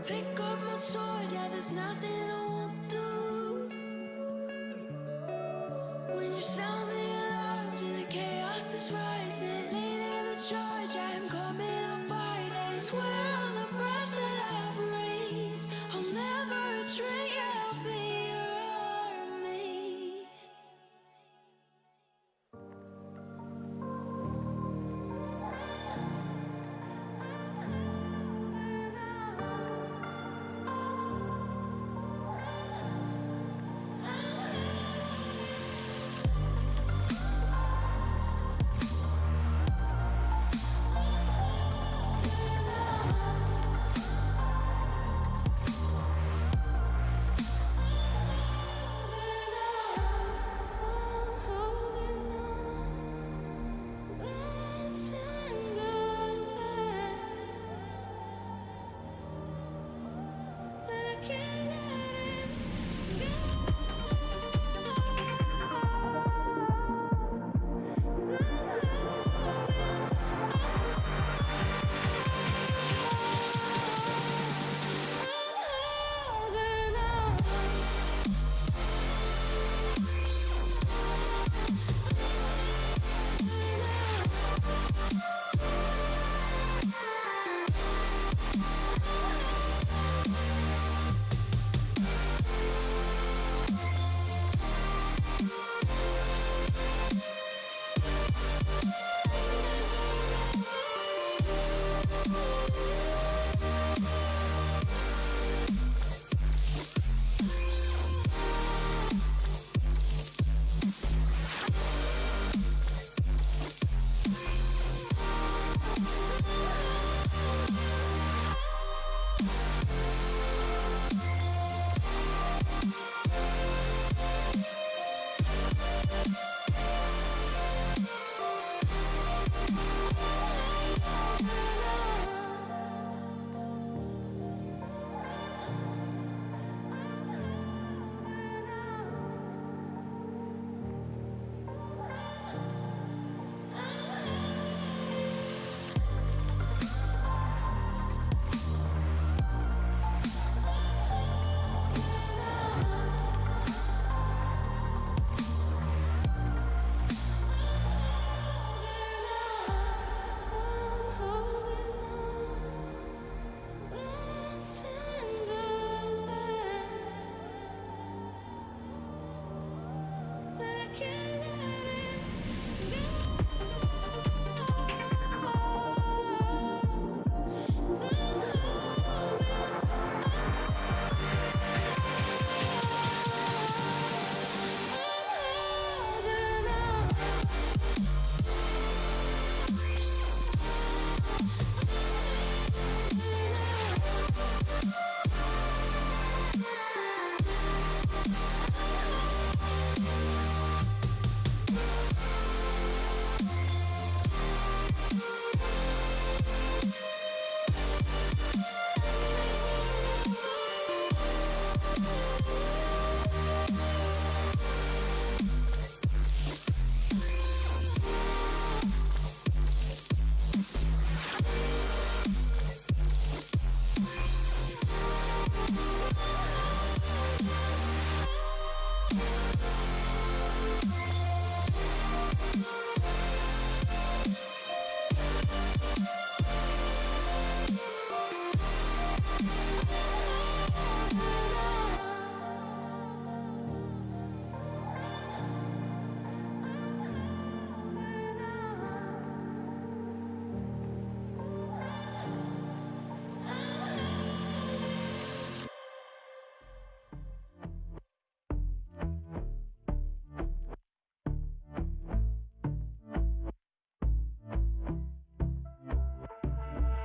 Pick up my sword, yeah, there's nothing I won't do. When you sound the alarms and the chaos is rising, leading the charge, I'm coming, I'll fight. And I swear on the breath that I breathe, I'll never retreat, yeah, I'll be your army.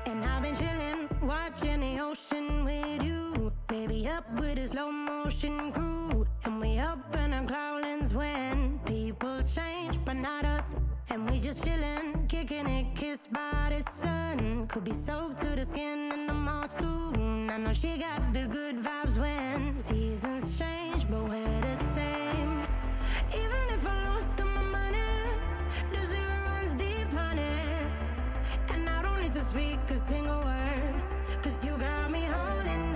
And I've been chillin', watching the ocean with you. Baby, up with a slow motion crew. And we up in our clouds when people change, but not us. And we just chillin', kicking it, kissed by the sun. Could be soaked to the skin in the mall soon. I know she got the good vibes when seasons change, but we're the same. Even if I lost all my money, the zero runs deep, honey. And I don't need to speak a single word, 'cause you got me holding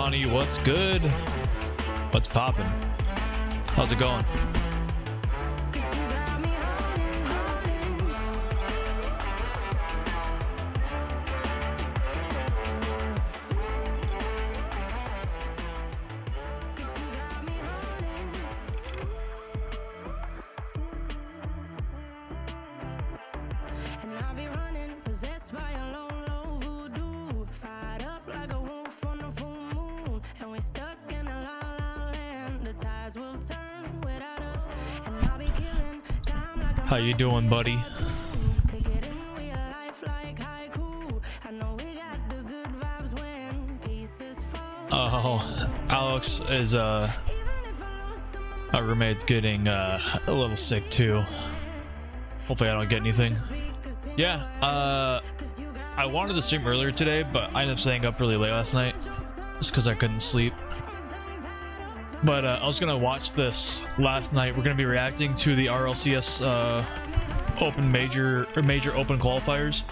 Connie, what's good? What's poppin'? How's it going? And I'll be running, possessed by a low, low voodoo. Fired up like a wolf on a full moon. And we're stuck in a la la land. The tides will turn without us. And I'll be killing time like a How you doing, buddy? take it in real life like haiku. I know we got the good vibes when pieces fall. Oh, Alex is our roommate's getting a little sick too. Hopefully I don't get anything. Yeah, I wanted to stream earlier today, but I ended up staying up really late last night just because I couldn't sleep. But I was gonna watch this last night. We're gonna be reacting to the Rlcs open major open qualifiers.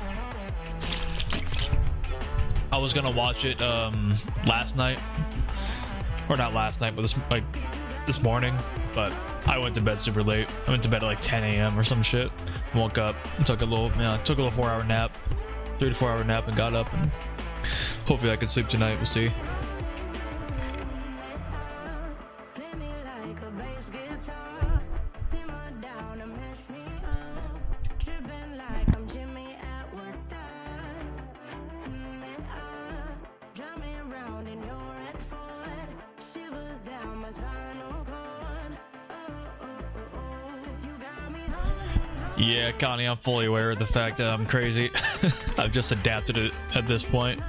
I was gonna watch it last night, or not last night, but this morning. But I went to bed super late. I went to bed at like 10 a.m. or some shit. Woke up, took a little 4-hour nap, 3 to 4 hour nap, and got up. And hopefully I can sleep tonight. We'll see. Play me like a bass guitar. Simmer down and mash me up. Tripping like I'm Jimmy at Woodstock. Drive me around in your red Ford. Shivers down my spinal cord. Cause you got me holding. Yeah, Connie, I'm fully aware of the fact that I'm crazy. I've just adapted it at this point.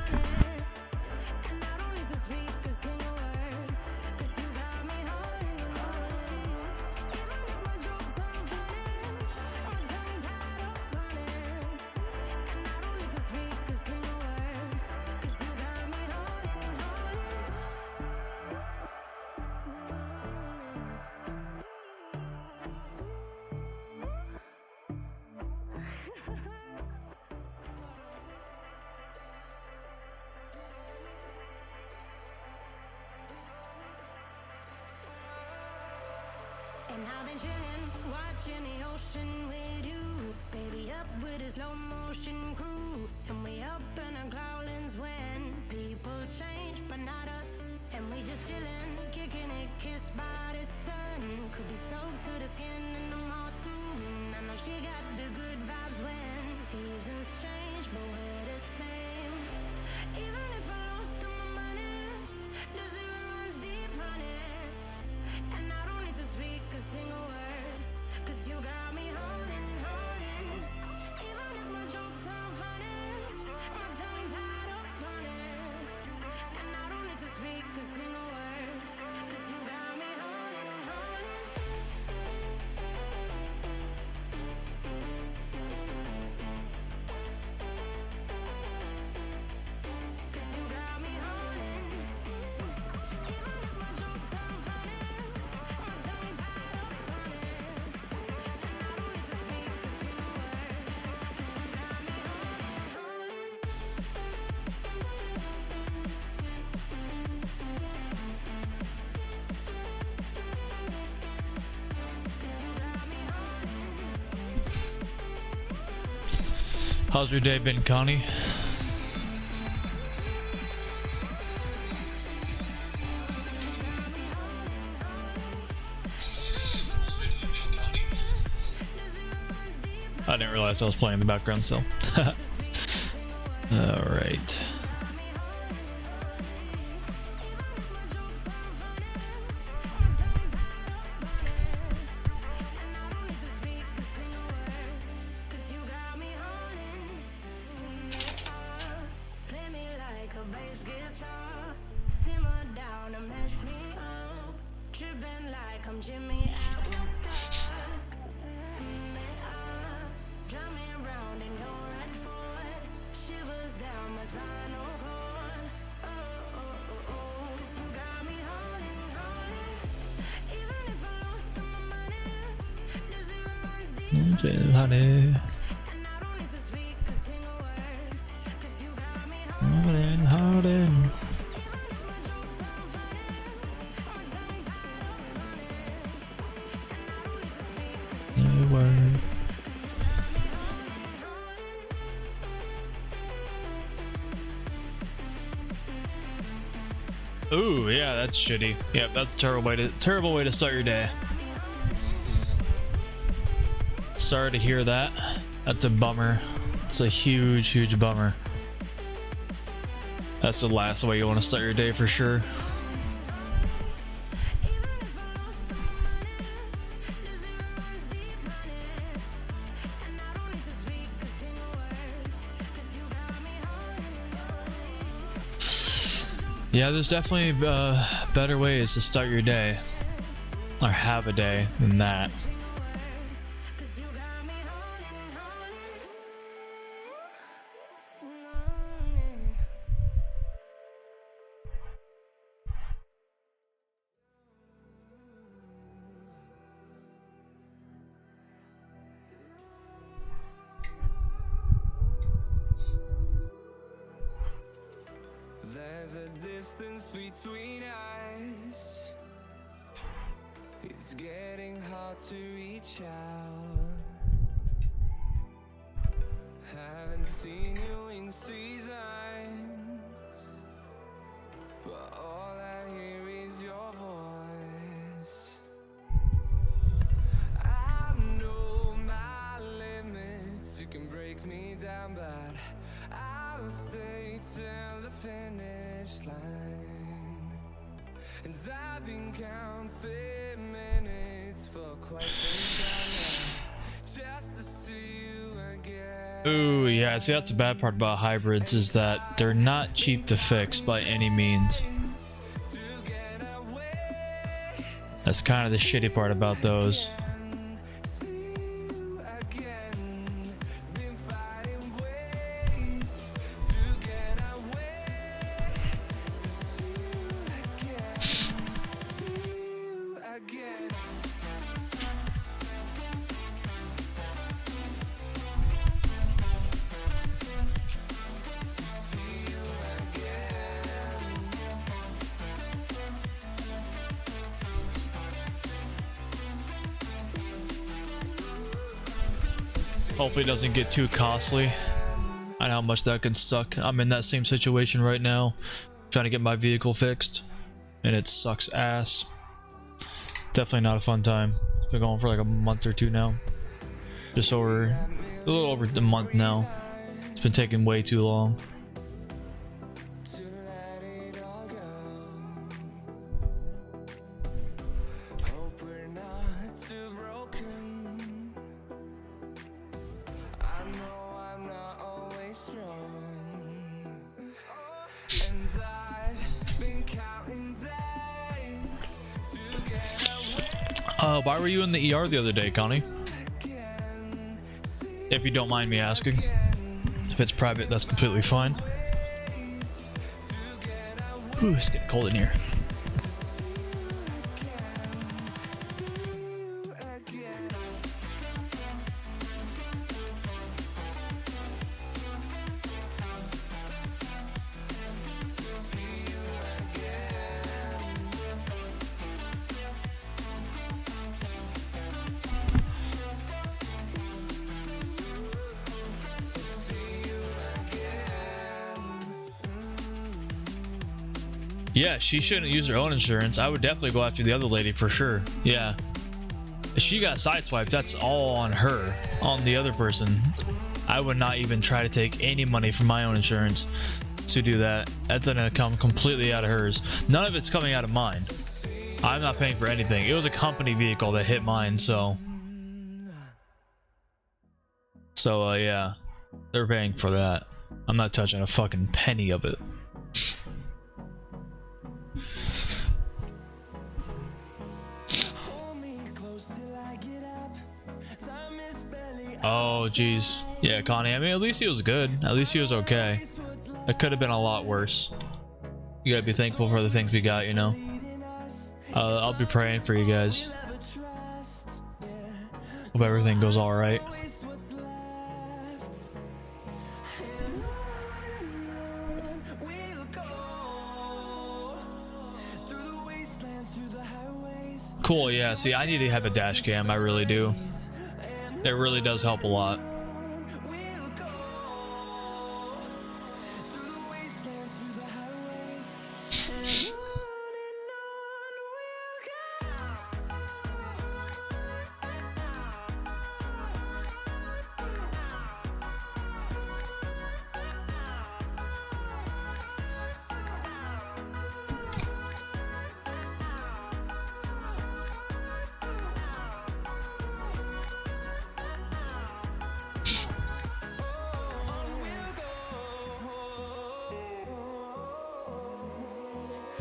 And I've been chillin', watching the ocean with you. Baby up with a slow motion crew. And we up in our growlings when people change, but not us. And we just chillin', kicking it, kissed by the sun. Could be soaked to the skin in the monsoon. I know she got the good vibes when seasons change, but we're the same. Even if I lost all my money, the zero runs deep, honey. And I don't need to speak a single word, cause you got me holding, holding. Even if my jokes sound funny, my tongue tied up on it. And I don't need to speak a single word, cause you got me holding, holding. Cause you got me holding. Even if my jokes sound funny, my tongue tied up on it. And I don't need to speak a single word, cause you got me holding, holding. Cause you got me holding. How's your day been, Connie? I didn't realize I was playing in the background still. Alright. Cause you got me holding. Play me like a bass guitar. Simmer down and mess me up. Tripping like I'm Jimmy at Woodstock. Drive me around in your red Ford. Shivers down my spinal cord. Cause you got me holding, holding. Even if I lost all my money, the zero runs deep. Honey. And I don't need to speak a single word, cause you got me holding. Harden. Even if my jokes Ooh, yeah, that's shitty. Yep, that's a terrible way to start your day. Sorry to hear that. That's a bummer. It's a huge bummer. That's the last way you want to start your day for sure. Yeah, there's definitely better ways to start your day, or have a day, than that. There's a distance between us. It's getting hard to reach out. Haven't seen you in seasons, but all I hear is your voice. I know my limits. You can break me down, but I'll stay till the finish line. And I've been counting minutes for quite some time now, just to see you again. Ooh, yeah, see, that's the bad part about hybrids, is that they're not cheap to fix by any means. That's kind of the shitty part about those. Hopefully it doesn't get too costly. I know how much that can suck. I'm in that same situation right now, trying to get my vehicle fixed, and it sucks ass. Definitely not a fun time. It's been going for like a month or two now. A little over a month now. It's been taking way too long. Why were you in the ER the other day, Connie? If you don't mind me asking. If it's private, that's completely fine. Whew, it's getting cold in here. Yeah, she shouldn't use her own insurance. I would definitely go after the other lady for sure. Yeah. If she got sideswiped, that's all on her, on the other person. I would not even try to take any money from my own insurance to do that. That's gonna come completely out of hers. None of it's coming out of mine. I'm not paying for anything. It was a company vehicle that hit mine, so yeah. They're paying for that. I'm not touching a fucking penny of it. Oh jeez. Yeah, Connie, I mean, at least he was good. At least he was okay. It could have been a lot worse. You gotta be thankful for the things we got, you know. I'll be praying for you guys. Hope everything goes alright. Cool, yeah, see, I need to have a dash cam, I really do. It really does help a lot.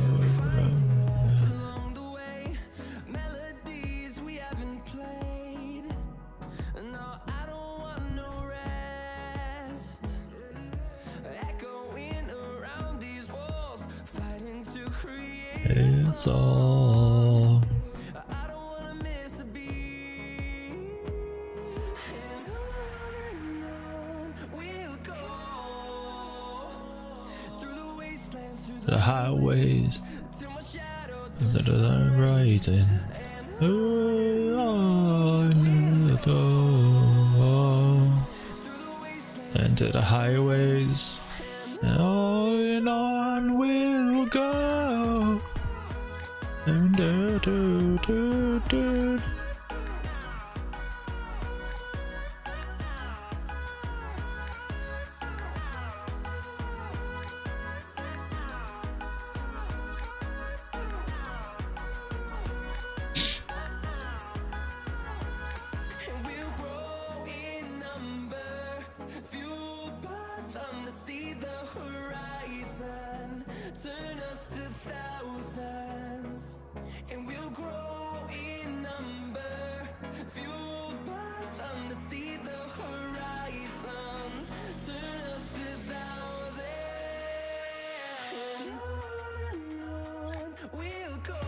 along the way, melodies we haven't played. No, I don't want no rest. Echoing around these walls, fighting to create. It's all. I don't wanna miss a beat. And on we'll go through the wastelands, through The highways till my shadow that are rising. Into the highways, and on we'll go. And and we'll grow in number, fueled by them to see the horizon, turn us to thousands. And we'll grow in number, fueled by them to see the horizon, turn us to thousands. And on we'll go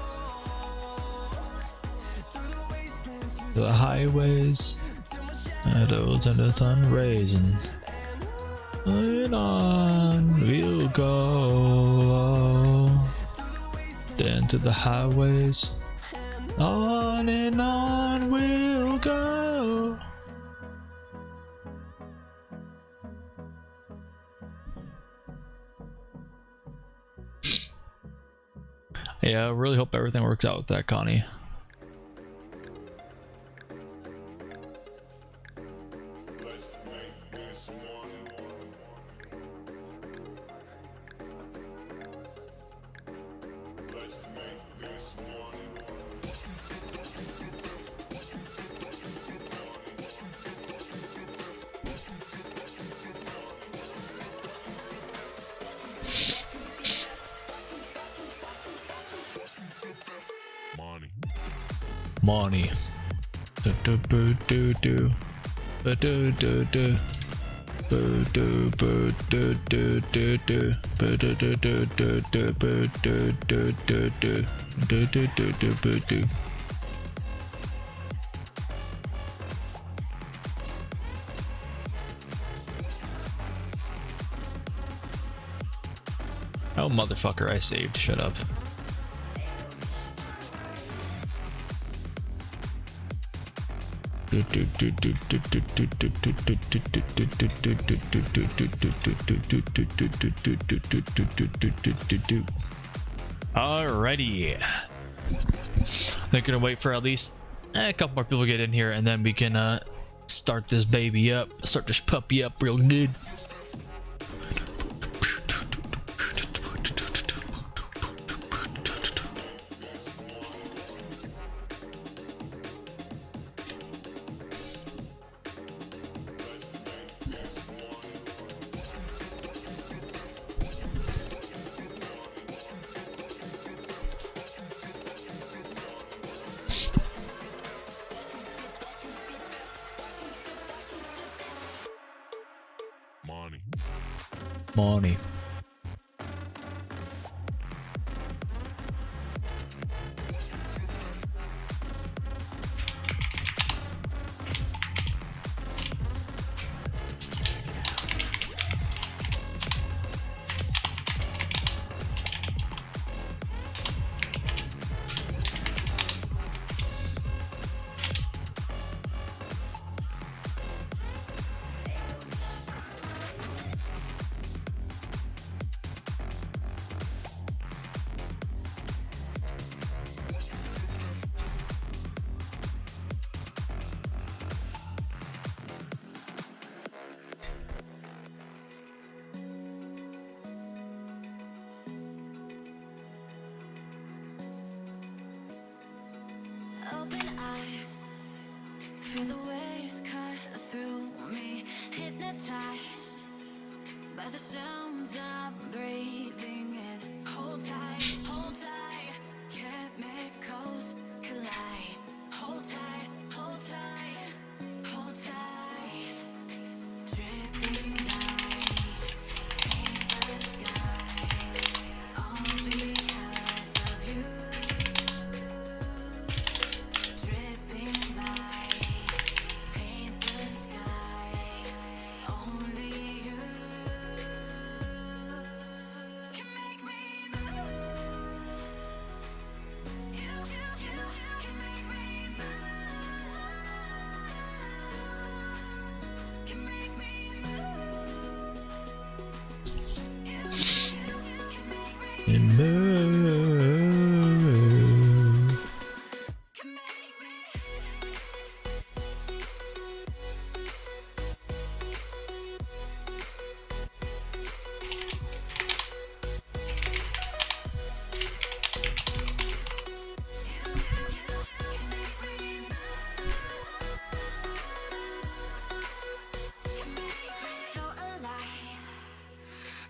through the wastelands, through the highways, meadows and the sun raising. And on we'll go. Then to the highways, on and on we'll go. Yeah, I really hope everything works out with that, Connie. Money. Do do boo do do. Boo do do do. Boo do boo do do do do. Boo do do do do do. Boo do do do do. Do do do do boo do. Oh motherfucker, I saved. Shut up. Alrighty. They're gonna wait for at least a couple more people to get in here, and then we can start this baby up, start this puppy up real good. Money. open eye, feel the waves cut through me, hypnotized by the sounds I'm breathing in. Hold tight, hold and move. So alive,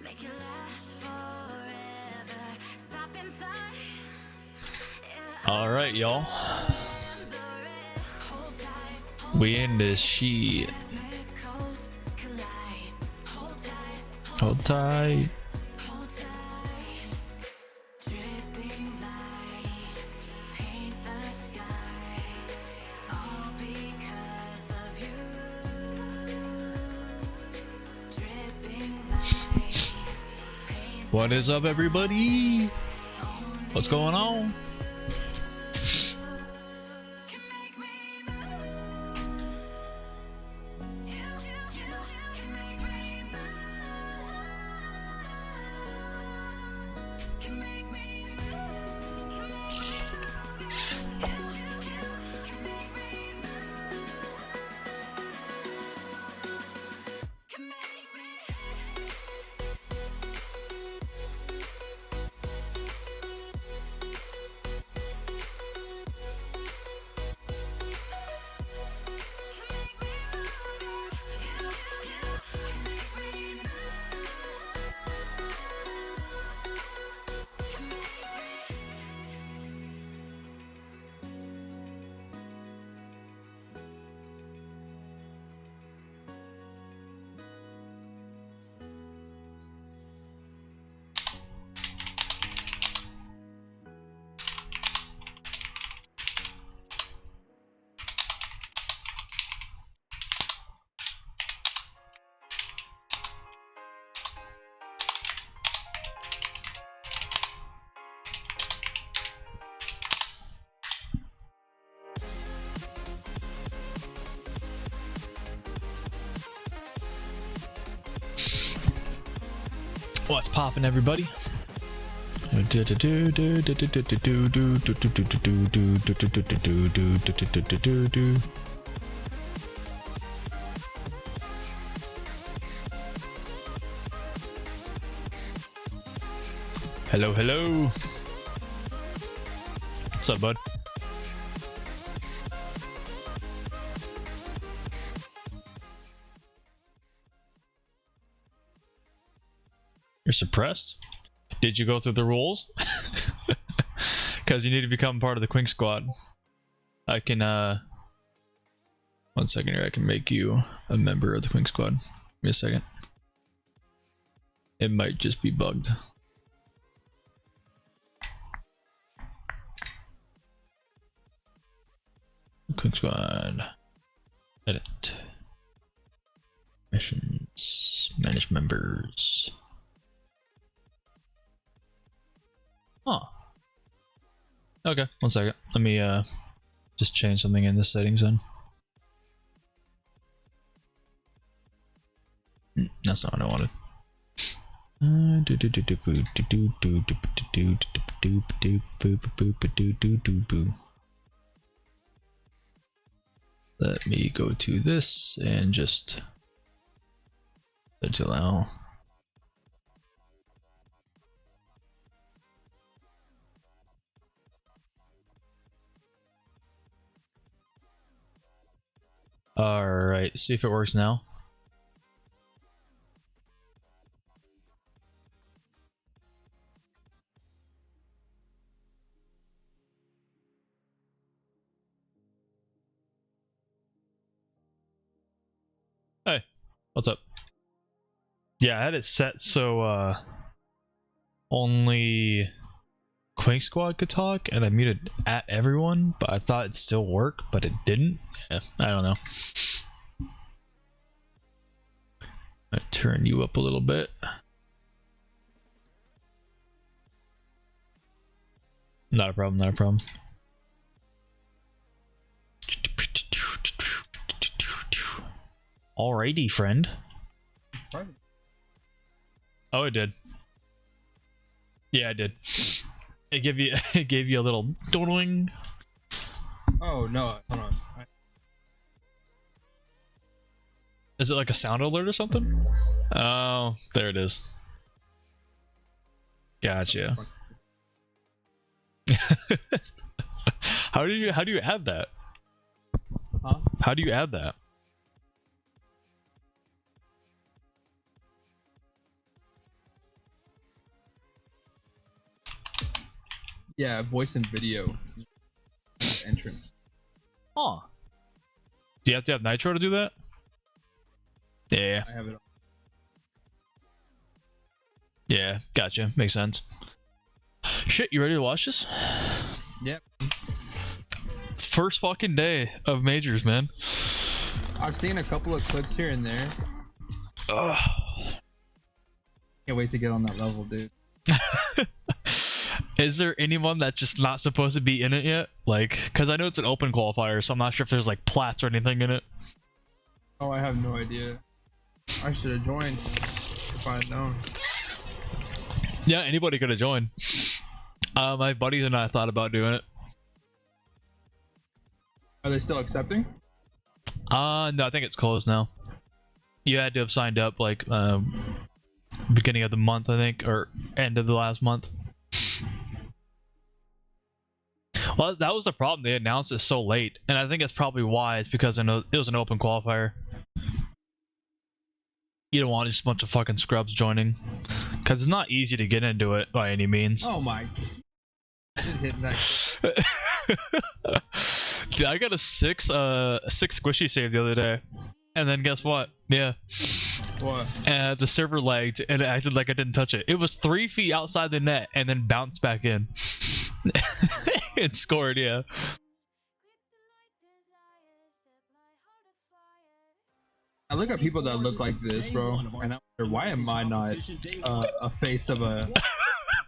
make it last forever. Stop in time. All right, y'all. Hold tight, We in this shit. miracles collide. Hold tight, Hold tight. hold tight. Dripping lights paint the skies, all because of you. Dripping lights paint What is up, everybody? What's going on? can make me move. You can make me move. Can make me move. Can make me What's poppin', everybody? Hello, hello. What's up, bud? You're suppressed? Did you go through the rules? Because you need to become part of the Quink Squad. I can, 1 second here, I can make you a member of the Quink Squad. Give me a second. It might just be bugged. Quink Squad. Edit. Missions. Manage members. Huh. Okay, 1 second. Let me just change something in the settings then. That's not what I wanted. Let me go to this and just set to allow. Alright, see if it works now. Hey, what's up? Yeah, I had it set so only Quink Squad could talk, and I muted at everyone, but I thought it'd still work, but it didn't. Yeah, I don't know. I turn you up a little bit. Not a problem, not a problem. Alrighty, friend. Oh, it did. Yeah, I did. It gave you a little doing. Oh no, hold on. Is it like a sound alert or something? Oh, there it is. Gotcha. How do you add that? Huh? How do you add that? Yeah, voice and video entrance. Huh. Do you have to have Nitro to do that? Yeah. I have it. Yeah, gotcha. Makes sense. Shit, you ready to watch this? Yep. It's first fucking day of majors, man. I've seen a couple of clips here and there. Ugh. Can't wait to get on that level, dude. Is there anyone that's just not supposed to be in it yet? Like, because I know it's an open qualifier, so I'm not sure if there's like plats or anything in it. Oh, I have no idea. I should have joined if I had known. Yeah, anybody could have joined. My buddies and I thought about doing it. Are they still accepting? No, I think it's closed now. You had to have signed up like beginning of the month, I think, or end of the last month. Well, that was the problem. They announced it so late, and I think that's probably why. It's because it was an open qualifier. You don't want just a bunch of fucking scrubs joining, because it's not easy to get into it by any means. Oh my! Just hit that. Dude, I got a six squishy save the other day, and then guess what? Yeah. What? The server lagged, and it acted like I didn't touch it. It was 3 feet outside the net, and then bounced back in. It scored, yeah. I look at people that look like this, bro, and I wonder, why am I not a face of a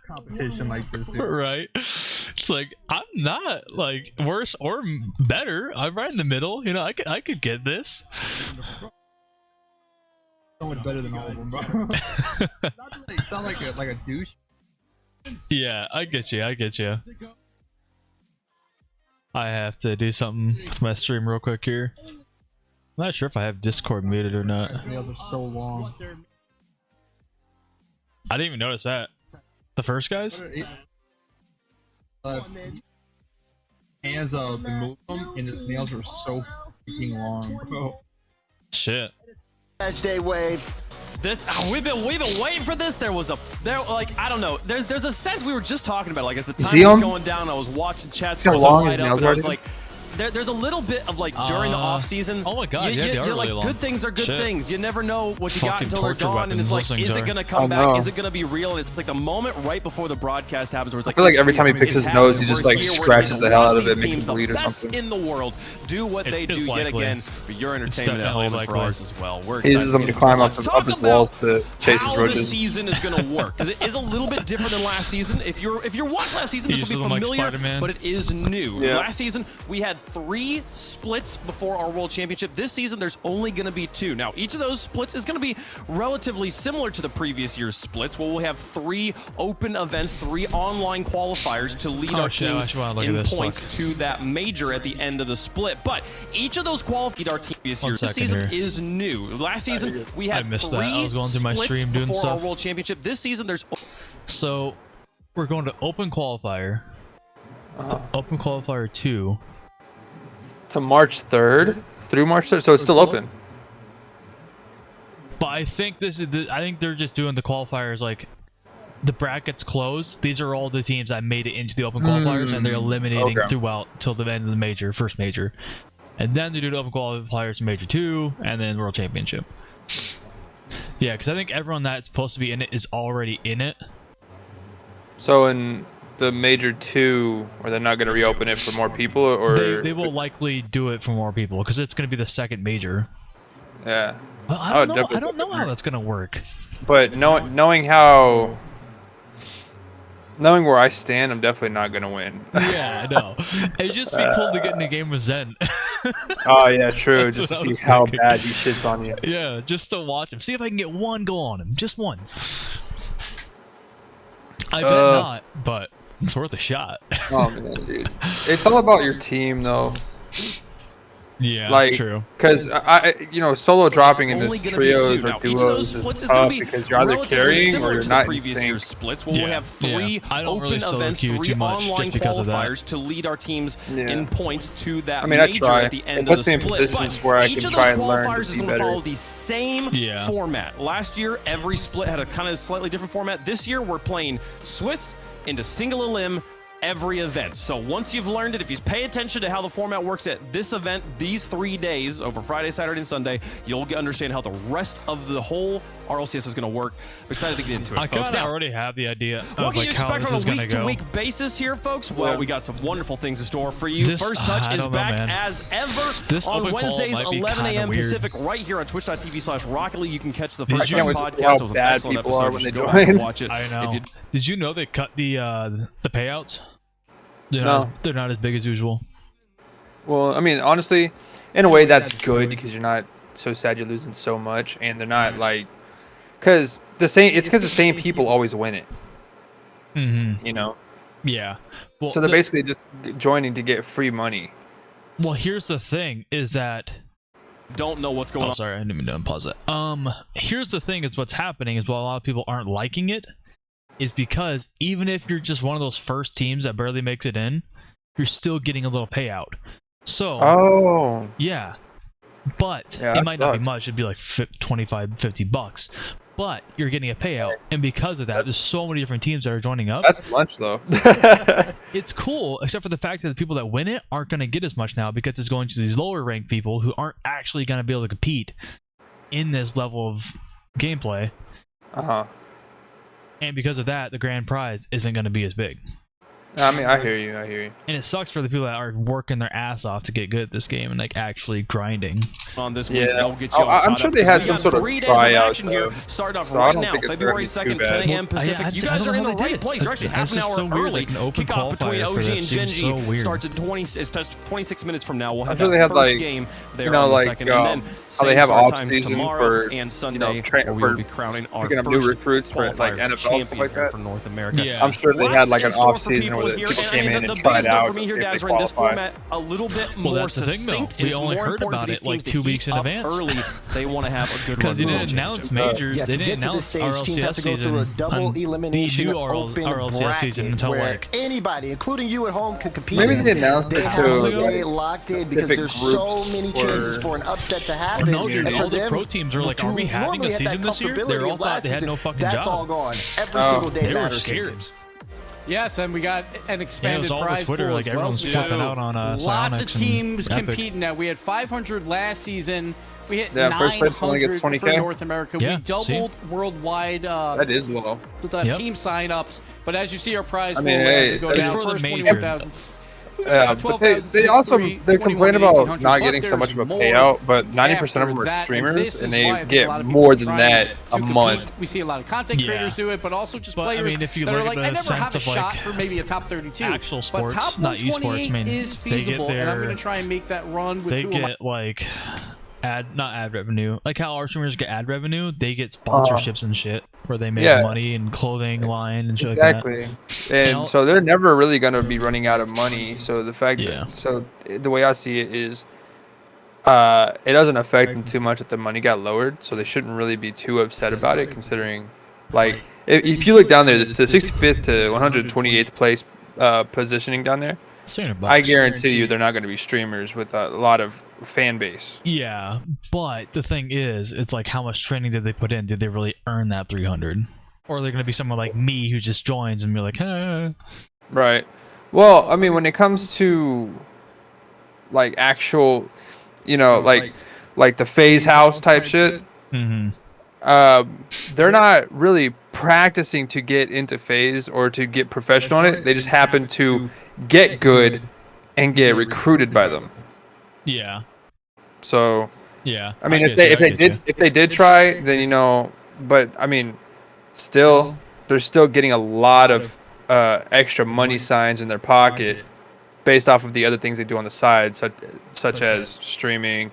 competition like this, dude? Right? It's like, I'm not like worse or better. I'm right in the middle. You know, I could get this. So much better than all of them, bro. Not to like, sound like a douche. Yeah, I get you. I have to do something with my stream real quick here. I'm not sure if I have Discord muted or not. His nails are so long. I didn't even notice that. The first guys? Hands removed them, and his nails are so freaking long, bro. Shit. Day wave. This we've been waiting for this. Like I don't know. There's a sense we were just talking about. Like as the time was going down, I was watching chats got go long light as up, nails and I was already? like, there's a little bit of like during the off season. Oh my god, yeah, they are you're really like long. good things are good Shit. things. You never know what you got Fucking until they're torture gone, and it's weapons like, those is things it are. gonna come I back? know. Is it gonna be real? And it's like the moment right before the broadcast happens, where it's I like, feel like it's every time he real, picks it's his nose, happening. he just We're like here, we're scratches gonna the hell watch out of these it, makes teams, it the bleed or best something. in the world do what they It's do yet likely. again for your entertainment at definitely home and for likely. ours as well. We're He uses excited them get to into climb it. up Let's up talk his about walls to chase his how the roaches. season is going to work, because it is a little bit different than last season. If you're watched last season, this Use will be them like familiar, Spider-Man. but it is new. Yeah. Last season we had 3 splits before our World Championship. This season there's only going to be 2. Now each of those splits is going to be relatively similar to the previous year's splits, where we'll have 3 open events, 3 online qualifiers to lead Oh, our shit, I teams actually wanna look at in this, points fuck. to that major at the end of the split. But each of those qualified our team this year. This second season here. is new. Last season we had I missed 3 that. I was going through my splits stream doing before our stuff. World Championship. This season there's So, we're going to open qualifier. Open qualifier 2. To March 3rd through March 3rd, so it's still open. But I think I think they're just doing the qualifiers like the brackets closed. These are all the teams that made it into the open qualifiers, and they're eliminating Okay. throughout till the end of the first major, and then they do the open qualifiers to major 2, and then World Championship. Yeah, because I think everyone that's supposed to be in it is already in it. So in the major 2, are they not going to reopen it for more people, or They will likely do it for more people because it's going to be the second major. Yeah. Well, Oh, I don't know. definitely. I don't know how that's going to work. But knowing where I stand, I'm definitely not going to win. Yeah, I know. It'd just be cool to get in a game with Zen. Oh yeah, true. That's Just to what I see was how thinking. bad he shits on you. Yeah, just to watch him. See if I can get one goal on him. Just one. I bet not, but it's worth a shot. Oh man, dude, it's all about your team though. Yeah, Like, true. Because solo dropping into Only gonna be trios two. or Now, each of those duos splits is is going tough to be because you're either relatively carrying similar or you're to not the in previous sync. year's splits. We'll Yeah, have three yeah. I don't open really solo events, queue three too much online just because of that. qualifiers to lead our teams Yeah. in points to that I mean, I major try. at the end It of puts the me in split. positions But where I each can of try those and learn to qualifiers is be going to better. follow the same Yeah. format. Last year, every split had a kind of slightly different format. This year, we're playing Swiss into single elim every event. So once you've learned it, if you pay attention to how the format works at this event, these 3 days over Friday, Saturday, and Sunday, you'll understand how the rest of the whole RLCS is going to work. I'm excited to get into it, I folks. kind of Now, already have the idea what of can you like how expect this on is a gonna go. week-to-week basis here, folks? Well, we got some wonderful things in store for you. This- First Touch I is don't know, back man. as ever This on open qual Wednesdays, might be 11 kinda a.m. weird. Pacific, right here on twitch.tv/Rocket League. You can catch the I First can't Touch wait to see podcast. how It was an bad excellent people episode. are when You they should go back and join. watch it. I If know. you Did you know they cut the payouts? They're No. not, they're not as big as usual. Well, I mean, honestly, in a way, that's good because you're not so sad you're losing so much, and they're not like, because the same people always win it. Mm-hmm. You know, Yeah. Well, so they're basically just joining to get free money. well, here's the thing: is that don't know what's going oh, on. sorry, I didn't mean to unpause it. Here's the thing: is what's happening is while a lot of people aren't liking it, is because even if you're just one of those first teams that barely makes it in, you're still getting a little payout. So Oh, yeah, but Yeah, it that might not be sucks. much. It'd be like $25-$50, but you're getting a payout, and because of that, there's so many different teams that are joining up. that's lunch though. It's cool, except for the fact that the people that win it aren't going to get as much now because it's going to these lower ranked people who aren't actually going to be able to compete in this level of gameplay, Uh-huh. and because of that, the grand prize isn't going to be as big. I mean, I hear you. And it sucks for the people that are working their ass off to get good at this game and like actually grinding. On this week, Yeah. they'll get you all I'm caught sure up, they because had we some got sort of 3 days of tryout, action here, though. starting off So I right don't now, think it's February gonna be too 2nd, 10 bad. a.m. Pacific. I'd You say- I guys don't are know in the how they right did it. place. You're actually half That's an just hour so weird, early. like an open Kickoff between qualifier for OG that and seems Genji so weird. starts at 20. It's touched 26 minutes from now. We'll have sure that they have, first like, game there you know, on the like, second, and then how they same have start off times season tomorrow for, and Sunday, for where we will be crowning our picking up new first recruits for like qualifier NFL stuff champion like here that. for North America. Yeah. I'm sure they had Lots like in an store off for season people where the here, people and came in the and biggest tried note out for me to here, see if they Dazzer, in this qualified. format a little bit Well, more that's the thing, succinct. though. We It is only more heard important about for these it, like, teams 2 to weeks heat in up advance. early. They want to have a good run. Because they to the didn't World announce Championship. majors, Yeah, they to didn't get to this announce stage, teams have RLCS to go through a season, double elimination the new open RLCS bracket season until where like anybody, including you at home, can compete. Maybe in. they announced They it have to to stay locked in because specific there's so groups many or- chances for an upset to happen. no, dude, and for all the them pro teams are like, to are we having normally a have that season this year? They comfortability all of thought last they had season, no fucking that's job. all gone. Every single day They were matters. scared. Yes, and we got an Yeah, it expanded was all over prize Twitter, pool like as well. everyone's So flipping out on lots Psionics of teams and Epic. competing now. We had 500 last season. We hit Yeah, first place only 900 gets for 20K. North America. Yeah, we doubled worldwide That is low. the Yep. team sign-ups. But as you see, our prize I pool mean, as hey, we go it's down, for the first major. 21,000. Yeah, but they also they complain about not getting so much of a payout, but 90% of them are streamers and they get more than that a month. We see a lot of content Yeah. creators do it, but also just But, I players mean, if you that are look like, at I the never have a sense of, shot like, for maybe a top 32. actual sports, but top not esports, 128 I mean, is they get feasible, and I'm their- going to try and make that run with They two of my get like not ad revenue, like how our streamers get ad revenue. They get sponsorships and shit where they make Yeah. money and clothing line and shit Exactly. like that. And so they're never really going to be running out of money. So the fact Yeah. that, so the way I see it is, it doesn't affect them too much that the money got lowered. So they shouldn't really be too upset about it, considering, like, if you look down there, the 65th to 128th place positioning down there, $600. I guarantee you they're not going to be streamers with a lot of fan base. Yeah, but the thing is, it's like how much training did they put in? Did they really earn that 300? Or are they going to be someone like me who just joins and be like, eh. Right. Well, I mean, when it comes to like actual, like the phase house type shit, Mm-hmm. they're not really practicing to get into phase or to get professional on it. They just happen to get good and get recruited by them. Yeah. So, Yeah. I mean, get you. if they did try, then but I mean, still, they're still getting a lot of extra money signs in their pocket based off of the other things they do on the side, such as streaming,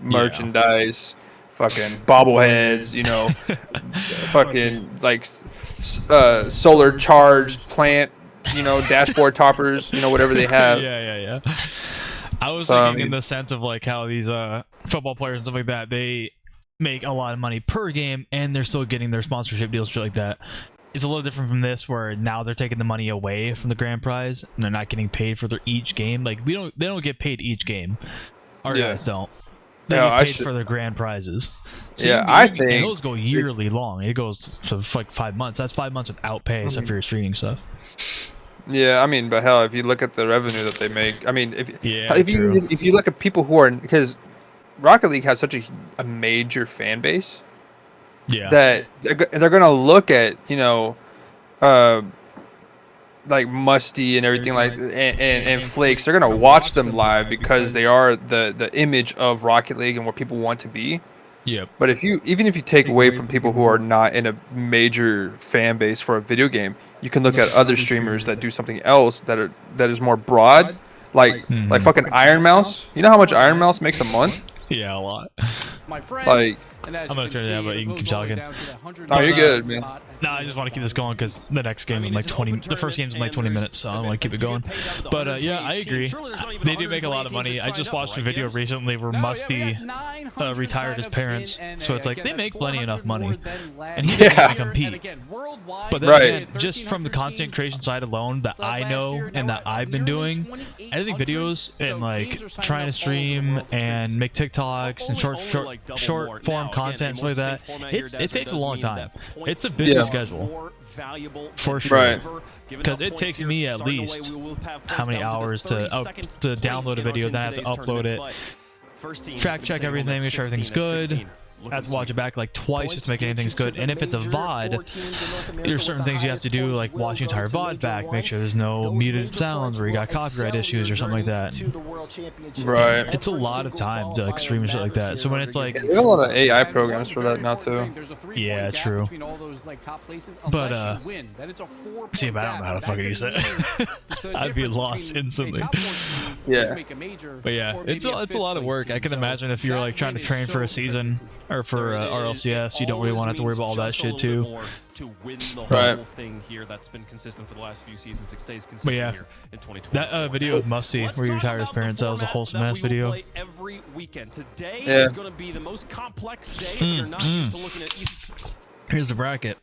merchandise, fucking bobbleheads, you know, fucking like solar charged plant, you know, dashboard toppers, you know, whatever they have. Yeah. I was So, I thinking in mean- the sense of like how these football players and stuff like that, they make a lot of money per game and they're still getting their sponsorship deals, shit like that. It's a little different from this, where now they're taking the money away from the grand prize and they're not getting paid for their each game. Like they don't get paid each game. Our Yeah. guys don't. They No, get I paid should- for their grand prizes. So Yeah, and I think those go yearly long. It goes for like 5 months. That's 5 months without pay, except for your streaming stuff. Yeah, I mean, but hell, if you look at the revenue that they make, I mean, if true. you look at people who are, because Rocket League has such a major fan base Yeah. that they're gonna look at, you know, like Musty and everything like and Flakes. They're gonna watch them live because they are the image of Rocket League and where people want to be. Yep. But even if you take away from people who are not in a major fan base for a video game, you can look at other streamers that do something else that is more broad, like fucking Iron Mouse. You know how much Iron Mouse makes a month? Yeah, a lot. My friends, Like- and as I'm you gonna can turn it down, see, but you can it keep goes all the way talking. down to that 100 Oh, you're good, man. spot. No, I just want to keep this going because the next game is in like 20. The first game's in like 20 minutes, so I want to keep it going. But yeah, I agree. They do make a lot of money. I just watched a video recently where Musty retired his parents, so it's like they make plenty enough money, and he doesn't even compete. But then Right. again, just from the content creation side alone that I know and that I've been doing, editing videos and like trying to stream and make TikToks and short form content and stuff like that, it takes a long time. It's a busy schedule for sure. Right. Because it takes me at least how many hours to download a video, then I have to upload it, track check everything, make sure everything's good. I have to watch it back like twice just to make anything's good. And if it's a VOD, there's certain things you have to do, like watch the entire VOD back, make sure there's no muted sounds or you got copyright issues or something like that. Right. It's a lot of time to like stream and shit like that. So when it's like, They have a lot of AI programs for that now too. Yeah, true. But see, but I don't know how to fucking use it. I'd be lost instantly. Yeah. But yeah, it's a lot of work. I can imagine if you're like trying to train for a season or for Rlcs, you don't really want to have to worry about all that shit too. To win the Right. whole thing here, that's been consistent for the last few seasons. It stays But consistent yeah, here in 2020. that video with Musty where he retired his parents, that was a wholesome ass video. Every weekend. Today Yeah. is going to be the most complex day if you're not used to looking at Here's the bracket.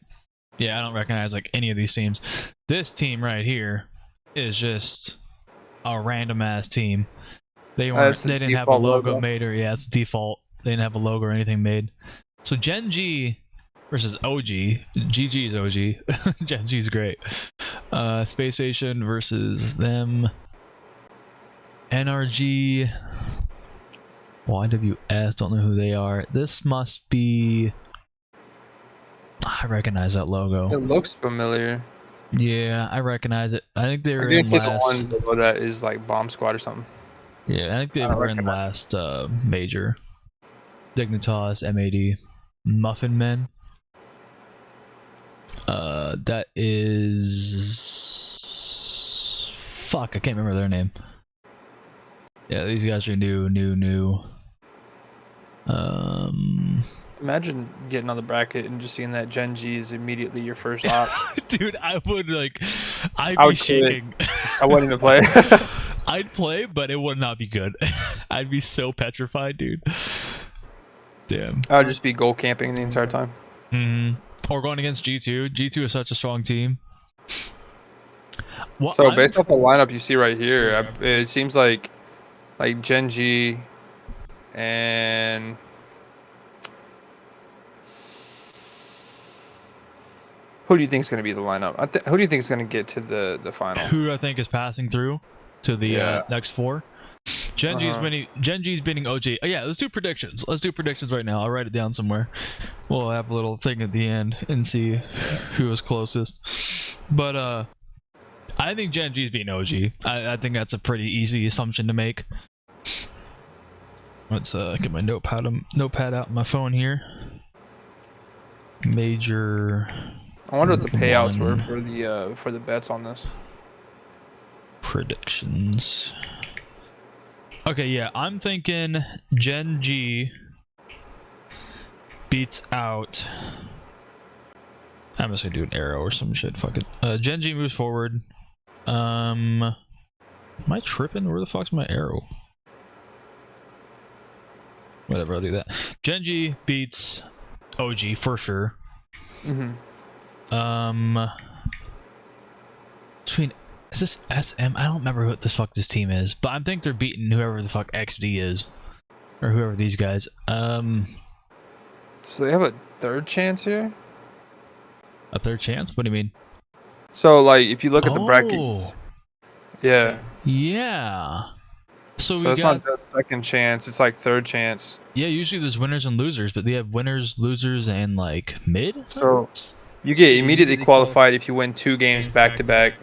Yeah, I don't recognize like any of these teams. This team right here is just a random ass team. They That's the didn't have a default logo logo. made, or yeah, it's default. They didn't have a logo or anything made. So Gen G versus OG. GG is OG. Gen G is great. Space Station versus them. NRG. YWS, don't know who they are. This must be... I recognize that It logo. looks familiar. Yeah, I recognize it. I think they I were in guarantee the last... one below that is like Bomb Squad or something. Yeah, I think they I don't were in recognize last major. Dignitas, MAD, Muffin Men. That is... Fuck, I can't remember their name. Yeah, these guys are new. Imagine getting on the bracket and just seeing that Gen G is immediately your first op. Dude, I would like... I'd I be would quit. shaking. I wouldn't even play. I'd play, but it would not be good. I'd be so petrified, dude. Damn. I would just be goal camping the entire time. Or going against G2. G2 is such a strong team. Well, So I'm- based off the lineup you see right here, it seems like Gen G and who do you think is going to be the lineup? Who do you think is going to get to the final? who I think is passing through to the Yeah. next four. Gen G's beating OG. Oh, yeah, let's do predictions. Let's do predictions right now. I'll write it down somewhere. We'll have a little thing at the end and see who was closest. But I think Gen G's beating OG. I think that's a pretty easy assumption to make. Let's get my notepad out on my phone here. Major I wonder what the payouts were one. for the bets on this. beats out. I'm just gonna do an arrow or some shit. Fuck it. Genji moves forward. Am I tripping? Where the fuck's my arrow? Whatever, I'll do that. Genji beats OG for sure. Between is this SM? I don't remember what the fuck this team is, but I think they're beating whoever the fuck XD is, or whoever these guys. So they have a third chance here. A third chance? What do you mean? So like, if you look at the bracket, yeah. Yeah. So we it's got not just second chance; it's like third chance. yeah. Usually there's winners and losers, but they have winners, losers, and like mid. So you get immediately qualified if you win 2 games back to back.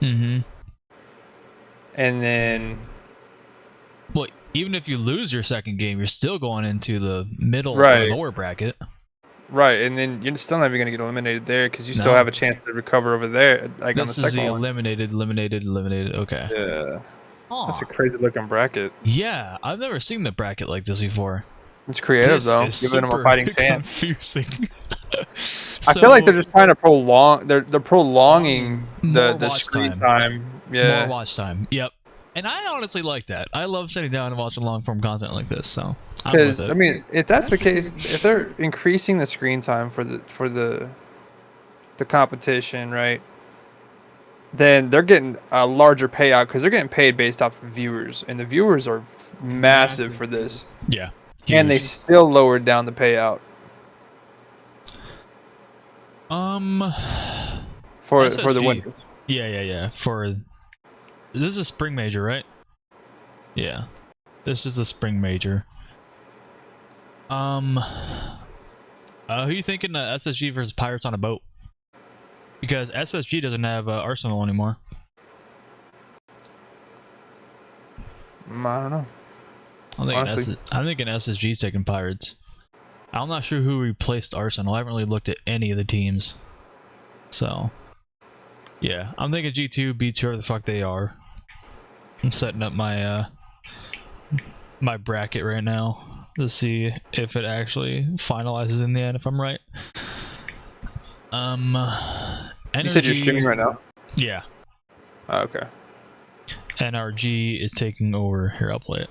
Mm-hmm. And then, well, even if you lose your second game, you're still going into the middle Right. or lower bracket. right, and then you're still not even gonna get eliminated there because you still have a chance to recover over there, like on the This is the second one. eliminated. Okay. Yeah, Aw. that's a crazy looking bracket. Yeah, I've never seen the bracket like this before. It's creative This though, is giving them a super fighting chance. confusing. I feel like they're just trying to prolong. They're prolonging More the watch screen time. time. Yeah. More watch time. Yep. And I honestly like that. I love sitting down and watching long form content like this. So I'm with Because it. I mean, if that's the case, if they're increasing the screen time for the competition, right? Then they're getting a larger payout because they're getting paid based off of viewers, and the viewers are massive for this. yeah. And they Huge. still lowered down the payout for the SSG. winners. Yeah. For this is a spring major, right? Yeah. This is a spring major. Who you thinking SSG versus Pirates on a boat? Because SSG doesn't have Arsenal anymore. I don't know. I'm thinking, Honestly. I'm thinking SSG's taking Pirates. I'm not sure who replaced Arsenal. I haven't really looked at any of the teams. So, yeah. I'm thinking G2 beats whoever the fuck they are. I'm setting up my my bracket right now to see if it actually finalizes in the end, if I'm right. You said you're streaming right now? Yeah. Oh, okay. NRG is taking over. Here, I'll play it.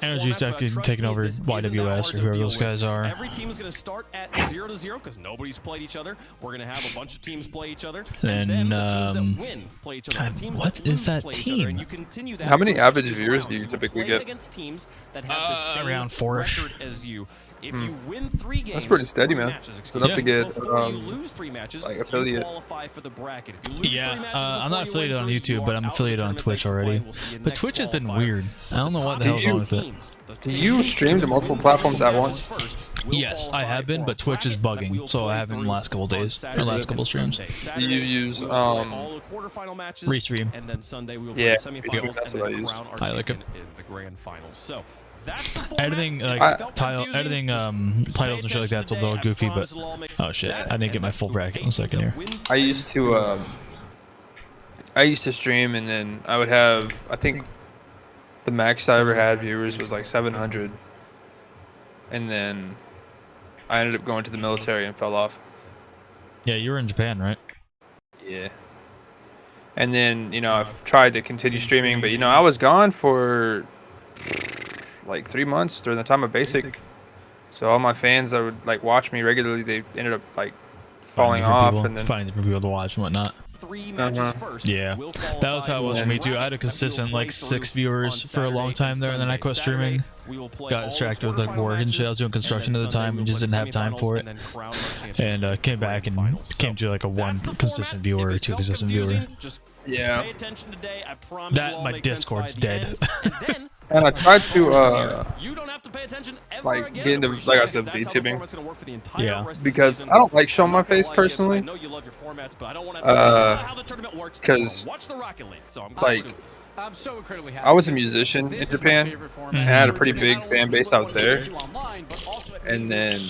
Energy's taking over YWS or whoever those guys are. Every team is going to start at 0-0 because nobody's played each other. We're going to have a bunch of teams play each other, and then the teams that win play each other. God, The teams what that is lose that play each other, and team? you continue that How many for average each viewers round. do you will typically play get? Against teams that have the same Around 4-ish. record as you. If you win 3 games, That's pretty steady, 3 man. matches, It's enough to get, before you lose 3 matches, like, you affiliate. qualify for the bracket. If you lose 3 Yeah, matches I'm before not you affiliated win on 3, YouTube, you but are I'm out of the affiliated on tournament. Twitch Thanks for already. playing. We'll see you But next Twitch has been qualifier. weird. I don't know what the hell's wrong with it. Do you stream to multiple platforms at once? Yes, I have been, but Twitch is bugging, so I haven't in the last couple days, or last couple streams. Do you use Restream. And then Sunday we will Yeah, play the semifinals that's and what I then used. crown our I like champion in the grand finals. So that's the format. Editing, If like, it felt editing, confusing, just pay titles and shit like attention that's a today. little I goofy, promise but it'll all make oh shit, sense. I didn't get my And full then bracket in a second here. I used to stream, and then I would have, I think the max I ever had viewers was like 700, and then I ended up going to the military and fell off. Yeah, you were in Japan, right? Yeah. And then, I've tried to continue streaming, but, I was gone for like 3 months during the time of basic. So all my fans that would like watch me regularly, they ended up like falling off, and then finding different people to watch and whatnot. 3 matches first. Yeah, We'll that was how it was for me too. I had a consistent like 6 viewers for a long time there, and then I quit streaming. Got distracted with like work and shit. I was doing construction at the time and just didn't have time for it. And came back and came to like a 1 consistent viewer or 2 consistent viewer. Yeah. That my Discord's dead. And I tried to you don't have to pay attention ever like again. get into, like I said, That's how the VTubing. format's gonna work for the entire Yeah. rest of the Because season. I don't like showing my I'm not face gonna like it, so I personally. know you love your formats, but I don't want to how the tournament works. 'cause, Watch the Rocket League. So I'm glad like, we're doing this. I'm so incredibly happy. I was a because musician this in is my Japan, favorite format. and I had a pretty Not big only fan just base what out I there. do online, but also at And then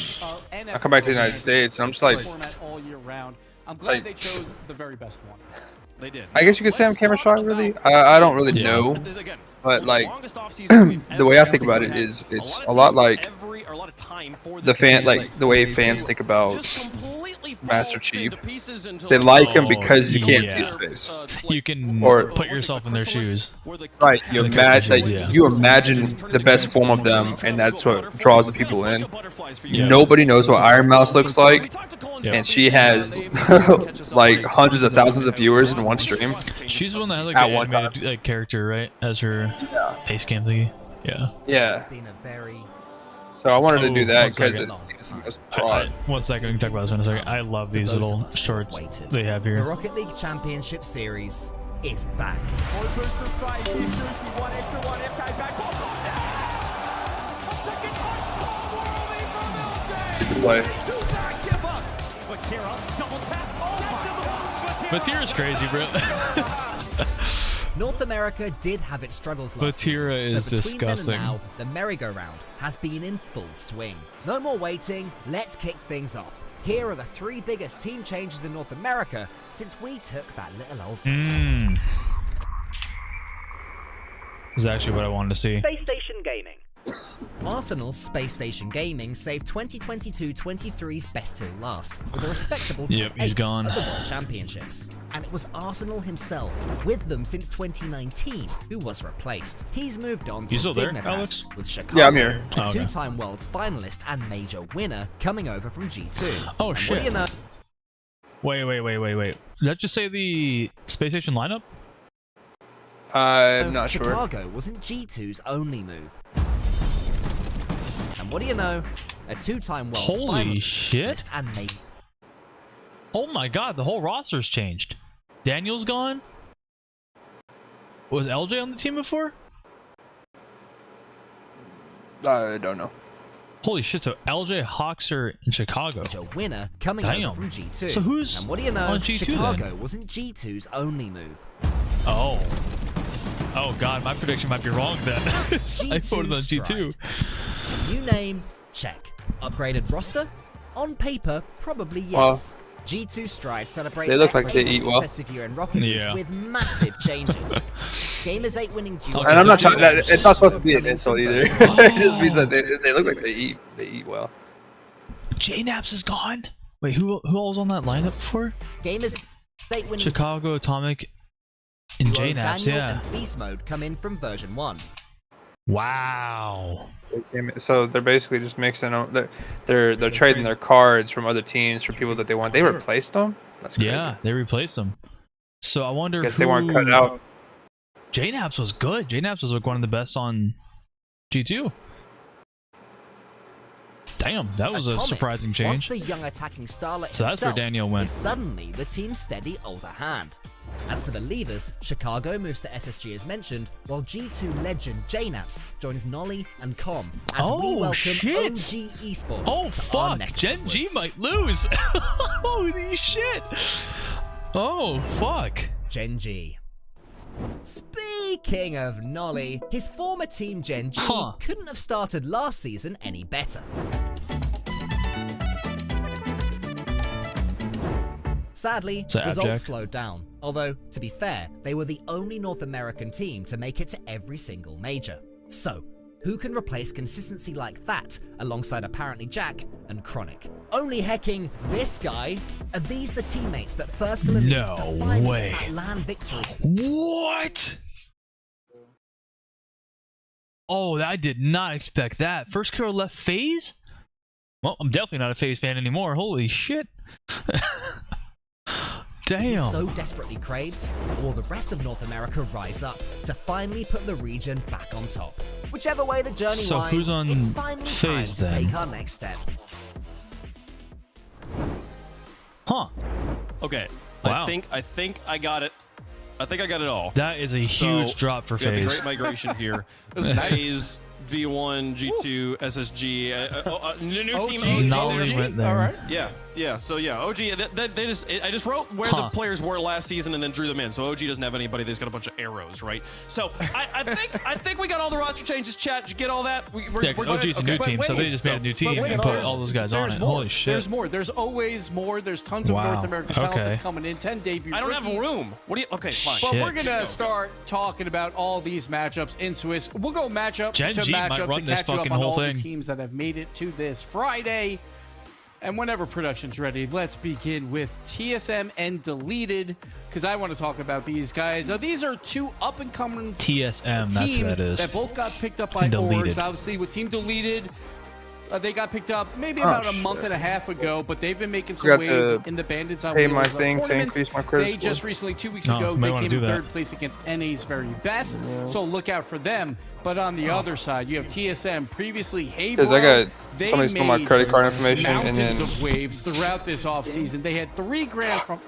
and I come back to the United States, and I'm just like, format all year round. I'm glad like- they chose the very best one. They did. I guess you could say I'm camera shy, really. Let's talk I don't really Yeah. know, Again, but like longest offseason we've the ever way I had. think about it is it's a of lot teams like a lot of times the way fans think about just completely Master fall Chief. into pieces until They like him because you can't yeah. see his face. You can Or- put yourself in their shoes. Right, you The imagine characters, yeah. you imagine the best form of them, and that's what draws the people in. Yeah. Nobody knows what Iron Mouse looks like, Yeah. and she has like hundreds of thousands of viewers in one stream. She's the one that had like At an one animated like character, right? As her face cam thingy. Yeah. Yeah, Been a very so I wanted to do Oh, that one because second. it's the most I, broad. 1 second, we can talk about this in a second. I love these those little of us who shorts have waited. they have The here. Rocket League Championship Series is back. Play. Vatira's crazy, bro. North America did have its struggles last Vatira season, is so between then disgusting. and now, the merry-go-round has been in full swing. No more waiting, let's kick things off. Here are the 3 biggest team changes in North America since we took that little old... Mmm. This is actually what I wanted to see. Space Station Gaming. Arsenal's Space Station Gaming saved 2022-23's best till last, with a respectable top Yep, he's 8 gone. at the World Championships. And it was Arsenal himself, with them since 2019, who was replaced. He's moved on to You still there, Dignitas, Alex? with Chicago, Yeah, I'm here. a Oh, okay. 2-time Worlds finalist and major winner, coming over from G2. Oh, And shit. What do you know? Wait. Did that just say the Space Station lineup? I'm not sure. Chicago wasn't G2's only move. And what do you know? A 2-time Worlds Holy finalist shit. and major... Oh my god, the whole roster's changed. Daniel's gone? Was LJ on the team before? I don't know. Holy shit, so LJ Hawks are in Chicago. major winner coming Damn. over from G2. So who's and what do you know? on G2 Chicago then? wasn't G2's only move. Oh. Oh god, my prediction might be wrong then. I voted on G2. New name, check. Upgraded roster? On paper, probably yes. G2 Stride celebrate They look their like they 8th eat well. successive year in Rocket League Yeah. with massive changes. Gamers 8 winning duo. Okay, And I'm not so- trying. It's not supposed to be an Coming insult from either. version It just means that they look like they eat well. J-Naps is gone? Wait, who all was on that lineup before? Gamers 8 winning Chicago, Atomic, and duo J-Naps, Daniel yeah. and Beast Mode come in from version 1. Wow. So they're basically just mixing them. They're trading their cards from other teams for people that they want. They replaced them. That's crazy. Yeah, they replaced him. So I wonder Guess who... they weren't cut out. J-Naps was good. J-Naps was like one of the best on G2. Damn, that was a Atomic, surprising Once change. the young attacking starlet So that's where himself Daniel went. is suddenly the team's steady older hand. As for the levers, Chicago moves to SSG as mentioned, while G2 legend JNaps joins Nolly and Com as we Oh, welcome shit. OG Esports Oh to our fuck, neck of Gen the G woods. might lose. Holy shit. Oh fuck. Gen G. Speaking of Nolly, his former team Gen G Huh. couldn't have started last season any better. Sadly, So results abject. slowed down. Although, to be fair, they were the only North American team to make it to every single major. So, who can replace consistency like that alongside apparently Jack and Chronic? Only hecking this guy? Are these the teammates that first gonna need to No finally way. get that land victory? What? Oh, I did not expect that. First Kiro left FaZe? Well, I'm definitely not a FaZe fan anymore. Holy shit. He Damn. so desperately craves, or the rest of North America rise up to finally put the region back on top. Whichever way the journey So winds, who's on it's finally time FaZe to then? take our next step. Huh. Okay. Wow. I think I got it. I think I got it all. That is a huge drop for we got the FaZe. great migration here. This is FaZe, V1, G2, SSG, new team OG. Knowledge went there. All right. Yeah. So yeah, OG. They just. I just wrote where the Huh. players were last season and then drew them in. So OG doesn't have anybody. They've got a bunch of arrows, right? So I think we got all the roster changes. Chat, did you get all that? Yeah, OG's a new team, so they just made a new team and put all those guys on it. Holy shit. There's more. There's always more. There's tons of Wow. North American talent Okay. that's coming in. 10 debut I don't have rookies. room. What do you? Okay, fine. But we're Shit. gonna start talking about all these matchups in Swiss. We'll go matchup Gen to G G might matchup run to this catch you up fucking on whole all thing. the teams that have made it to this Friday. And whenever production's ready, let's begin with TSM and Deleted, because I want to talk about these guys. These are two up-and-coming TSM, that's teams who that is. that both got picked up by Deleted. orgs. Obviously, with Team Deleted, they got picked up maybe about a month and a half ago, but they've been making some Forgot waves to in the Bandits on pay Wheels my thing to tournaments. increase my credit They score. just recently, 2 weeks No, ago, might they wanna came do in that. third place against NA's very best. So look out for them. But on the other side, you have TSM, previously Hey Bro. Because I got They somebody stole my made credit card information and mountains then of waves throughout this offseason. They had 3 grand from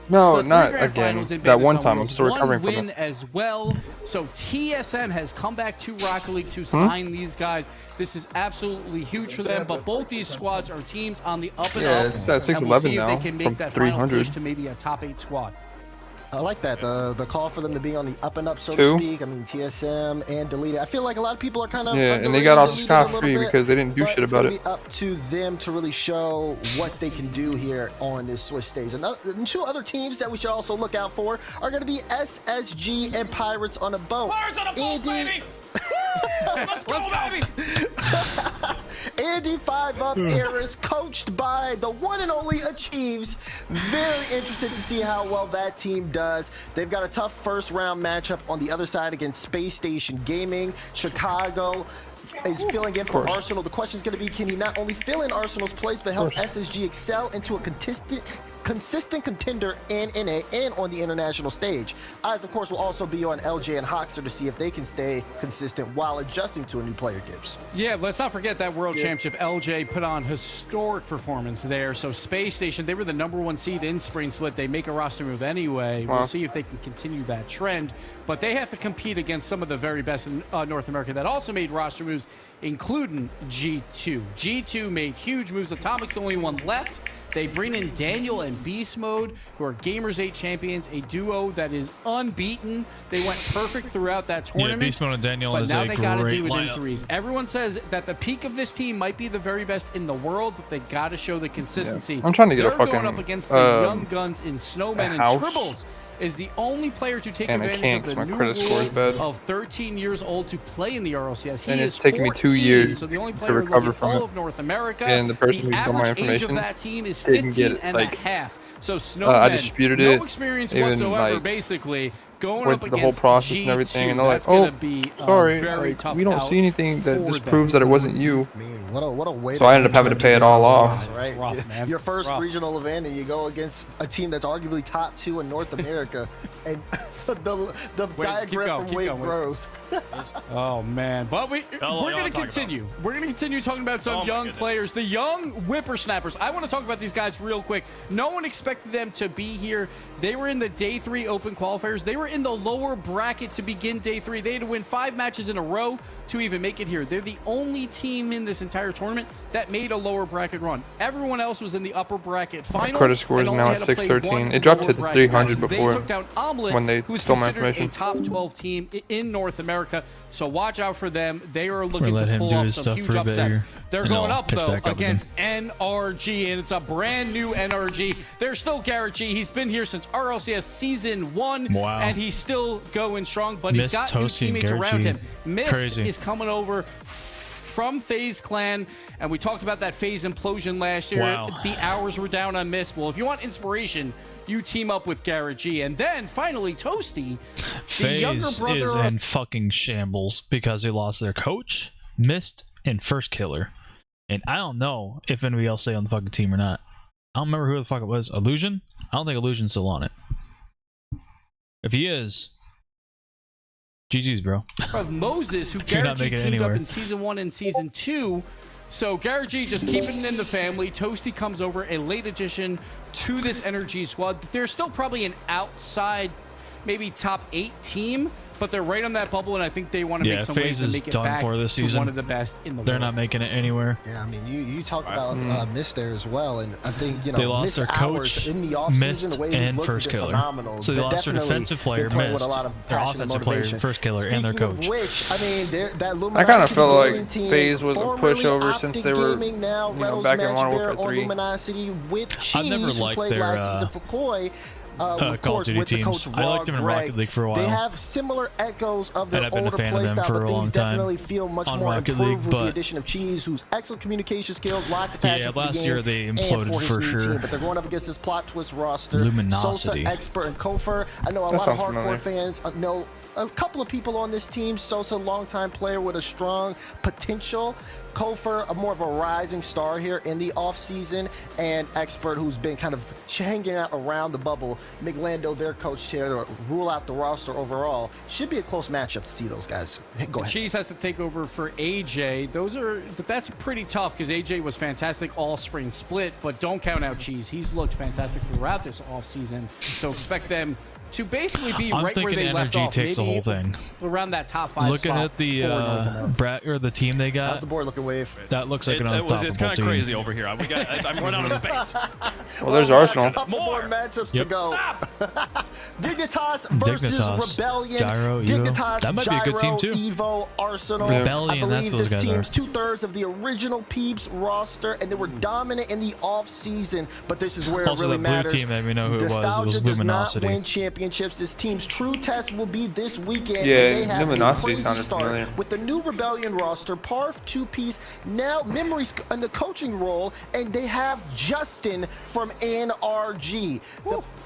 no, the not grand again. finals in That Bandits one on time I'm Wheels. still recovering One from win it. as well. So TSM has come back to Rocket League to sign these guys. This is absolutely huge for them. But both these squads are teams on the up and Yeah, up. it's at and we'll 611 see if now they can from make that final 300. push to maybe a top 8 squad. I like that. The call for them to be on the up and up, so to Two. speak. I mean, TSM and Deleted. I feel like a lot of people are kind of Yeah, and they got off scot-free because they didn't do shit about it. It's gonna be up to them to really show what they can do here on this Swiss stage. And 2 other teams that we should also look out for are going to be SSG and Pirates on a boat. Pirates on a boat, baby! Let's go, baby! Andy 5-Up Eras, coached by the one and only Achieves. Very interested to see how well that team does. They've got a tough first round matchup on the other side against Space Station Gaming. Chicago is filling in for Arsenal. The question is going to be, can he not only fill in Arsenal's place, but help SSG excel into a consistent contender in NA and on the international stage? Eyes, of course, will also be on LJ and Hoxer to see if they can stay consistent while adjusting to a new player, Gibbs. Yeah, let's not forget that World Championship. LJ put on historic performance there. So Space Station, they were the #1 seed in Spring Split. They make a roster move anyway. We'll see if they can continue that trend. But they have to compete against some of the very best in North America that also made roster moves, including G2. G2 made huge moves. Atomic's the only one left. They bring in Daniel and Beast Mode, who are Gamers 8 champions, a duo that is unbeaten. They went perfect throughout that tournament. Yeah, Beast Mode and Daniel but is now a they got to great do it lineup. in threes. Everyone says that the peak of this team might be the very best in the world, but they got to show the consistency. I'm trying to get a They're fucking, going up against the young guns in Snowmen and house. Scribbles. Is the only player to take And I advantage can't of 'cause the my new credit score is rule bad. of 13 years old to play in the RLCS. He And is it's taken me 2 14, years so the only to player recover in from all it. of North America. And the person the who stole my average age of information that team is didn't 15 get, and like, a half. So I Snowmen, disputed no it, experience even, whatsoever, like, basically. Going went up through the whole against process and G2, everything, and they're like, that's gonna "Oh, be a sorry, very like, tough we don't out see anything that for disproves them. that it wasn't you." I mean, what a way. So I ended up having to pay it all off. Right? rough, man. Your first Rough. regional event, and you go against a team that's arguably top 2 in North America, and the Wait, diagram keep going, from keep Wave going. grows. Oh man, but we're going to continue. We're going to continue talking about some young players, the young whippersnappers. I want to talk about these guys real quick. No one expected them to be here. They were in the day 3 open qualifiers. They were in the lower bracket to begin day 3. They had to win 5 matches in a row to even make it here. They're the only team in this entire tournament that made a lower bracket run. Everyone else was in the upper bracket final. credit score is and now only at had to play 613. one It dropped lower to bracket 300 match. before They took down Omelet, when they who's stole my considered information. a top 12 team in North America. So watch out for them. They are looking let to him pull do off his some stuff huge for a bit upsets. here, They're and going they'll up catch though back up against NRG, and it's a brand new NRG. There's still Garrett G. He's been here since RLCS season 1, Wow. and he's still going strong. But he's Mist, got new Toasty, and teammates Garrett around G. him. Mist Crazy. is coming over from FaZe Clan, and we talked about that FaZe implosion last year. Wow. The hours were down on Mist. Well, if you want inspiration, you team up with Garrett G. And then finally, Toasty, the younger FaZe brother is of in fucking shambles because they lost their coach, Mist, and first killer. And I don't know if anybody else stayed on the fucking team or not. I don't remember who the fuck it was. Illusion? I don't think Illusion's still on it. If he is, GG's, bro. of Moses, who You're Garrett not G making it teamed up anywhere. in season 1 and season 2. So Garrett G just keeping it in the family. Toasty comes over, a late addition to this NRG squad. They're still probably an outside, maybe top 8 team, but they're right on that bubble, and I think they want to Yeah, make some FaZe waves and is make it done back for this to season. one of the best in the They're world. not making it anywhere. Yeah, I mean, you talked about Mist there as well, and I think, you know, They lost Mist their hours coach, in the offseason, Mist, the way he's and looked first has been killer. phenomenal. So they They've lost their definitely defensive player, been playing with a Mist, lot of their passion and offensive player, motivation. first killer, and their Speaking coach. Of which, I mean, that Luminosity I kind of felt like gaming team, FaZe was a formerly pushover since Optic they were, Gaming, now you know, Reynolds back in Match Modern Bear Warfare on 3. Luminosity with Cheese, I've never who liked played their, last season for Koi. Call of of course, Duty with the teams. coach I liked Raw them in Greg, Rocket League for a while. they have similar echoes of their And I've been a older fan of them playstyle, for but a things long time. definitely feel much On more Rocket improved League, with the but- addition of Cheese, who's excellent communication skills, lots of passion for the last game, year they and imploded for his for new sure. team. But they're going up against this plot twist roster. Luminosity. Sosa, Expert, and Kofer. I know a That lot of sounds hardcore familiar. fans know a couple of people on this team. Sosa, longtime player with a strong potential. Kofer, more of a rising star here in the offseason, and Expert, who's been kind of hanging out around the bubble. McLando, their coach here, to rule out the roster overall. Should be a close matchup to see those guys. Go ahead. Cheese has to take over for AJ. That's pretty tough because AJ was fantastic all spring split, but don't count out Cheese. He's looked fantastic throughout this offseason. So expect them to basically be I'm right where thinking they left energy off. takes the Maybe whole thing. around that top 5 Looking spot at the for North America. brat or the team they How's the got, board looking, Wave? that looks like an unstoppable It's kind of team. crazy over here. I'm running out of space. Well, there's Arsenal. A couple more matchups to Yep. go. Dignitas versus Dignitas. Rebellion. Gyro, Evo. Dignitas, That might be a good team, Gyro, too. Evo, Arsenal. Rebellion, I that's believe what those this guys team's are. 2/3 of the original Peeps roster, and they were dominant in the off-season. But this is where it Also, really the blue matters. team that we know who it was Nostalgia does not Luminosity. win championships. This team's true test will be this weekend. Yeah, and they have Luminosity a crazy sounded start familiar. with the new Rebellion roster, Parf 2-piece, now Memories in the coaching role, and they have Justin from NRG.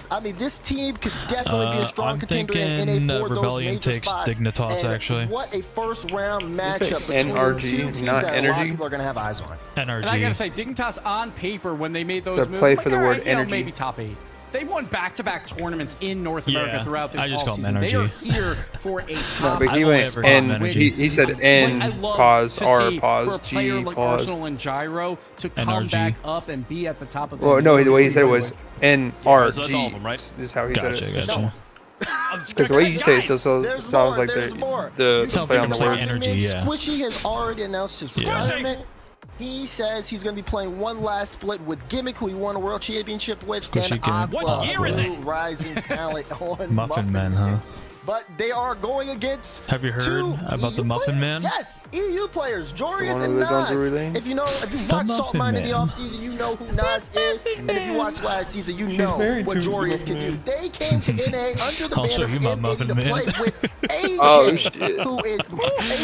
I mean, this team could definitely be a strong I'm contender thinking in NA for those Rebellion major takes spots. Dignitas, And actually. what a first-round matchup say between NRG, two teams not that a lot Energy? of people are going to have eyes on. NRG. And I gotta say, Dignitas on paper when they made those It's a moves, play I'm for the all word right, you know, energy. maybe top 8. They've won back-to-back tournaments in North America Yeah, throughout this I just call them offseason. They are energy. here for a No, top. but he I've went never N. gotten He said N, I love pause, to R, see pause, for a player G, like pause. Arsenal and Gyro to come NRG. back up and be at the top of the Well, no, league. the way he said it was N, R, So that's G. all of them, right? This is how he Gotcha, said it. gotcha. Because the way you say it still There's sounds more, like there's more. the You Sounds play like on the it's like word. energy, yeah. Squishy has already announced his Yeah. retirement. He says he's going to be playing one last split with Gimmick, who he won a world championship with, Squishy and Gimmick. Aqua, What year is it? new rising talent on Muffin Man, huh? But they are going against Have you heard two about the EU Muffin players. Man? Yes, EU players, Jorius one and who lives on Drury Nas. Lane? If you watched Muffin Salt Mine in the Man. offseason, you know who Nas is. And if you watched last season, you know married what to Jorius can do. They came to NA under the I'll banner show of you my M80 Muffin to Man. play with AJ, Oh, shit. who is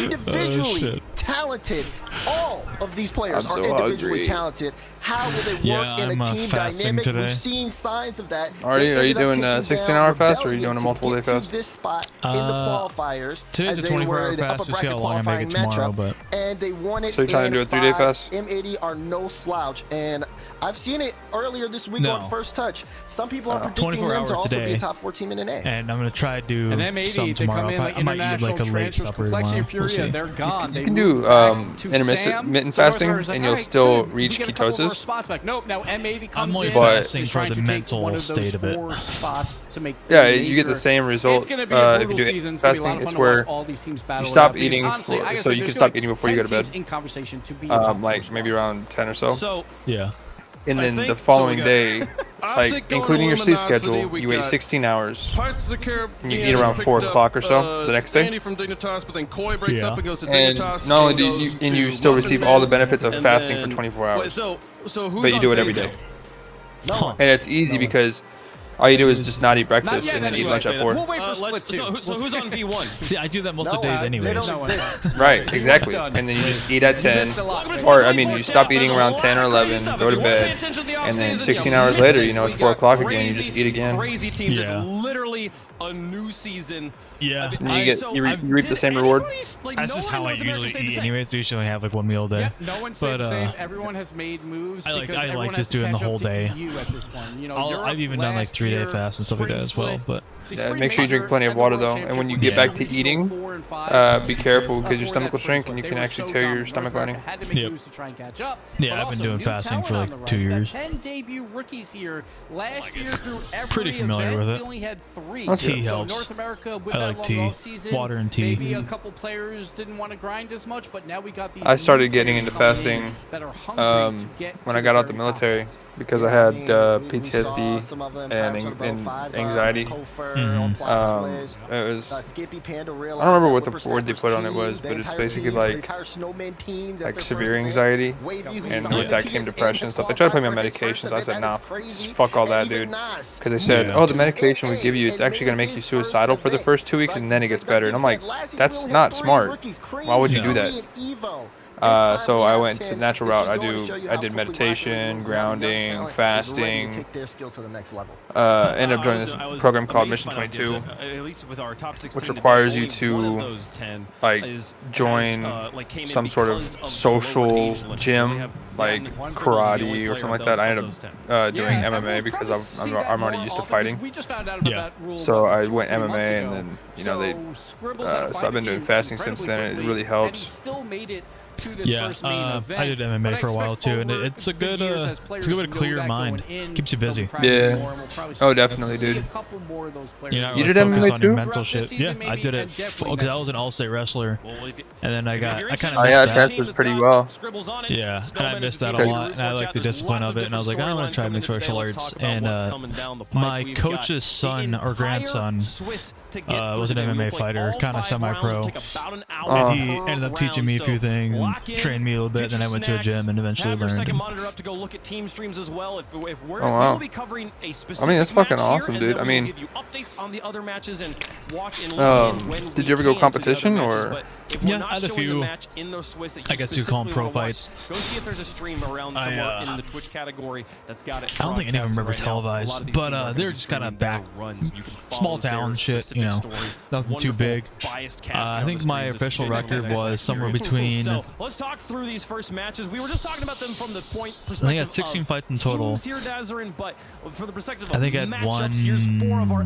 individually shit. talented. All of these players I'm are so individually hungry. talented. How will they work Yeah, in I'm, a team fasting dynamic? today. We've seen signs of that. Are They you- are you ended up doing a taking 16-hour down fast, or are you Rebellion doing a to multiple-day get to fast? this spot in the qualifiers. Today's as a they 24-hour were in the fast. upper We'll see bracket how long I make qualifying it tomorrow, matchup, but- and they won it. So you're trying to in do a 3-day 5. fast? M80 are no slouch, and I've seen it earlier this week No. on First Touch. Some people are predicting 24 them to hours also be today. a top 4 team in NA. And I'm gonna try to do And some M80, they tomorrow. come in like I might eat international like a late transfers, supper Complexity tomorrow. of Furia, We'll see. they're gone. They You can moved do back to intermittent Sam. fasting, North America's like, and you'll all right, still good. We reach get a couple of our ketosis. spots back. Nope, now M80 comes only in. fasting is for trying the to take mental one of those state of it. 4 spots to make Yeah, the you get the major. same result It's going to be a if you brutal do season. It's going to be a lot fasting. of It's fun to watch where all these teams battle. you stop it out, because eating honestly, for- I gotta so say, you can there's stop still eating before you 10 go to bed. teams in conversation to be the top Like 4 maybe spot. around 10 or so. So Yeah. And I then think- the so following we got day, like Optic going including your sleep Luminosity, schedule, we you wait got 16 hours. Pirates of the Caribbean And you eat around picked 4 up, o'clock or so the next day. Andy from Dignitas, but then Koi breaks Yeah. up and goes to And Dignitas. not only do you goes and you to still Muffin receive Man, all the benefits of and fasting for then- 24 Wait, hours. so who's But you on do it phase every day. now? No one. And it's easy because all you do is just not eat Not breakfast yet, and then eat anyway, lunch say at that. 4. We'll wait for Let's- split 2. so who's on V1? See, I do that most No, of the days they anyways. don't exist. Right, exactly. done. And then you just eat at 10. missed a lot. Or, I mean, you stop eating around 10 or 11, go to bed, and then 16 hours later, you know, it's 4 o'clock again, you just eat again. Crazy teams. Yeah. It's literally a new season. Yeah. And you reap the same reward. That's just how I usually eat anyways. I usually have like one meal a day. Yep, no one stayed But, the same. Everyone has made moves. I like because everyone has just to doing the catch up whole to day. EU at this point. You know, I've Europe even done like last 3-day year, fasts and stuff like that as spring well. split, But the Yeah, spring make sure you drink major plenty of and the water World though, and when you Championship get back to regional eating, 4 and 5, be careful because your for stomach that will spring shrink and you split. can They were actually so tear your dominant. stomach North lining. America had to make Yep. moves to try and catch up. Yeah, but I've been also doing new fasting talent for, on like, the rise. 2 We got years. 10 debut rookies here. Last year through every Pretty familiar event, with we it. only had 3. Tea so helps. North America with I that like long tea. off season, Water and tea. maybe a couple players didn't want to grind as much, but now we got these I started new getting players into coming in fasting that are hungry to get when to I got the out the very top. military because I Yeah, had mean, we saw PTSD some of them, and Pirates of the Boat 5, anxiety. Kofer Mhm. on Plot Twist, It was Skippy Panda I realized don't remember remember what the word they put on it was, but it's basically like severe anxiety, and with that came depression and stuff. They tried to put me on medications. I said, nah, fuck all that, dude. Because they said, oh, the medication we give you, it's actually gonna make you suicidal for the first 2 weeks, and then it gets better. And I'm like, that's not smart. Why would you do that? So I went to the natural route. I did meditation, grounding, fasting. Ended up joining this program called Mission 22, which requires you to like join some sort of social gym, like karate or something like that. I ended up doing MMA because I'm already used to fighting. So I went MMA, and then so I've been doing fasting since then. And it really helps. Yeah, I did MMA for a while too, and it's a good way to clear your mind. Keeps you busy. Yeah. Oh, definitely, dude. You did MMA too? Mental shit. Yeah, I did it because I was an all-state wrestler, and then I kind of missed that. Transfers pretty well. Yeah, and I missed that a lot, and I like the discipline of it, and I was like, I want to try mixed martial arts, and my coach's son or grandson was an MMA fighter, kind of semi-pro, and he ended up teaching me a few things. Trained me a little bit, then I went to a gym and eventually learned. Oh wow! I mean, that's fucking awesome, dude. I mean, did you ever go competition or? Yeah, I had a few. I guess you call them pro fights. I don't think any of them ever televised, but they're just kind of back, small town shit, you know, nothing too big. I think my official record was somewhere between. Let's talk through these first matches. We were just talking about them from the point perspective. I think I had 16 fights in total. Here, Dazarin, but for the perspective of I think I had won 7 or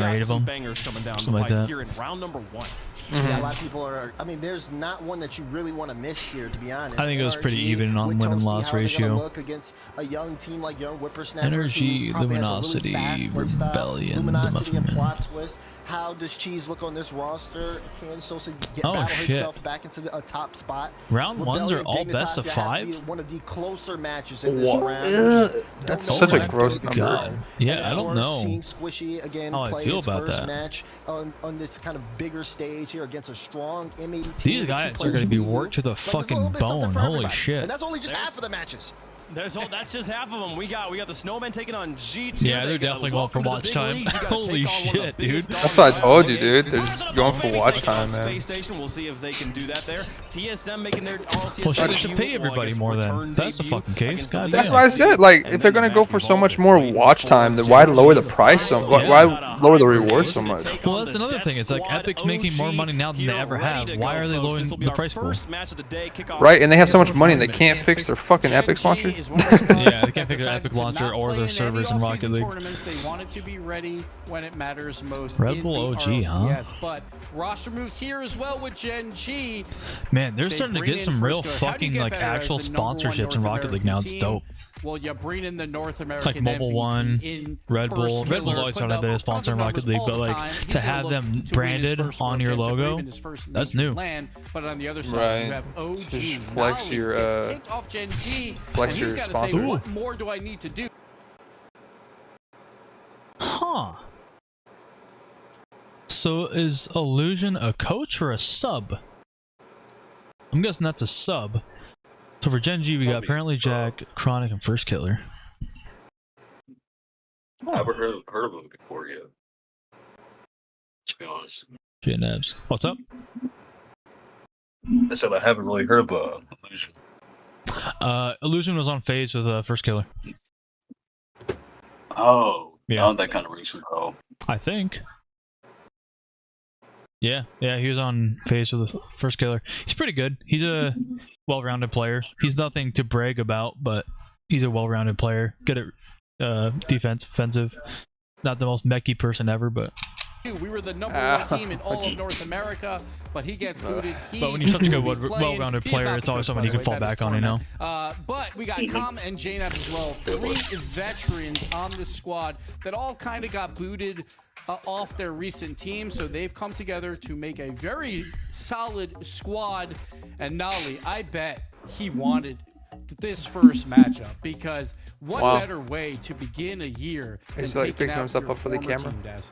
8 of them. Something like that. Here in round number 1. Yeah, a lot of people are. I mean, there's not one that you really want to miss here, to be honest. I think it was pretty even on win and loss ratio. Look against a young team like Young Whippersnappers. Energy, Luminosity, Rebellion, Luminosity and Plot Twist. How does Cheese look on this roster? Can Sosa battle himself back into a top spot? Round ones are all best of 5? One of the closer matches in this round. That's such a gross number. God. Yeah, I don't know seeing Squishy again play his first match on this kind of bigger stage here against a strong M80 team. These guys are going to be worked to the fucking bone. Holy shit. And that's only just half of the matches. That's just half of them. We got the Snowmen taking on G2. Yeah, they're definitely going for watch time. Holy shit, dude. That's what I told you, dude. They're just going for watch time, man. Space Station. We'll see if they can do that there. TSM making their RLCS. Well, they should pay everybody more then. That's the fucking case. God That's what I said. Like, if they're gonna go for so much more watch time, then why lower the price so? Why lower the reward so much? Well, that's another thing. It's like Epic's making more money now than they ever have. Why are they lowering the price for? Right, and they have so much money and they can't fix their fucking Epic launcher. Yeah, they can't fix their Epic launcher or their servers in Rocket League. They want it to be ready when it matters most. Red Bull OG, huh? Yes, but roster moves here as well with Gen G. Man, they're starting to get some real fucking like actual sponsorships in Rocket League now. It's dope. Well, you bring in the North American like Mobile One, Red Bull. Red Bull's always started to be a sponsor in Rocket League, but like to have them branded on your logo, that's new. But on the other side, you have OG. Just flex your flex your sponsor. What more do I need to do? Huh. So is Illusion a coach or a sub? I'm guessing that's a sub. So for Gen G, we got apparently Jack, Chronic, and First Killer. I haven't heard of him before yet. To be honest. Nebs. What's up? I said I haven't really heard of Illusion. Illusion was on phase with First Killer. Oh, yeah. Not that kind of recent, though. I think. Yeah, he was on phase with the First Killer. He's pretty good. He's a well-rounded player. He's nothing to brag about, but he's a well-rounded player. Good at defense, offensive. Not the most mechy person ever, but... We were the #1 team in all of North America, but he gets booted. But when you're such a good, well-rounded player, it's always someone you can fall back on, you know? But we got Com and JNAP as well. 3 veterans on the squad that all kind of got booted off their recent team, so they've come together to make a very solid squad. And Nolly, I bet he wanted this first matchup, because what better way to begin a year than He's like taking fixing out himself your up for the former camera. team, Daz?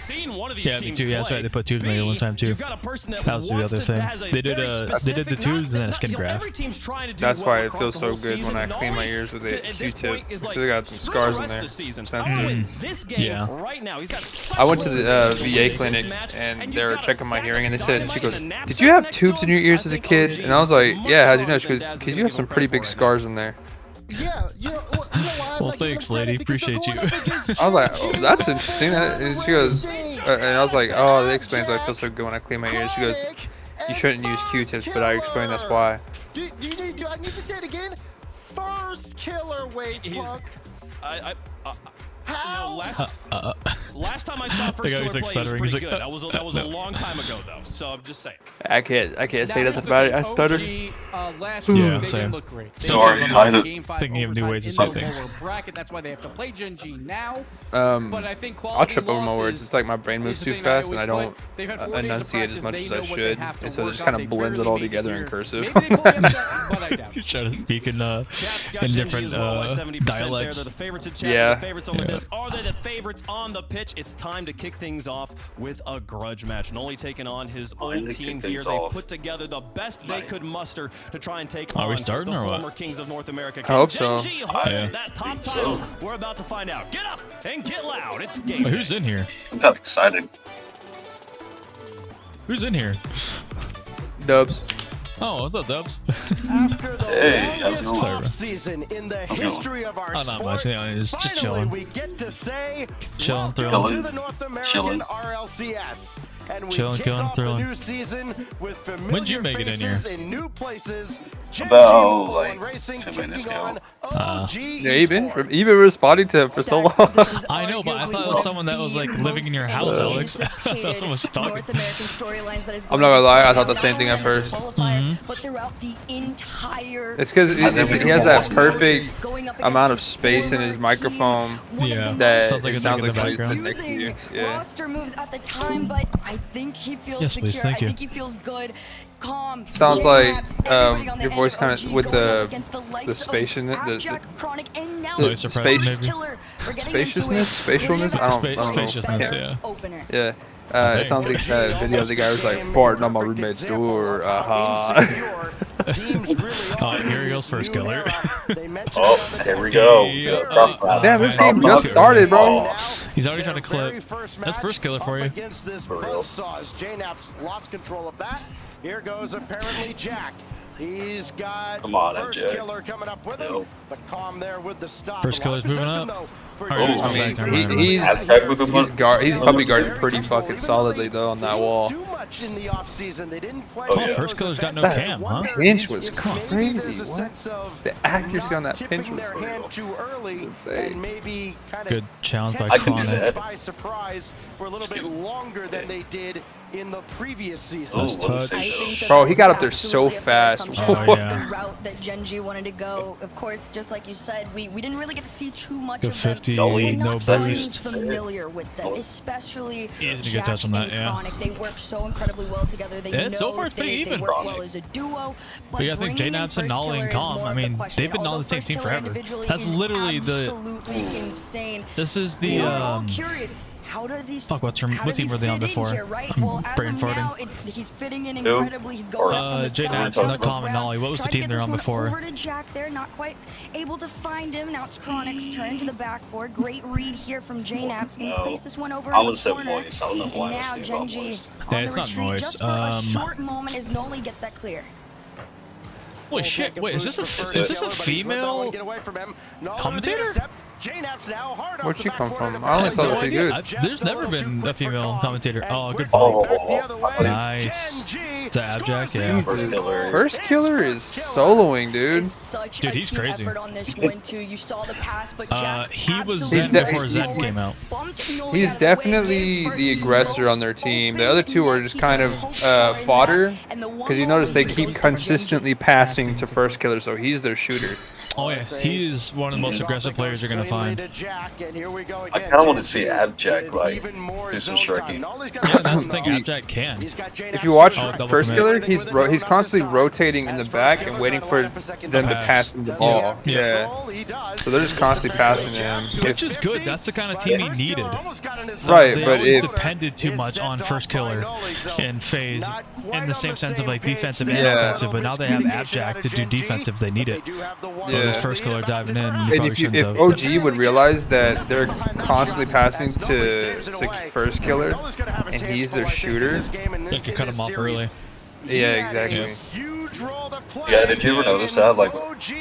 seen one of these Yeah, me teams too. Yeah, that's play. right. They put tubes in there one time too. You've got a person that That was the wants other to, thing. has a They did very they did the specific- tubes and then a not- skin graft. Every team's trying to do That's well why it across feels the so whole good season, when I and clean my Ollie, ears with a at this Q-tip. point, is Because like, I got some screw scars the in rest there. of the season. Sensitive. I win this game Yeah. right now. He's got such I went to work the to do VA in clinic this match, and you've they were got a checking my stack hearing and they of said, dynamite she goes, and a "Did knapsack you have next tubes to in your him?" ears I as a think kid?" OG And I was is like, much "Yeah, how'd you know?" She stronger goes, than Daz is "Because gonna you have give some him pretty credit big for right scars in there." Yeah, you know why Well, I'm giving thanks, him credit? lady. Because they're Appreciate going you. up against I was like, "Oh, champion that's interesting." And she goes, racing. and I was like, "Oh, that explains why I feel so good when I clean my ears." She goes, "You shouldn't use Q-tips, but I explained that's why." Do I need to say it again? First killer wave, He's- Puck. How? Last time I saw First guy was, Killer like, play, it was stuttering. pretty He's like, good. That was a long time ago, though. So I'm just saying. I can't say nothing about it. I stuttered. Last Yeah, week, they same. didn't look great. Sorry, I Game 5 thinking of new overtime ways to in say the things. lower bracket. That's why they have to play Gen G now. But I think I'll quality trip over my words. losses It's like my brain moves is the too thing fast, and I always don't put. They've had 4 days of enunciate as practice. much They as know I what they should, have to and so it work just on. kind They of blends it barely all made it together in here. cursive. Maybe they play upset, but I doubt it. Try to speak in Chat's got Gen G different as well by 70% there. dialects. They're the favorites in chat. Yeah. They're the favorites on the Yeah. disc. Are they the favorites on the pitch? It's time to kick things off with a grudge match. Noli taking on his Time old to team kick here. things They've off. put together the best they could muster to try and take Are we on starting the or what? former kings of North America. I hope Gen so. G hold Yeah. that top think so. title. We're about to find out. Get up and get loud. It's game Wait, who's day. in here? I'm kind of excited. Who's in here? Dubs. Oh, what's up, Dubs? After the Hey, how's it longest going? off season in the How's it going? history of our Oh, not sport, much. Yeah, just finally chilling. we get to say Chilling, welcome thrilling. to the North American Chilling. RLCS. And we Chilling, kick killing, off the thrilling. new season with familiar When'd you make it in faces here? in new places. Gen G About, Football like, and Racing 10 minutes taking ago. on OG Yeah, you've been Esports. responding to it for so long. I know, but I thought it was someone that was like living in your house, Alex. I thought someone was talking. North American storylines that is I'm going not gonna to lie, I play thought the out same thing not at only in this first. qualifier, but throughout the entire It's because he has that perfect going up amount of against space in his former team, microphone one of Yeah. the that Sounds like it it's sounds like like in the somebody's background. sitting next to you. Yeah. roster moves at the time, but I think he feels Yes, secure. please, thank I you. think he feels good, calm. Sounds like J-Maps, everybody on the your end voice of kind OG of with going up the against the likes of spaciousness, Abjack, Chronic, and now No surprise, space- maybe. Killer. We're getting spaciousness, into it. spatialness. I don't know. Spaciousness, yeah. Opener. Yeah. Okay. It sounds like that video. The guy was like farting on my roommate's door. Oh, here he goes, first killer. Oh, here we go. Yeah, Yeah, Damn, this man. game just started, bro. He's already trying to clip. That's first killer for you. Against this buzzsaws. J-Naps lost control of that. Here goes apparently Jack. He's got Come on, first Jack. killer coming up with him, Yo. but calm there with the stop. First A lot of killer's moving possession, up. though, for Or Jack. he's I mean, back, never mind. he's probably guarded pretty fucking solidly though on that wall. They didn't do much in the offseason. They didn't play Oh, any yeah. of First those killer's got no events. cam, huh? Wonder Pinch was if maybe crazy. there's a What? sense of The accuracy on not that pinch tipping was their hand too early insane. and maybe kind of Good challenge by I can do Chronic. that. by surprise for a little bit longer than they did in the previous season. Nice Oh, let's touch. see. I think that Bro, that's he got up there so absolutely a fair fast. assumption Oh, of yeah. the route that Gen G wanted to go. Of course, just like you said, we didn't really get to see too much Good of them. 50, We're no not boost. unfamiliar with them, especially Easy to get Jack touch on that, and yeah. Chronic. They work so incredibly well together. They Yeah, know so far it's pretty they even. work well as a duo. But yeah, I think J-Naps and Nolly and Calm, I mean, they've been on the same team forever. That's literally the. absolutely insane. This is the. We're all curious. How does he? Fuck, what team how does he were they on fit in before? here, right? I'm Well, as brain of now, farting. he's fitting in incredibly. He's going up from the start. J-Naps, down not to the Calm and ground. Nolly. What was the Tried to team get they're this on one before? Over to Jack there, not quite able to find him. Now it's Chronic's turn to the backboard. Great read here from J-Naps. Gonna No. place this one over I'm in gonna the say corner. Moist. I don't know why And I now say Gen about G Moist. Yeah, on it's the not retreat Moist. just for a short moment as Noli gets that clear. Wait, shit. Wait, is this a female commentator? Where'd she come from? I only saw No her pretty idea. good. There's never been a female commentator. Oh, good Oh, point. Nice. It's an Abjack, yeah. First killer. First killer is soloing, dude. It's such Dude, a he's team crazy. effort on this one too. You saw the pass, but Jack He was absolutely Zen He's before pushed Zen forward, came out. bumped Noli He's out of the way, definitely gave first the aggressor on their most team. The open, other two are and just he kind got of hooked hard in fodder, that, and the one because you notice they moment keep goes to Gen G. consistently passing to first killer, so he's their shooter. Oh yeah, he is one of the most aggressive players you're gonna find. I kind of want to see Abjack like do some striking. Yeah, that's the thing. Abjack can. If you watch Oh, double first commit. killer, he's constantly rotating in the back and waiting for them to pass him the ball. Yeah. So they're just constantly passing him. Which is good. That's the kind of team he needed. Right, They but always if depended too much on first killer in phase, in the same sense of like defensive and Yeah. offensive. But now they have Abjack to do defensive. They need it. But Yeah. with first killer diving in, you And probably if shouldn't have. OG would realize that they're constantly passing to first killer, and he's their shooter. They could cut him off early. Yeah, exactly. Yeah, did you ever notice that? Like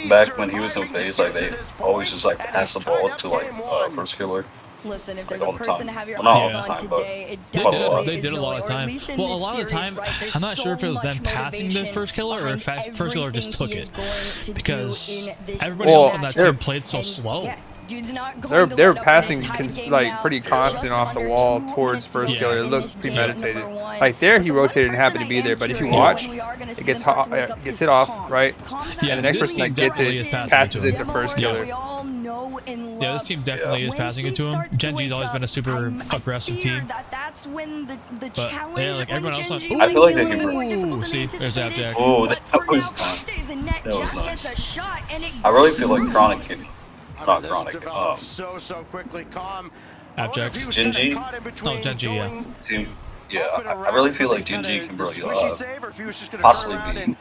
back when he was in phase, like they always just like pass the ball to like first killer. Listen, if there's Like a all the person time. to have your Well, not all eyes the on time, but today, it They definitely did. They is did a lot of Noli, or at time. least in Well, a this lot of the series, time, right, there's I'm not sure if it was so them much passing the motivation first killer or if behind first killer just took everything he is it. going to do Because in this everybody Well, else on that they're- team played so And, slow. yeah, Dude's not going They're to passing like now. pretty constant off the wall towards first killer. It looked premeditated. Like there, he rotated and happened to be there, but if you watch, it gets gets hit off, right? Yeah, and the next person that gets it passes it to first killer. Yeah, this team definitely is passing it to him. Genji's always been a super aggressive team. That's when the But challenge yeah, like everyone else on. I feel like they can Ooh, see, there's Abjack. Oh, that was nice. That was nice. I really feel like Chronic can. Not Chronic. So quickly, Calm. Abjack. Genji. Oh, Genji, yeah. Team. Yeah, I really feel like Genji can really possibly be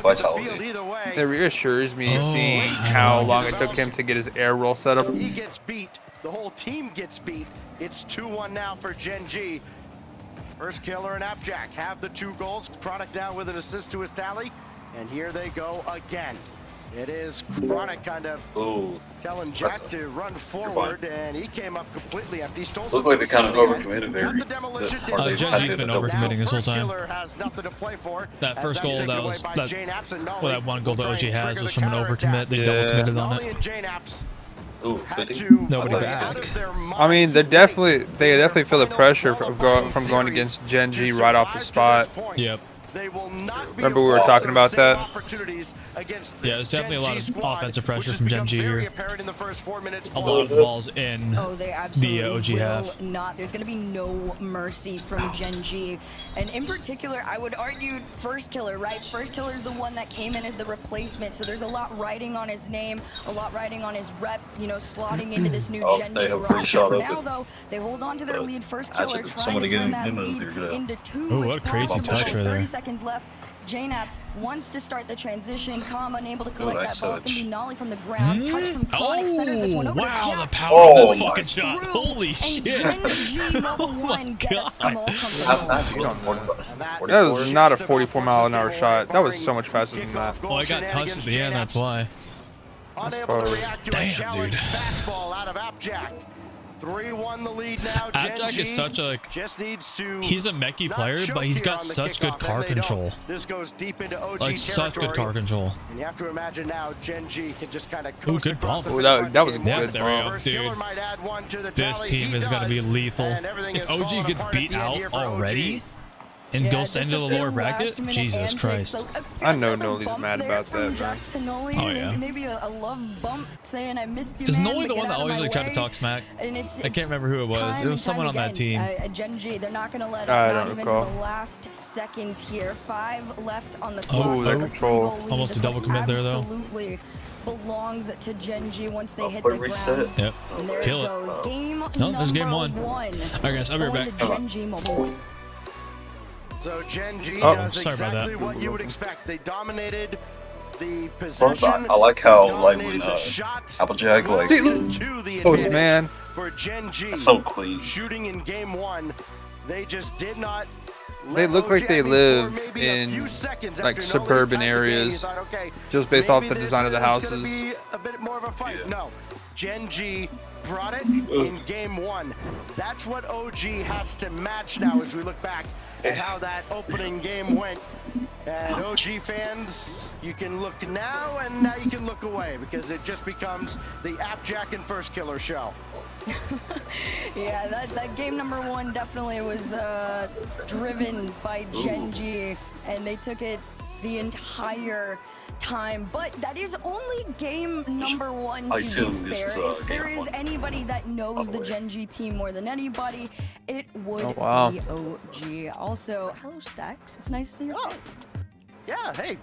Vitality. It reassures me seeing how long it took him to get his air roll set up. He gets beat. The whole team gets beat. It's 2-1 now for Genji. First killer and Abjack have the 2 goals. Chronic down with an assist to his tally. And here they go again. It is Chronic kind of telling Jack to run forward, and he came up completely empty. Looked like they kind of overcommitted there. Genji's been overcommitting this whole time. That first goal, that one goal that OG has was from an overcommit. They double committed on it. Ooh, 50? Nobody back. I mean, they definitely feel the pressure from going against Genji right off the spot. Yep. Remember we were talking about that? Yeah, there's definitely a lot of offensive pressure from Genji here. A lot of balls in the OG half. Not. There's going to be no mercy from Genji. And in particular, I would argue first killer, right? First killer is the one that came in as the replacement. So there's a lot riding on his name, a lot riding on his rep, you know, slotting into this new Genji roster. For now, though, they hold on to their lead. First killer trying to turn that lead into 2. Oh, what a crazy touch right there. Seconds left. JNAPS wants to start the transition. Calm unable to collect that ball. It's going to be Nolly from the ground. Touch from Chronic centers this one over to Jack. The power of that fucking shot. Holy shit. Oh my god. That was not a 44-mile-an-hour shot. That was so much faster than that. Oh, I got touched at the end, that's why. Unable to react to a Damn, challenge dude. fastball out of Abjack. 3-1 the lead now. Abjack is such a he's a mechie player, but he's got such good car control. This goes deep into OG like such good car control. And you have to imagine now Genji can just kind of Ooh, good bump. That was a good there bump. we go, dude. This team is gonna be lethal. If OG gets beat out already and goes into the lower bracket, Jesus Christ. I know Noli's mad about that, man. Oh yeah. Maybe a love bump saying I missed you, Is man, Noli the but one get that out of always my like tried to way. talk smack? And I can't remember who it was. It was someone on that team. Genji, they're not going to let I up, don't not even recall. to the last seconds here. 5 left on the Oh, clock. that The control. 3-goal lead. Almost a This double one commit there, though. Absolutely belongs to Genji once they hit quick the reset. ground. Yep. And there Kill it it. goes. Game No, there's game number one. 1. Alright guys, I'll be right Going back. to Genji Mobile. So Genji Oh, does sorry about exactly that. what you would expect. They dominated the Plus, possession. I like how like dominated when the shots, Applejack like to the Post advantage man. for Genji. so clean. Shooting in game 1, they just did not. They let look like OG they before live maybe a in, few seconds like, after suburban Noli tied the game, you areas, thought, okay, just based off maybe the design of the this is houses. gonna be a bit more of a fight. No, Genji brought it in game 1. That's what OG has to match now as we look back at how that opening game went. And OG fans, you can look now and now you can look away because it just becomes the Abjack and First Killer show. Yeah, that game number 1 definitely was driven by Genji, and they took it the entire time. But that is only game number 1, to I be assume this is, fair. If there game is 1. anybody that knows the Genji team more than anybody, it would Oh, wow. be OG. Also, hello Stacks, it's nice to see your face. Yeah, hey,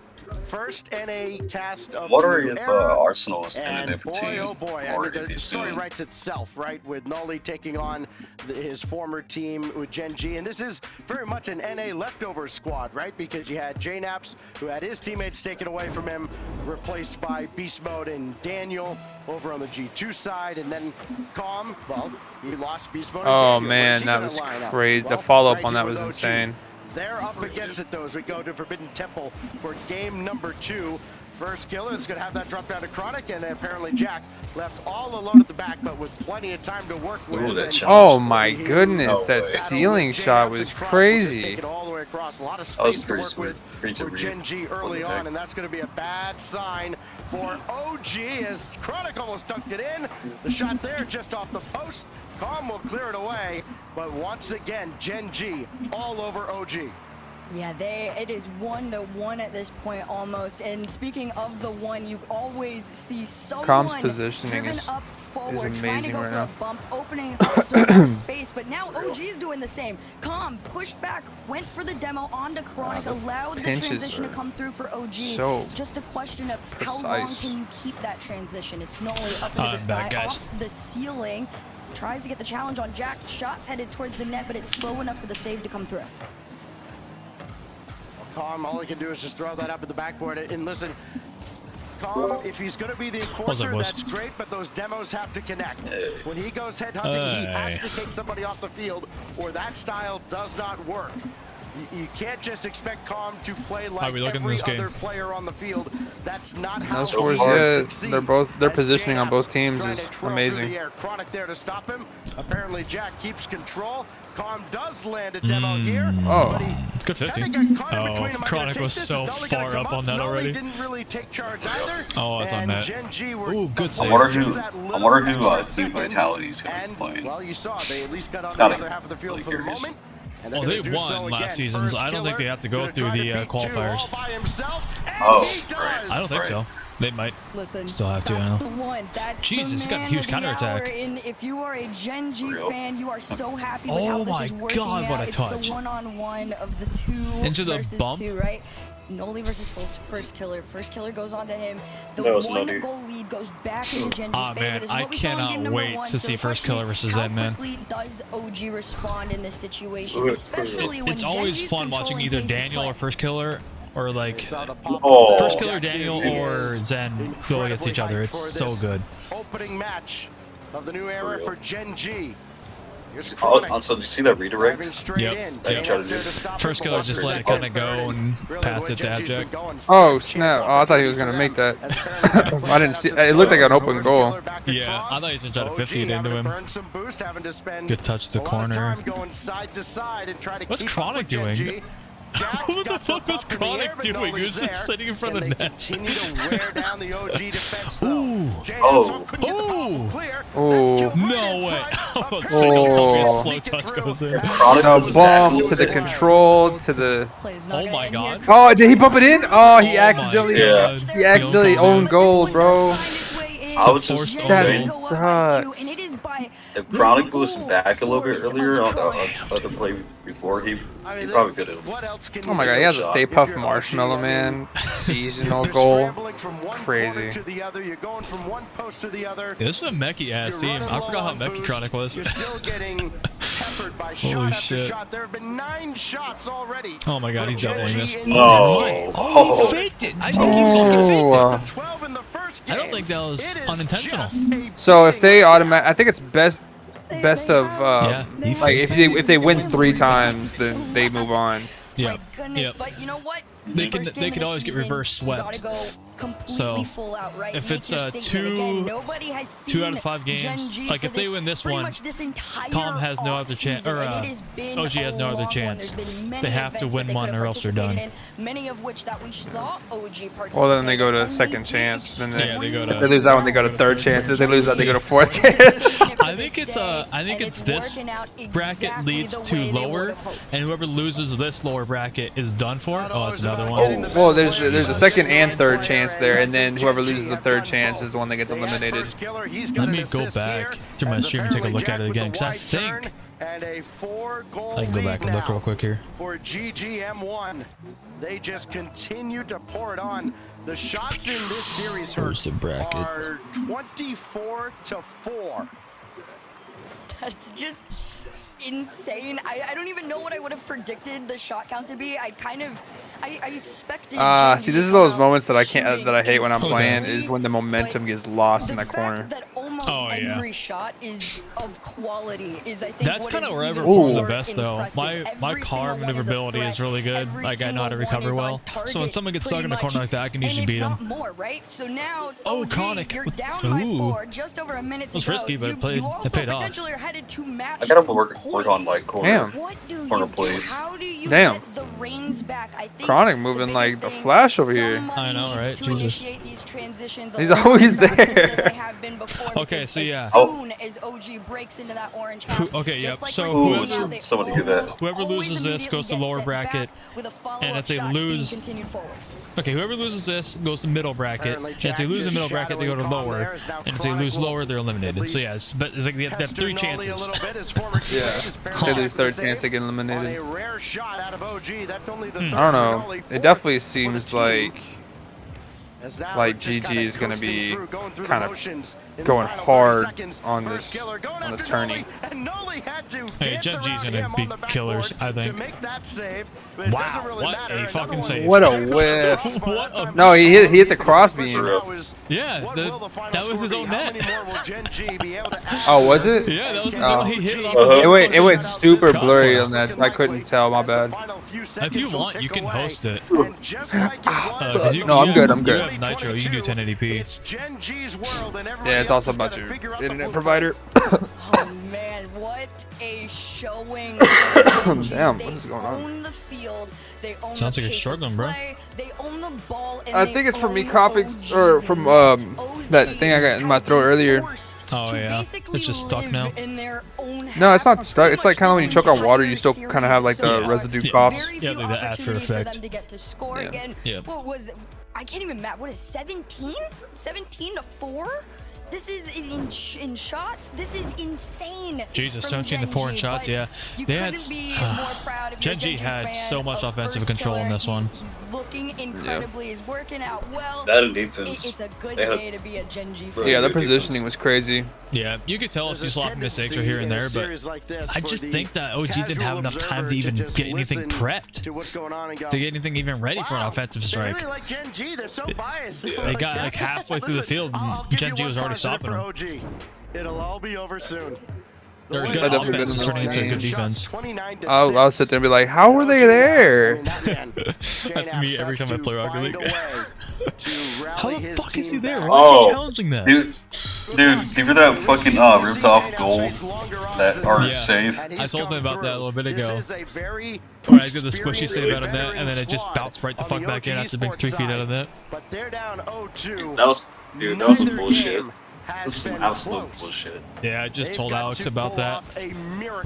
first NA cast of Wondering new if era. Arsenal is in a And different boy, team. oh boy, I or mean, if the he's story soon. writes itself, right? With Noli taking on his former team with Genji. And this is very much an NA leftover squad, right? Because you had JNAPS, who had his teammates taken away from him, replaced by Beast Mode and Daniel over on the G2 side. And then Calm, well, he lost Beast Mode. and Oh Daniel. Where's man, he that gonna was line up? crazy. Well, The follow-up right on here that was with OG. insane. They're up against it, though, as we go to Forbidden Temple for game number 2. First killer is going to have that drop down to Chronic, and apparently Jack left all alone at the back, but with plenty of time to work with. Ooh, that and shot. Oh we'll my see him goodness, No that way. ceiling battle shot with was JNAPS, just crazy. take it all the way across. A lot of That was space to pretty work sweet. with Great to for read. Gen G early What the on, heck? and that's going to be a bad sign for OG as Chronic almost dunked it in. The shot there just off the post. Calm will clear it away, but once again, Gen G all over OG. Yeah, it is 1-1 at this point almost. And speaking of the one, you always see someone Calm's positioning driven is up forward, trying to amazing go right for now. a bump, opening up some more space. But now OG's doing the same. Calm pushed back, went for the demo onto Chronic, allowed the pinches transition to are come through for OG. so It's just a question of how long precise. can you keep that transition. It's not only up into the I'm sky, back, guys. off the ceiling. Tries to get the challenge on Jack. Shots headed towards the net, but it's slow enough for the save to come through. Calm, all he can do is just throw that up at the backboard. And listen, Calm, if he's going to be the enforcer, boys? that's great, but those demos have to connect. When he goes headhunting, he has to take somebody off the field, or that style does not work. You can't just expect Calm to play like every other player on the field. That's not how No scores he yet. succeeds. Their positioning on both teams is amazing. Chronic there to stop him. Apparently Jack keeps control. Calm does land a demo here. Oh, good 50. Oh, Chronic was so far up on that already. Didn't really take charge either. Oh, it's on net. Ooh, good I save. wonder who Team Vitality is going to be playing. Well, you saw they at least got on the Not other half of the field for the curious. moment. Well, they won last season, so I don't think they have to go through the qualifiers. Oh, I don't think so. They might still have to. I That's don't the know. one. That's Jeez, the this got a man huge of the counterattack. hour. And if you are a Gen G fan, you are so happy with Oh how this my is working God, out. what a It's touch. the one-on-one of the two Into the versus bump. two, right? Noli versus first killer. First killer goes on to him. The That was one nutty. goal lead goes back into Gen G's Ah, favor. man, This is I what we saw in game cannot number wait one. to So see the first question killer is, versus how Zen, man. quickly does OG respond in this situation? Especially when It's Gen always G's fun watching controlling either pace of Daniel play. or first killer, or like Oh. first killer Daniel or Zen go against each other. It's so good. Opening match of the new era for Gen G. Here's Oh, Chronic also, did you see that redirect? driving straight Yep. in. That you tried to do. First killer just let it kind of go and pass it to Abject. Oh snap! Oh, I thought he was gonna make that. I didn't see. It looked like an open goal. Yeah, I thought he was gonna try to 50 it into him. Good touch to the corner. What's Chronic doing? Who the fuck was Chronic doing? He was just sitting in front of the net. Continue to wear down the OG defense. Ooh. Oh. No way. Single time a slow touch goes in. The bump to the control to the. Oh my god. Oh, did he bump it in? Oh, he Oh accidentally. my God. He accidentally owned goal, bro. I was just That saying, sucks. And it is by if Chronic was back a little bit earlier on the play before, he probably could have. What else can Oh my god, he has a Stay Puft Marshmallow Man seasonal goal. Crazy. You're going from one post to the other. Yeah, this is a mechy ass team. I forgot how mechy Chronic was. You're still getting peppered by shot Holy after shit. shot. There have been 9 shots already. Oh my god, he's doubling this. No. Oh, he faked it. I think he fucking faked Oh. 12 in the first it. I don't think that was unintentional. So if they automatic, I think it's best of Yeah, he like if they win 3 times, then they move on. Yeah. My goodness, Yep. but you know what? They First can game of the always get season, reverse you gotta swept. go completely So, full out, right? if Make it's your a statement. Again, nobody has 2 out of seen 5 Gen games, G like for if they win this pretty one, much this entire Calm has no other chance, offseason, or and it has been OG has no a other long one. chance. There's been many They have to events win that they one could have or else they're done. participated in, many of which that we saw OG participate Well, then they go to in, and second did chance. Then they, Yeah, they go to- if they lose that one, they go to third chance. If they lose that, they go to fourth chance. I think it's this bracket leads to lower, and whoever loses this lower bracket is done for. Oh, that's another one. Well, there's a second and third chance there, and then whoever loses the third chance is the one that gets eliminated. Let me go back to my stream and take a look at it again, because I think and a 4-goal I can go back and look real quick here. For GGM1, they just continue to pour it on. The shots in this series Where's the bracket? are 24-4. That's just insane. I don't even know what I would have predicted the shot count to be. I expected. See, this is those moments that I hate when I'm playing is when the momentum gets lost in that corner. That almost every shot is of quality is, I think, That's what kind of is where I even perform the more best, though. impressive. My Every car single one is a maneuverability is threat. really good. Every Like, I know how to single one recover is on well. So when target, someone gets stuck in a pretty corner like that, I can usually and beat if them. not more, right? So now, Oh, OG, Chronic. you're down by Ooh. 4, just over a minute to It was go. risky, but you it also paid off. potentially are headed to match I gotta work on like corner, Damn. What do corner you do? plays. How do you you Damn. get the reins back, I think Chronic moving like the Flash over here. I know, right? Jesus. He's always there. Okay, so yeah. Soon as OG breaks into that orange half, Okay, just yep. like So we're seeing now, they somebody do that. whoever always loses this goes to immediately lower get sent bracket, back with a and follow-up if they shot being lose, continued forward. okay, whoever loses this goes to middle bracket, and if they lose the middle bracket, they go to lower, and if they lose lower, they're eliminated. So yeah, but it's like they have 3 chances. Yeah. If they lose third chance, they get eliminated. A rare shot out of OG. That's only the I don't know. It definitely seems like GG is gonna be kind of going hard on this tourney. Hey, Gen G's gonna be killers, I think. Wow, what a fucking save. What a whiff. What a... No, he hit the crossbeam. Yeah, that was his own net. Oh, was it? Yeah, that was his own. He hit it off It went super blurry on that. I couldn't tell. My bad. If you want, you can host it. No, I'm good. I'm You good. have Nitro. You can do 1080p. Yeah, it's also about your internet provider. Oh man, what a showing! Damn, what is going on? They own the field. They own Sounds the like you're pace struggling, of bro. play, they own the ball, and I they think it's from me own coughing, OG's or from that thing I got in my throat earlier. Oh yeah, it's just stuck now. No, it's not stuck. It's like kind of when you choke on water, you still kind of have like the residue coughs. Yeah, like the after effect. For them to get to score again. What was it? I can't even map. What is 17? 17 to 4? This is in shots. This is insane. Jesus, 17 to 4 in shots. Yeah, they had. Gen G had so much offensive control in this one. He's looking incredibly. He's working out well. That in defense. It's a good day to be a Gen G fan. Yeah, their positioning was crazy. Yeah, you could tell a few sloppy mistakes are here and there, but I just think that OG didn't have enough time to even get anything prepped, to get anything even ready for an offensive strike. They got like halfway through the field, and Gen G was already stopping them. It'll all be over soon. They're a good offense turning into a good defense. I'll sit there and be like, how were they there? That's me every time I play Rocket League. How the fuck is he there? Why is he challenging that? Dude, give her that fucking ripped off goal that are safe. I told him about that a little bit ago. Where I did the squishy save out of that, and then it just bounced right the fuck back in after being 3 feet out of that. But they're down 0-2. That was some bullshit. This is absolute bullshit. Yeah, I just told Alex about that.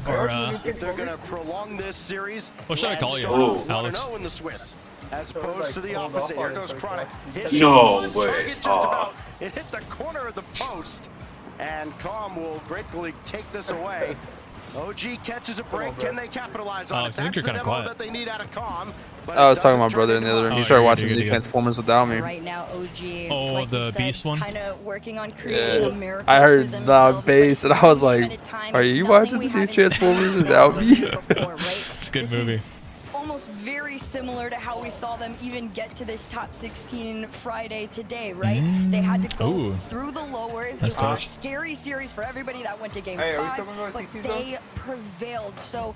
Or, if they're gonna prolong this series, what should I call you, Alex? In the Swiss, as opposed to the opposite. Here goes Chronic. No way. It hit the corner of the post, and Calm will gratefully take this away. OG catches a break. Can they capitalize on it? I think you're kind of quiet. That they need out of Calm. I was talking to my brother in the other room. He started watching the Transformers without me. Right now, OG, oh, like the Beast one? kind of working on creating a miracle I heard for the bass and I was like, are you watching the new Transformers without me? It's a good movie. Almost very similar to how we saw them even get to this top 16 Friday today, right? They had to go through the lowers. It was a scary series for everybody that went to game 5, but they prevailed. So,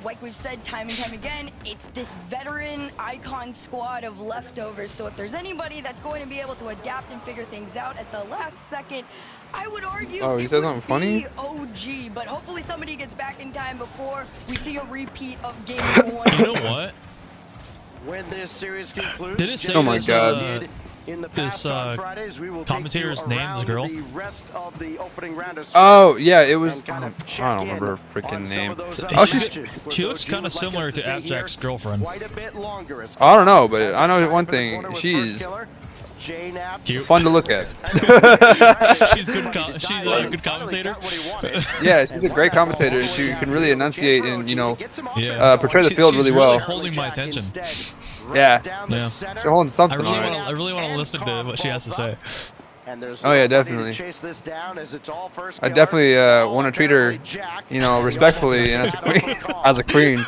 like we've said time and time again, it's this veteran icon squad of leftovers. So if there's anybody that's going to be able to adapt and figure things out at the last second, I would argue he said something funny? OG, but hopefully somebody gets back in time before we see a repeat of game 1. You know what? When this series concludes, did it say oh my god. This commentator's name, this girl? Oh yeah, it was. I don't remember her freaking name. Oh, she looks kind of similar to Abjact's girlfriend. I don't know, but I know one thing. She's fun to look at. She's a good commentator. Yeah, she's a great commentator. She can really enunciate and portray the field really well. Holding my attention. Yeah. She's holding something. I really want to listen to what she has to say. Oh yeah, definitely. I definitely want to treat her, respectfully and as a queen.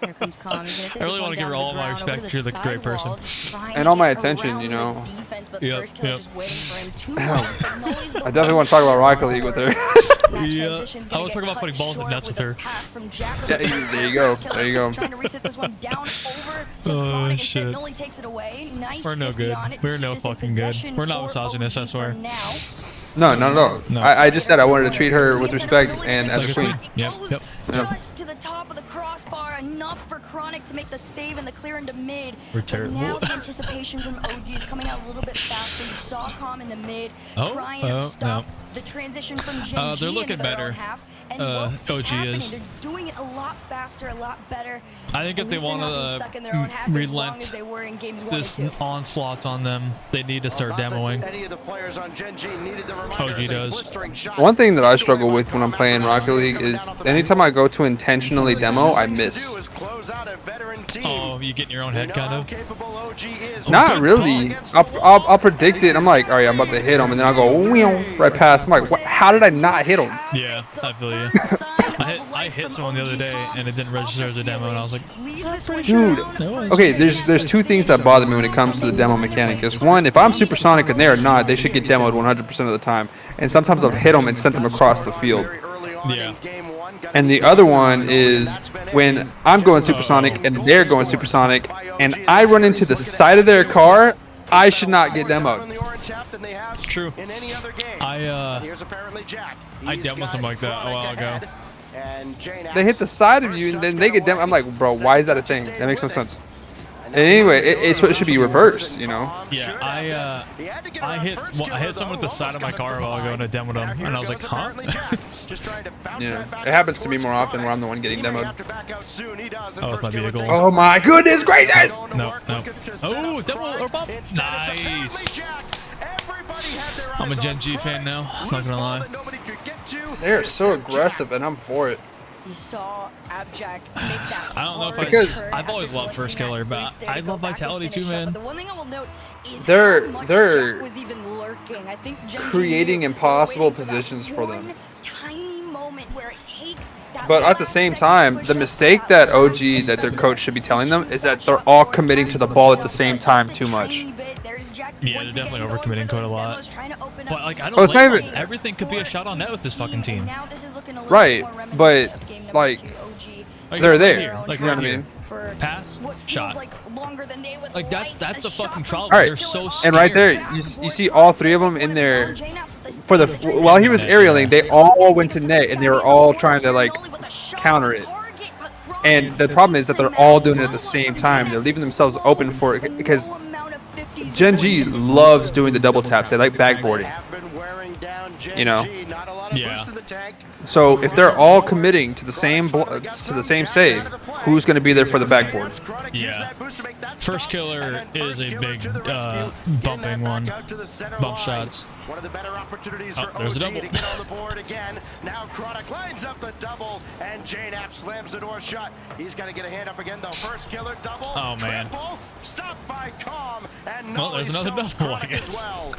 Here comes Calm. I really want to give her all my respect. She's a great person. And all my attention, I definitely want to talk about Rocket League with her. Yeah, I was talking about putting balls in nuts with her. Yeah, there you go. There you go. Oh shit. We're no good. We're no fucking good. We're not misogynist, I swear. No, not at all. No. I just said I wanted to treat her with respect and as a queen. Yep. Yep. Just to the top of the crossbar, enough for Chronic to make the save and the clear into mid. We're But terrible. now the anticipation from OG is coming out a little bit faster. You saw Calm in the mid trying to stop the transition from Gen G they're looking into their better. own half. And look, it's OG happening. is. They're doing it a lot faster, a lot better. I think if At they least they're not being want stuck in their to own half as long relent as they were in games 1 this and 2. onslaught on them, they need to start demoing. Any of the players on Gen G needed the reminder OG as a does. blistering shot. One thing that I struggle with when I'm playing Rocket League is anytime I go to intentionally demo, I miss. Oh, you get in your own head, kind of. Not really. I'll predict it. I'm like, all right, I'm about to hit him, and then I'll go right past. I'm like, what? How did I not hit him? Yeah, I feel you. I hit someone the other day, and it didn't register as a demo, and I was like, Dude, okay, there's two things that bother me when it comes to the demo mechanic. Is one, if I'm supersonic and they are not, they should get demoed 100% of the time. And sometimes I've hit them and sent them across the field. yeah. And the other one is when I'm going supersonic and they're going supersonic, and I run into the side of their car, I should not get demoed. It's true. I demoed something like that a while ago. They hit the side of you and then they get demoed. I'm like, bro, why is that a thing? That makes no sense. And anyway, it should be reversed, you know? Yeah, I hit someone with the side of my car a while ago and I demoed them, and I was like, huh? Yeah, it happens to me more often where I'm the one getting demoed. Oh, with my vehicle. Oh my goodness gracious! No. Oh, demo or bump. Nice. I'm a Gen G fan now, not gonna lie. They're so aggressive and I'm for it. You saw Abjack make that I don't know Because I've always loved First Killer, but I love Vitality too, man. But the one thing I will note is They're- how much they're Jack was even lurking. I think Gen G creating were impossible waiting for that positions for them. one tiny moment where it takes that But at the last same second to time, push the up mistake that that last OG, that their defender. coach should be telling them is that they're all committing to the ball at the same time too much. Yeah, they're definitely overcommitting quite a lot. But like, I don't Oh, it's not like even- everything could be a shot on net with this fucking team. Right, but like they're there. Like, You know what I right mean? here. Pass, shot. Like that's the fucking problem. All right, They're so scared. and right there, you see all three of them in there. For the while he was aerialing, they all went to net and they were all trying to like counter it. And the problem is that they're all doing it at the same time. They're leaving themselves open for it because Gen G loves doing the double taps. They like backboarding. You know. Yeah. So if they're all committing to the same save, who's going to be there for the backboard? Yeah. First Killer is a big bumping one. Bump shots. One of the better opportunities for there's a OG double. to get on the board again. Now Chronic lines up the double, and JNAP slams the door shut. He's got to get a hand up again, though. First Killer double. Oh, man. Triple, stopped by Calm, and Well, there's another Nolly double, I Chronic as guess. well.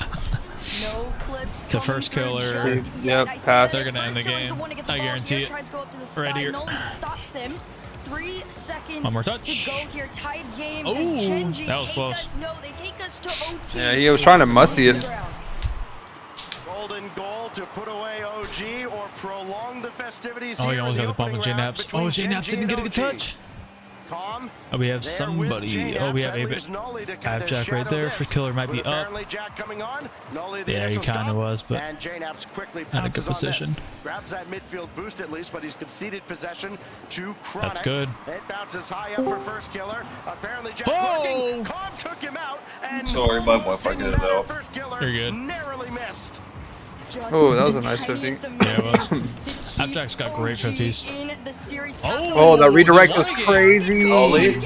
No clips To coming First through Killer. just Yep, yet. I pass. see They're gonna end the First Killer's game. one to get the I ball guarantee here, it. tries to go up to the Right sky. here. Nolly stops him. 3 seconds One more touch. to go here. Tied game. Ooh, Does Gen G that was take close. us? No, they take us to OT. Yeah, he was trying to musty it. Golden goal to put away OG or prolong the festivities. Oh, here he almost in got the bump with opening round JNaps. between Oh, Gen JNaps G didn't and get a good OG. touch. Calm. Oh, we have There with somebody. JNaps. Oh, we have That leaves Abjack. Nolly to kinda Abjack right shadow there. this. First Killer might be With up. apparently Jack coming on. Nolly the Yeah, he initial kinda stop, was, but and JNaps quickly not in a good pounces on this. position. Grabs that midfield boost at least, but he's conceded possession to Chronic. That's good. It bounces high up for First Killer. Apparently Jack Oh! lurking. Calm took him out, and Sorry, my wife, I did it out. First Killer You're good. narrowly missed. Oh, that was a nice 50. Yeah, it was. Abjack's got great 50s. Oh, that redirect was crazy. Nolly?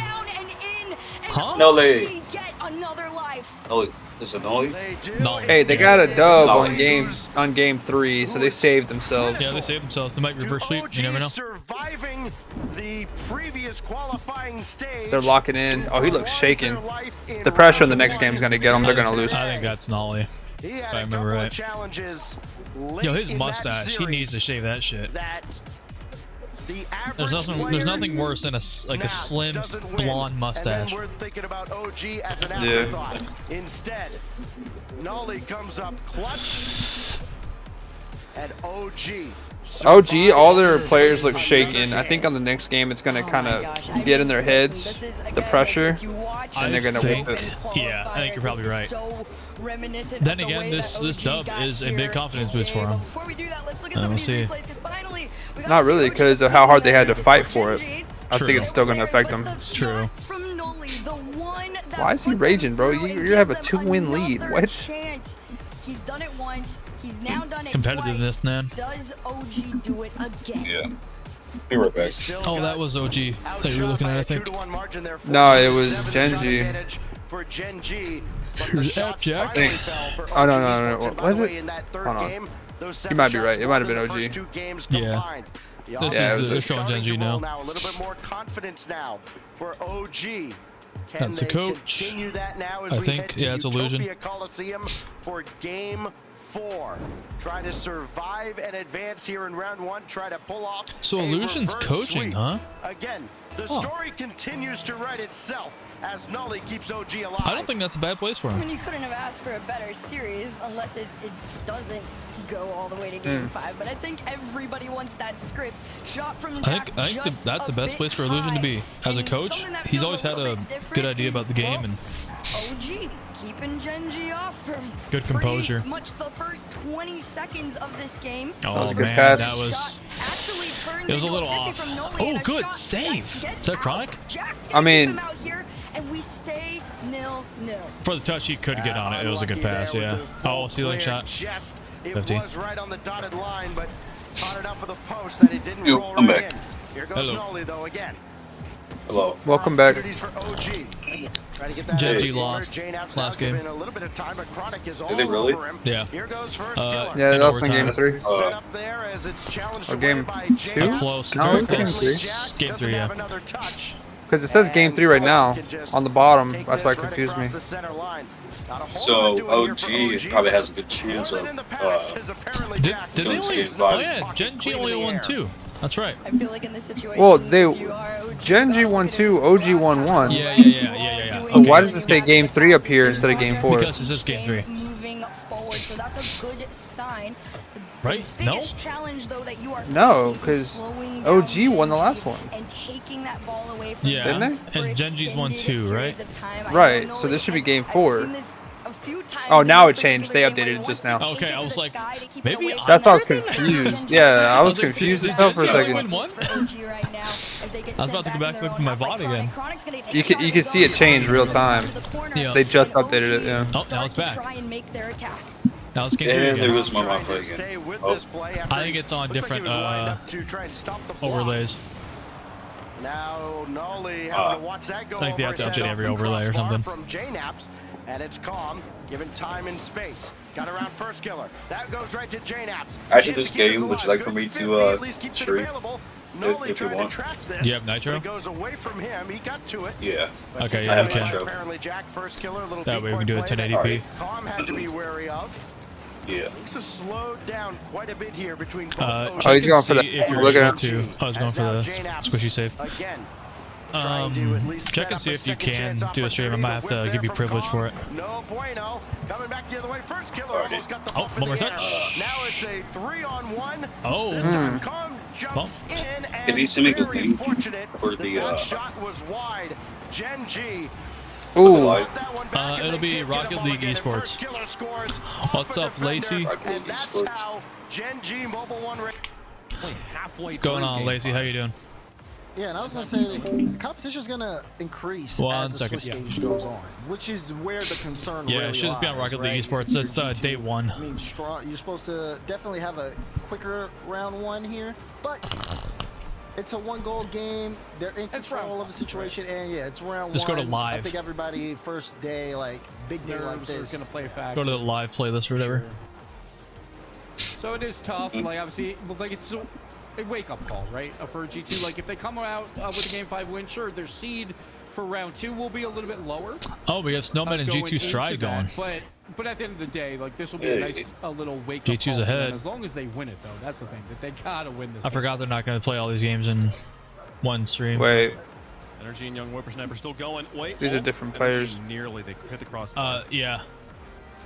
Huh? Nolly. Get another life. Nolly. Is it Nolly? No. Hey, they got a dub Nolly. on game 3, so they saved themselves. Yeah, they saved themselves. They might reverse sweep. You never know. Surviving the previous qualifying stage. They're locking in. Oh, he looks shaken. The pressure in the next game is going to get them. They're going to lose. I think that's Nolly. He If had I a remember couple of right. challenges Yo, late his in that mustache. He needs to series shave that shit. that the There's average nothing. There's nothing worse than a slim doesn't win. blonde mustache. And then we're thinking about OG as an Yeah. afterthought. Instead, Nolly comes up clutch, and OG. OG, all their players look shaken. I think on the next game it's going to kind of get in their heads, the pressure. and they're gonna think, whip it. yeah, I think you're probably right. Then again, this dub is a big confidence boost for them. We'll see. Not really, because of how hard they had to fight for it. I think it's still gonna affect them. True. Why is he raging, bro? You have a 2-win lead. What? He's done it once. He's now done it Competitiveness, twice. man. Does OG do it again? Yeah. Be right back. Oh, that was OG. I thought you were looking at it, I think. No, it was Genji. Jack? Oh, no. What was it? Hold on. You might be right. It might have been OG. Yeah. This is showing Genji now. A little bit more confidence now for OG. That's the coach. I think, yeah, it's Illusion. Coliseum for game 4. Try to survive and advance here in round 1. Try to pull off. So Illusion's coaching, huh? Again, the story continues to write itself as Nolly keeps OG alive. I don't think that's a bad place for I him. mean, you couldn't have asked for a better series unless it doesn't go all the way to game 5. But I think everybody wants that script shot from Jack. I think that's the best place for Illusion to be. As a coach, he's always had a good idea about the game and OG keeping Genji off for good composure. pretty much the first 20 seconds of this game. Oh, That was a good man, pass. that was. It was a little off. Oh, good save. Is that Chronic? I mean, and we stay 0-0. For the touch, he could get on it. It was a good pass, yeah. Oh, ceiling shot. 50. It was right on the dotted line, but caught it up for the post that it didn't roll I'm right back. in. Here goes Nolly though again. Hello. welcome back. For OG. Try to get that Genji out. lost last game. A little bit of time, but Chronic is all Did they really? over him. Yeah. Here goes first killer. Yeah, in that was in overtime. game 3. Set up there as it's challenged away game by 2? Close. No, Very it's game close. 3. Game 3, yeah. Another touch. Because it says game 3 right now on the bottom. That's why it confused me. So OG probably has a good chance of Did they going to only? game Oh 5. yeah, Genji only won 2. That's right. I feel like in this situation, Well, if you are OG, Genji won 2, OG won 1. Yeah. But why does it say game 3 up here instead of game 4? Because this is game 3. moving forward, so that's a good sign. Right? The No? biggest challenge, though, that you are No, facing is because slowing down OG won the last Genji one. and taking that ball away from Yeah. Didn't for And Genji's won extended 2, right? periods of time. I Right, know so this should be I've- game I've 4. seen this a few times Oh, in now this it changed. They particular game updated where it just he wants now. to Okay, take it I to was the like, sky to keep it maybe away I- from That's why I was that. confused. Yeah, I was like, confused did as hell for a Genji only second. win one? For OG right now, as they get I was about to sent go in back their with own my half by bot Chronic. again. Chronic's gonna take You a shot can at see it his change own real into time. the corner, Yeah. They just and updated it, OG yeah. Oh, now start it's to back. try and make their attack. Now it's game 3 And there again. goes my Wi-Fi again. Oh. I think it's on different overlays. Now Nolly having to watch that go I think they over have to set update off every the overlay or crossbar something. From JNaps, and it's calm, given time and space. Got around first killer. That goes right to JNaps. After this game, would you like for me to stream if you want? Do you have Nitro? It goes away from him. He got to it. Yeah. Okay, I yeah, have we can. Nitro. Apparently Jack first killer, a little That way we decoy can do it play that 1080p. Calm had to be wary of. Yeah. Things have slowed down quite a bit here between both Oh, Check he's and going for the- see if you're look at able him. to. I was going for the squishy save. Again. Trying to at least Check set and up see a if you second can chance do a stream. I might have opportunity. to give you Whip there privilege from for it. No bueno. Coming back the other way. First killer Alrighty. almost got the Oh, bump in one more the air. touch. Now it's a 3-on-1. Oh. This time Calm jumps Bump. in and Can he send me the very link fortunate for that the, that shot was wide. Genji. Ooh, Live? It'll be Rocket League Esports. What's up, Lacey? Rocket League That's Esports. how Genji Mobile 1 What's going on, Lacey? How you doing? Yeah, and I was gonna say the competition is gonna increase One as the second. Switch stage goes on, which is where the concern Yeah, really it should just be on lies, Rocket right? League Esports. It's day 1. I mean, strong. You're supposed to definitely have a quicker round 1 here, but it's a 1-goal game. They're in control of the situation, and yeah, it's round 1. Just go to I live. think everybody first day, like big day like Nerves are this. gonna play a factor. Go to the live playlist or whatever. So it is tough. Like obviously, like it's a wake-up call, right? For G2, like if they come out with a Game 5 win, sure, their seed for round 2 will be a little bit lower. Oh, we have Snowman and going G2 into Stride that, going. But at the end of the day, like this will be a nice little wake-up G2's call for them, ahead. as long as they win it, though. That's the thing, that they gotta win this. I forgot they're not going to play all these games in one stream. wait. Energy and Young Whippersnapper still going. Wait. These are different players. Nearly, they hit the cross. Yeah.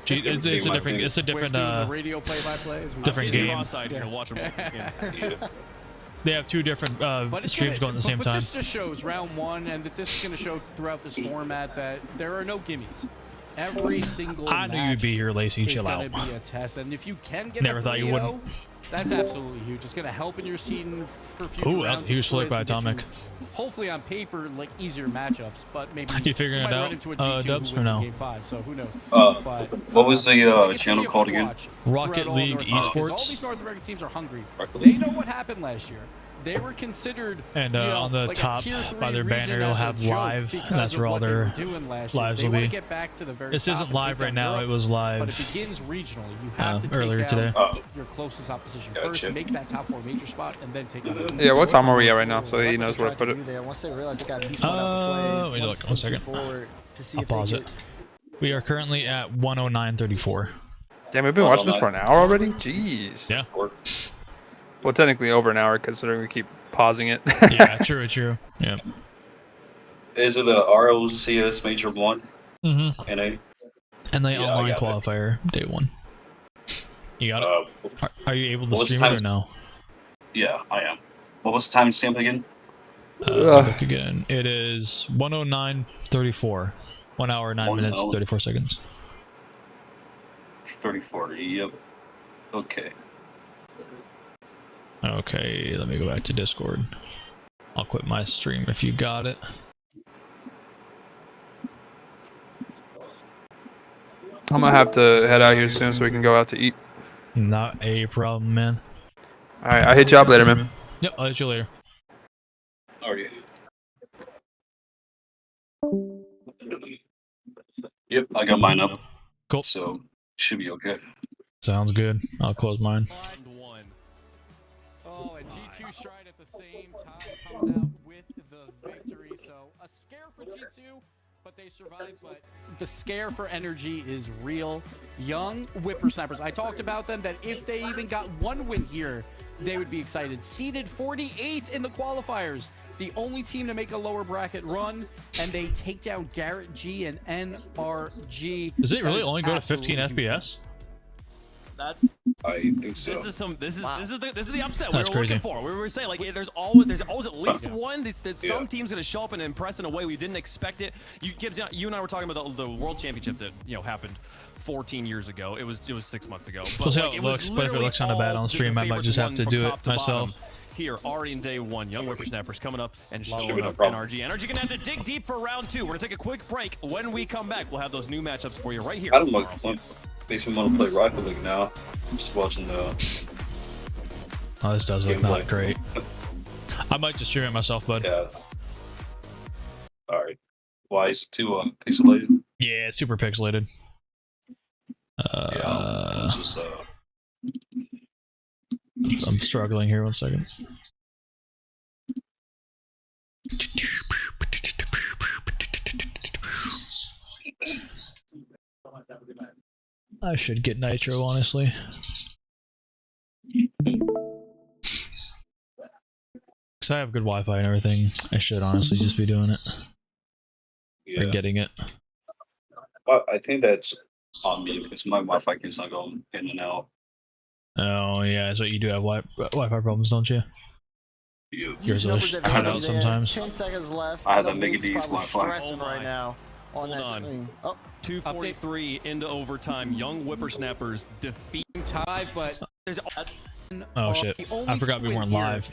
It's a different. It's a different. the radio play-by-play. Different game. Cross-side here. Watch them. They have two different streams going at the same time. This just shows round one, and that this is going to show throughout this format that there are no gimmies. Every single I knew you'd be here, Lacey. Chill out. It's going to be a test, and if you can get Never thought you wouldn't. that's absolutely huge. It's going to help in your seeding for future rounds. Ooh, that was a huge flick by Atomic. Hopefully on paper, like easier matchups, but maybe you figuring it out, Dubs, or no? Game 5, so who knows? What was the channel called again? Rocket League Esports. All these North American teams are hungry. They know what happened last year. They were considered, and on the like top by their banner, it'll have live. And that's where all their lives will be. Get back to the very this isn't live right now. It was live. But it begins regionally. You have to earlier take today. your closest opposition first, make that top 4 major spot, and then take out. Yeah, what time are we at right now? So he knows where to put it. Once they realize they got beast mode out the play, look, 1 second. I'll pause it. We are currently at 109.34. Damn, we've been watching this for an hour already? Jeez. Yeah. Well, technically over an hour, considering we keep pausing it. Yeah, true. Yeah. Is it the RLCS Major 1? Mm-hmm. NA? And the online qualifier, day 1. You got it? Are you able to stream it or no? Yeah, I am. What was the timestamp again? Look again. It is 109.34. 1 hour, 9 minutes, 34 seconds. 34, yep. Okay. Okay, let me go back to Discord. I'll quit my stream if you got it. I'm gonna have to head out here soon so we can go out to eat. Not a problem, man. Alright, I'll hit you up later, man. Yep, I'll hit you later. Alright. Yep, I got mine up. Cool. So, should be okay. Sounds good. I'll close mine. Oh, and G2 Stride at the same time comes out with the victory. So a scare for G2, but they survive. But the scare for Energy is real. Young whippersnappers. I talked about them that if they even got 1 win here, they would be excited. Seeded 48th in the qualifiers. The only team to make a lower bracket run, and they take down Garrett G and NRG. Does it really only go to 15 FPS? I think so. This is the upset That's we were crazy. looking for. We were saying like there's always at least one that some team's gonna show up and impress in a way we didn't expect it. You and I were talking about the World Championship that happened 14 years ago. It was 6 months ago. But We'll see how it looks. But if it looks kind of bad on stream, I might just have to do it myself. Here, already in day 1, Young Whippersnappers coming up and showing up NRG. NRG gonna have to dig deep for round 2. We're gonna take a quick break. When we come back, we'll have those new matchups for you right here. I don't know. Makes me want to play Rocket League now. I'm just watching the. Oh, this does look not great. I might just stream it myself, bud. Yeah. Alright. Why is it too pixelated? Yeah, it's super pixelated. I'm struggling here. 1 second. I should get Nitro, honestly. Because I have good Wi-Fi and everything. I should honestly just be doing it. Yeah. Or getting it. I think that's on me because my Wi-Fi keeps on going in and out. Oh yeah, so you do have Wi-Fi problems, don't you? Yours will cut out sometimes. 10 seconds left. I have a Mega D's Wi-Fi. Right now on Hold that on. screen. Oh. 2:43 into overtime. Young Whippersnappers defeat tie, but there's oh shit! I forgot we weren't live.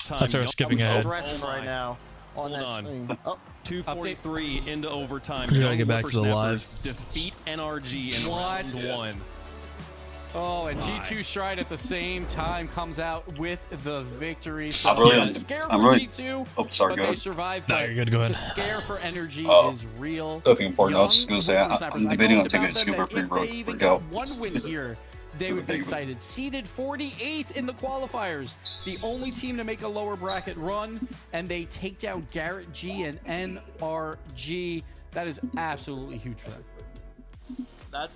I started skipping ahead. Right now on Hold that on. screen. Oh. 2:43 into overtime. We gotta Young get back to the live. Defeat NRG in round 1. Oh, and G2 Stride at the same time comes out with the victory. So I'm really, scare for G2, but they survived. No, you're good. Go ahead. The scare for Energy is real. Nothing important. I was just gonna say I'm debating on taking a scuba pre-workout. 1 win here, they would be excited. Seeded 48th in the qualifiers. The only team to make a lower bracket run, and they take down Garrett G and NRG. That is absolutely huge for them.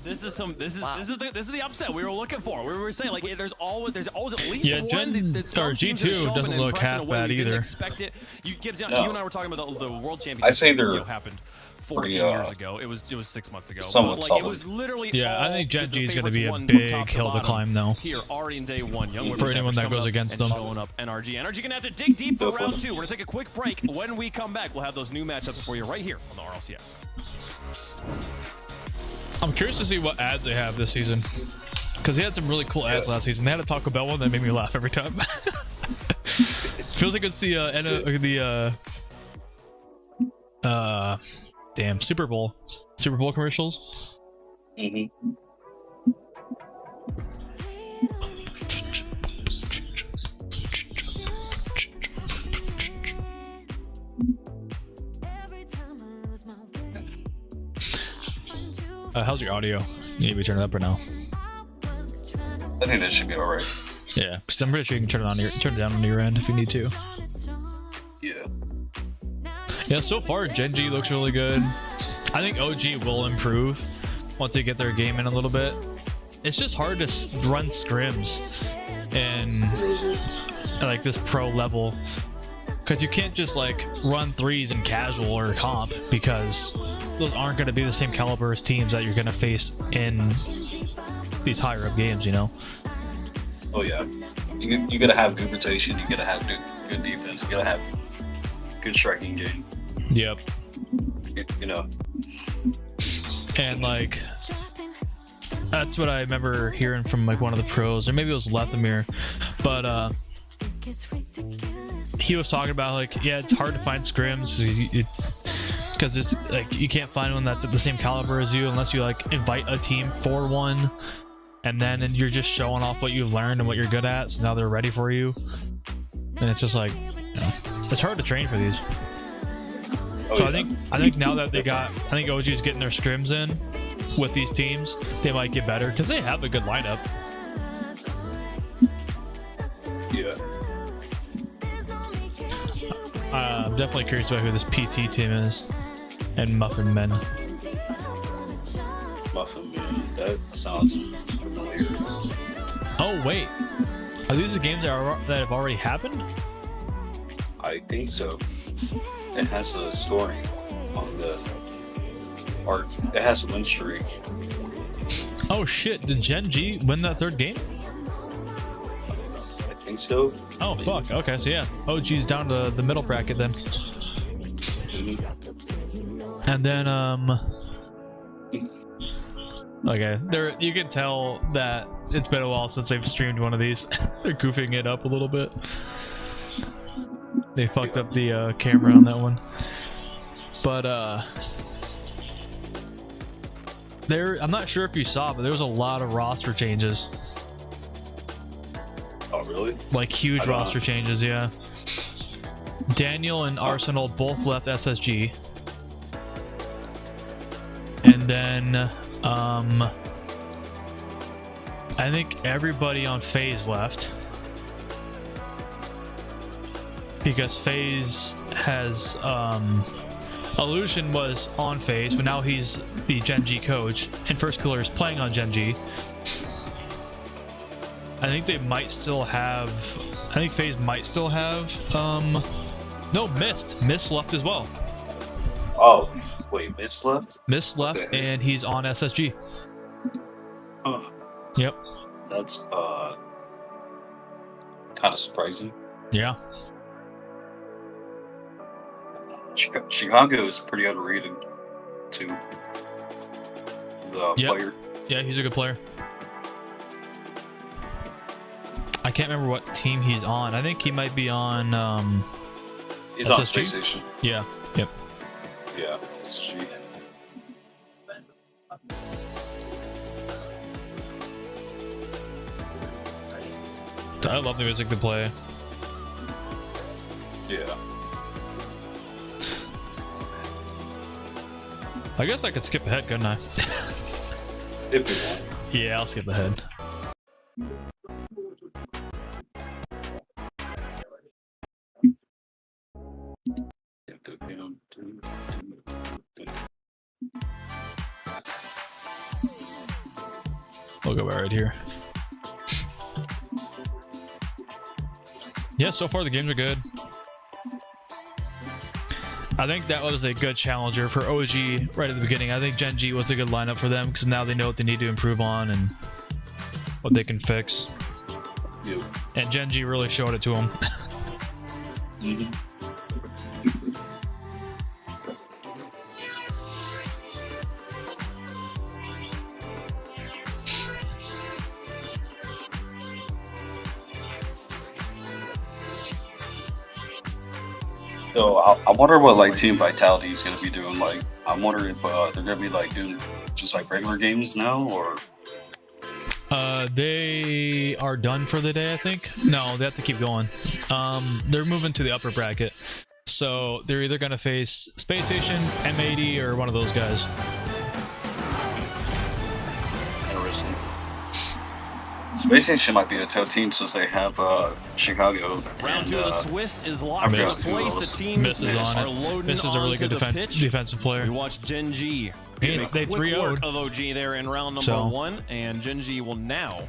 This is the upset we were looking for. We were saying like there's always at least one. G2 doesn't look half bad either. Expect it. You and I were talking about the World Championship. I'd say they're happened 14 years ago. It was 6 months ago. Somewhat but, like, it was literally I think Gen G is going to be a big hill to climb though. Here already in day one, young for anyone that goes against them. Showing up NRG gonna have to dig deep for round 2. We're gonna take a quick break. When we come back, we'll have those new matchups for you right here on the RLCS. I'm curious to see what ads they have this season, because they had some really cool ads last season. They had a Taco Bell one that made me laugh every time. Feels like it's the damn Super Bowl commercials. How's your audio? You need to be turning it up or no? I think that should be alright. Yeah, because I'm pretty sure you can turn it down on your end if you need to. Yeah. Yeah, so far Gen G looks really good. I think OG will improve once they get their game in a little bit. It's just hard to run scrims in like this pro level, because you can't just like run threes in casual or comp, because those aren't going to be the same caliber as teams that you're going to face in these higher up games, you know? Oh yeah. You gotta have good rotation, you gotta have good defense, you gotta have good striking game. Yep. You know. And like, that's what I remember hearing from like one of the pros, or maybe it was Lethamir, but he was talking about like, yeah, it's hard to find scrims because it's like you can't find one that's at the same caliber as you unless you like invite a team for one, and then you're just showing off what you've learned and what you're good at, so now they're ready for you. And it's just like, you know, it's hard to train for these. So I think now that I think OG is getting their scrims in with these teams, they might get better because they have a good lineup. Yeah. I'm definitely curious about who this PT team is, and Muffin Men. Muffin Men, that sounds familiar. Oh wait, are these the games that have already happened? I think so. It has a scoring on the art. It has a win streak. Oh shit! Did Gen G win that third game? I think so. Oh fuck! Okay, so yeah, OG's down to the middle bracket then. And then okay, there you can tell that it's been a while since they've streamed one of these. They're goofing it up a little bit. They fucked up the camera on that one, but I'm not sure if you saw, but there was a lot of roster changes. Oh really? Like huge roster changes, yeah. Daniel and Arsenal both left SSG, and then I think everybody on FaZe left. Because FaZe has Illusion was on FaZe, but now he's the Gen G coach, and First Killer is playing on Gen G. I think they might still have. I think FaZe might still have. No, Mist. Mist left as well. Oh, wait, Mist left? Mist left, Okay. and he's on SSG. Oh, Yep. that's kind of surprising. Yeah. Chicago is pretty underrated too. The player. Yeah, he's a good player. I can't remember what team he's on. I think he might be on He's SSG? on Space Station. Yeah. Yep. Yeah, SSG. I love the music to play. Yeah. I guess I could skip ahead, couldn't I? If you want. Yeah, I'll skip ahead. look about right here. Yeah, so far the games are good. I think that was a good challenger for OG right at the beginning. I think Gen G was a good lineup for them because now they know what they need to improve on and what they can fix. Yep. And Gen G really showed it to them. So I wonder what like Team Vitality is gonna be doing. Like, I wonder if they're gonna be like doing just like regular games now, or They are done for the day, I think. No, they have to keep going. They're moving to the upper bracket, so they're either gonna face Space Station, M80, or one of those guys. interesting. Space Station might be a tough team since they have Chicago. Round two of the Swiss is locked in place. The teams Misses are on it. loading Misses a really onto good the pitch. defensive player. We watch Gen G. They Make quick 3-0'd. work of OG there in round number 1, and Gen G will now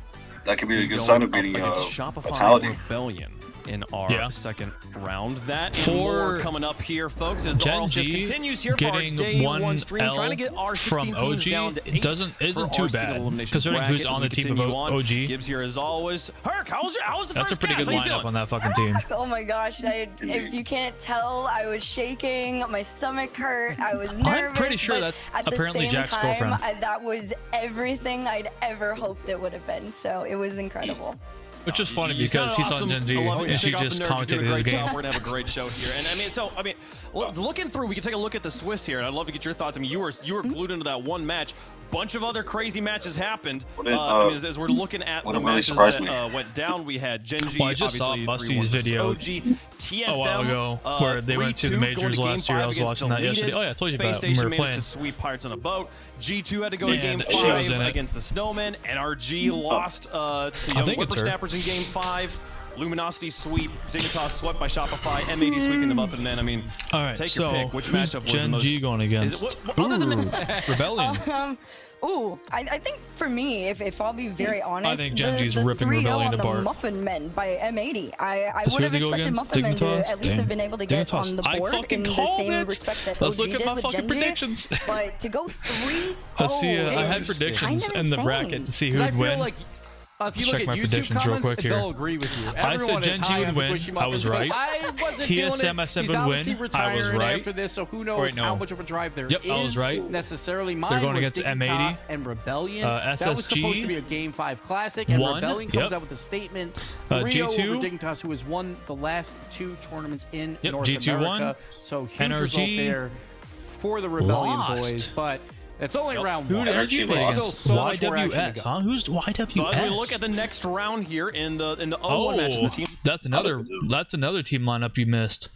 That could be a be good going sign of up beating against Shopify Vitality. Rebellion in our second round. That and For more coming up here, folks, as the Gen Rlcs just G continues here for our getting day one one stream, L trying to get our 16 from teams OG down to 8 isn't too bad, considering who's on the team of OG. Gibbs here as always. Herc, how's the That's a first pretty guess? good How you lineup feeling? on that fucking team. Oh my gosh, if you can't tell, I was shaking, my stomach hurt, I was nervous. I'm pretty sure but that's at the apparently same Jack's time, girlfriend. that was everything I'd ever hoped it would have been, so it was incredible. Which is funny You because sound he's awesome. on Gen G, I love it. and she Shake off the just nerves. You're doing commentated a the great game. job. We're gonna have a great show here, and I mean, looking through, we can take a look at the Swiss here, and I'd love to get your thoughts. I mean, you were glued into that one match. Bunch of other crazy matches happened. I mean, as we're looking at the matches that went down, we had Gen G. Well, I just saw obviously, Musty's 3-1 video OG, TSM, a while ago where they went to the 3-2 majors going to last year. I was Game 5 watching that against yesterday. Deleted. Oh yeah, I told you Space about it when we Station were managed playing. to sweep Pirates on a boat. G2 had to go to Game And she was 5 in it. against the Snowmen. NRG lost to I Young think it's her. Whippersnappers in Game 5. Luminosity sweep, Dignitas swept by Shopify, M80 sweeping them up, and then, I mean, All right, take so your pick. Which who's matchup was the Gen most... G going against? Is it, other than Rebellion. I think for me, if I'll be very honest, think Gen G's the ripping 3-0 Rebellion on the apart. Muffin Men by M80. I That's would who have they go expected against? Muffin Men to Dignitas? at least have been able to get Dignitas. on the I board fucking in the called same it. respect that Let's OG look at did my with fucking Gen G. predictions. But to go 3-0, Let's see. I had is predictions kind of in the insane. bracket to see Because I who'd feel win. like if you Check look at my YouTube predictions real comments, quick here. they'll agree with you. I said Everyone is Gen G high would on win. Squishy I was Muffins, but right. I wasn't feeling TSM I it. said He's would obviously win. I was retiring right. after this, so who knows Wait, no. how much of a drive there Yep, is I was right. necessarily. Mine They're going was against Dignitas M80. and Rebellion. SSG. That was supposed to be a Game 5 classic, and Won. Rebellion comes Yep. out with a statement 3-0 G2. over Dignitas, who has won the last 2 tournaments in Yep, North G2 America. won. So huge NRG result there for the Rebellion lost. boys, but it's only round Who 1. did Energy play There's against? still so much more action to YWS, go. huh? Who's YWS? So as we look at the next round here in the 0-1 matches, the team... That's another team lineup you missed.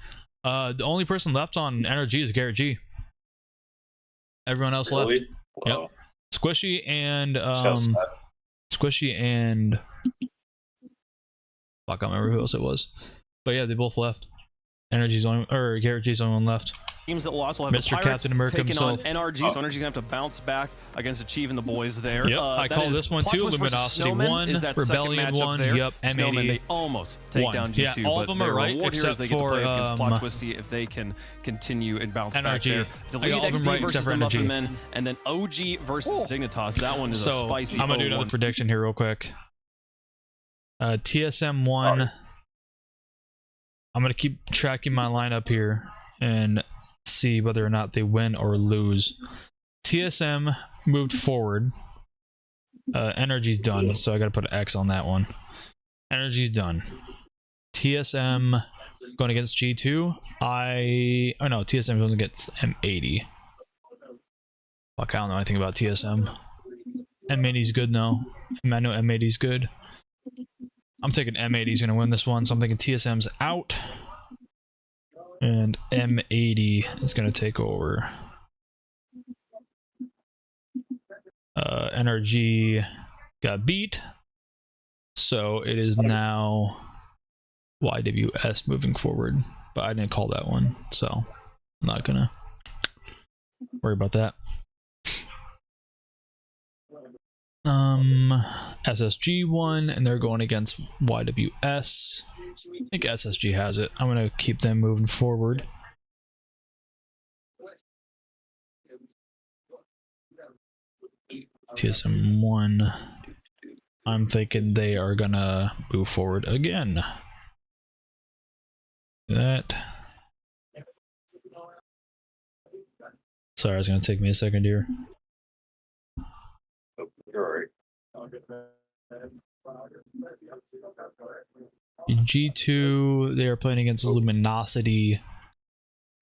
The only person left on NRG is Garrett G. Everyone else left. Really? Wow. Yep. Squishy and So sad. Squishy and I can't remember who else it was. But yeah, they both left. Garrett G's the only one left. Teams that lost will have Mr. the Pirates Captain America taking himself. on NRG, so NRG's gonna have to bounce back against Achieve and the boys there. Yep, I that call is this one too. Plot Twist versus Luminosity Snowmen won, is that Rebellion second matchup won, there. yep, Snowmen, M80 they almost take won. down Yeah, G2, all of but them their are right, reward here is except they get to play for, against Plot Twist, see if they can continue and bounce back NRG. there. I got Deleted all of them XD right versus except for the Muffin NRG. Men, and then OG versus Dignitas. That one is a So spicy I'm gonna do another 0-1. prediction here real quick. TSM 1. I'm gonna keep tracking my lineup here and see whether or not they win or lose. TSM moved forward. Energy's done, so I gotta put an X on that one. Energy's done. TSM going against G2. TSM going against M80. Fuck, I don't know anything about TSM. M80's good though. I know M80's good. I'm taking M80's gonna win this one, so I'm thinking TSM's out. And M80 is gonna take over. NRG got beat. So it is now YWS moving forward. But I didn't call that one, so I'm not gonna worry about that. SSG won, and they're going against YWS. I think SSG has it. I'm gonna keep them moving forward. TSM 1. I'm thinking they are gonna move forward again. That. Sorry, it's gonna take me a second here. Alright. G2, they are playing against Luminosity.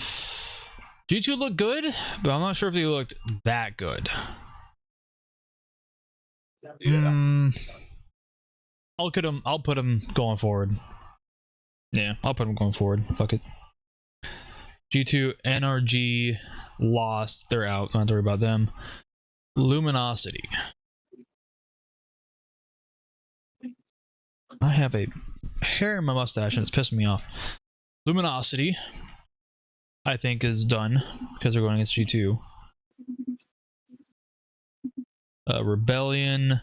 G2 looked good, but I'm not sure if they looked that good. Yeah. I'll put them going forward. Yeah, I'll put them going forward. Fuck it. G2, NRG lost. They're out. Don't have to worry about them. Luminosity. I have a hair in my mustache and it's pissing me off. Luminosity, I think, is done because they're going against G2. Rebellion,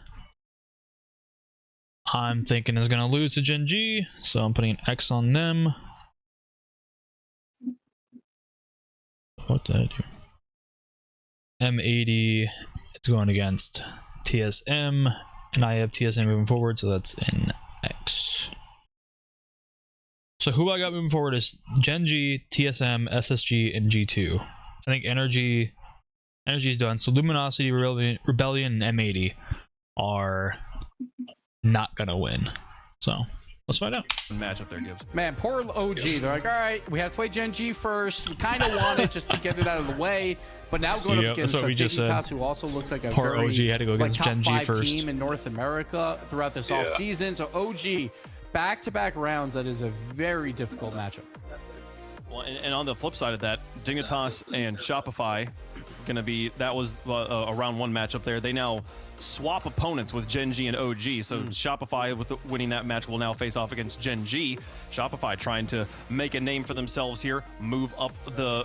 I'm thinking is going to lose to Gen G, so I'm putting an X on them. What did I do? M80 is going against TSM, and I have TSM moving forward, so that's an X. So who I got moving forward is Gen G, TSM, SSG, and G2. I think Energy is done. So Luminosity, Rebellion, and M80 are not gonna win. So let's find out. Matchup there, Gibbs. Man, poor OG. They're like, all right, we have to play Gen G first. We kind of want it just to get it out of the way. But now going up against Dignitas, who also looks like a poor very OG had to go against top Gen G 5 first. team in North America throughout this offseason. So OG, back-to-back rounds, that is a very difficult matchup. Well, and on the flip side of that, Dignitas and Shopify going to be, that was a round 1 matchup there. They now swap opponents with Gen G and OG. So Shopify, with winning that match, will now face off against Gen G. Shopify trying to make a name for themselves here, move up the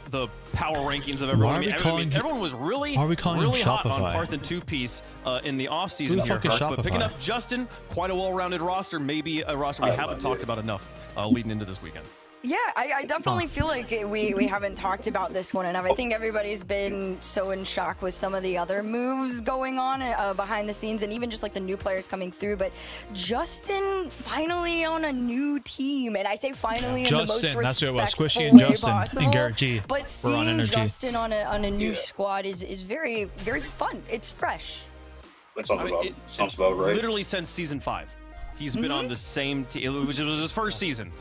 power rankings of everyone. Everyone was really hot on Parth and 2-Piece in the offseason here, but picking up Justin, quite a well-rounded roster, maybe a roster we haven't talked about enough leading into this weekend. Yeah, I definitely feel like we haven't talked about this one enough. I think everybody's been so in shock with some of the other moves going on behind the scenes, and even just like the new players coming through. But Justin finally on a new team, and I say finally in the most respectful that's who it was. Squishy way and Justin possible. and Garrett G. But seeing Justin on a new squad is very, very fun. It's fresh. That sounds about right. Literally since season 5. He's been on the same team, which was his first season.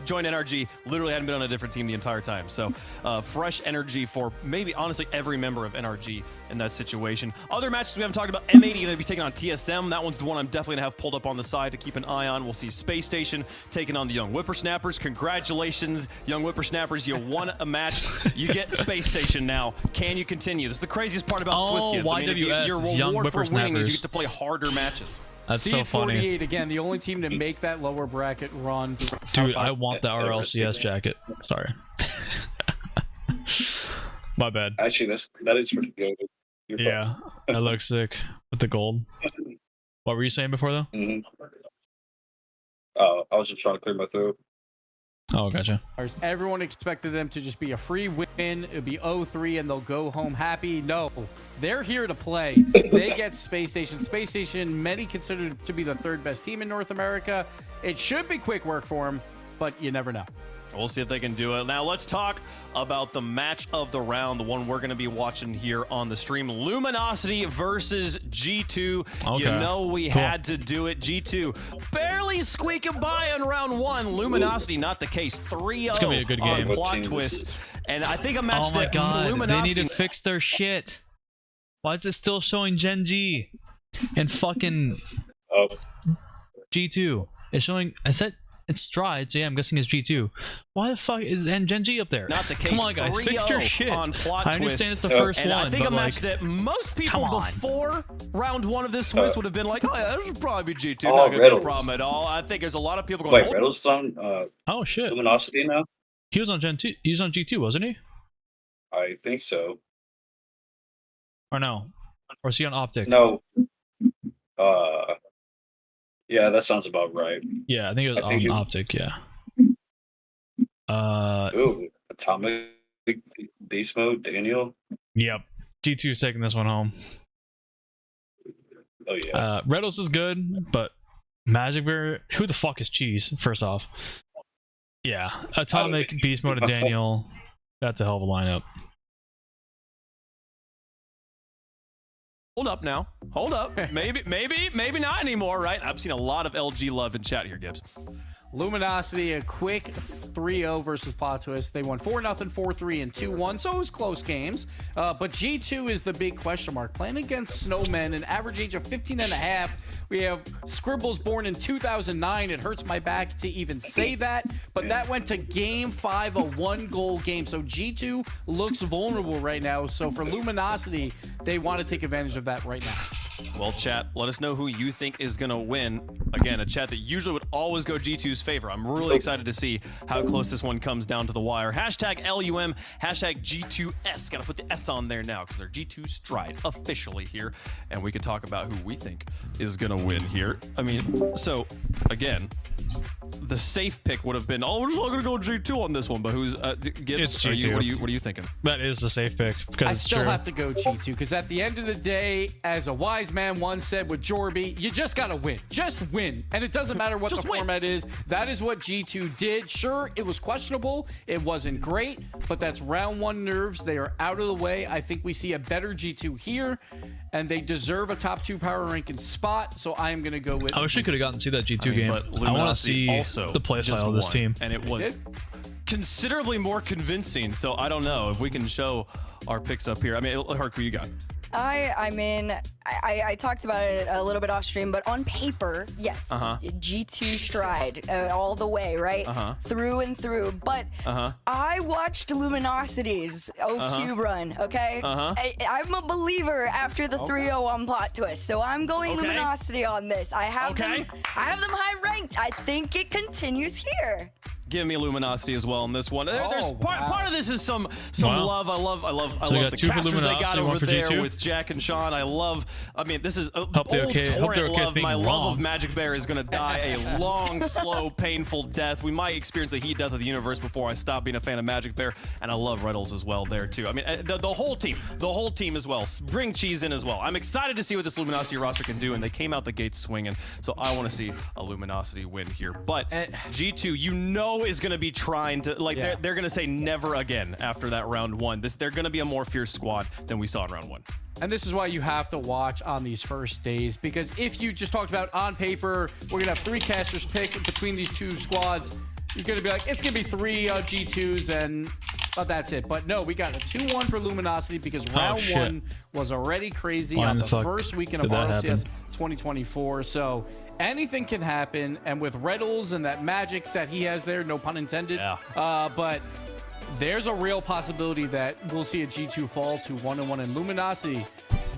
Joined NRG, literally hadn't been on a different team the entire time. So fresh energy for maybe, honestly, every member of NRG in that situation. Other matches we haven't talked about, M80 going to be taking on TSM. That one's the one I'm definitely going to have pulled up on the side to keep an eye on. We'll see Space Station taking on the Young Whippersnappers. Congratulations, Young Whippersnappers. You won a match. You get Space Station now. Can you continue? This is the craziest part about Swiss Kids. YWS, your reward for winning is you get to play harder matches. That's so funny. 48 again, the only team to make that lower bracket run. Dude, I want the RLCS jacket. Sorry. My bad. Actually, that is pretty good. Yeah, that looks sick with the gold. What were you saying before though? I was just trying to clear my throat. Oh, gotcha. Everyone expected them to just be a free win. It'll be 0-3 and they'll go home happy. No, they're here to play. They get Space Station. Space Station, many consider to be the 3rd best team in North America. It should be quick work for them, but you never know. We'll see if they can do it. Now let's talk about the match of the round, the one we're going to be watching here on the stream. Luminosity versus G2. Okay. You know we had to do it. G2 barely squeaking by on round 1. Luminosity, not the case. 3-0 It's gonna be a good game. on Plot Twist. And I think a match Oh my that god, Luminosity... they need to fix their shit. Why is it still showing Gen G and fucking G2? It's showing, I said it's Stride, so yeah, I'm guessing it's G2. Why the fuck is Gen G up there? Not the case. Come on, guys, fix your shit. On Plot I understand Twist. it's the first and one, I think but a match like, that most people before round 1 of this Swiss would have been like, oh yeah, that should probably be G2. Oh, Not gonna be a Riddles. problem at all. I think there's a lot of people going, Wait, Riddles on oh shit, Luminosity now? he was on Gen 2. He was on G2, wasn't he? I think so. Or no? Or is he on Optic? No. Yeah, that sounds about right. Yeah, I think it was on Optic. Yeah. Ooh, Atomic Beast Mode, Daniel. Yep. G2's taking this one home. Oh yeah. Rlcs is good, but Magic Bear, who the fuck is Cheese? First off, yeah, Atomic, Beast Mode, and Daniel. That's a hell of a lineup. Hold up now. Hold up. Maybe not anymore, right? I've seen a lot of LG love in chat here, Gibbs. Luminosity, a quick 3-0 versus Plot Twist. They won 4-0, 4-3, and 2-1, so it was close games. But G2 is the big question mark. Playing against Snowmen, an average age of 15 and a half. We have Scribbles born in 2009. It hurts my back to even say that, but that went to Game 5, a 1-goal game. So G2 looks vulnerable right now. So for Luminosity, they want to take advantage of that right now. Well, chat, let us know who you think is going to win. Again, a chat that usually would always go G2's favor. I'm really excited to see how close this one comes down to the wire. Hashtag LUM, hashtag G2S. Got to put the S on there now because they're G2 Stride officially here. And we can talk about who we think is going to win here. I mean, so, again, the safe pick would have been, oh, we're just all going to go G2 on this one. But who's, Gibbs, it's G2. What are you thinking? That is the safe pick because I it's still true. have to go G2 because at the end of the day, as a wise man once said with Jorby, you just got to win. Just win. And it doesn't matter what the format is. That is what G2 did. Sure, it was questionable. It wasn't great, but that's round one nerves. They are out of the way. I think we see a better G2 here, and they deserve a top 2 power ranking spot. So I am going to go with. I wish I could have gotten to see that G2 game. I want to see the playstyle of this team. And it was considerably more convincing. So I don't know if we can show our picks up here. I mean, Herc, who you got? I mean, I talked about it a little bit off stream, but on paper, yes, G2 Stride all the way, right? Through and through. But I watched Luminosity's OQ run, okay? I'm a believer after the 3-0 on Plot Twist, so I'm going Luminosity on this. I have them high ranked. I think it continues here. Give me Luminosity as well on this one. There's part of this is some love. I love the casters they got over there with Jack and Sean. I mean, this is old torrent love. My love of Magic Bear is gonna die a long, slow, painful death. We might experience the heat death of the universe before I stop being a fan of Magic Bear. And I love Rlcs as well there too. I mean, the whole team as well. Bring Cheese in as well. I'm excited to see what this Luminosity roster can do, and they came out the gates swinging. So I want to see a Luminosity win here. But G2, you know, is going to be trying to they're going to say never again after that round one. They're going to be a more fierce squad than we saw in round one. And this is why you have to watch on these first days, because if you just talked about on paper, we're going to have 3 casters pick between these 2 squads, you're going to be like, it's going to be 3 G2s and that's it. But no, we got a 2-1 for Luminosity because round 1 was already crazy on the first weekend of RLCS 2024. So anything can happen. And with Rlcs and that magic that he has there, no pun intended, but there's a real possibility that we'll see a G2 fall to 1-1 in Luminosity.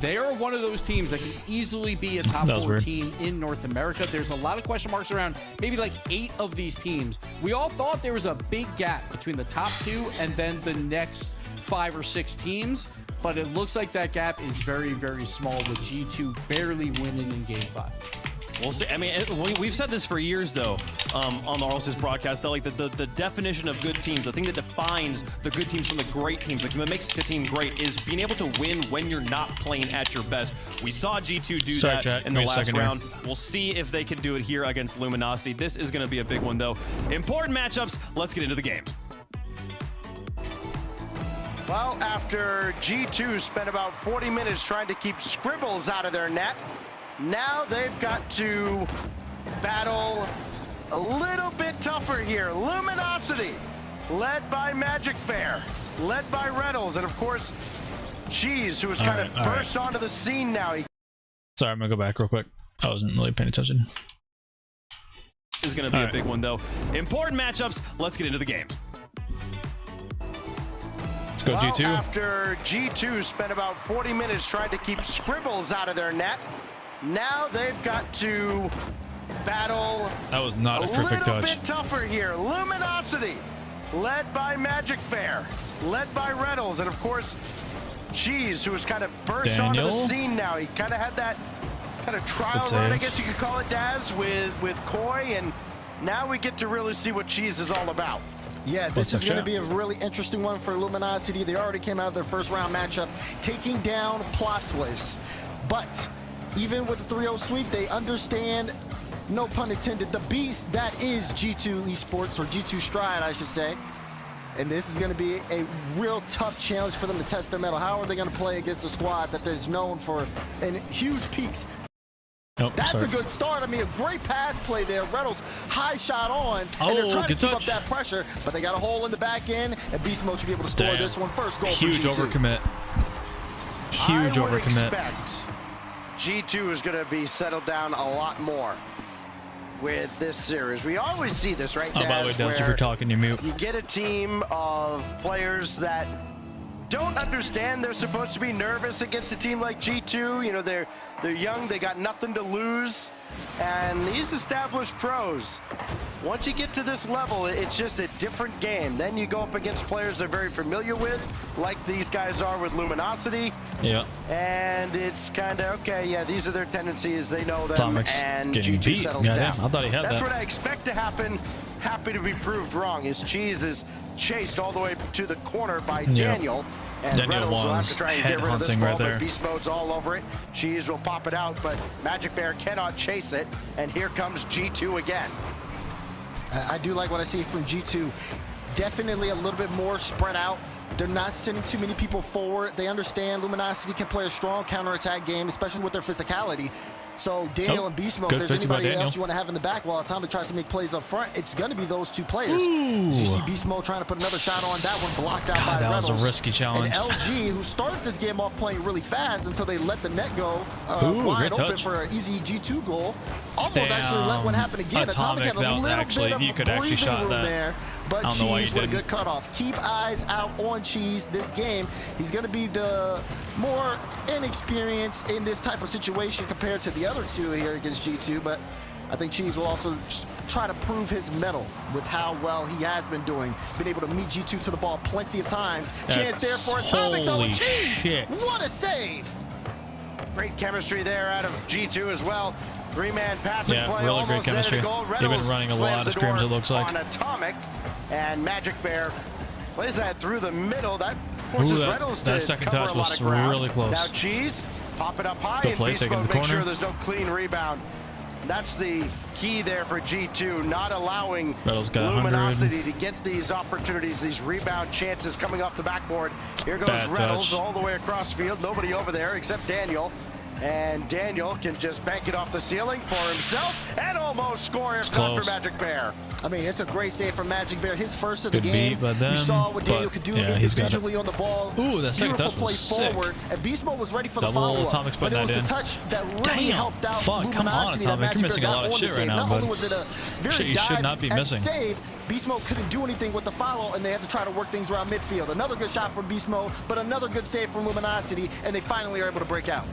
They are one of those teams that can easily be a top 4 team in North America. There's a lot of question marks around maybe like 8 of these teams. We all thought there was a big gap between the top 2 and then the next 5 or 6 teams, but it looks like that gap is very, very small with G2 barely winning in Game 5. We'll see. I mean, we've said this for years, though, on the Rlcs broadcast, that like the definition of good teams, the thing that defines the good teams from the great teams, like what makes the team great, is being able to win when you're not playing at your best. We saw G2 do that in the last round. We'll see if they can do it here against Luminosity. This is going to be a big one, though. Important matchups. Let's get into the games. Well, after G2 spent about 40 minutes trying to keep Scribbles out of their net, now they've got to battle a little bit tougher here. Luminosity, led by Magic Bear, led by Rlcs, and of course, Cheese, who has kind of burst onto the scene now. Sorry, I'm going to go back real quick. I wasn't really paying attention. This is going to be a big one, though. Important matchups. Let's get into the games. Let's go G2. After G2 spent about 40 minutes trying to keep Scribbles out of their net, now they've got to battle that was not a perfect touch. A little bit tougher here. Luminosity, led by Magic Bear, led by Rlcs, and of course, Cheese, who has kind of burst onto the scene now. He kind of had that kind of trial run, I guess you could call it, Daz, with Koi, and now we get to really see what Cheese is all about. Yeah, this is going to be a really interesting one for Luminosity. They already came out of their first round matchup, taking down Plot Twist. But even with the 3-0 sweep, they understand, no pun intended, the beast that is G2 Esports, or G2 Stride, I should say. And this is going to be a real tough challenge for them to test their mettle. How are they going to play against a squad that is known for huge peaks? Nope, That's a good start. I mean, a great pass play there. Reynolds high shot on, and they're trying to keep up that pressure, but they got a hole in the back end, and Beast Mode should be able to score this one. First goal Huge for G2. overcommit. Huge overcommit. Expect G2 is going to be settled down a lot more with this series. We always see this, right? Oh, by the way, don't you for talking, you mute. You get a team of players that don't understand they're supposed to be nervous against a team like G2. You know, they're young, they got nothing to lose, and these established pros, once you get to this level, it's just a different game. Then you go up against players they're very familiar with, like these guys are with Luminosity. Yeah. And it's kind of, okay, yeah, these are their tendencies, they know them, Atomic's and getting G2 beat. settles down. I thought he had That's that. what I expect to happen. Happy to be proved wrong. His Cheese is chased all the way to the corner by Daniel. And Daniel Reynolds will have to try and get rid of this ball, but Beast Mode's all over it. Cheese will pop it out, but Magic Bear cannot chase it. And here comes G2 again. I do like what I see from G2. Definitely a little bit more spread out. They're not sending too many people forward. They understand Luminosity can play a strong counterattack game, especially with their physicality. So Daniel and Beast Mode, if there's anybody else you want to have in the back while Atomic tries to make plays up front, it's going to be those two players. So you see Beast Mode trying to put another shot on. That one blocked out by Reynolds. That was a risky challenge. And LG, who started this game off playing really fast until they let the net go wide open for an easy G2 goal. Almost actually let one happen again. Atomic had a little bit of breathing room there. But Cheese with a good cutoff. Keep eyes out on Cheese this game. He's going to be the more inexperienced in this type of situation compared to the other two here against G2. But I think Cheese will also try to prove his mettle with how well he has been doing. Been able to meet G2 to the ball plenty of times. Chance there for Atomic though. And Cheese, what a save! Great chemistry there out of G2 as well. Three-man passing play, really almost great chemistry. They've been running a lot of scrims, it looks like. On Atomic, and Magic Bear plays that through the middle. That forces Reynolds to second cover touch a lot was of ground. really close. Now Cheese, pop it up high, and Beast Mode make sure there's no clean rebound. That's the key there for G2, not allowing Luminosity to get these opportunities, these rebound chances coming off the backboard. Here goes Reynolds all the way across field. Nobody over there except Daniel. And Daniel can just bank it off the ceiling for himself and almost score if not for Magic Bear. I mean, it's a great save from Magic Bear. His first of the game. You saw what Daniel could do individually on the ball. Ooh, that second touch play was forward. sick. And Beast Mode was ready for the follow-up. But it was a touch that really helped out Luminosity. Come on, Atomic. You're missing a lot of shit right now, Not only was it a very dive save, Beast Mode couldn't do anything with the follow, and they had to try to work things around midfield. Another good shot from Beast Mode, but another good save from Luminosity, and they finally are able to break out.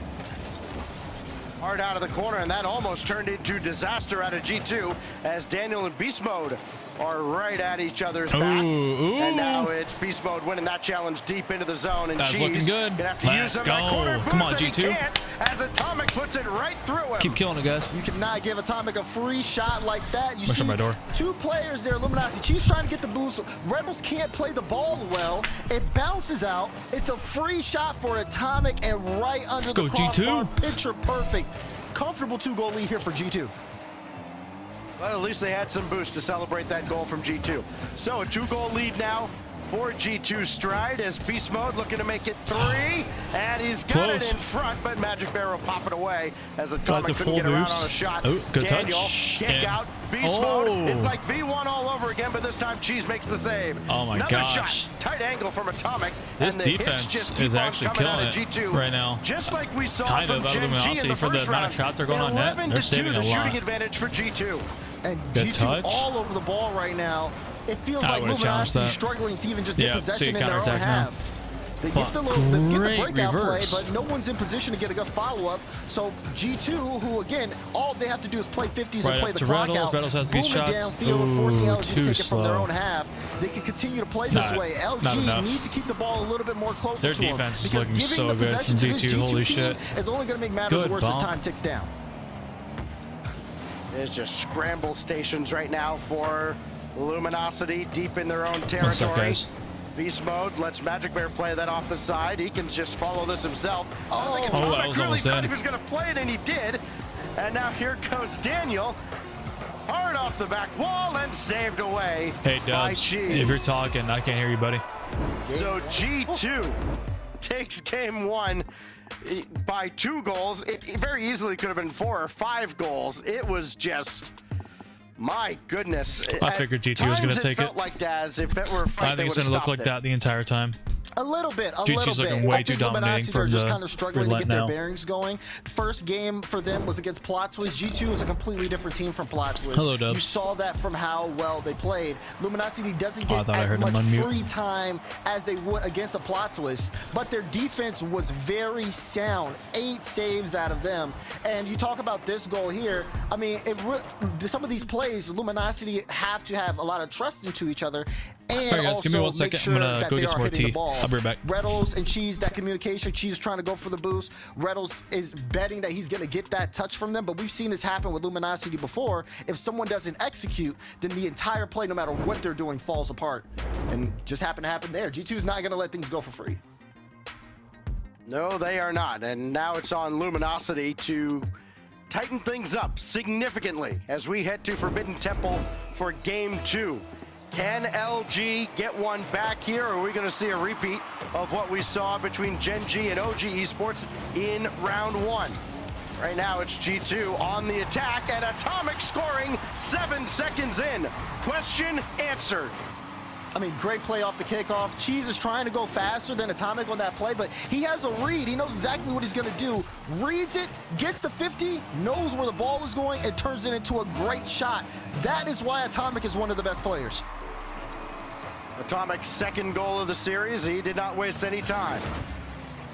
Hard out of the corner, and that almost turned into disaster out of G2 as Daniel and Beast Mode are right at each other's back. And now it's Beast Mode winning that challenge deep into the zone. And That's looking good. Gonna have to use them that corner boost. Come on, G2. As Atomic puts it right through him. Keep killing it, guys. You cannot give Atomic a free shot like that. You see my door. Two players there, Luminosity. Cheese trying to get the boost. Rebels can't play the ball well. It bounces out. It's a free shot for Atomic and right under the crossbar. Picture perfect. Comfortable 2-goal lead here for G2. Well, at least they had some boost to celebrate that goal from G2. So a 2-goal lead now for G2 Stride as Beast Mode looking to make it 3. And he's got it in front, but Magic Bear will pop it away as Atomic couldn't get around on a shot. Good Daniel, touch. kick out. Beast Mode. It's like V1 all over again, but this time Cheese makes the save. Oh my gosh. Shot. Tight angle from Atomic. This and the defense just keep is actually killing it G2, right now. Just like we saw kind from of out of Luminosity for the amount of shots they're going on net. They're saving a lot. Shooting advantage for G2. And G2 all over the ball right now. It feels like Luminosity struggling to even just get possession in their own half. They get the breakout play, but no one's in position to get a good follow-up. So G2, who again, all they have to do is play 50s and play the clock out, boom it downfield, forcing LG to take it from their own half. They can continue to play this way. LG needs to keep the ball a little bit more closer to them. Their defense is looking so good from G2. Holy shit. Is only going to make matters worse as time ticks down. There's just scramble stations right now for Luminosity deep in their own What's up, territory. guys? Beast mode lets Magic Bear play that off the side. He can just follow this himself. Oh, that Atomic was really almost thought in. he was going to play it, and he did. And now here goes Daniel. Hard off the back wall and saved away Hey, by Dubs, Cheese. if you're talking, I can't hear you, buddy. So G2 takes game 1 by 2 goals. It very easily could have been 4 or 5 goals. It was just, my goodness. I figured G2 was going to take it. Felt like that as if it were a fight, I think it's going to look like that the entire time. A little bit, a GT's little looking bit. way I too think dominating Luminosity for are just the kind of struggling to roulette get their now. bearings going. The first game for them was against Plot Twist. G2 is a completely different team from Plot Twist. Hello, Dubs. You saw that from how well they played. Luminosity doesn't Oh, I get thought I as heard him much unmute. free time as they would against a Plot Twist, but their defense was very sound. 8 saves out of them. And you talk about this goal here. I mean, some of these plays, Luminosity have to have a lot of trust into each other. And Alright, guys, also give me 1 make second. sure I'm gonna that go they get are some more hitting the tea. ball. I'll be right back. Rettles and Cheese, that communication. Cheese is trying to go for the boost. Rettles is betting that he's going to get that touch from them, but we've seen this happen with Luminosity before. If someone doesn't execute, then the entire play, no matter what they're doing, falls apart. And just happened to happen there. G2 is not going to let things go for free. No, they are not. And now it's on Luminosity to tighten things up significantly as we head to Forbidden Temple for game 2. Can LG get one back here, or are we going to see a repeat of what we saw between Gen G and OG Esports in round 1? Right now it's G2 on the attack and Atomic scoring 7 seconds in. Question answered. I mean, great play off the kickoff. Cheese is trying to go faster than Atomic on that play, but he has a read. He knows exactly what he's going to do. Reads it, gets to 50, knows where the ball is going, and turns it into a great shot. That is why Atomic is one of the best players. Atomic's second goal of the series. He did not waste any time.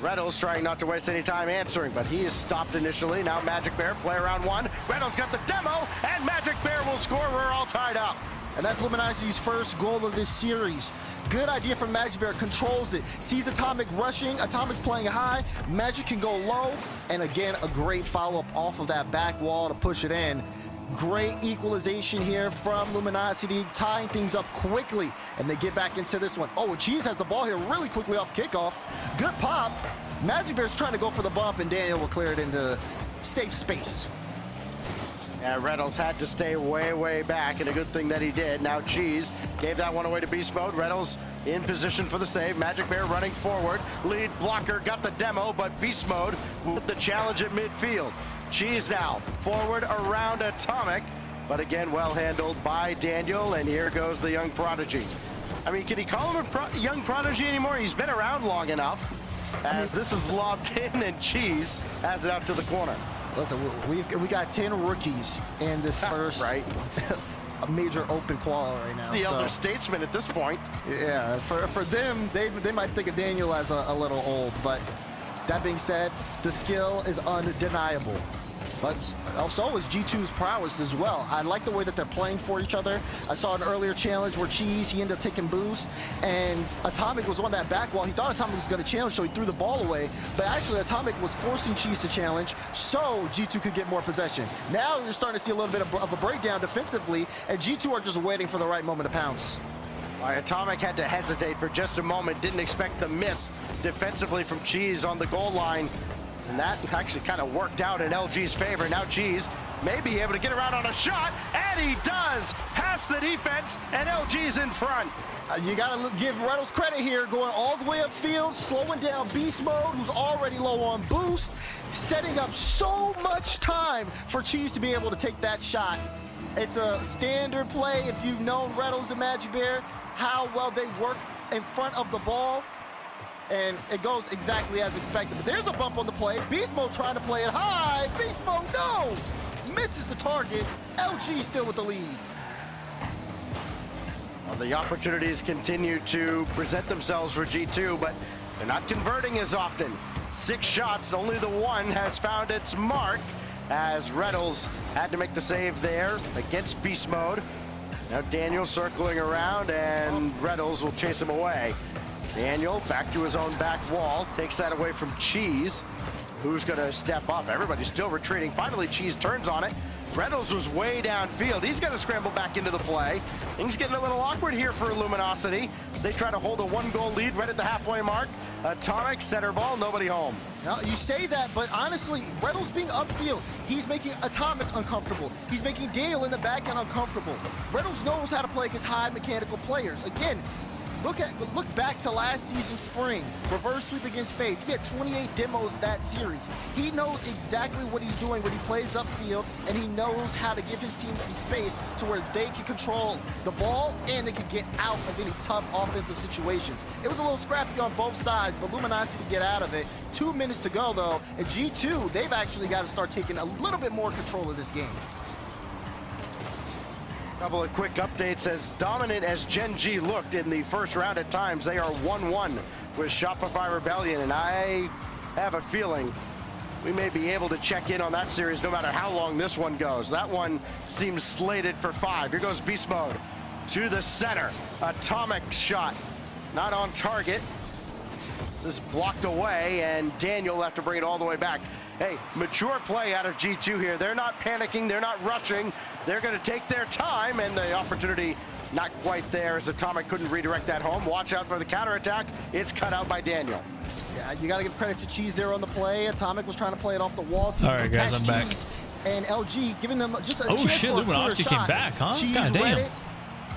Rettles trying not to waste any time answering, but he is stopped initially. Now Magic Bear, play around 1. Rettles got the demo, and Magic Bear will score. We're all tied up. And that's Luminosity's first goal of this series. Good idea from Magic Bear, controls it. Sees Atomic rushing, Atomic's playing high, Magic can go low, and again, a great follow-up off of that back wall to push it in. Great equalization here from Luminosity, tying things up quickly, and they get back into this one. Oh, Cheese has the ball here really quickly off kickoff. Good pop. Magic Bear's trying to go for the bump, and Daniel will clear it into safe space. Yeah, Rettles had to stay way, way back, and a good thing that he did. Now Cheese gave that one away to Beast Mode. Rettles in position for the save. Magic Bear running forward. Lead blocker got the demo, but Beast Mode with the challenge at midfield. Cheese now forward around Atomic, but again, well handled by Daniel, and here goes the young prodigy. I mean, can he call him a young prodigy anymore? He's been around long enough, as this is lobbed in, and Cheese has it out to the corner. Listen, we got 10 rookies in this first right. a major open qual right now. It's the elder statesman at this point. Yeah, for them, they might think of Daniel as a little old, but that being said, the skill is undeniable. But so is G2's prowess as well. I like the way that they're playing for each other. I saw an earlier challenge where Cheese, he ended up taking boost, and Atomic was on that back wall. He thought Atomic was going to challenge, so he threw the ball away. But actually, Atomic was forcing Cheese to challenge, so G2 could get more possession. Now you're starting to see a little bit of a breakdown defensively, and G2 are just waiting for the right moment to pounce. Atomic had to hesitate for just a moment, didn't expect the miss defensively from Cheese on the goal line. And that actually kind of worked out in LG's favor. Now Cheese may be able to get around on a shot, and he does! Past the defense, and LG's in front. You gotta give Rettles credit here, going all the way upfield, slowing down Beast Mode, who's already low on boost, setting up so much time for Cheese to be able to take that shot. It's a standard play if you've known Rettles and Magic Bear, how well they work in front of the ball. And it goes exactly as expected. But there's a bump on the play. Beast Mode trying to play it high. Beast Mode, no! Misses the target. LG still with the lead. Well, the opportunities continue to present themselves for G2, but they're not converting as often. 6 shots, only the one has found its mark, as Rettles had to make the save there against Beast Mode. Now Daniel circling around, and Rettles will chase him away. Daniel back to his own back wall, takes that away from Cheese, who's going to step up. Everybody's still retreating. Finally, Cheese turns on it, Reynolds was way downfield. He's got to scramble back into the play. Things getting a little awkward here for Luminosity as they try to hold a 1-goal lead right at the halfway mark. Atomic center ball, nobody home. Now, you say that, but honestly, Reynolds being upfield, he's making Atomic uncomfortable. He's making Dale in the back end uncomfortable. Reynolds knows how to play against high mechanical players. Again, look back to last season spring. Reverse sweep against FaZe. He had 28 demos that series. He knows exactly what he's doing when he plays upfield, and he knows how to give his team some space to where they can control the ball and they can get out of any tough offensive situations. It was a little scrappy on both sides, but Luminosity get out of it. 2 minutes to go, though, and G2, they've actually got to start taking a little bit more control of this game. Couple of quick updates. As dominant as Gen G looked in the first round at times, they are 1-1 with Shopify Rebellion, and I have a feeling we may be able to check in on that series no matter how long this one goes. That one seems slated for 5. Here goes Beast Mode to the center. Atomic shot, not on target. This is blocked away, and Daniel will have to bring it all the way back. Hey, mature play out of G2 here. They're not panicking, they're not rushing. They're gonna take their time, and the opportunity not quite there as Atomic couldn't redirect that home. Watch out for the counterattack. It's cut out by Daniel. Yeah, you gotta give credit to Cheese there on the play. Atomic was trying to play it off the wall. So all right, guys, I'm back. And LG giving them just a oh chance shit, for a Luminosity came shot. back, huh? Cheese God read damn. it,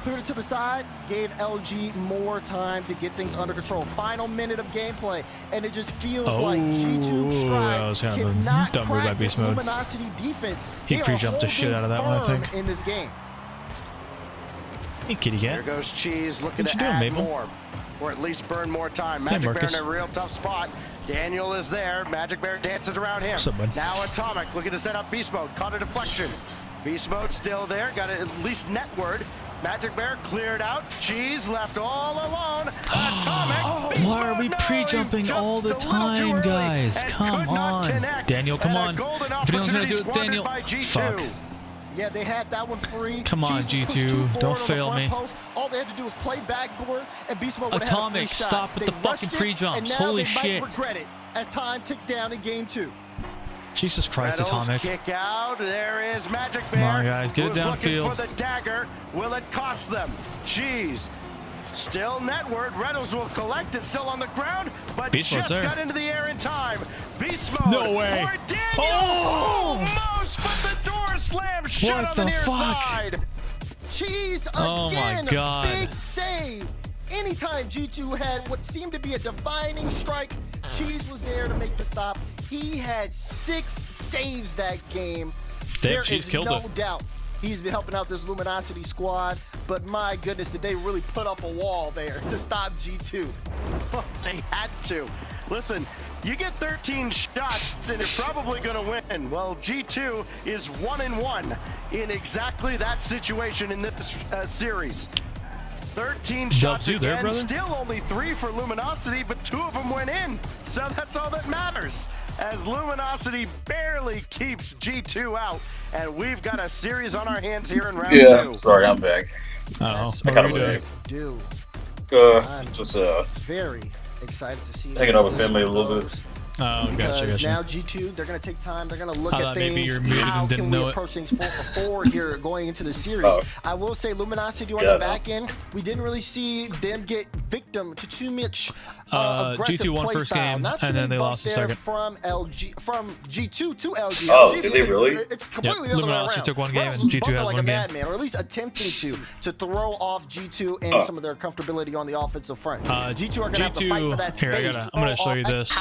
cleared it to the side, gave LG more time to get things under control. Final minute of gameplay, and it just feels like G2 Stride cannot dumb move by crack this Beast Mode. Luminosity defense. He They are pre-jumped the shit out of that one, I holding think. firm in this game. Hey, kitty cat. Here goes Cheese looking to doing, add Mabel? more, or at least burn more time. Hey, Magic Bear Marcus. in a real tough spot. Daniel is there. Magic Bear dances around him. What's up, bud? Now Atomic looking to set up Beast Mode. Caught a deflection. Beast Mode still there. Got it at least netward. Magic Bear cleared out. Cheese left all alone. Atomic. Beast Why are we Mode, no, pre-jumping he all the jumped a little too time, early guys? and Come could not on. connect. Daniel, come And a on. golden If anyone's gonna do it, opportunity Daniel. squandered by G2. Fuck. Yeah, they had that one free. Come on, Cheese was pushed G2, too forward don't on the fail front me. post. All they had to do was play backboard, and Beast Mode would have had a free Atomic, shot. stop with They the fucking rushed it, pre-jumps. and now Holy they shit. might regret it as time ticks down in game 2. Jesus Christ, Reynolds Atomic. kick out. There is Magic Bear. Come on, guys, get it who's looking downfield. for the dagger. Will it cost them? Cheese. Still netward. Reynolds will collect it. Still on the ground, but Beast Mode's just there. got into the air in time. Beast Mode. No way. For Daniel. Oh! Almost, but the door slammed shut What on the the near fuck? side. Cheese Oh my again, God. big save. Anytime G2 had what seemed to be a defining strike, Cheese was there to make the stop. He had 6 saves that game. Damn, There Cheese is killed no it. doubt he's been helping out this Luminosity squad, but my goodness, did they really put up a wall there to stop G2? They had to. Listen, you get 13 shots and you're probably going to win. Well, G2 is 1-1 in exactly that situation in this series. 13 shots you there, again, brother? still only 3 for Luminosity, but 2 of them went in. So that's all that matters. As Luminosity barely keeps G2 out, and we've got a series on our hands here in round 2. Sorry, I'm back. Oh, That's what kinda are we doing? Do Just very excited to see hanging out with this family a one little bit. goes. Oh, Because gotcha. now G2, they're going to take time. They're going to look I at thought maybe things. you're muted How and didn't can we know it. approach things forward here going into the series? Oh. I will say Luminosity on Yeah, the back end, we didn't really see them get victim to too much aggressive G2 won play first style. game, Not too and many then they bumps lost the there second. from G2 to LG. Oh, LG, did they really? It's completely the other way Luminosity around. took one game Reynolds and was G2 bumping has like one a game. madman, or at least attempting to throw off G2 and some of their comfortability on the offensive front. G2 are going to have to fight for that Here, space. I'm going to show you this.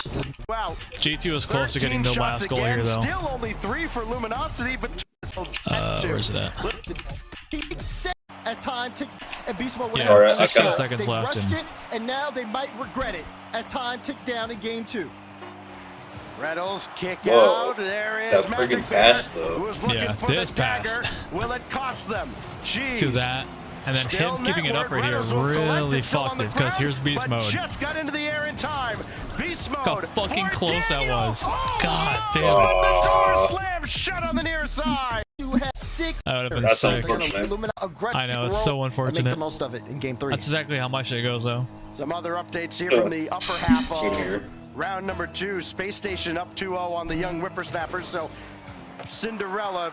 Wow. G2 is close to getting 13 no last shots goal again, here, though. Still only 3 for Luminosity, but Where's it at? As time ticks and Beast Mode would Yeah, have alright, a 16 shot. seconds They left. rushed And it, and now they might regret it as time ticks down in game 2. Reynolds kick Whoa. out. There is That's Magic freaking Bear, fast, though. who was looking Yeah, for this the dagger. pass. Will it cost them? Jeez. to that, and then Still him keeping it up network. right here Reynolds will collect really it, still on fucked the it, because ground, here's Beast but Mode. Just got into the air in time. Beast Mode. Look how fucking for close that Daniel. was. Oh, God damn no! it. The door slammed shut on the near side. You had 6. That would have been That's sick. unfortunate. I know, it's so Make unfortunate. the most of it in game 3. That's exactly how my shit goes, though. Some other updates here from the upper half See of here. round number 2. Space Station up 2-0 on the young whippersnappers. So Cinderella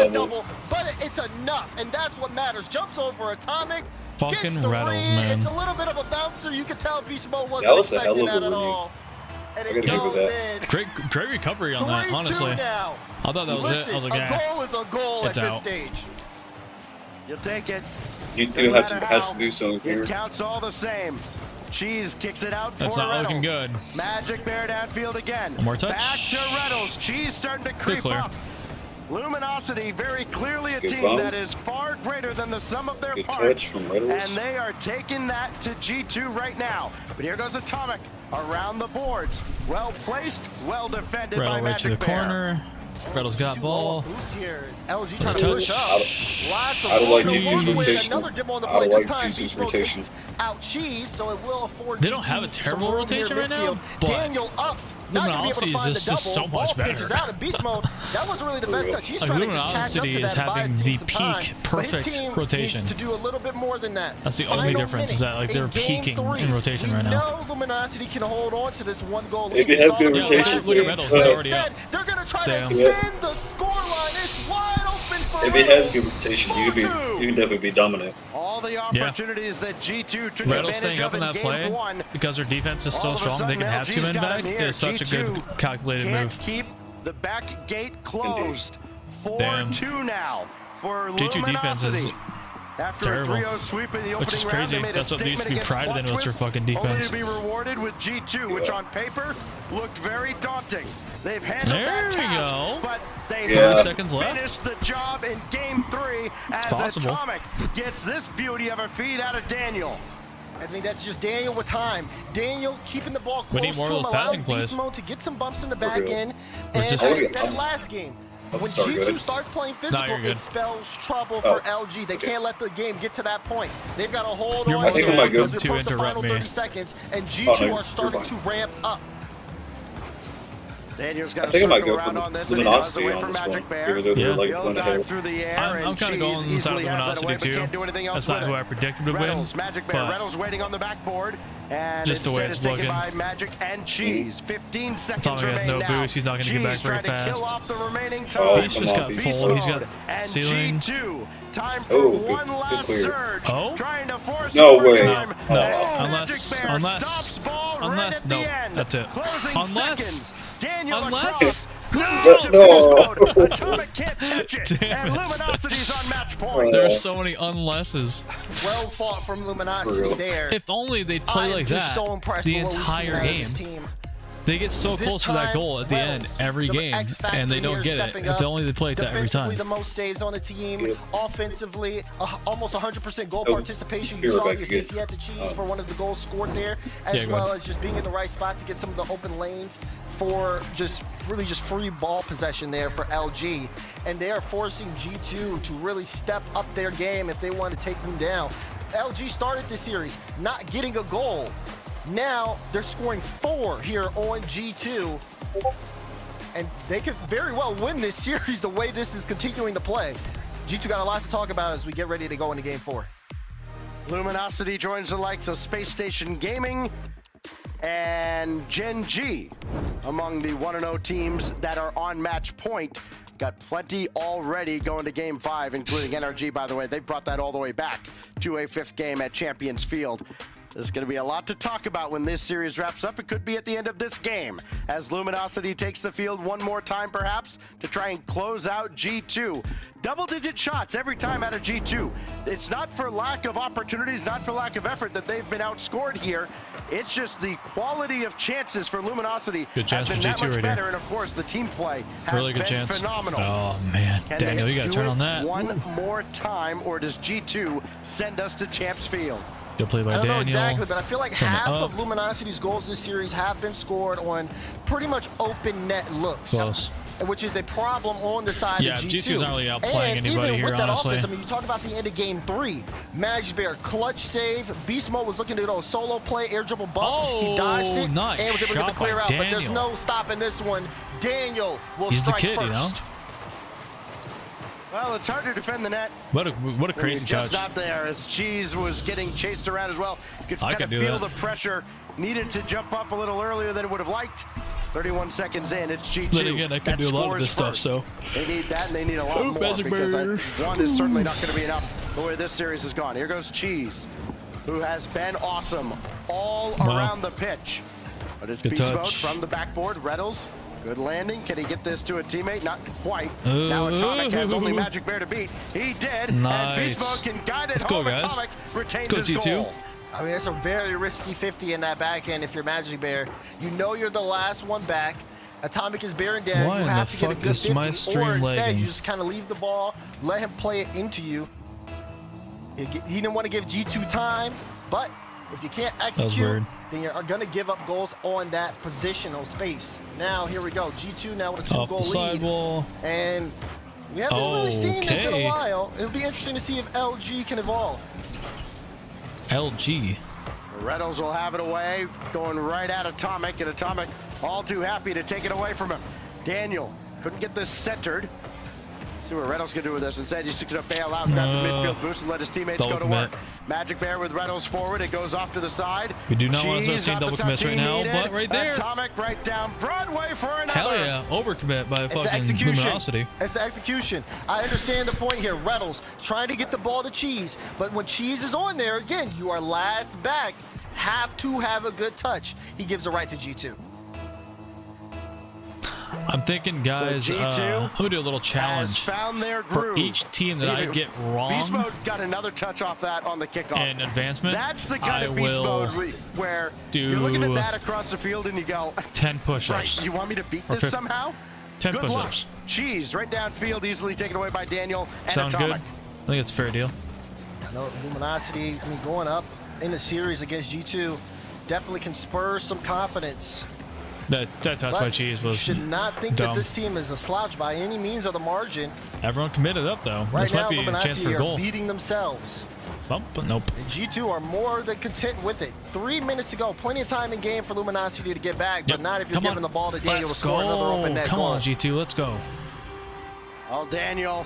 double, but it's enough, and that's what matters. Jumps over Atomic, Fucking gets the rattles, read. man. It's a little bit of a bouncer. You can tell Beast Mode That wasn't was a hell expecting of a that at read. all. And I it gotta give goes it in. Great recovery on that, 3-2 honestly. now. I thought that was Listen, it. I was like, a yeah. goal is a goal It's at this out. stage. You'll take it. You No two matter has to how, do something here. It counts all the same. Cheese kicks it out That's for not looking Reynolds. good. Magic Bear downfield again. One more touch. Back to Reynolds. Cheese starting to creep clear. up. Luminosity, very clearly a Good team bump. that is far greater than the sum of their Good parts. touch from Reynolds. And they are taking that to G2 right now. But here goes Atomic around the boards. Well placed, well defended by Rattle right to the Magic Bear. corner. Rattle's got ball. Boost here is LG trying to Touch. push up. Lots of I don't like room. G2's With rotation. another demo on the I play. don't This like time G2's Beast Mode rotation. takes out Cheese, so it will afford They don't G2 have a some terrible room here rotation right now, midfield. but Daniel up. Not gonna be able to Luminosity find is the just double. so much Ball better. pitches out in beast mode. That wasn't really the best touch. He's Like, trying to just catch up Luminosity to is that and buy having his the team some time. peak But his perfect team rotation. needs to do a little bit more than that. That's the only Final difference, is that, like, minute they're in game peaking 3. in rotation right now. We know Luminosity can hold on to this one goal If lead. you have good We saw them rotation, last look at game. Reynolds, But he's already instead, up. they're going to try Damn. to extend the scoreline. It's wide open for If he has Reynolds. good rotation, you can definitely be dominant. All the opportunities that G2 took Reynolds advantage staying up of in that game play 1. because their defense is so All of a strong they sudden, can have LG's 2 men got back him here. is such a good G2 calculated can't move. keep the back gate closed. Damn. 4-2 now for G2 defense is Luminosity. After terrible. a 3-0 sweep in the Which is opening round, crazy. they made That's a what they used to statement be against prided in, was their Qualifiers, fucking only defense. to be rewarded with G2, which on paper looked very daunting. They've handled There that we task, go. but they 30 have seconds left. finished the job in game 3 as possible. Atomic gets this beauty of a feed out of Daniel. I think that's just Daniel with time. Daniel keeping the ball We close need more to of him, those allowing passing plays. Beast Mode to get some bumps in the back Okay. end. We're And just- as I said last game, when sorry, go G2 ahead. starts playing physical, you're good. it spells trouble Oh, for LG. They okay. can't let the game get to that point. They've got to hold You're on more I think here I might go as we to approach the interrupt final me. 30 seconds, and Oh, G2 no, are starting you're to fine. ramp up. Daniel's got I to think I might circle go around for on this, and he does Luminosity away on from this Magic one. Bear. Even though they're Yeah. like He'll one dive ahead. through the air, I'm and kind of Cheese going on the side of easily has that Luminosity away, but too. can't do anything else That's not with who it. I predicted would Reynolds, win. Magic Bear, but Reynolds waiting on the backboard, and Just the way instead it's is taken looking. by Magic and Cheese. 15 seconds Atomic has remain no now. boost. He's not gonna get back Cheese very trying to kill fast. off the remaining Oh, time. He's come just on, got Beast full. He's got Mode, and ceiling. G2, time for Oh, good- one good last clear. surge. Oh? Trying to force No way. overtime. No, no. And Unless- Magic Bear unless- stops ball right unless- at the no, end. that's it. Closing Unless- seconds. Daniel unless- across. No. Atomic can't catch it. Damn and it. Luminosity's on match point. There are so many unlesses. Well fought from Luminosity there. If only they'd play I'm like just that so impressed the with what we've seen entire out of game. this team. They get so This close to that time, goal at the end Reynolds, every the game, X factor and they don't here, get it. stepping If up. only they play it that every Defensively, time. the most saves on the team. Yep. Offensively, almost 100% goal Oh, participation. here You saw we're the back assist again. he had to Cheese Oh. for one of the goals scored there, as Yeah, go well ahead. as just being in the right spot to get some of the open lanes for just really just free ball possession there for LG. And they are forcing G2 to really step up their game if they want to take them down. LG started this series not getting a goal. Now they're scoring 4 here on G2. And they could very well win this series the way this is continuing to play. G2 got a lot to talk about as we get ready to go into game 4. Luminosity joins the likes of Space Station Gaming and Gen G among the 1-0 teams that are on match point. Got plenty already going to game 5, including NRG, by the way. They brought that all the way back to a 5th game at Champions Field. There's going to be a lot to talk about when this series wraps up. It could be at the end of this game as Luminosity takes the field one more time, perhaps, to try and close out G2. Double-digit shots every time out of G2. It's not for lack of opportunities, not for lack of effort that they've been outscored here. It's just the quality of chances for Luminosity Good chance have for been that G2 much right better, here. and of course the team play has Really good been chance. phenomenal. Oh man, Can Daniel, they you gotta do turn it on that. one more time, or does G2 send us to Champs Field? Good play by I don't Daniel. know exactly, but I feel like Turn it half up. of Luminosity's goals this series have been scored on pretty much open net looks. Close. Which is a problem on the side Yeah, of G2. G2's not really outplaying and anybody even here, with that honestly. offense, I mean, you talk about the end of game 3. Magic Bear, clutch save. Beast Mode was looking to do a solo play, air dribble bump. He dodged it nice and was able to get the shot clear by out. But there's Daniel. no stopping this one. Daniel will He's the strike kid, first. you know? Well, it's hard to defend the net. What a When crazy you're just touch. not there, as Cheese was getting chased around as well. You could I kind could of do feel that. the pressure. Needed to jump up a little earlier than would have liked. 31 seconds in, it's G2. Then again, I could that do a lot of scores this stuff, first. so. They need that, and they need a lot Oh, more, Magic because Bear. one is certainly not going to be enough the way this series has gone. Here goes Cheese, who has been awesome all Wow. around the pitch. But it's Good beast mode touch. from the backboard. Reynolds, good landing. Can he get this to a teammate? Not quite. Now Atomic has only Magic Bear to beat. He did. And Nice. Beast Mode can guide it Let's go, home. guys. Atomic retained Let's go, his G2. goal. I mean, it's a very risky 50 in that back end if you're Magic Bear. You know you're the last one back. Atomic is bearing down. Why You in have the to get a fuck good is 50, my or stream instead lagging? you just kind of leave the ball, let him play it into you. He didn't want to give G2 time, but if you can't execute, weird. then you're going to give up goals on that positional space. Now, here we go. G2 now with a Off the 2-goal lead. sidewall. And we haven't really seen this in a Okay. while. It'll be interesting to see if LG can evolve. LG. Reynolds will have it away, going right at Atomic, and Atomic all too happy to take it away from him. Daniel couldn't get this centered. See what Reynolds can do with this. Instead, he's just going to bail out, grab the midfield boost, and let his teammates go to work. Magic Bear with Reynolds forward. It goes off to the side. We do not want to Cheese, see not the double touch commits he right now, needed. but right there. Atomic right down Broadway for another. Hell yeah, overcommit by It's the fucking execution. Luminosity. It's the execution. I understand the point here. Reynolds trying to get the ball to Cheese, but when Cheese is on there, again, you are last back. Have to have a good touch. He gives the right to G2. I'm thinking, guys, So G2 I'm gonna do a little Has challenge found their for groove. each team that I Even get wrong Beast Mode got another touch off that on the kickoff. in advancement. That's the kind I of Beast will Mode where do you're looking at that across the field and you go, 10 push-ups. right, you want me to beat Or this 50 somehow? 10 Good luck. push-ups. Cheese right downfield, easily taken away by Daniel and Sound good? Atomic. I think it's a fair deal. I know Luminosity, I mean, going up in the series against G2 definitely can spur some confidence. That touch But by Cheese was should not think dumb. that this team is a slouch by any means of the margin. Everyone committed up though. Right This now, might be a chance Luminosity for a are goal. beating themselves. Bump, but nope. And G2 are more than content with it. 3 minutes to go. Plenty of time in game for Luminosity to get back, but Yep. not if you're Come giving on. the ball to Daniel to Let's score another go. open net Come goal. on, G2, let's go. Oh, Daniel.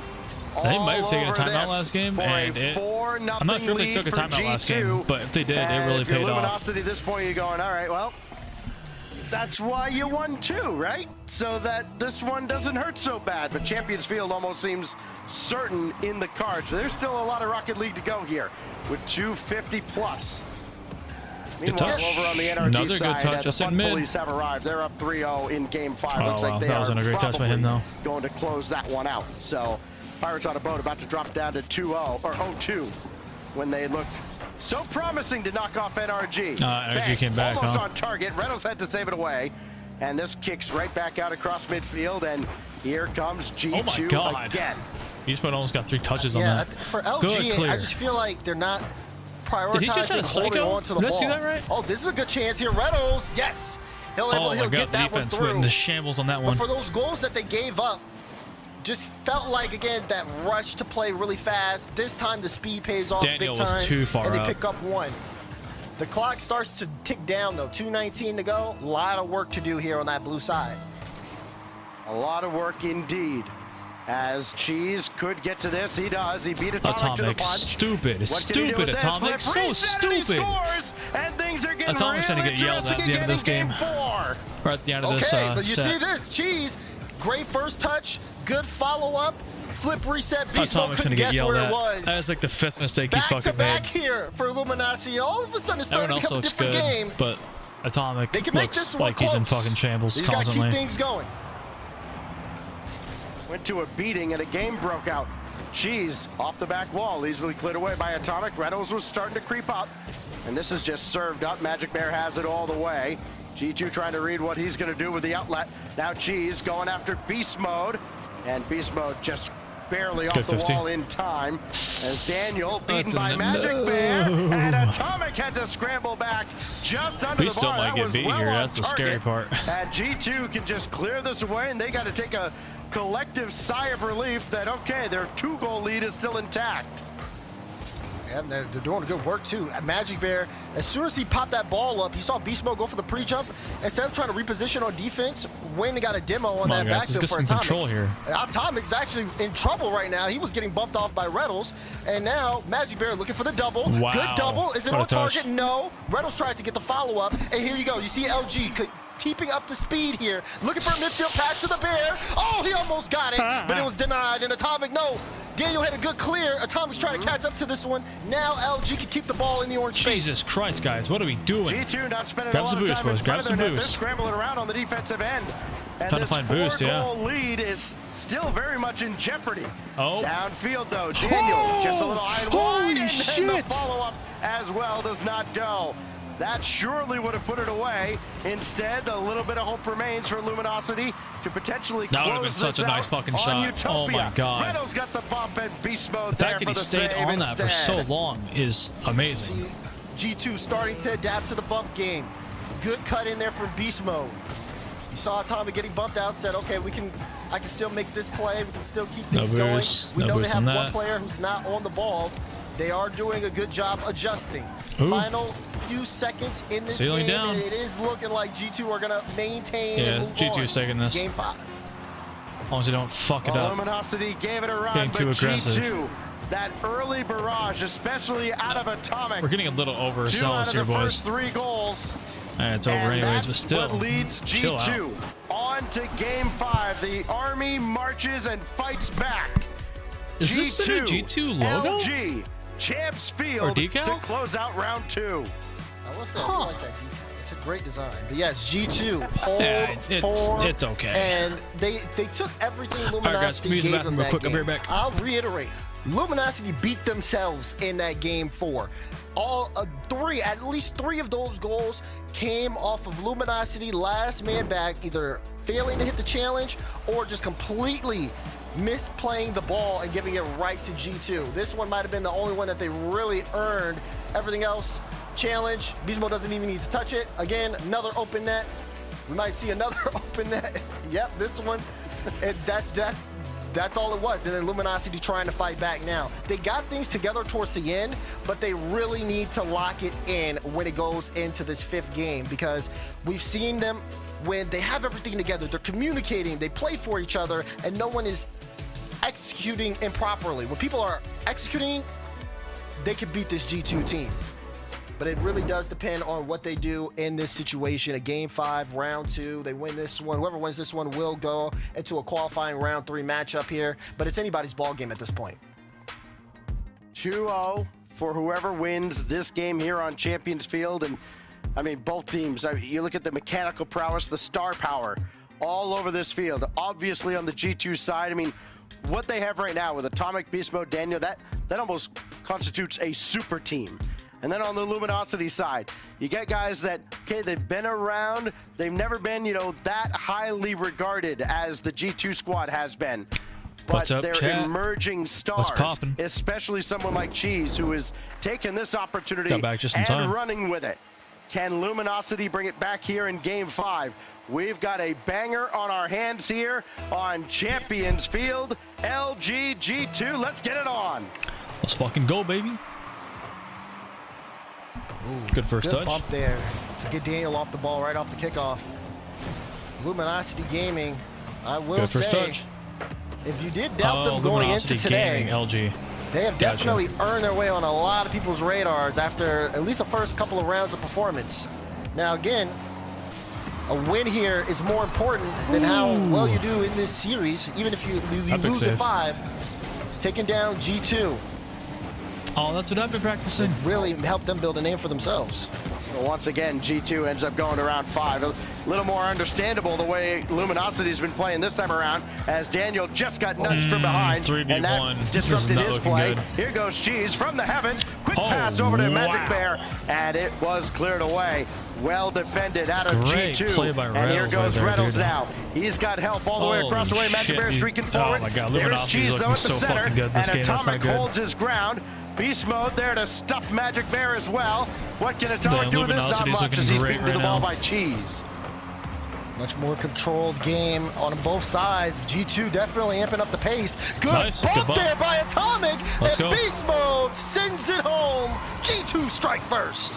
They might have taken a all over timeout this last game, for and a 4-0 I'm not sure if they lead took a for timeout last game, G2. but if they did, it And really if you're paid off. Luminosity at this point, you're going, all right, well, that's why you won too, right? So that this one doesn't hurt so bad. But Champions Field almost seems certain in the cards. There's still a lot of Rocket League to go here with 250 plus. Meanwhile, touch. over on the NRG Another good side, touch. the Just in Fun mid. Police have arrived. They're up 3-0 in Game 5. Oh, Looks wow. like they That are wasn't a great touch by him, probably though. going to close that one out. So Pirates on a boat about to drop down to 2-0 or 0-2 when they looked so promising to knock off NRG. NRG came back, almost huh? on target. Reynolds had to save it away, and this kicks right back out across midfield. And here comes G2 Oh my God. again. Beast Mode almost got 3 touches on Yeah, that. for Good LG, clear. I just feel like they're not Did he just prioritizing have holding Psycho? on to the Did I ball. see that right? Oh, this is a good chance here. Reynolds, yes. He'll Oh my get God, the that one defense went through. into shambles on that But one. for those goals that they gave up, just felt like, again, that rush to play really fast. This time the speed pays off Daniel big time. was too far and they up. pick up one. The clock starts to tick down, though. 2:19 to go. A lot of work to do here on that blue side. A lot of work indeed. As Cheese could get to this, he does. He beat Atomic to the Atomic, punch. stupid, What can he do stupid with this? Atomic, Flip so reset, and he stupid. scores, and things are getting Atomic's real gonna get yelled at interesting at the end of this again in game. 4. We're at the end of Okay, this but you set. see this. Cheese, great first touch, good follow-up, flip reset. Beast Mode Atomic's couldn't gonna get guess yelled where at. it was. That's like the 5th mistake he's Back to fucking back made. here for Luminosity. All of a sudden, it's starting Everyone to else become a looks different good, game. but Atomic They can make looks this one like he's in close. fucking shambles He's got to constantly. keep things going. Went to a beating and a game broke out. Cheese off the back wall, easily cleared away by Atomic. Reynolds was starting to creep up, and this is just served up. Magic Bear has it all the way. G2 trying to read what he's going to do with the outlet. Now Cheese going after Beast Mode, and Beast Mode just barely off Good the 50. wall in time. As Daniel beaten That's by a Magic no. Bear, and Atomic had to scramble back just under Beast the still bar. might That get was beat well here. on That's the scary target. part. And G2 can just clear this away, and they got to take a collective sigh of relief that, okay, their 2-goal lead is still intact. Yeah, they're doing good work too. Magic Bear, as soon as he popped that ball up, you saw Beast Mode go for the pre-jump. Instead of trying to reposition on defense, Wayne got a demo on that Let's backfield get for some Atomic. control here. Atomic's actually in trouble right now. He was getting bumped off by Reynolds, and now Magic Bear looking for the double. Wow. Good double. Is it What a on touch. target? No. Reynolds tried to get the follow-up, and here you go. You see LG keeping up the speed here, looking for a midfield pass to the Bear. Oh, he almost got it, but it was denied. And Atomic, no. Daniel had a good clear. Atomic's trying to catch up to this one. Now LG can keep the ball in the orange space. Jesus Christ, guys, what are we doing? G2 not spending Grab a lot some of boost, time in boys. front Grab of some their net. They're boost. scrambling around on the defensive end. And Trying to this find boost, yeah. 4-goal lead is still very much in jeopardy. Oh. Downfield, though, Daniel just a little high and wide. Holy And And the shit. follow-up as well does not go. That surely would have put it away. Instead, a little bit of hope remains for Luminosity to potentially That would have been close such this a nice out fucking on shot. Utopia. Oh my god. Reynolds got the bump and beast mode The fact that there he for the stayed save on that for so instead. long is amazing. See, G2 starting to adapt to the bump game. Good cut in there from beast mode. You saw Tommy getting bumped out, said, okay, I can still make this play. We can still keep things going. We know they have one player who's not on the ball. They are doing a good job adjusting. Ooh. Final few seconds in this Ceiling game, down. and it is looking like G2 are going to maintain Yeah, and move G2's on. taking this. Game 5. As long as you don't fuck it up. Luminosity gave it a run, Getting but too aggressive. G2, that early barrage, especially out of Atomic. We're getting a little 2 out overzealous of here, the boys. first 3 goals. It's over anyways, but That's still. what leads chill out. G2 on to Game 5. The Army marches and fights back. Is this a G2 logo? LG, Champs Or Field decal? to close out round 2. I will say, I like that. It's a great design. But yes, G2, hold, form, it's okay. And they took everything Luminosity guys, gave them real that quick. I'll be game. right back. I'll reiterate, Luminosity beat themselves in that game 4. At least three of those goals came off of Luminosity last man back, either failing to hit the challenge or just completely misplaying the ball and giving it right to G2. This one might have been the only one that they really earned. Everything else, challenge. Beastmo doesn't even need to touch it. Again, another open net. We might see another open net. Yep, this one. That's all it was. And then Luminosity trying to fight back now. They got things together towards the end, but they really need to lock it in when it goes into this 5th game, because we've seen them when they have everything together. They're communicating, they play for each other, and no one is executing improperly. When people are executing, they can beat this G2 team. But it really does depend on what they do in this situation. A Game 5, round 2, they win this one. Whoever wins this one will go into a qualifying round 3 matchup here. But it's anybody's ball game at this point. 2-0 for whoever wins this game here on Champions Field. And I mean, both teams, you look at the mechanical prowess, the star power all over this field. Obviously on the G2 side, I mean, what they have right now with Atomic, Beast Mode, Daniel, that almost constitutes a super team. And then on the Luminosity side, you get guys that, okay, they've been around, they've never been, that highly regarded as the G2 squad has been. But What's up, they're chat? emerging stars, especially someone like Cheese, who has taken this opportunity Got back just in and time. running with it. Can Luminosity bring it back here in Game 5? We've got a banger on our hands here on Champions Field. LG G2, let's get it on. Let's fucking go, baby. Ooh, good first touch. Bump there to get Daniel off the ball right off the kickoff. Luminosity Gaming, I will Good first say, touch. if you did doubt them going into Luminosity today, Gaming, LG. they have definitely earned their way on a lot of people's radars after at least the first couple of rounds of performance. Now again, a win here is more important than how well you do in this series, even if you lose at 5. Taking down G2. Oh, that's what I've been practicing. Really helped them build a name for themselves. Well, once again, G2 ends up going to round 5. A little more understandable the way Luminosity's been playing this time around, as Daniel just got nudged from behind, 3v1. and that disrupted his play. Good. Here goes Cheese from the heavens. Quick pass over to Magic Bear, and it was cleared away. Well defended out of Great G2. play by And here goes right there, Reynolds dude. now. He's got help all the way across the way. Magic Bear streaking forward. Oh my God, There's Luminosity's Cheese though looking at the so center, fucking good this and game. That's not Atomic good. holds his ground. Beast Mode there to stuff Magic Bear as well. What can Atomic do with this? Not much, as he's beaten to the ball by Cheese. Much more controlled game on both sides. G2 definitely amping up the pace. Good bump there by Atomic. Let's and go. Beast Mode sends it home. G2 strike first.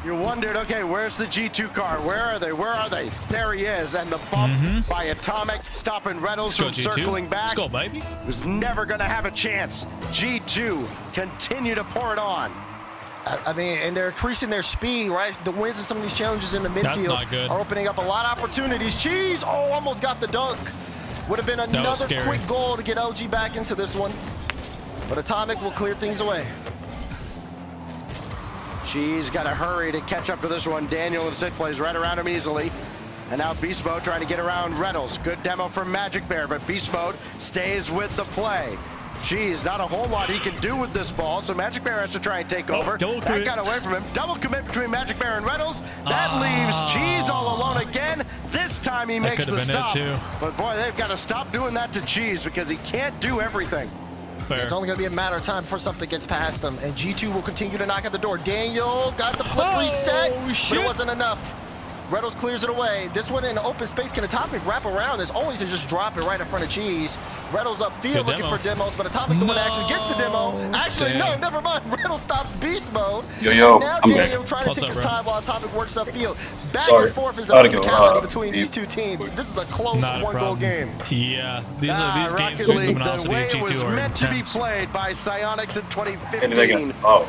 You wondered, okay, where's the G2 car? Where are they? Where are they? There he is. And the bump by Atomic, stopping Reynolds from circling back. Let's go, baby. Was never going to have a chance. G2 continue to pour it on. I mean, and they're increasing their speed, right? The wins in some of these challenges in the midfield are opening up a lot of opportunities. Cheese, almost got the dunk. Would have been another quick goal to get LG back into this one. But Atomic will clear things away. Cheese got to hurry to catch up to this one. Daniel and Sid plays right around him easily. And now Beast Mode trying to get around Reynolds. Good demo from Magic Bear, but Beast Mode stays with the play. Geez, not a whole lot he can do with this ball, so Magic Bear has to try and take over. That got away from him. Double commit between Magic Bear and Reynolds. That leaves Cheese all alone again. This time he makes the stop. But boy, they've got to stop doing that to Cheese because he can't do everything. It's only going to be a matter of time before something gets past him, and G2 will continue to knock at the door. Daniel got the flip reset, but it wasn't enough. Reynolds clears it away. This one in open space. Can Atomic wrap around this? Only to just drop it right in front of Cheese. Reynolds upfield looking for demos, but Atomic's the one that actually gets the demo. Actually, no, never mind. Reynolds stops beast mode. Yo, and now I'm Daniel back. trying to take his time while Atomic works upfield. Back and forth is the Gotta go. physicality between these two teams. This is a close one-goal game. Yeah, these Rocket games League, with the way it was G2 are meant to be intense. played by Psyonix in 2015. And they got, oh.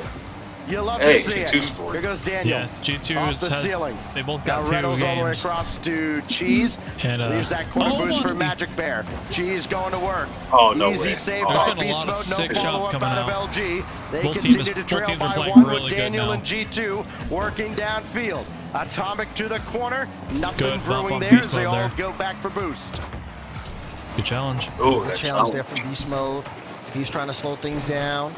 You love Hey, to see G2 it. scored. Here goes Daniel. Yeah, G2 off the has, ceiling. They both Now got Reynolds two all the way games. across to Cheese. And, leaves that corner boost for almost Magic Bear. Cheese going to work. Oh, no Easy way. save Oh. by There's been a Beast lot Mode. of No sick shots follow-up coming out of out. LG. They Both continue teams- to both trail teams are by playing one really with good Daniel now. and G2 working downfield. Atomic to the corner. Nothing Good bump brewing on there Beast as they Mode all there. go back for boost. Good challenge. Oh, Good that challenge there from Beast Mode. He's trying to slow things down.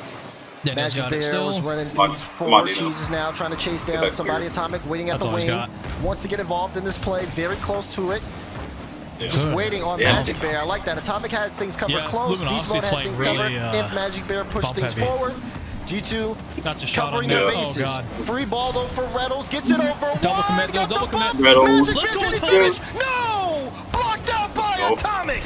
Daniel's Magic got it Bear still. was running Come on, things come on, forward. Dino. Cheese is now trying to chase Get down back somebody. here. Atomic waiting at That's the all he's wing. got. Wants to get involved in this play. Very close to it. Yeah. Just waiting on Yeah. Magic Bear. I like that. Atomic has things covered Yeah, close. Beast Luminosity's Mode had playing things really, covered. If Magic Bear pushed bump things heavy. forward, G2 That's a shot covering on their net. bases. Oh, God. Free ball though for Reynolds. Gets it over. Double wide, commit, got double the commit. bump. Reynolds. Magic Let's Bear, go, can he Atomic. finish? No! Blocked out by Nope. Atomic.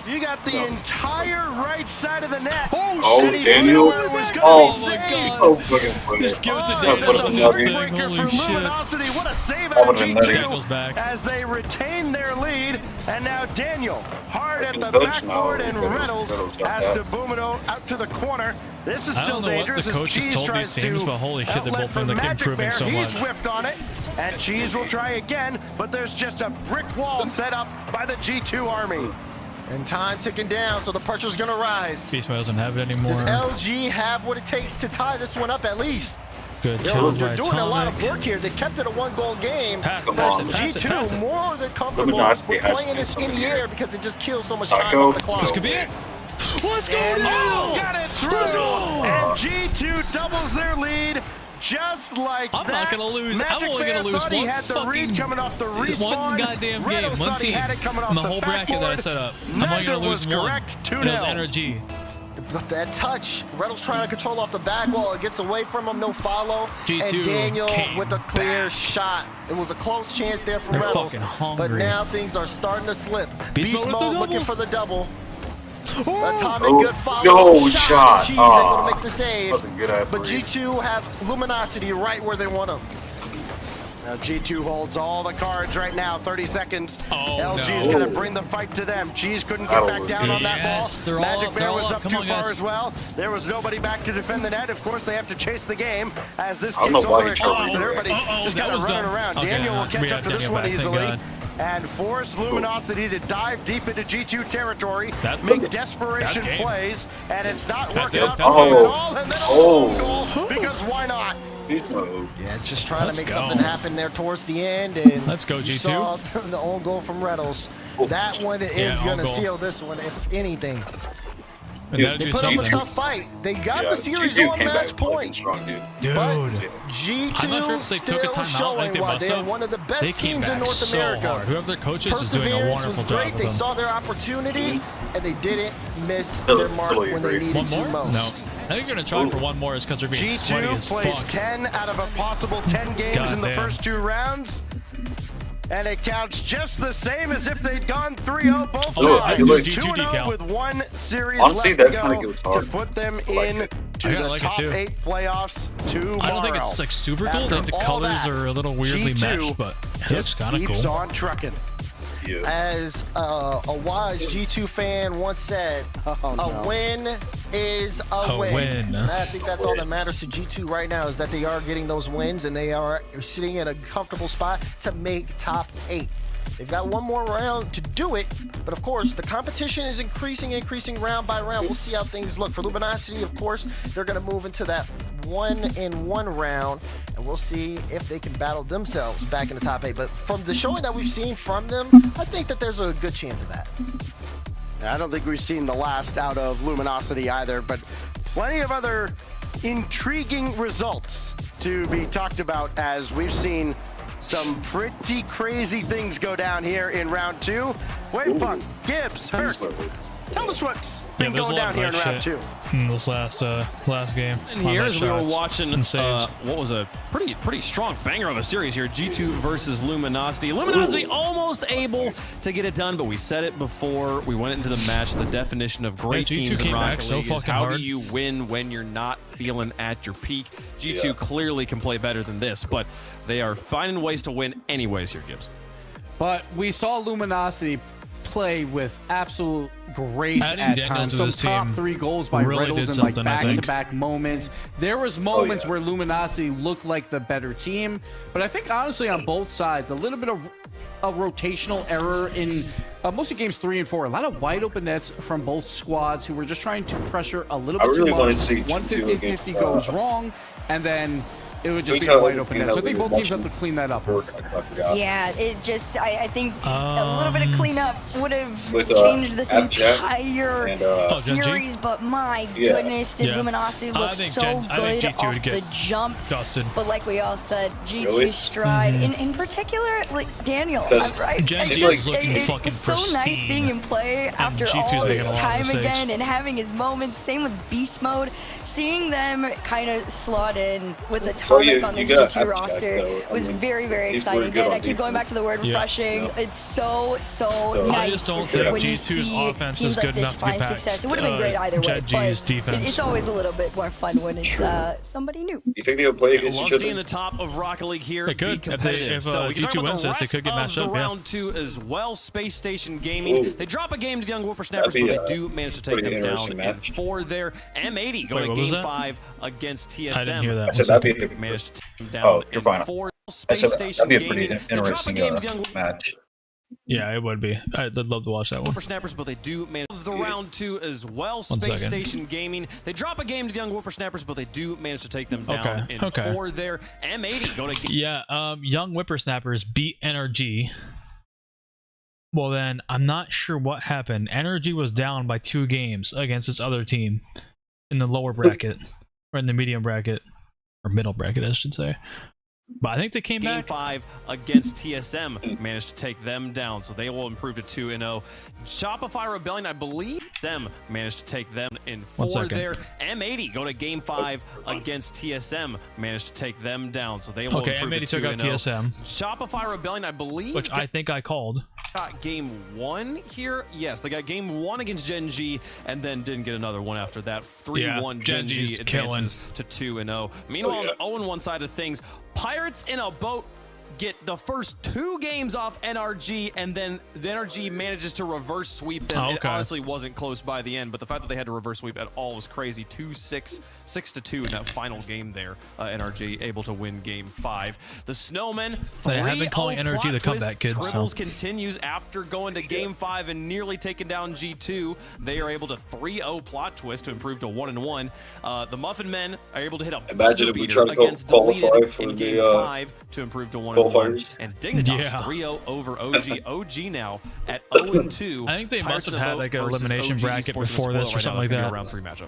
You got the entire right side of the net. Oh, City Daniel. Blue was gonna Oh, be my saved. God. Oh, fucking funny. Just give it to Oh, Daniel. put That's him a in Holy the heartbreaker for shit. Luminosity. What a save That out of would've been nice. Daniel's G2 back. as they retain their lead. And now Daniel hard at the Fucking coach backboard, now. and Reynolds got has that. to boom it out to the corner. This is I still don't know what dangerous the as coaches Cheese told tries these teams, to but holy shit, they're outlet both for been like Magic improving Bear. so He's much. whipped on it, and Cheese will try again, but there's just a brick wall set up by the G2 army. And time ticking down, so the pressure's gonna rise. Beast Mode doesn't have it anymore. Does LG have what it takes to tie this one up at least? Good They're challenge by doing a lot of Atomic. work here. They kept it a one-goal game. Pass it, But pass it, pass it, G2 pass it. more than comfortable Luminosity with has to playing do this in something the air here. because it just kills so much time Psycho. off the clock. This could be it. Let's go And now! got it through, and G2 doubles their lead. Just like I'm that. not gonna lose. Magic I'm only Bear gonna lose thought he one had the read fucking- coming off the respawn. One goddamn game, Reynolds one thought he team. had it coming off And the the whole bracket that I backboard. set up. I'm only Neither gonna lose was one. correct. And it was 2-0. NRG. But that touch, Reynolds trying to control off the back wall. It gets away from him, no follow. G2 and Daniel came with a clear back. shot. It was a close chance there for They're Reynolds. fucking hungry. But now things are starting to slip. Beast Beast Mode with Mode the looking double. for the double. Atomic, Oh, good follow. no shot. Cheese able Ah, to make the save. that was a good effort. But G2 have Luminosity right where they want them. Now G2 holds all the cards right now, 30 seconds. Oh, LG's no. gonna bring the fight to them. Cheese couldn't get That'll back work. down on that Yes, ball. they're all Magic up, Bear they're was all up up. Come too on, far guys. as well. There was nobody back to defend the net. Of course, they have to chase the game as this I don't kicks know why all the he way chose across, and it. everybody just that kind of was running dumb. around. Okay, Daniel will we catch got up to this Daniel one back, thank easily. God. And force Luminosity to dive deep into G2 territory, That's- make desperation that's game. plays, and it's not That's working it. out That's for them game. at all. And then a Oh. lone goal, because why not? Beast Mode. Yeah, just trying Let's to make go. something happen there towards the end. And Let's go, you G2. saw the own goal from Reynolds. That one is Yeah, going to own goal. seal this one, if anything. And that'd They be put up a something. tough fight. They got Yeah, the series G2 on came back match fucking point. strong, dude. Dude. But I'm not G2 sure if they took a still timeout like showing they why must they're have. one of the They best came teams in back North so America. hard. Whoever their coach is doing a Perseverance wonderful was job great. with They them. saw their opportunities, and they didn't miss Still- their mark totally when they agree. needed One to more? most. No. I think they're gonna try for one more is because they're being sweaty G2 as plays fuck. 10 out of a possible 10 games in the Goddamn. first 2 rounds. And it counts just the same as if they'd gone 3-0 both Oh, I times. do like G2 2-0 decal. with 1 series Honestly, left to that kinda go goes to hard. put them I like in it. I to kinda the like it top too. 8 playoffs tomorrow. I don't think it's like super cool. I After think the all colors that, are a little weirdly G2 matched, but it looks just kind of keeps cool. on trucking. Yeah. As a wise G2 fan once said, a win is a win. win. And I think that's all that matters to G2 right now is that they are getting those wins and they are sitting in a comfortable spot to make top 8. They've got one more round to do it, but of course, the competition is increasing round by round. We'll see how things look. For Luminosity, of course, they're going to move into that 1-in-1 round, and we'll see if they can battle themselves back in the top 8. But from the showing that we've seen from them, I think that there's a good chance of that. I don't think we've seen the last out of Luminosity either, but plenty of other intriguing results to be talked about as we've seen some pretty crazy things go down here in round 2. Wavepunk, Gibbs, Herc, tell us what's been going down here in round 2. In this last game. And here, as we were watching, what was a pretty strong banger of a series here, G2 versus Luminosity. Luminosity almost able to get it done, but we said it before we went into the match. The definition of great teams in Rocket League is how do you win when you're not feeling at your peak. G2 clearly can play better than this, but they are finding ways to win anyways here, Gibbs. But we saw Luminosity play with absolute grace at times. Some top 3 goals by Riddles in like back-to-back moments. There was moments where Luminosity looked like the better team, but I think honestly on both sides, a little bit of a rotational error in most of games 3 and 4. A lot of wide open nets from both squads who were just trying to pressure a little bit too much. 150-50 goes wrong, and then it would just be a wide open net. So I think both teams have to clean that up. Yeah, it just, I think a little bit of cleanup would have changed this entire series, but my goodness, did Luminosity look so good off the jump. But like we all said, G2 Stride, in particular, like Daniel, right? It's so nice seeing him play after all this time again and having his moments. Same with Beast Mode. Seeing them kind of slot in with the Atomic on this G2 roster was very, very exciting. Again, I keep going back to the word refreshing. It's so nice when you see teams like this find success. It would have been great either way, but it's always a little bit more fun when it's somebody new. You think they'll play against each other? Love seeing the top of Rocket League here be competitive. So we can talk about the rest of the round 2 as well. Space Station Gaming. They drop a game to the Young Whippersnappers, but they do manage to take them down in 4 there. M80 going to game 5 against TSM. I didn't hear that. I said that'd be managed to take them down in 4. Space Station that'd be a pretty Gaming. interesting match. Yeah, it would be. I'd love to watch that one. Whippersnappers, but they do manage the round 2 as well. Space Station Gaming. They drop a game to the Young Whippersnappers, but they do manage to take them down in 4 there. M80 going to Young Whippersnappers beat NRG. Well then, I'm not sure what happened. NRG was down by 2 games against this other team in the lower bracket, or in the medium bracket, or middle bracket, I should say. But I think they came back. Game 5 against TSM managed to take them down, so they will improve to 2-0. Shopify Rebellion, I believe, them managed to take them in 4 there. M80 go to game 5 against TSM, managed to take them down, so they will improve M80 to 2-0. took out TSM. Shopify Rebellion, I believe, which I think I called. Got game 1 here. Yes, they got game 1 against Gen G, and then didn't get another one after that. 3-1 Gen G advances to 2-0. Meanwhile, on the 0-1 side of things, Pirates in a Boat get the first 2 games off NRG, and then the NRG manages to reverse sweep them. It honestly wasn't close by the end, but the fact that they had to reverse sweep at all was crazy. 2-6, 6-2 in that final game there. NRG able to win game 5. The Snowmen, they have been calling NRG the comeback kids. Scribbles continues after going to game 5 and nearly taking down G2. They are able to 3-0 plot twist to improve to 1-1. The Muffin Men are able to hit a buzzer beater against Deleted in game 5 to improve to 1-1. And Dignitas 3-0 over OG. OG now at 0-2. I think they must have had like an elimination bracket before this or something like that. Round 3 matchup.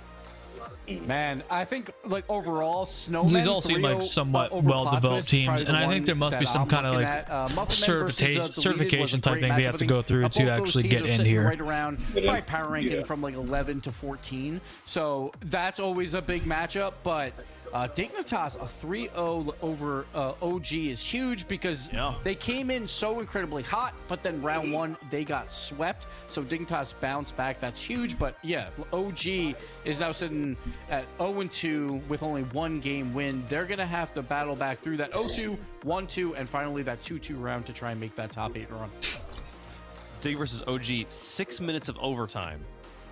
Man, I think like overall, Snowmen these all seem like somewhat well-developed teams, and I think there must be some kind of like certification type thing they have to go through to actually get in here. Right around probably power ranking from like 11 to 14, so that's always a big matchup. But Dignitas, a 3-0 over OG is huge because they came in so incredibly hot, but then round 1 they got swept. So Dignitas bounced back. That's huge. But yeah, OG is now sitting at 0-2 with only 1 game win. They're gonna have to battle back through that 0-2, 1-2, and finally that 2-2 round to try and make that top 8 run. Dig versus OG, 6 minutes of overtime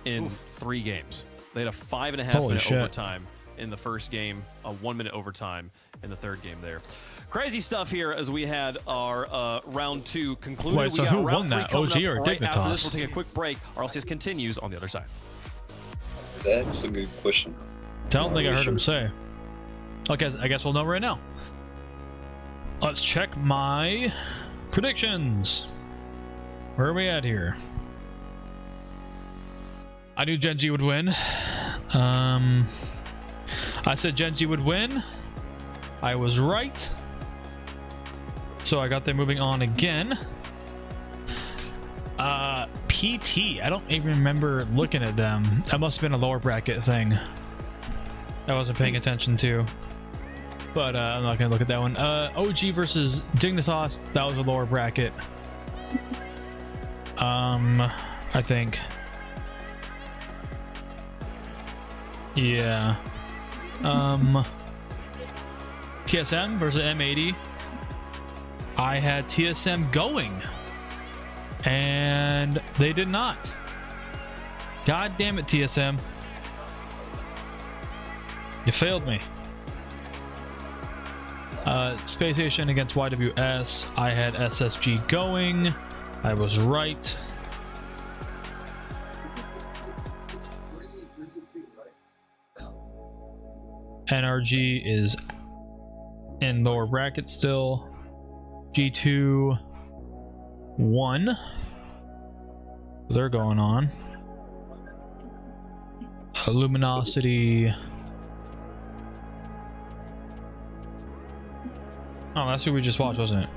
in 3 games. They had a 5.5-minute overtime in the first game, a 1-minute overtime in the third game there. Crazy stuff here as we had our round 2 concluded. Wait, so we got who round won 3 that, coming OG or up right Dignitas? after this. We'll take a quick break. Rlcs continues on the other side. That's a good question. I don't think I heard him say. Okay, I guess we'll know right now. Let's check my predictions. Where are we at here? I knew Gen G would win. I said Gen G would win. I was right. So I got them moving on again. PT. I don't even remember looking at them. That must have been a lower bracket thing. I wasn't paying attention to. But I'm not gonna look at that one. OG versus Dignitas. That was a lower bracket. I think. Yeah. TSM versus M80. I had TSM going. And they did not. God damn it, TSM. You failed me. Space Station against YWS. I had SSG going. I was right. NRG is in lower bracket still. G2 1. They're going on. Luminosity. Oh, that's who we just watched, wasn't it?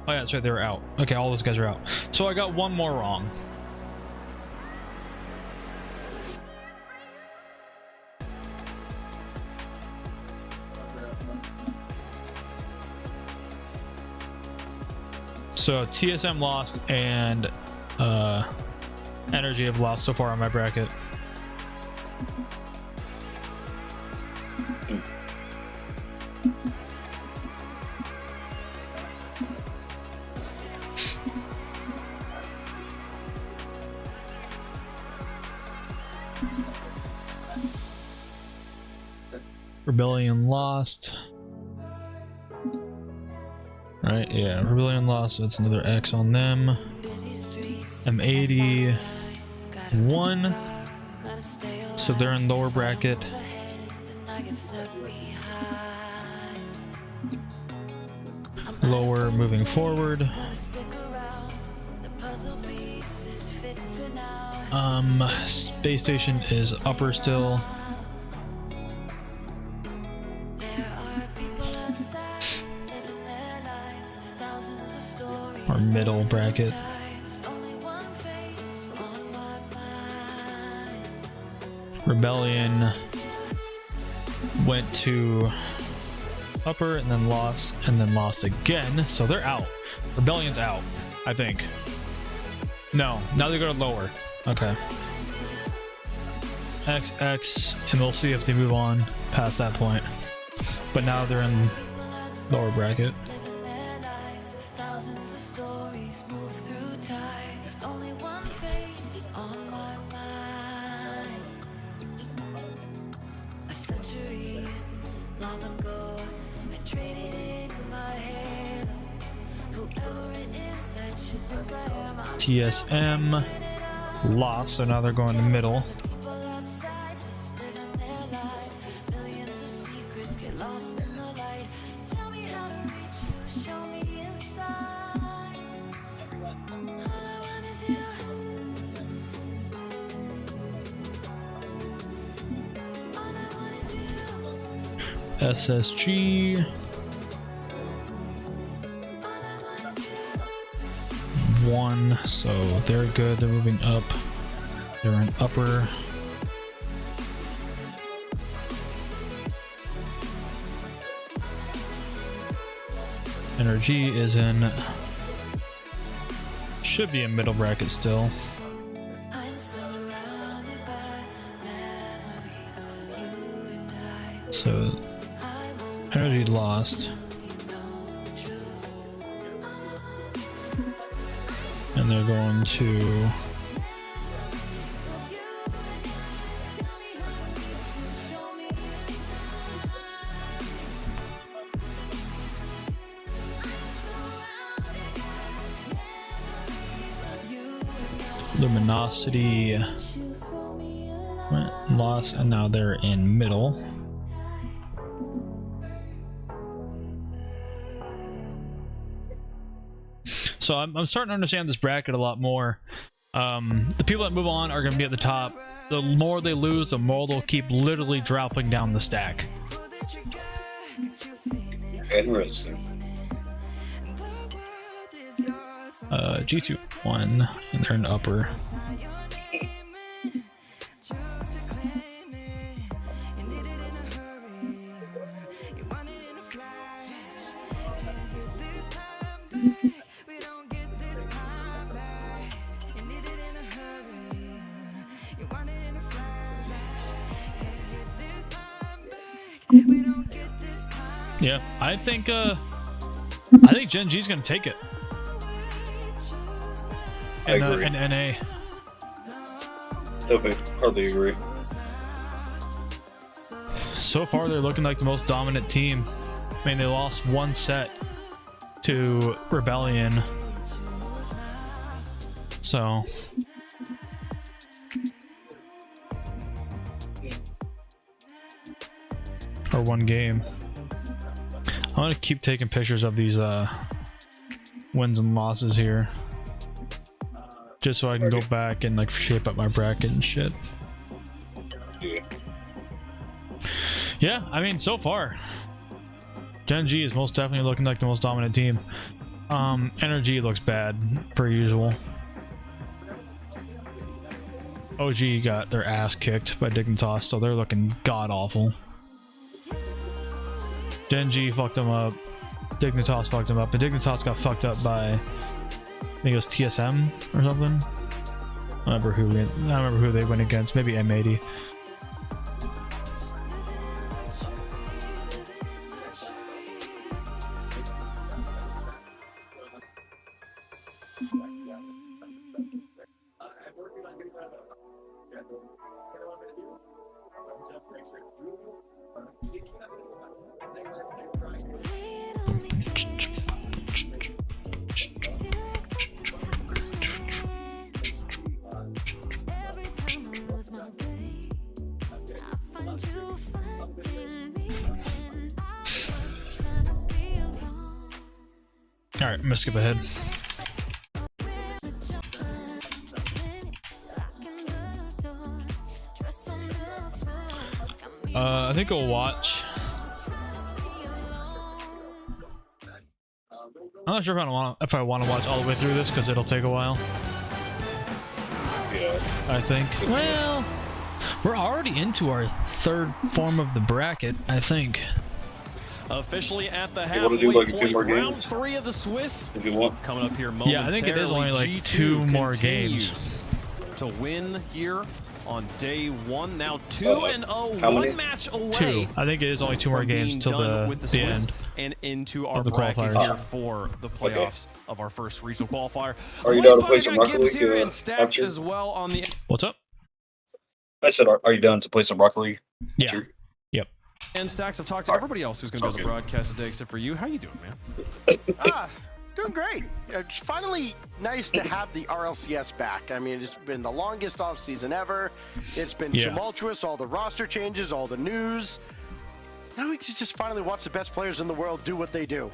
Oh yeah, that's right, they were out. Okay, all those guys are out. So I got one more wrong. So TSM lost and Energy have lost so far on my bracket. Rebellion lost. Right, yeah, Rebellion lost, so it's another X on them. M80 1. So they're in lower bracket. Lower moving forward. Space Station is upper still. Or middle bracket. Rebellion went to upper and then lost again, so they're out. Rebellion's out, I think. No, now they go to lower. Okay. XX, and we'll see if they move on past that point. But now they're in lower bracket. TSM lost, so now they're going to middle. SSG 1, so they're good, they're moving up, they're in upper. Energy is in, should be in middle bracket still. So Energy lost. And they're going to Luminosity went lost, and now they're in middle. So I'm starting to understand this bracket a lot more. The people that move on are going to be at the top. The more they lose, the more they'll keep literally dropping down the stack. Interesting. G2 won, and they're in the upper. Yeah, I think Gen G's gonna take it. I agree. In NA. Okay, hardly agree. So far, they're looking like the most dominant team. I mean, they lost one set to Rebellion. So. Or one game. I'm gonna keep taking pictures of these wins and losses here. Just so I can go back and like shape up my bracket and shit. Yeah, I mean, so far, Gen G is most definitely looking like the most dominant team. Energy looks bad, per usual. OG got their ass kicked by Dignitas, so they're looking god-awful. Gen G fucked them up, Dignitas fucked them up, and Dignitas got fucked up by, I think it was TSM or something. I don't remember who they went against, maybe M80. Alright, I'm gonna skip ahead. I think I'll watch. I'm not sure if I want to watch all the way through this because it'll take a while. Yeah. I think. Well, we're already into our third form of the bracket, I think. Officially at the You wanna halfway do like a few point, more round games? 3 of the Swiss. If you want. Coming up here momentarily. Yeah, I think it is only like G2 two more continues games to win here on day 1. Now 2-0, How many? one match away. Two. I think it is only two more from games being till done the with the end. Swiss and into our the bracket qualifiers. here for the playoffs of our first regional qualifier. Are you down to play Qualifier some got Rocket Gibbs League, here and Stats after? as well on the What's up? I said, are you down to play some Rocket League? Yeah. Sure. Yep. end stacks. I've talked to everybody else who's going to be on the broadcast today except for you. How you doing, man? Doing great. It's finally nice to have the RLCS back. I mean, it's been the longest offseason ever. It's been tumultuous, all the roster changes, all the news. Now we can just finally watch the best players in the world do what they do.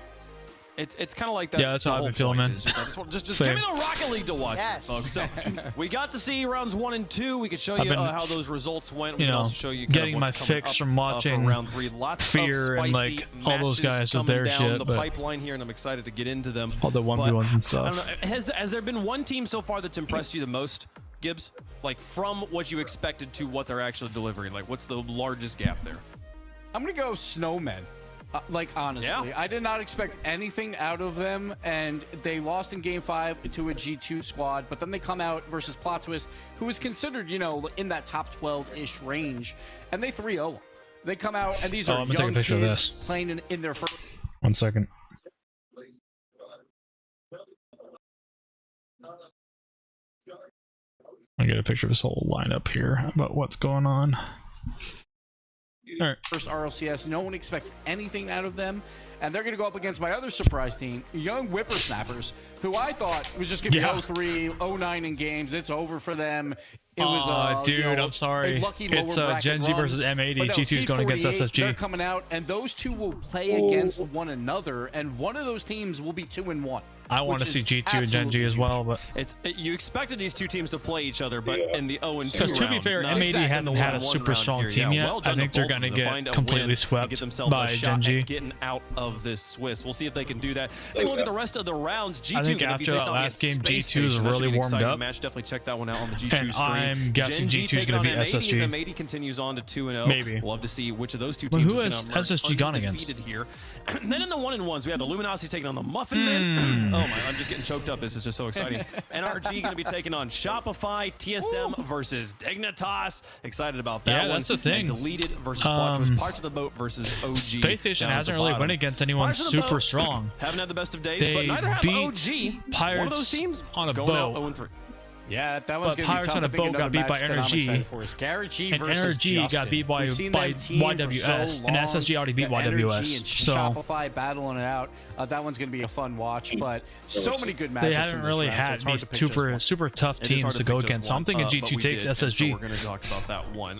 It's kind of like that. Yeah, that's how I've been feeling, man. Just give me the Rocket League to watch, folks. So we got to see rounds 1 and 2. We could show you how those results went. We can also show you getting my fix from watching round 3. Lots Fear of and like all those guys with their shit. The pipeline here, and I'm excited to get into them. All the 1v1s and stuff. I don't know, has there been one team so far that's impressed you the most, Gibbs? Like from what you expected to what they're actually delivering. Like what's the largest gap there? I'm gonna go Snowmen. Like, honestly, I did not expect anything out of them, and they lost in Game 5 to a G2 squad, but then they come out versus Plot Twist, who is considered, you know, in that top 12-ish range, and they 3-0. They come out, and these are young kids playing in their first... 1 second. I get a picture of this whole lineup here about what's going on. First RLCS, no one expects anything out of them, and they're going to go up against my other surprise team, young whippersnappers, who I thought was just going to be 0-3, 0-9 in games. It's over for them. It was dude, you know, I'm sorry. A lucky it's Gen G versus M80. But no, G2's going against SSG. They're coming out, and those two will play against one another, and one of those teams will be 2-1. I want to see G2 and Gen G as well, but you expected these two teams to play each other, but in the 0-2 round. Because to be fair, M80 hasn't had a super strong team yet. I think they're going to get completely swept by Gen G. Getting out of this Swiss. We'll see if they can do that. Take a look at the rest of the rounds. G2 I think after that last game, G2 is really warmed up. Match. Definitely check that one out on the G2 stream. I'm guessing G2 is going to be SSG. M80 continues on to 2-0. Maybe. We'll have to see which of those two teams who has SSG gone against here. And then in the 1-1s, we have the Luminosity taking on the Muffin Men. Oh my, I'm just getting choked up. This is just so exciting. NRG going to be taking on Shopify. TSM versus Dignitas. Excited about that one. Yeah, that's the thing. And Deleted versus Parts of the Boat versus OG. Space Station hasn't really went against anyone super strong. Haven't had the best of days, They but neither have beat OG. Pirates one of those teams on a going out boat. 0-3. Yeah, that one's going to be Pirates tough. on a I think boat got beat by another match that I'm excited NRG. for is Garrett G And versus NRG got Justin. beat by We've seen that team for YWS, so and long. SSG already beat The YWS. NRG and So Shopify battling it out. That one's going to be a fun watch, but so many good matchups. they haven't really had these super tough teams to go against. So I'm thinking G2 takes SSG. So we're going to talk about that one.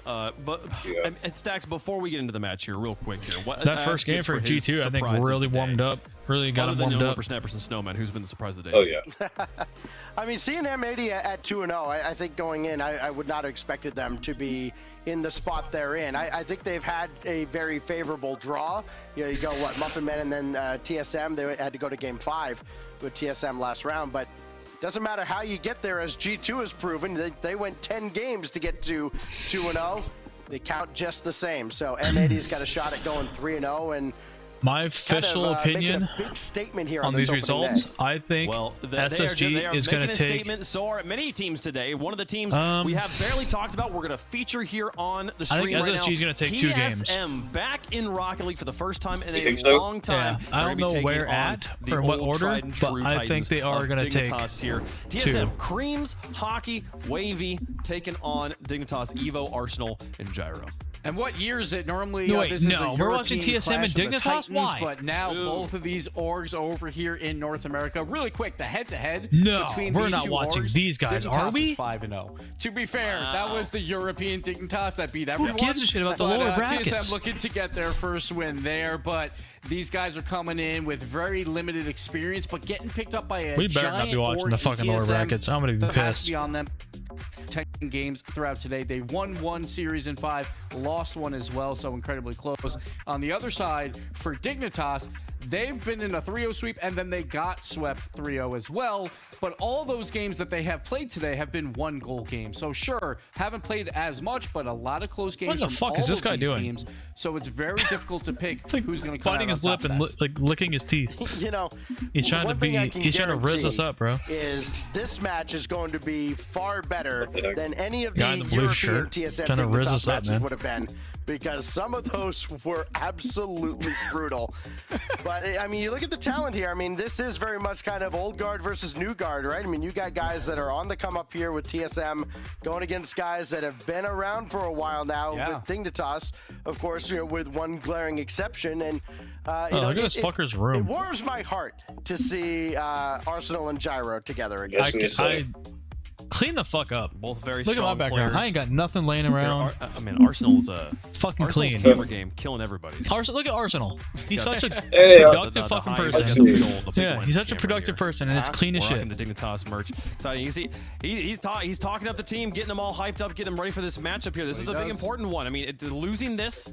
And Stacks, before we get into the match here, real quick here. That first game for G2, I think, really warmed up. Really got him warmed up. Snappers and Snowman, who's been the surprise of the day? Oh yeah. I mean, seeing M80 at 2-0, I think going in, I would not have expected them to be in the spot they're in. I think they've had a very favorable draw. You know, you go, what, Muffin Men and then TSM. They had to go to Game 5 with TSM last round. But doesn't matter how you get there, as G2 has proven. They went 10 games to get to 2-0. They count just the same. So M80's got a shot at going 3-0. And my official opinion a big statement here on these results, I think SSG is going to take. Statement. So are many teams today. One of the teams we have barely talked about, we're going to feature here on the stream right now. I think SSG is going to take 2 games. TSM back in Rocket League for the first time in a long time. Yeah, I don't know where at or what order, but I think they are going to take here. TSM, Creams, Hockey, Wavy taking on Dignitas, Evo, Arsenal, and Gyro. And what year is it? Normally, no, this is a we're watching TSM and Dignitas. Titans, Why? But now both of these orgs over here in North America. Really quick, the head-to-head between we're these not two watching orgs, these guys, Dignitas are we? Is 5-0. To be fair, that was the European Dignitas that beat everyone. Who gives a shit about the lower brackets? TSM looking to get their first win there, but these guys are coming in with very limited experience, but getting picked up by a We better not be watching the fucking lower brackets. I'm gonna be pissed. Be on them. 10 games throughout today. They won 1 series in 5, lost 1 as well, so incredibly close. On the other side, for Dignitas, they've been in a 3-0 sweep, and then they got swept 3-0 as well. But all those games that they have played today have been 1-goal games. So sure, haven't played as much, but a lot of close games. What the fuck is this guy doing? Teams. So it's very difficult to pick who's going to come biting out his lip and like licking his teeth. You know, he's trying to be. He's trying to rizz us up, bro. Is this match is going to be far better than any of the blue European shirt, TSM trying to rizz Dignitas us up, matches man. would have been, because some of those were absolutely brutal. But I mean, you look at the talent here. I mean, this is very much kind of old guard versus new guard, right? I mean, you got guys that are on the come up here with TSM going against guys that have been around for a while now with Dignitas, of course, you know, with one glaring exception. And you know, look at this fucker's room. It warms my heart to see Arsenal and Gyro together again. Clean the fuck up. Both very Look at my strong background. players. I ain't got nothing laying around. I mean, Arsenal's fucking Arsenal's clean. camera game, killing everybody. Look at Arsenal. He's such a Hey, productive fucking person. Yeah, he's such a productive person, and it's clean as shit. The Dignitas merch. Exciting. You see, he's talking up the team, getting them all hyped up, getting them ready for this matchup here. This is a big important one. I mean, losing this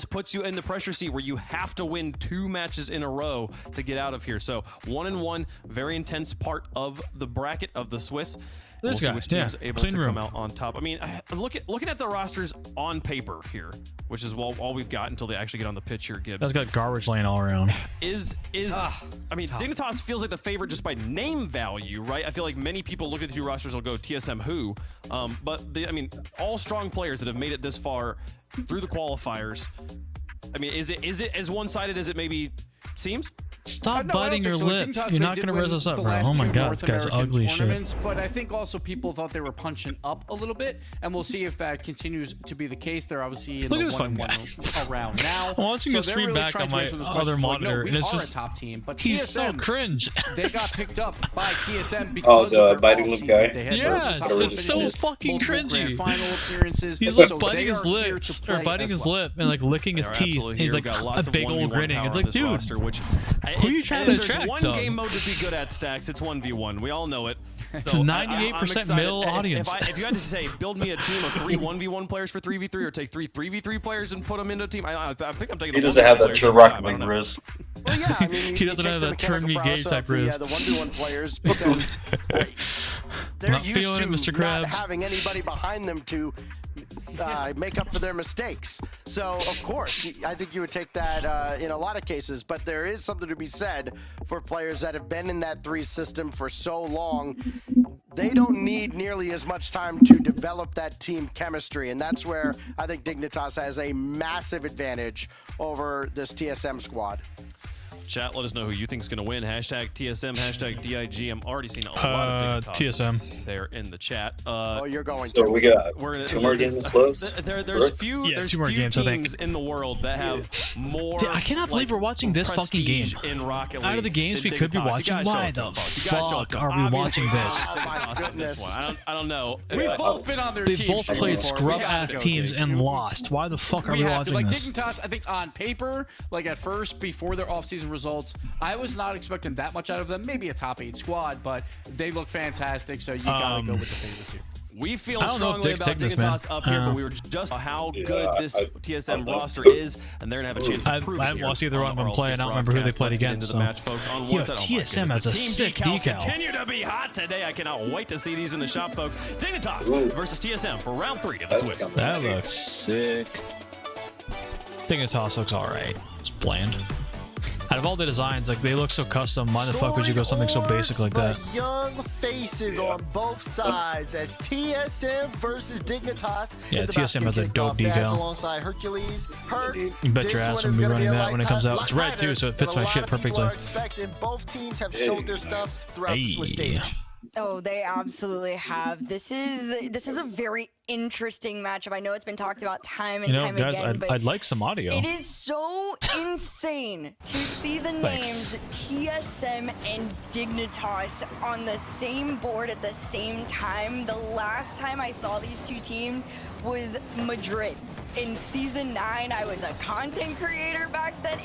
puts you in the pressure seat where you have to win 2 matches in a row to get out of here. So 1-1, very intense part of the bracket of the Swiss. We'll see which team's able to come out on top. I mean, looking at the rosters on paper here, which is all we've got until they actually get on the pitch here, Gibbs. That's got garbage laying all around. I mean, Dignitas feels like the favorite just by name value, right? I feel like many people look at the 2 rosters will go TSM who, but I mean, all strong players that have made it this far through the qualifiers. I mean, is it as one-sided as it maybe seems? Stop biting your lip. You're not going to rizz us up, bro. Oh my god, this guy's ugly as shit. But I think also people thought they were punching up a little bit, and we'll see if that continues to be the case. They're obviously in the 1-1 around now. I'm watching a screen back on my other monitor, and it's just a top team, but he's TSM, so cringe. They got picked up by TSM because the of biting lip guy. Yeah, it's so fucking cringy. Final appearances. He's like biting his lip, or biting his lip, and like licking his teeth. He's like a big old grinning. It's like, dude. Who are you trying to If there's attract, one though? game mode to be good at, Stacks, it's 1v1. We all know it. It's So a I'm 98% excited. male audience. If you had to say, build me a team of 3 1v1 players for 3v3, or take 3 3v3 players and put them into a team, I think I'm taking He the doesn't have 1v1 that players true every time. I rocket don't know. risk. Well, yeah, I mean, He doesn't take have the that turn me mechanical gay prowess type of the, risk. the 1v1 players because they're Not used feeling to it, Mr. not Krabs. having anybody behind them to make up for their mistakes. So, of course, I think you would take that in a lot of cases, but there is something to be said for players that have been in that 3 system for so long. They don't need nearly as much time to develop that team chemistry, and that's where I think Dignitas has a massive advantage over this TSM squad. Chat, let us know who you think is going to win. Hashtag TSM, hashtag DIG. I'm already seeing a lot of Dignitas TSM. there in the chat. You're going So to. we got We're gonna, 2 more games close. There's Correct? few, Yeah, there's 2 more few games, I think. teams in the world that have more. Dude, I cannot believe we're watching this fucking game. prestige in Rocket League Out of the games we than could be Dignitas. You watching, gotta show why it to the them, folks. You gotta show it fuck to are them. we Obviously, watching this? Oh, my Dignitas on this goodness. one. I don't know. We've both been on their They teams both played before. We scrub gotta ass go, teams Dig. and lost. Why the fuck are we have to. watching Like this? Dignitas, I think on paper, like at first, before their offseason results, I was not expecting that much out of them. Maybe a top 8 squad, but they look fantastic, so you gotta go with the favorites here. We feel I don't know if strongly Dick's about taking this, man. Dignitas up here, but we were just how good this TSM I- roster is, and they're gonna have a chance to I prove haven't here watched either on one of them the play. I don't remember who they broadcast. played Let's get against, into the so. match, folks. On Yo, one side, TSM has the a team sick decals decal. continue to be hot today. I cannot wait to see these in the shop, folks. Dignitas versus TSM for round 3 of the Swiss. That looks sick. Dignitas looks alright. It's bland. Out of all the designs, like they look so custom. Why the fuck would you go something so basic like that? But young faces on both sides as TSM versus Dignitas. Yeah, is about to TSM get has a kicked dope off. That's decal. alongside Hercules. Hurt. You bet your This ass one I'm is be gonna running be a that when it comes out. lot It's red tighter too, so it fits than my a shit lot of people perfectly. are expecting. Both teams have showed their stuff throughout the Swiss Hey. stage. Oh, they absolutely have. This is a very interesting matchup. I know it's been talked about time and You know, time guys, again, but I'd like some audio. it is so insane to see the names TSM and Dignitas on the same board at the same time. The last time I saw these two teams was Madrid. In Season 9, I was a content creator back then.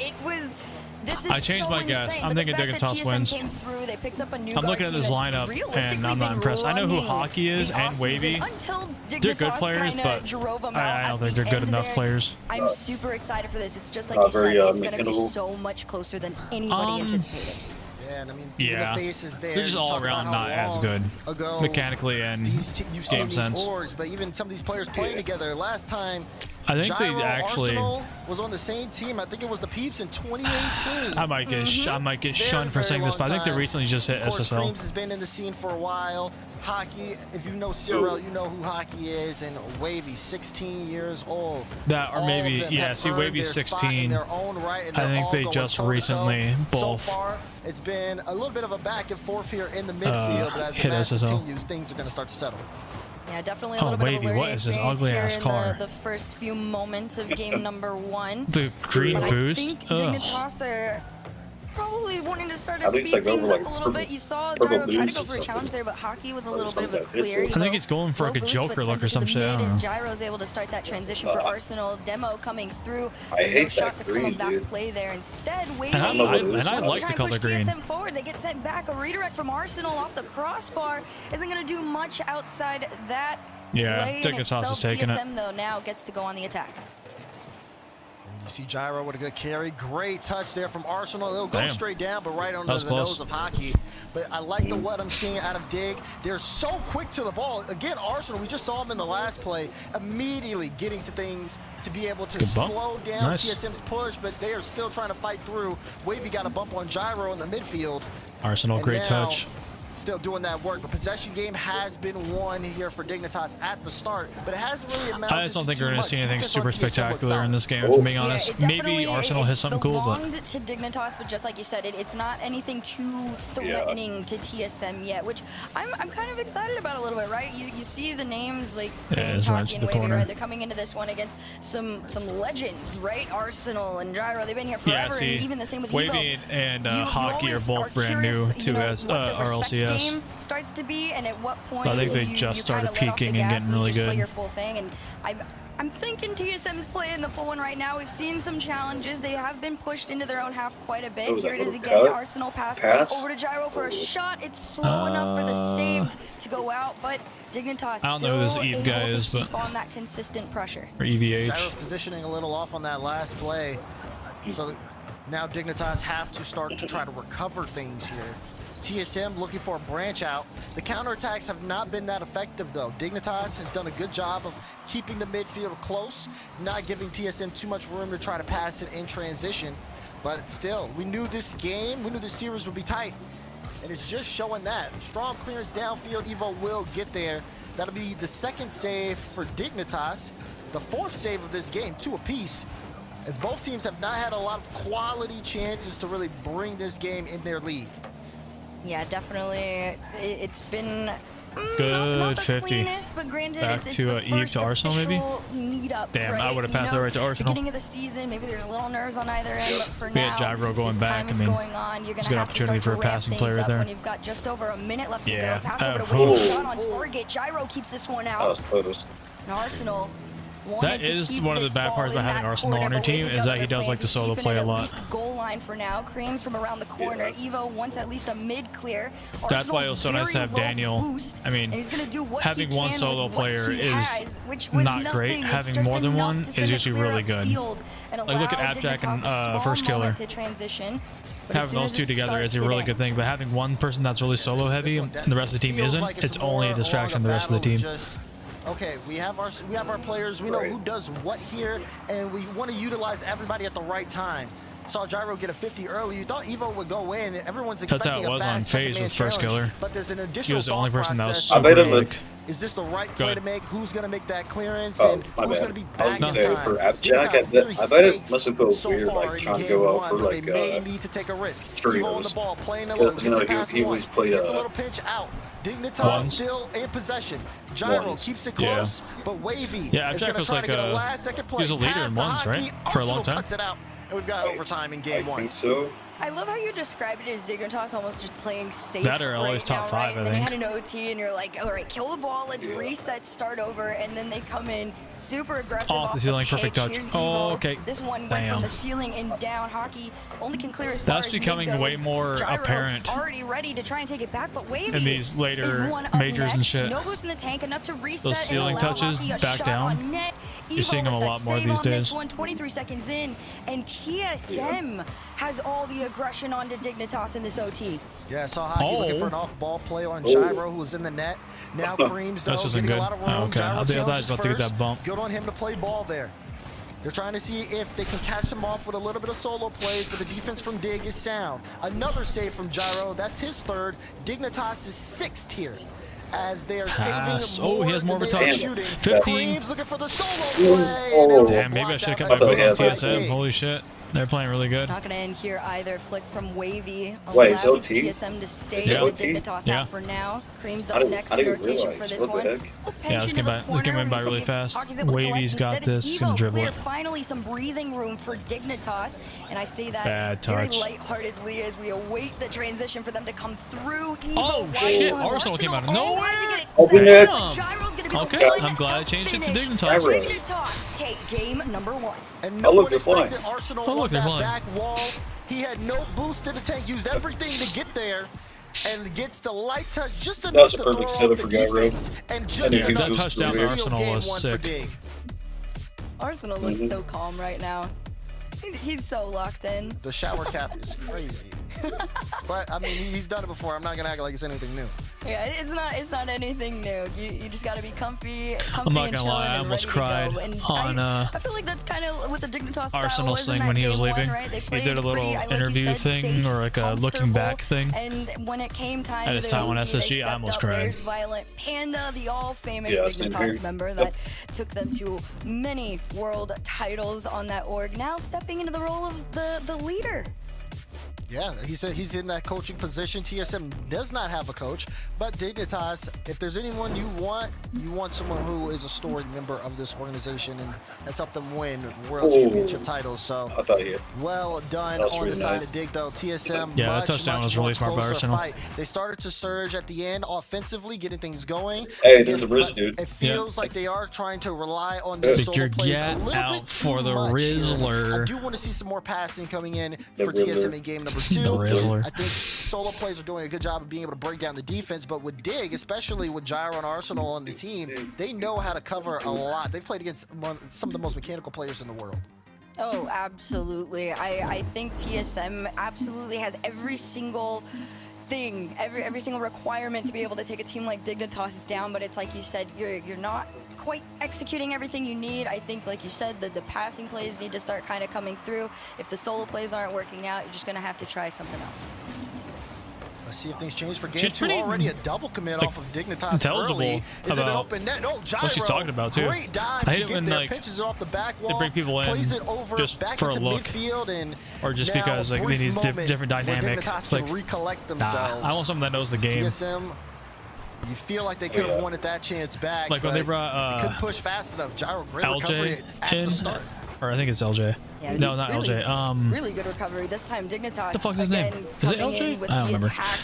This is I changed so my guess. insane, I'm but the thinking fact that Dignitas TSM wins. Came through, they picked up a new I'm looking at guard this team lineup, that's realistically and I'm not been impressed. I know who running Hockey is the and offseason Wavy. until They're good Dignitas players, kinda but drove 'em I out don't at think the they're good end enough there. players. I'm super excited for this. It's just like Not you said, very, it's going to be mechanical. so much closer than anybody anticipated. Yeah, and I mean, even Yeah. the faces there. They're just you all talk about around how not as long good ago mechanically and you've seen game these sense. orgs, but even some of these players playing together. Last time, I think they Gyro actually. Arsenal was on the same team. I think it was the Peeps in 2018. I might get shunned for Very saying this, but I think they long recently just hit Of course, SSL. Creams has been in the scene for a while. Hockey, if you know Cyril, you know who Hockey is, and Wavy, 16 years old. That or All of maybe them yeah. have See, earned Wavy's their spot 16. in their own right, and I they're think all they going just toe-to-toe. recently So both far, it's been a little bit of a back and forth here in the midfield, but as the hit match SSL. continues, things are going to start to settle. Yeah, definitely a Oh, little bit of a Wavy, learning what is this experience ugly here ass in car? the first few moments of game number 1. The green But boost. I think Ugh. Dignitas are probably wanting to start to I think speed it's like things over, up like, a little purple- bit. You saw purple Gyro try to boost go or for a challenge something. there, but Hockey with a Or little bit of a something like that. clear. I think he's going for low like a boost, Joker but look sends or it to some the shit. I mid don't as know. Gyro's able to start that transition for Arsenal. Demo coming through. I No hate shot that to come green, of that dude. play there. Instead, Wavy And I like wants to like try the and push color green. TSM forward. They get sent back. A redirect from Arsenal off the crossbar isn't going to do much outside that Yeah, play in Dignitas itself. is taking it. TSM, though, now gets to go on the attack. You see Gyro with a good carry. Great touch there from Arsenal. It'll go Damn. straight down, but right under was the close. nose of Hockey. But I like what I'm seeing out of Dig. They're so quick to the ball. Again, Arsenal, we just saw them in the last play, immediately getting to things to be able to Good bump. slow down Nice. TSM's push, but they are still trying to fight through. Wavy got a bump on Gyro in the midfield. Arsenal, And great now, touch. Still doing that work, but possession game has been won here for Dignitas at the start, but it hasn't really amounted I just don't to think too we're going to much. see anything Defense on super TSM looks spectacular in solid. this game, if I'm being Yeah, honest. it Maybe definitely- Arsenal has something cool, but belonged to Dignitas, but just like you said, it's not anything too threatening to TSM yet, which I'm kind of excited about a little bit, right? You see the names like it's Hockey right to and the Wavy, corner. right? They're coming into this one against some legends, right? Arsenal and Gyro, they've been here forever, yeah, see, and even the same with Wavy Evo. and You Hockey are always both brand curious, new you to know, as what the respect RLCS. game starts to be, and at what point I think do they you just you started kinda let off the peaking and gas getting really just play good. your full thing, and I'm thinking TSM is playing the full one right now. We've seen some challenges. They have been pushed into their own half quite a bit. Here it is again. Arsenal pass over to Gyro for a shot. It's slow enough for the save to go out, but Dignitas I don't know who this still Eve able guy to is, keep but on that consistent pressure. or EVH. Gyro's positioning a little off on that last play. So now Dignitas have to start to try to recover things here. TSM looking for a branch out. The counterattacks have not been that effective though. Dignitas has done a good job of keeping the midfield close, not giving TSM too much room to try to pass it in transition. But still, we knew this game, we knew this series would be tight. And it's just showing that. Strong clearance downfield, Evo will get there. That'll be the second save for Dignitas. The fourth save of this game, 2 apiece. As both teams have not had a lot of quality chances to really bring this game in their lead. Yeah, definitely. It's been Good not the 50. Cleanest, but granted, Back it's to the Eve first to Arsenal, maybe? meetup, Damn, right? I would have passed that right to Arsenal. Beginning of the season, maybe there's a little nerves on either end, but for We now, had Gyro going as back. time is going on, you're it's a gonna good have to opportunity start for to a ramp passing things player up there. when you've got just over a minute left to go. Pass over to cool. Wavy, shot on target. Gyro keeps this one out. And Arsenal. That is one of the bad parts about having Arsenal on your team is that he does like to solo play a lot. Goal line for now. Creams from around the corner. Evo wants at least a mid clear. That's why it was so nice to have Daniel. I mean, having one solo player is not great. Having more than one is usually really good. Like look at Abjack and First Killer. Having those two together is a really good thing, but having one person that's really solo heavy and the rest of the team isn't, it's only a distraction to the rest of the team. Okay, we have our players. We know who does what here, and we want to utilize everybody at the right time. Saw Gyro get a 50 early. You thought Evo would go in. Everyone's expecting That's how it was on FaZe with First Killer. But there's an additional He was the only person that was process. super like. Is this the right play to make? Who's going to make that clearance? Oh, and who's going to be back in say time? for Abjack, I bet it must have felt weird, like trying to go out for like they may need to take a risk. streamers. Evo on the ball, playing alone, gets a pass he one, always played gets a little pinch out. Dignitas still in possession. Gyro keeps it close, but Wavy is going to try to get a last-second play. He was a leader in ones, right? For a long time. Cuts it out, and we've got overtime in game 1. I think so. I love how you described it as Dignitas almost just playing safe That or always top 5, right? I And then you think. had an OT and you're like, all right, kill the ball, let's reset, start over, and then they come in super aggressive Off the ceiling, perfect touch. Here's Oh, Evo. okay. This one went Damn. from the ceiling and down. Hockey only can clear as far That's as mid becoming goes. way more Gyro apparent already ready to try and take it back, but Wavy in these later is one up majors next. and shit. No boost in the tank, enough to reset Those ceiling and allow touches Hockey a back shot down. on net. You're seeing them a Evo with lot the more save these on this days. one, 23 seconds in, and TSM has all the aggression onto Dignitas in this OT. Yeah, I saw Hockey looking for an off-ball play on Gyro, who was in the net. Now Creams, though, This isn't getting good. a lot of room. Oh, okay. Gyro I thought I was challenges about to get first. that bump. Good on him to play ball there. They're trying to see if they can catch him off with a little bit of solo plays, but the defense from Dig is sound. Another save from Gyro. That's his third. Dignitas is 6th here, as they are saving more he has more of a than they are touch. shooting. 15. Creams looking for the solo play. and it will Damn, maybe I block should have out kept my by vote on Dig. TSM. Holy shit. They're playing really good. It's not going to end here either. Flick from Wavy Wait, it's allows OT? TSM to stay Is it in the OT? Dignitas Yeah. half for now. Creams I up didn't- next I in didn't rotation for realize. this What the one. heck? Little Yeah, pinch this into game the went corner. by We really see fast. Hockey's able to collect. Wavy's got Instead, it's this. Gonna Evo dribble clear. it. Finally, some breathing room for Dignitas, and I say that Bad very touch. lightheartedly as we await the transition for them to come through. Evo Oh, wide shit. open. Arsenal came out of Arsenal nowhere. had to get it Open set it. up. Gyro's gonna be the Okay, one I'm glad I to changed it to finish. Dignitas. Dignitas take game number 1. And no Oh, look, one they're flying. expected Arsenal Oh, look, on they're that flying. back wall. He had no boost to the tank, used everything to get there, and gets the light touch just enough That's a to perfect throw setup off for the Gyro. defense, and just And enough that was touchdown great. for seal Arsenal game was 1 sick. for Dig. Arsenal looks so calm right now. He's so locked in. The shower cap is crazy. But I mean, he's done it before. I'm not gonna act like it's anything new. Yeah, it's not anything new. You just gotta be comfy I'm not and gonna lie, chilling I and almost ready to cried go. And on I feel like that's kind of what the Dignitas style Arsenal was in thing that when he game was one, leaving. right? They He played did a little pretty, like you interview said, thing safe, or like a looking back thing. And when it came time At to his their time on OT, they SSG, I stepped almost up. cried. There's Violent Panda, the all-famous Yeah, same Dignitas here. member that took them to many world titles on that org. Now stepping into the role of the leader. Yeah, he said he's in that coaching position. TSM does not have a coach, but Dignitas, if there's anyone you want someone who is a storied member of this organization and has helped them win world championship titles. So I thought he well done That's on really the side nice. of Dig, though. TSM, Yeah, that much touchdown was more really smart by closer Arsenal. fight. They started to surge at the end offensively, getting things going. Hey, Again, there's a Riz but dude. It feels like they are trying to rely on their Pick solo your plays a gat little out bit for too the much here. Rizzler. I do want to see some more passing coming in The for Rizzler. TSM in game number The 2. Rizzler. I think solo plays are doing a good job of being able to break down the defense, but with Dig, especially with Gyro and Arsenal on the team, they know how to cover a lot. They've played against some of the most mechanical players in the world. Oh, absolutely. I think TSM absolutely has every single thing, every single requirement to be able to take a team like Dignitas down, but it's like you said, you're not quite executing everything you need. I think, like you said, the passing plays need to start kind of coming through. If the solo plays aren't working out, you're just going to have to try something else. Let's see if things change for game She's 2. pretty, Already a double commit like, off of Dignitas intelligible early. Is it an about open net? No, Gyro. what she's talking about, too. Great dive I to hate it get when, there. like, Pinches it off the back wall. they bring people in plays it over just back for a into look. midfield, and Or just now because, a like, they brief need moment different where dynamic. Dignitas It's can like, recollect nah, themselves. I want someone that knows the game. TSM, you feel like they could have wanted that chance back. Like when they but brought, they couldn't push fast enough. Gyro, great recovery LJ at the in, start. or I think it's LJ. Yeah, No, not really, LJ. Really good recovery. This time, Dignitas. the fuck is his again, name? Is it coming LJ? in with I don't the remember. attack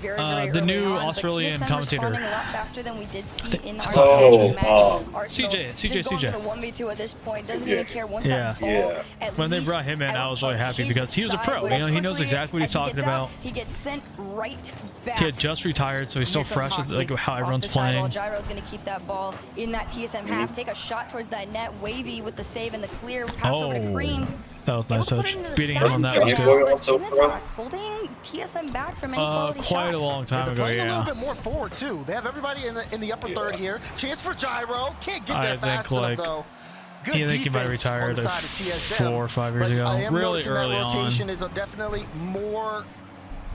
very, very The early new on, but Australian TSM commentator. responding a lot faster than we did see in our Oh, match. Arsenal CJ. just going for the 1v2 at this point. Doesn't even care once that ball. At When they least brought him in, I was really out of happy his because he was a side, pro. but You know, as he knows quickly exactly what he's as he talking gets out, about. He gets sent right back. He had just retired, so he's still Here comes fresh with Hockey like how off everyone's the side wall. playing. Gyro's going to keep that ball in that TSM half. Take a shot towards that net. Wavy with the save and the clear. Pass over to Creams. That was a nice touch. Into the Beating sky him on that for was now, good. but Dignitas holding TSM back from any quality Quite shots. a long time They're ago, playing a yeah. little bit more forward too. They have everybody in the upper third here. Chance for Gyro. Can't get there I fast think, enough like, though. Good I think he might have defense on retired the like side of TSM. 4 or 5 years But ago. I am Really noticing early that on. rotation is definitely more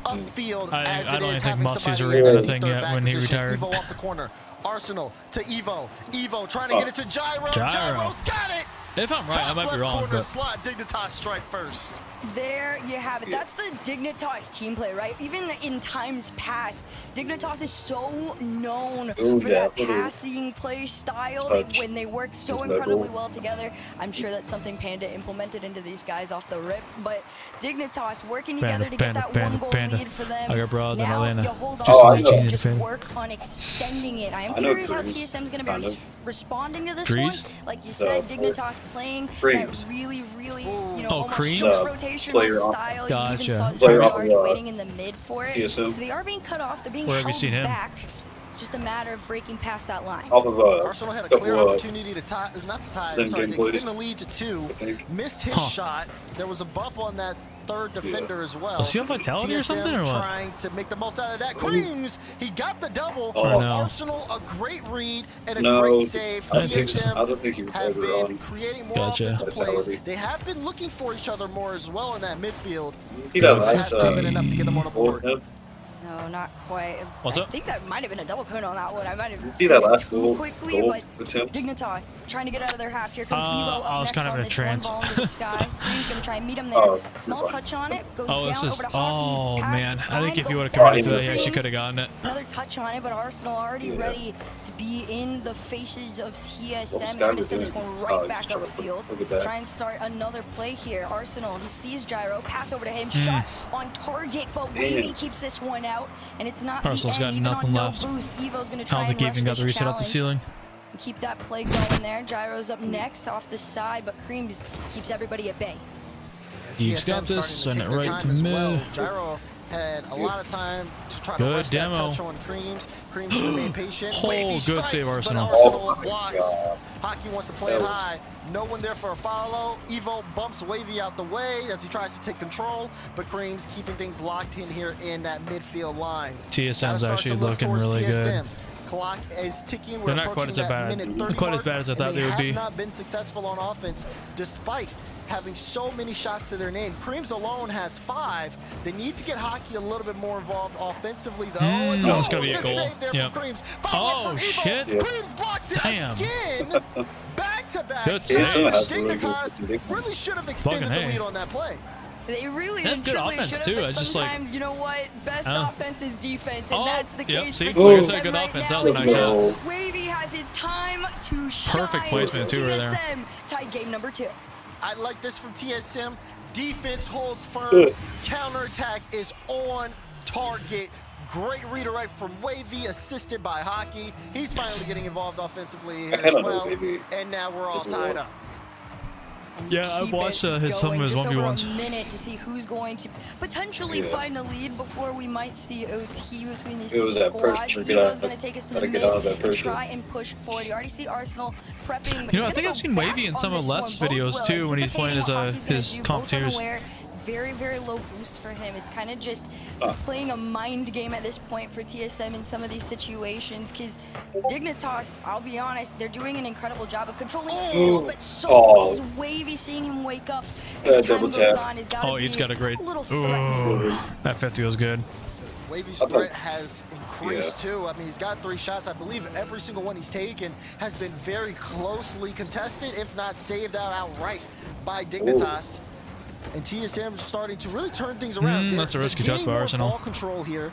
upfield as I it don't is think having Musty's somebody really in a the thing third yet back when he position. retired. Evo off the corner. Arsenal to Evo. Evo trying to get it to Gyro. Gyro. Gyro's got it. If I'm right, I Top might be left wrong, corner but slot. Dignitas strike first. There you have it. That's the Dignitas team play, right? Even in times past, Dignitas is so known for that passing play style. When they work so incredibly well together, I'm sure that's something Panda implemented into these guys off the rip. But Dignitas working together to get that one-goal lead for them. I got broads in Now Atlanta. you hold Just on like to it you and need just to pin. work on extending it. I am I know curious how Creams. TSM's going to Kind be of. responding to this Crease? one. Like you said, Dignitas playing Creams. that really, Oh, almost Creams? short rotational Player off. style. You Gotcha. even saw Player Gyro off of, already waiting in the mid for it. TSM. So they are being cut off. They're being Where have you held seen him? back. It's just a matter of breaking past that line. Off of Arsenal had a couple, clear opportunity to tie, not to tie, same sorry, game to plays, extend the lead to 2. I think. Missed his shot. There was a bump on that third defender as well. Was he on Vitality or something, or what? Trying to make the most out of that. Creams, he got the double. Oh. No. Arsenal, a great read and a No, great save. I don't think so. I TSM don't think he was have ever been on. creating more Gotcha. offensive plays. Vitality. They have been looking for each other more as well in that midfield. He got Has last not been enough to get them on the board. goal. No, not quite. What's I up? think that might have been a double commit on that one. I might have See said that it last too goal quickly, but attempt? Dignitas trying to get out of their half. Here comes Evo up I was next kind of on in a this one trance. ball into the sky. Cream's gonna try and meet him there. Oh, Small you're fine. touch on it. Goes Oh, down this is. over to Hockey. Oh Pass, man, I trying think to if you go would have committed to forward. that, he actually Creams, could have gotten it. Another touch on it, but Arsenal already Yeah. ready to be in the faces of TSM. Well, They're going to Skyler's send this doing- one oh, right he's back trying to upfield. look at that. Try and start another play here. Arsenal, he sees Gyro, pass over to him, shot on target, but Wavy keeps this one out, and it's not Arsenal's the got end. Even nothing on no left. boost, Evo's going to I try don't and think he rush even got this the reset off the challenge. ceiling. And keep that play going there. Gyro's up next off the side, but Creams keeps everybody at bay. He's TSM got this, starting send to it take their right time to as mid. well. Gyro had a lot of time to try to Good rush demo. that touch on Creams. Creams remain patient. Oh, Wavy good strikes, save, but Arsenal. Arsenal Oh, blocks. God. Hockey wants to play That it was- high. No one there for a follow. Evo bumps Wavy out the way as he tries to take control, but Creams keeping things locked in here in that midfield line. TSM's Gotta start actually to look looking towards really good. TSM. Clock is ticking. We're They're not quite approaching as that bad. minute 30 Quite as mark, bad as I and thought they would be. have not been successful on offense despite having so many shots to their name. Creams alone has 5. They need to get Hockey a little bit more involved offensively, though. It's no, it's gonna be a good goal. save there Yep. from Creams. Follow-up Oh, from Evo. shit. Yeah. Creams blocks it Damn. again. Back-to-back. Good saves. save. That's really good. Dignitas really should have extended Fucking the hey. lead on that play. They really They have and good truly offense, should too. have, I but just, like, sometimes, you know what? Best offense is defense, and that's the yep, case see? for Like I said, TSM good right offense. now. That was a nice shot. Wavy has his time to shine. Perfect placement, too, right there. TSM tied game number 2. I like this from TSM. Defense holds firm. Counterattack is on target. Great redirect from Wavy, assisted by Hockey. He's finally getting involved offensively here as well. And now we're all tied up. Yeah, I watched some of his just 1v1s. over a minute to see who's going to potentially find a lead before we might see OT between these two squads. Evo's going to take us to the mid and try and push forward. You already see Arsenal prepping. But You know, I think I've seen Wavy in some of Les videos too when he's playing as his comp tiers. Very, very low boost for him. It's kind of just playing a mind game at this point for TSM in some of these situations, because Dignitas, I'll be honest, they're doing an incredible job of controlling a little bit. So is Wavy, seeing him wake up as time goes on is gotta he's got a great. little threatening. That 50 was good. Wavy's threat has increased too. I mean, he's got 3 shots. I believe every single one he's taken has been very closely contested, if not saved out outright by Dignitas. And TSM is starting to really turn things around. That's a risky touch by more Arsenal. Ball control here,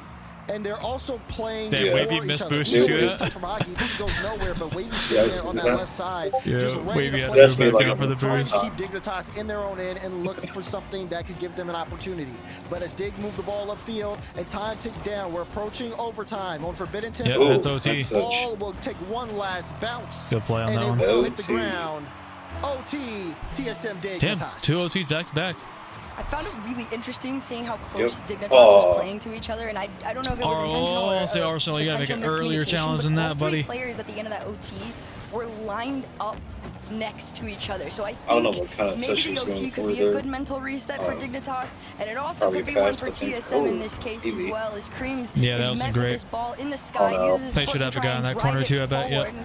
and they're also playing. Damn, Wavy missed boost. You see that? From Hockey. He goes nowhere, but Wavy's sitting there on that left side. Yeah, just ready Wavy to had play to go back down for the trying boost. to keep Dignitas in their own end and looking for something that could give them an opportunity. But as Dig move the ball upfield and time ticks down, we're approaching overtime on Forbidden Temple. Yep, that's OT. The ball will take one last bounce. Good play on and that it one. will hit the ground. OT, TSM Dignitas. Damn, 2 OTs back to back. I found it really interesting seeing how close Dignitas was playing to each other, and I don't know if it was intentional or say Arsenal, you gotta make an earlier challenge than that, buddy. All 3 players at the end of that OT were lined up next to each other, so I don't know think what kind of maybe touch the he's OT going could for be a there. good mental reset for Dignitas, and it also Probably could be one fast, for I think. TSM in this case as well, as Creams Yeah, that is was met great. with this ball in the sky, uses his They foot should to have a try guy in and that drive corner it too, I bet. Yep. forward.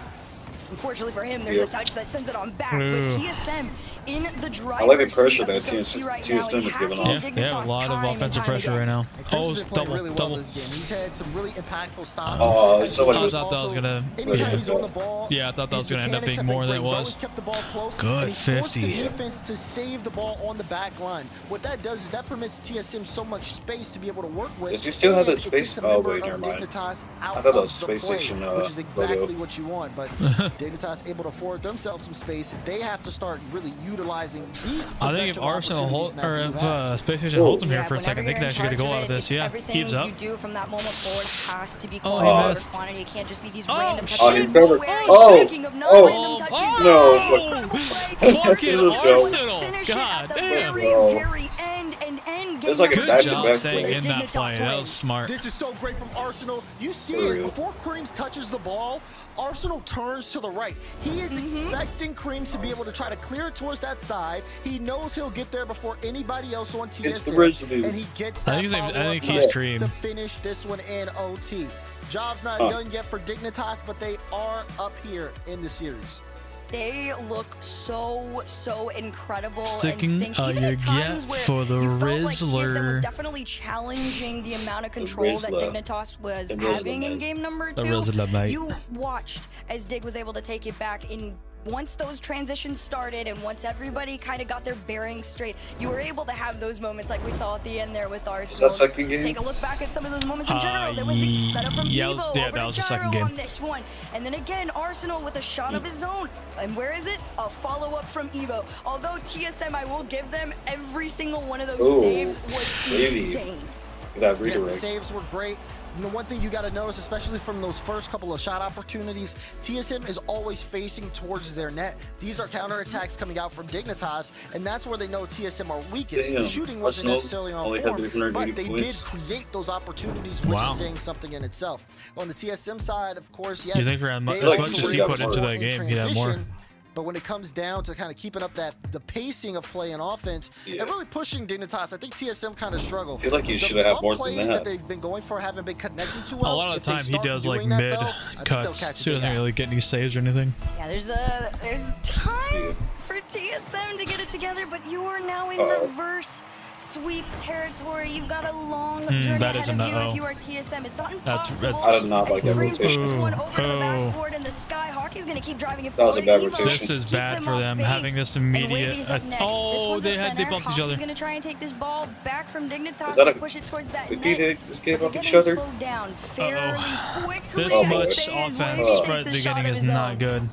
Unfortunately for him, there's a touch that sends it on back, but TSM in the driver's I like the pressure seat of that this OT right now, TSM is giving attacking off. Yeah, they have a Dignitas lot of time and offensive time pressure again. right now. Oh, It's been playing really well double. this game. He's had some really impactful stops. Oh, And somebody I he's thought that was also- gonna. anytime he's on the Yeah, ball, yeah, I thought that was his gonna end up mechanics being have more been than it great. He's was. always kept the ball close, Good and he's forced the 50. defense to save the ball on the back line. What that does is that permits TSM so much space to be able to work with. Does he still have and that it space? takes a Oh, member wait, of never mind. Dignitas out I thought that of was the Space play, Station, which is exactly logo. what you want. But Dignitas able to afford themselves some space. They have to start really utilizing these. I think if possession Arsenal hold, opportunities or that if you have. Space Station holds him here for a whenever second, they you're can in actually get a charge goal of out of it, this. Yeah, everything heaves up. you do from that moment forward has to be Oh, quality he over missed. quantity. It can't just be these Oh, random touches. Oh, he out of covered. nowhere. Oh, Speaking of non-random touches, no. incredible play. Fucking Let's go. Arsenal! Finish it God at the damn! very, Oh. very end and end. It's like a Good back-to-back job staying play. in that play. That was smart. This is so great from Arsenal. You see For it real. before Creams touches the ball, Arsenal turns to the right. He is expecting Creams to be able to try to clear it towards that side. He knows he'll get there before anybody else on It's the TSM, residue. and he gets I that think his name- I follow-up think he's play Cream. to finish this one in OT. Job's not done yet for Dignitas, but they are up here in the series. They look so incredible Sticking and synced. Even your at times get where for the you felt like TSM was Rizzler. definitely challenging the amount of control that Rizzler. Dignitas was The Rizzler, having in mate. game number The 2. Rizzler, mate. You watched as Dig was able to take it back in. Once those transitions started and once everybody kind of got their bearings straight, you were able to have those moments like we saw at the end there with Arsenal. second game? Take a look back at some of those moments in general. There was the setup from yeah, Evo yeah, over that to was the Gyro second game. on this one. And then again, Arsenal with a shot of his own. And where is it? A follow-up from Evo. Although TSM, I will give them, every single one of those Ooh, saves was really? insane. That Yes, the redirect. saves were great. You know, one thing you got to notice, especially from those first couple of shot opportunities, TSM is always facing towards their net. These are counterattacks coming out from Dignitas, and that's where they know TSM are weakest. Damn. The shooting wasn't Arsenal necessarily on only had form, 380 but they points. did create those opportunities, which Wow. is saying something in itself. On the TSM side, of course, yes, You think for as they much like as to he bring put into more that in game, he'd have more. transition. But when it comes down to kind of keeping up the pacing of play and offense, and really pushing Dignitas, I think TSM kind of struggle. I feel like you The should have had bump more than plays that. they've been going for haven't been connecting too A well. lot of If the they time he start does like doing that, mid though, I think they'll cuts, catch so he a big doesn't eye. really get any saves or anything. Yeah, there's time for TSM to get it together, but you are now in reverse sweep territory. You've got a long journey that ahead is of a you no. if you are TSM. It's not That's- impossible. I did not like that As Creams takes this rotation. one over to the Oh. backboard in the sky. Hockey's going to keep driving it That was a forward. bad Evo rotation. This is keeps bad for off them, base, having this and immediate. Wavy's up next. This Oh, one's a they center. bumped each Hockey's other. going to try and take this ball back from Dignitas Is that and a push it towards that good net. beat? This game But up they're each getting other? slowed down fairly quickly. This Oh, I much say as offense Wavy right takes at a the shot beginning of is his not own. good.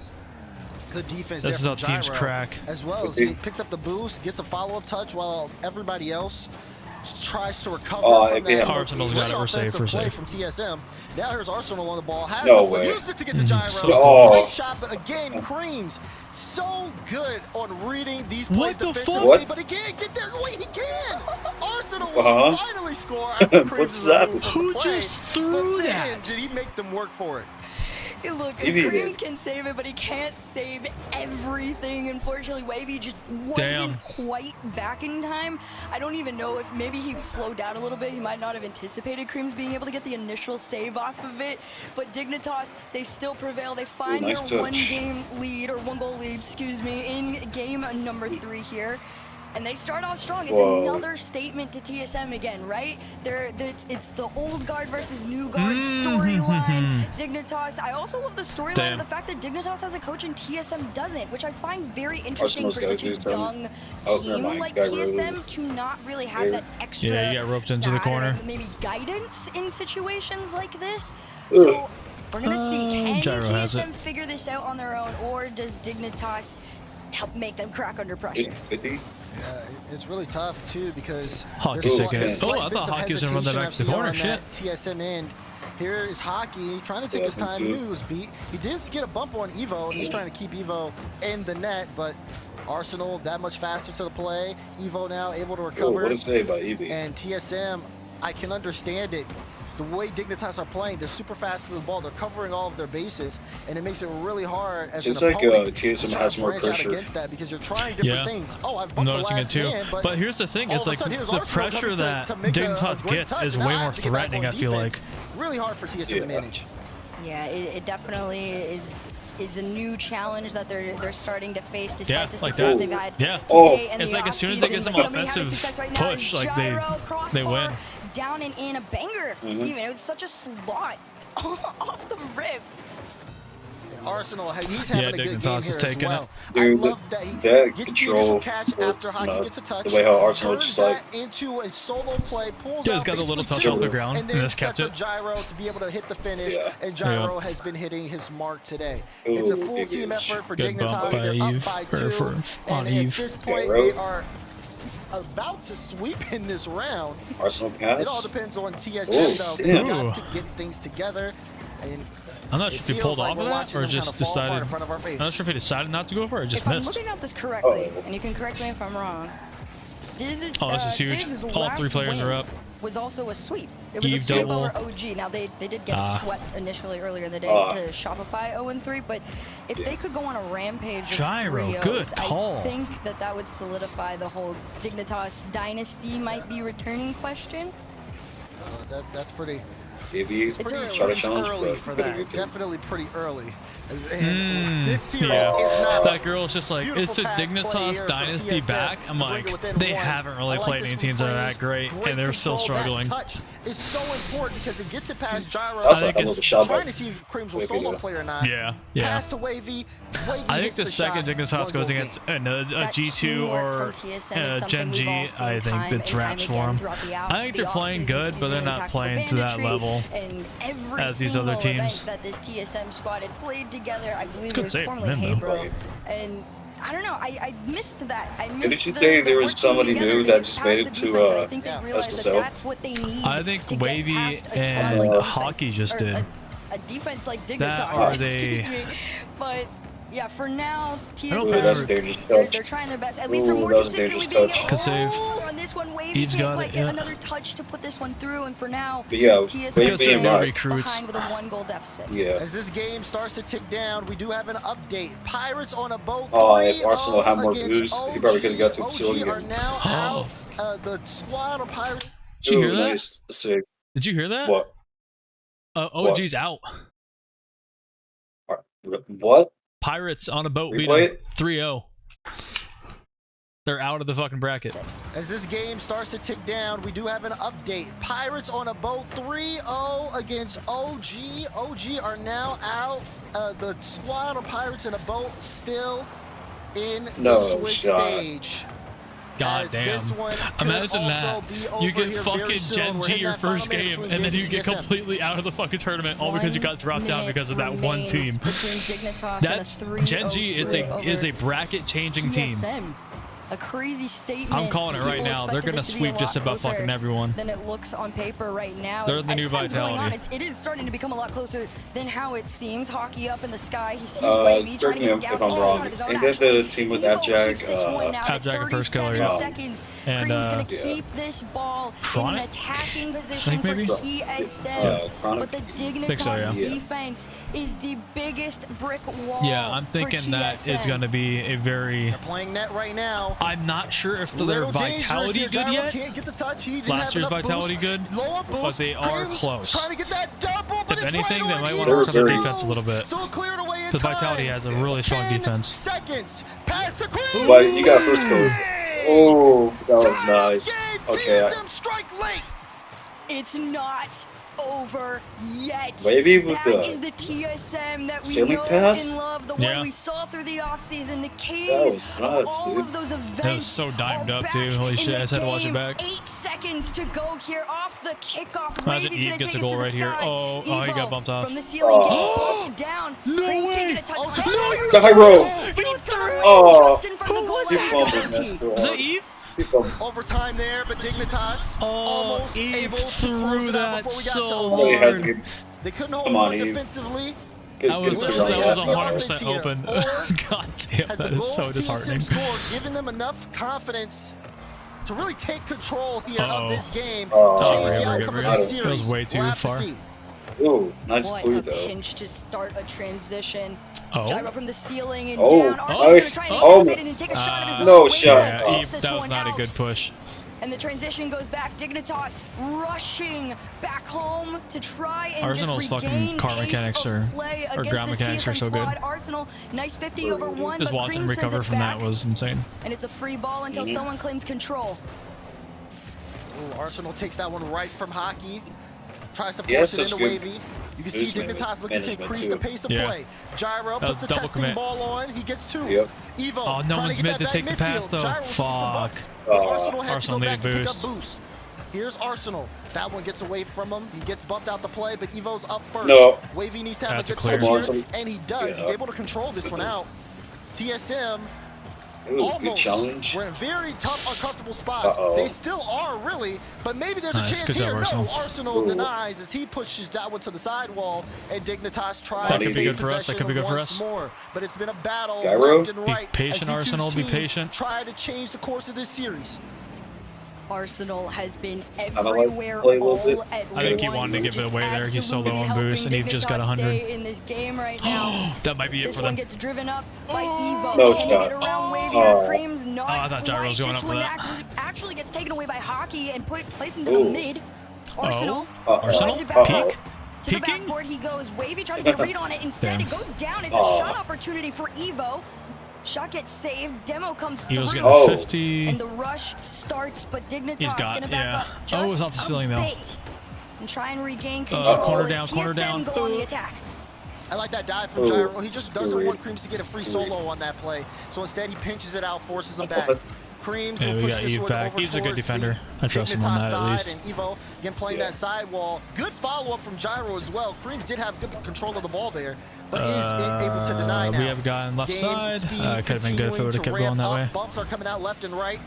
Good defense This is there how from teams Gyro, crack. as well as he picks up the boost, gets a follow-up touch while everybody else tries to recover from if they that had Arsenal's got it for safe, offensive for play safe. from TSM. Now here's Arsenal on the ball. Has No it, way. used it to get to Gyro. So Oh. Great shot, but again, Creams so good on reading these plays What the fuck? defensively, What? but he can't get there. Wait, he can. Arsenal Uh-huh. will finally score after Creams What's is that? removed from Who the play. just threw but man, that? did he make them work for it? Hey, look, He did. Creams can save it, but he can't save everything. Unfortunately, Wavy just wasn't Damn. quite back in time. I don't even know if maybe he slowed down a little bit. He might not have anticipated Creams being able to get the initial save off of it. But Dignitas, they still prevail. They find nice their touch. one-goal lead, excuse me, in game number 3 here. And they start off strong. It's Whoa. another statement to TSM again, right? It's the old guard versus new guard storyline. Dignitas, I also love the storyline Damn. of the fact that Dignitas has a coach and TSM doesn't, which I find very interesting Arsenal's for gotta such a do something. young Oh, never team mind. like Got TSM roped. to not really have Yeah. that extra. Yeah, you got roped into the I don't know, corner. maybe guidance in situations like this. Ugh. So we're gonna see, can Gyro has TSM it. figure this out on their own, or does Dignitas help make them crack under pressure? 50? Yeah, it's really tough too because Hockey's there's taking it. slight Oh, I bits thought of Hockey was gonna run that back to the hesitation corner. on Shit. that TSM end. Here is Hockey trying to take Yeah, his time. me He too. knew he was beat. He did get a bump on Evo, and he's trying to keep Evo in the net, but Arsenal that much faster to the play. Evo now able to Oh, recover. what a save by Evie. And TSM, I can understand it. The way Dignitas are playing, they're super fast to the ball. They're covering all of their bases, and it makes it really hard as Seems an like, opponent TSM to try has to more branch out pressure. against that because you're trying different Yeah. things. Oh, I've I'm bumped the noticing it last too. man, But here's the thing: all it's of a like sudden, here's the Arsenal pressure coming that to make a Dignitas great gets touch. is Now way I more have to get back threatening. I on feel like. defense. Really hard for TSM to Yeah. manage. Yeah, it definitely is a new challenge that they're starting to face despite Yeah, the like success that. they've had Yeah. today in It's the like as soon as they get offseason. some But somebody having offensive success right now push, is like Gyro, they crossbar, win. down and in a banger. Even it was such a slot off the rip. Arsenal, he's having a good game Dignitas is here as taking well. it. I Dude, love that he that gets the control initial catch was after Hockey nuts. gets a touch. The way how Arsenal turns just, like- that into a solo play, pulls Yeah, out he's got the little basically touch two, off the ground and and then just kept sets up it. Gyro to be able to hit the finish. Yeah. And Gyro has been hitting his mark today. Ooh, It's a full big team inch. effort for Good bump Dignitas. by They're Eve, up by or 2, on and Eve. at this point Gyro. they are about to sweep in this round. Arsenal pass. It all depends on TSM Ooh, though. They've damn. got to get things together. And I'm not sure it if he feels pulled like off we're of that watching or them just kinda fall apart decided. in front of our face. I'm not sure if he decided not to go for it or just If I'm missed. looking at this correctly, Oh. and you can correct me if I'm wrong, Oh, this is huge. Diggs' All three last players win are up. was also a sweep. It was a Eve sweep double. over OG. Now they did get swept initially earlier in the day to Shopify 0-3, but if they could go on a rampage of Gyro, 3-0s, good call. I think that would solidify the whole Dignitas dynasty might be returning question. That's pretty. Maybe It's pretty early for that. Definitely pretty early. And this series Yeah. is not. That girl is just like, Beautiful it's the pass play here Dignitas from Dynasty TSM back. I'm to bring like, it within they one. haven't really I like played this any from teams that are Plays. that great, and they're still control. struggling. That touch is so important because it gets it past Gyro. That's I think a it's- little shot trying back. to see if Creams will Wavy solo though. play or not. Yeah. Pass to Wavy. Wavy I think hits the second shot, Dignitas one goes goal against game. a That G2 teamwork or from TSM is something Gen we've G, all seen I think time it's and time wraps for again them. throughout the I think they're playing off-season, good, excuse but they're me, not tactical playing to that banditry, level And every as these single other teams. event that this TSM squad had played together, I believe it Good was save formerly from him, though. Hebro, and I don't know. I missed that. I Didn't missed you the, say the there was working somebody together new to that get just past made the it to, defense, and I think they realized that SSL? that's what they need. I think to Wavy get past a squad and like defense, Hockey just or did. A defense like That Dignitas, or they- excuse me. But yeah, for now, don't Ooh, that was a TSM, dangerous they're touch. trying their best. At least they're Ooh, more that was a consistently dangerous being touch. Good save. on this one. Wavy Eve's can't got quite it, get yeah. another touch to put this one through, and for now, But yeah, TSM Wavy and still Rock. behind Recruits. with a 1-goal deficit. Yeah. As this game starts to tick down, we do have an update. Pirates on a boat. Oh, if 3-0 Arsenal had more against boost, he probably could've got to the OG ceiling are again. now out. The squad of Pirates. Did you hear Ooh, that? nice. Sick. Did you hear that? What? OG's out. What? Pirates on a boat beat Replay them it? 3-0. They're out of the fucking bracket. As this game starts to tick down, we do have an update. Pirates on a boat 3-0 against OG. OG are now out. The squad of Pirates in a boat still in the Swiss stage. God damn. Imagine that. You get fucking Gen G your first game, and then you get completely out of the fucking tournament, all because you got dropped out because of that one team. That's Gen G is a bracket changing team. A crazy statement. I'm calling it right now. They're gonna sweep just about fucking everyone. Than it looks on paper right now. They're the new Vitality. It is starting to become a lot closer than how it seems. Hockey up in the sky. He sees Wavy trying to get down to out of his own. Ain't that the team with Abjack? Abjack and first killer, yeah. And Cream's gonna keep this ball in an attacking position for TSM. But the Dignitas defense is the biggest brick wall. Yeah, I'm thinking that it's gonna be a very. They're playing net right now. I'm not sure if their Vitality good yet. Can't get the touch. Last year's Vitality good, but they are close. Trying to get that double, but if anything, they might want to work on their defense a little bit. So cleared away in Because Vitality has a really strong defense. Seconds. Pass to Cream. But you got first killer. Oh, that was nice. Okay. TSM strike late. It's not over yet. Wavy with that is the TSM that we know and love, the one we saw through the offseason, the kings of all of those events. That was so dimed up, too. Holy shit, I just had to watch it back. 8 seconds to go here off the kickoff. Imagine Eve gets a goal right here. Oh, he got bumped off. From the ceiling, gets bumped down. No way! Gyro! Oh, just in front of the goal. Was that Eve? Overtime there, but Dignitas almost able to threw close it out that before we got so to hard. They couldn't hold on defensively. That was 100% open. God damn, that is so disheartening. Giving them enough confidence to really take control here of this game. Oh, change the outcome of this series. It was way too far. Ooh, nice clue What a though. pinch to start a transition. Oh. Gyro from the ceiling and Oh, down. Arsenal's gonna try and anticipate it and take a shot of his own. No Way shot. to Yeah, close Eve, this that was one not a out. good push. And the transition goes back. Dignitas rushing back home to try and Arsenal's just fucking regain car pace mechanics of or play ground against this mechanics are TSM so good. squad. Arsenal, nice 50 over 1, Just but watching Cream sends recover it from back. that was insane. And it's a free ball until someone claims control. Ooh, Arsenal takes that one right from Hockey. Tries to force it into Wavy. You can see Dignitas looking to increase the pace of play. Gyro puts a testing ball on. He gets 2. Evo. Oh, no one's meant to take the pass though. Fuck. Arsenal had to go Arsenal back needed and pick boost. up boost. Here's Arsenal. That one gets away from him. He gets bumped out the play, but Evo's up first. No. Wavy needs to have That's a a good clear. touch here, and he does. He's able to control this one out. TSM Ooh, good almost challenge. were in a very tough, uncomfortable spot. They still are, really, but maybe there's a Nice. chance Good job, here. Arsenal. No, Arsenal denies as he pushes that one to the sidewall, and Dignitas tries That to could be take good for us. That could be possession good for once us. more. But it's been a battle Gyro? left and right. Be patient, as these two Arsenal. Be teams patient. Try to change the course of this series. Arsenal has been like everywhere play a little bit. all at once. I think he wanted to give it away there. He's so low on boost, and he just got 100. In this game right now. That might be it This for one them. gets driven up by Evo. No Can he shot. get around Wavy? Oh. Cream's not I thought Gyro was quite. going This up for one that. actually gets taken away by Hockey and placed into the mid. Arsenal. Arsenal? drives it back Peek? up. To the Peeking? backboard he goes. Wavy trying to get a read on it. Instead, it goes down. It's a shot opportunity for Evo. Shot gets saved. Demo comes He was through. getting 50. And the rush starts, but Dignitas He's got, gonna back yeah. up Oh, just it was off the ceiling, a though. bit and try and regain control. Corner as down, corner TSM down. go on the attack. I like that dive from Gyro. He just doesn't want Creams to get a free solo on that play. So instead, he pinches it out, forces him back. Creams Yeah, will we push got this Eve one back. over Eve's a good towards defender. the I trust him on Dignitas that at side, least. And Evo, again, playing that sidewall. Good follow-up from Gyro as well. Creams did have good control of the ball there, but is able to deny now. We have gotten left Game side. speed Could have been good if it would have kept continuing going to that ramp way. up. Bumps are coming out left and right.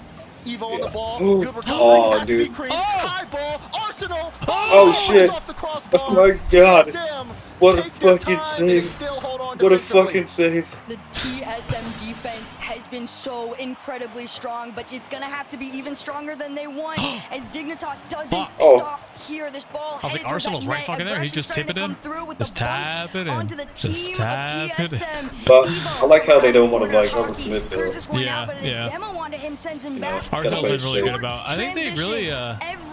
Evo on the ball. Ooh. Good recovery. Oh, Has to be dude. Creams. High ball. Arsenal. Oh, shit. Off the crossbar. Oh my god. TSM What a take their fucking time save. and still hold on What a defensively. fucking save. The TSM defense has been so incredibly strong, but it's going to have to be even stronger than they want as Dignitas doesn't stop here. This ball I was like, Arsenal's right fucking there. He just tip it in. Just tap it in. Just tap it in. But I like how they don't want to like overcommit though. Yeah, yeah. Demo onto him, sends him back. Arsenal's been really safe. good about. I think they really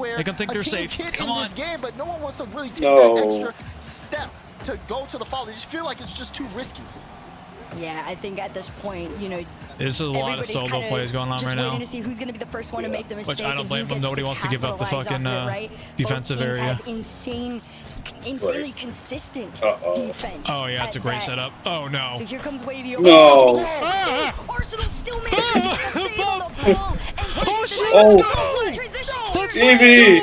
where Make them think a they're team safe. can Come in on. this game, but no one wants to really take No. that extra step to go to the fall. They just feel like it's just too risky. Yeah, I think at this point, you know, There's a lot of solo kinda plays going on just right waiting now. to see who's going to be the first one to make the mistake. Which I don't and blame who them. gets Nobody wants to give up the capitalize fucking off of it, right? defensive Both teams area. have insanely consistent defense. Oh yeah, it's a at great that. setup. Oh no. So here comes Wavy. No. Arsenal still manages to get a save on the ball. Oh shit, Oh. let's go! Transition. Davey,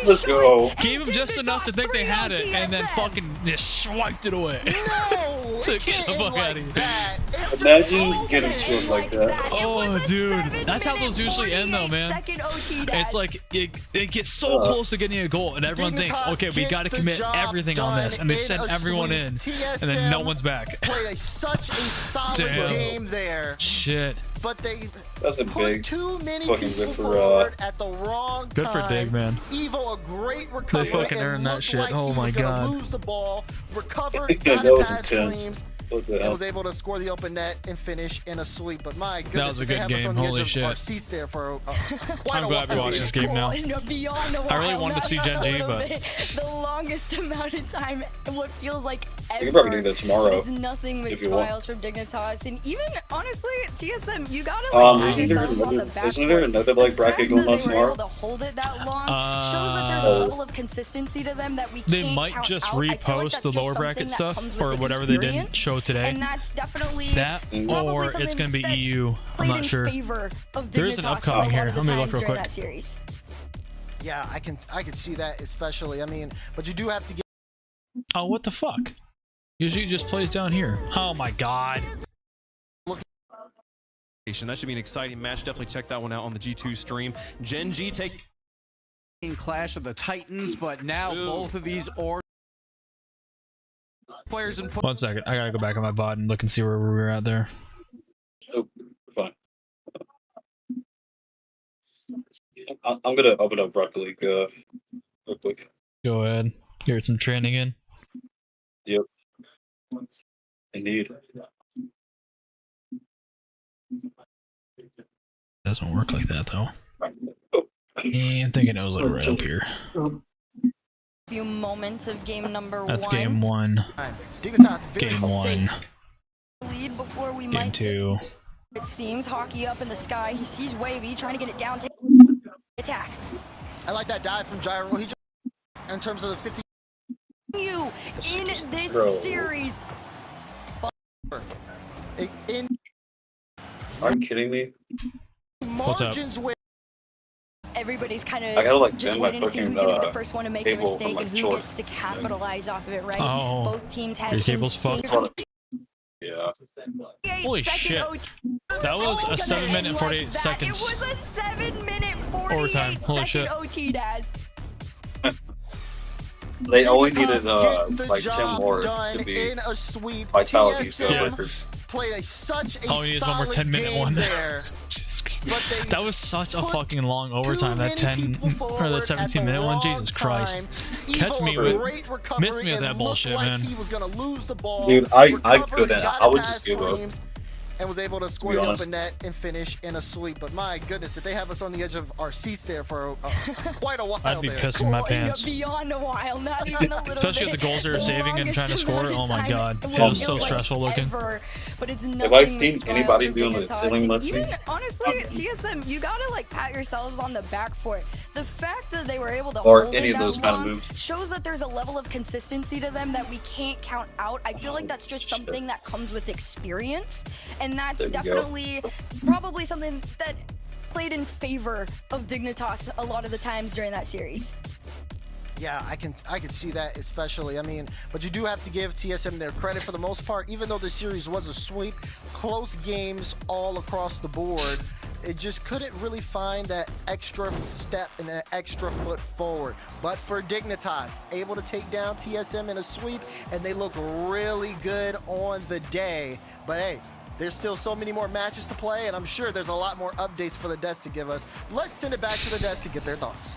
let's go. Gave him just enough to think they had it, and then TSN. fucking just swiped it away. No, So it get can't the end fuck like outta here. that. It Imagine getting swept like that. Oh, dude, that's how those usually end, though, man. It's like it gets so close to getting a goal, and everyone thinks, okay, we got to commit everything on this, and they send everyone in, and then no one's back. Played such a solid game there. Shit. But they That's a put big too many fucking people good for, forward at the wrong Good time. for Dig, man. Evo, a great recovery. They fucking and earned that looked shit. like Oh he my was gonna God. lose the ball, recovered, Yeah, got that it was past intense. Flames, What the and hell? was able to score the open net and finish in a sweep. But my goodness, was a they good have us game. on the Holy edge of our shit. seats there for quite I'm a glad we while. watched this game now. I really wanted to see Gen G, but the longest amount of time, what feels like ever. You can probably do that tomorrow. But it's nothing but if you want. smiles from Dignitas, and even honestly, TSM, you gotta like pat yourselves on the back. Isn't there another like bracket going on They were tomorrow? able to hold it that long shows that there's a level of consistency to them that we can't they might count just out. I feel like repost that's the just lower something bracket that stuff comes with or whatever they didn't experience, show today. and that's definitely That or it's gonna be EU. I'm not sure. There is an upcoming here. Let me look real quick. Yeah, I can see that especially. I mean, but you do have to get. Oh, what the fuck? Usually it just plays down here. Oh my god. That should be an exciting match. Definitely check that one out on the G2 stream. Gen G take Clash of the Titans, but now both of these players in. 1 second. I gotta go back on my bot and look and see where we were at there. Oh, fine. I'm gonna open up Rocket League real quick. Go ahead. Get some training in. Yep. Indeed. Doesn't work like that though. And thinking it was like right up here. Few moments of game number That's one. game one. Dignitas very Game one. Lead before we Game might. two. It seems hockey up in the sky. He sees Wavy trying to get it down to attack. I like that dive from Gyro. He just, in terms of the 50. You in this series. In Are you kidding me? margins where Everybody's kind I gotta, like, of just bend my waiting to see fucking, who's going to be the first one to make the cable from mistake my and who short. gets to capitalize off of it, right? Oh. Both teams have Your cable's insane. fucked? Yeah. Holy shit. That was a 7 minute 48 seconds. It was a 7 minute 48 Overtime. Holy shit. second OT, Daz. They only needed get the like 10 job more done to be in a sweep. vitality. So TSM record. played such a All we need is one more solid 10-minute game one. there. But they That was such a put fucking long overtime. That too many 10 people or the forward at 17-minute one. wrong Jesus Christ. time. Catch Evo, me a with. great recovery Miss me with and that looked bullshit, like man. He was gonna lose the ball. Dude, I recovered, couldn't. got I it would past just give up. Flames, and was able to score be the honest. open net and finish in a sweep. But my goodness, did they have us on the edge of our seats there for quite a while I'd be there. pissing my pants. Beyond a while, not even a little Especially bit. if the goals they were The saving and trying to longest score. amount of Oh my time god. It will was so feel like stressful looking. ever, but it's Have I nothing seen but smiles anybody from doing the Dignitas. ceiling And left even seat? honestly, TSM, you gotta like pat yourselves on the back for it. The fact that they were able to Or hold any it of that those kind of long moves. shows that there's a level of consistency to them that we can't count out. I feel like that's just something that comes with experience, and that's There we go. definitely probably something that played in favor of Dignitas a lot of the times during that series. Yeah, I can see that especially. I mean, but you do have to give TSM their credit for the most part. Even though the series was a sweep, close games all across the board. It just couldn't really find that extra step and that extra foot forward. But for Dignitas, able to take down TSM in a sweep, and they look really good on the day. But hey, there's still so many more matches to play, and I'm sure there's a lot more updates for the devs to give us. Let's send it back to the devs to get their thoughts.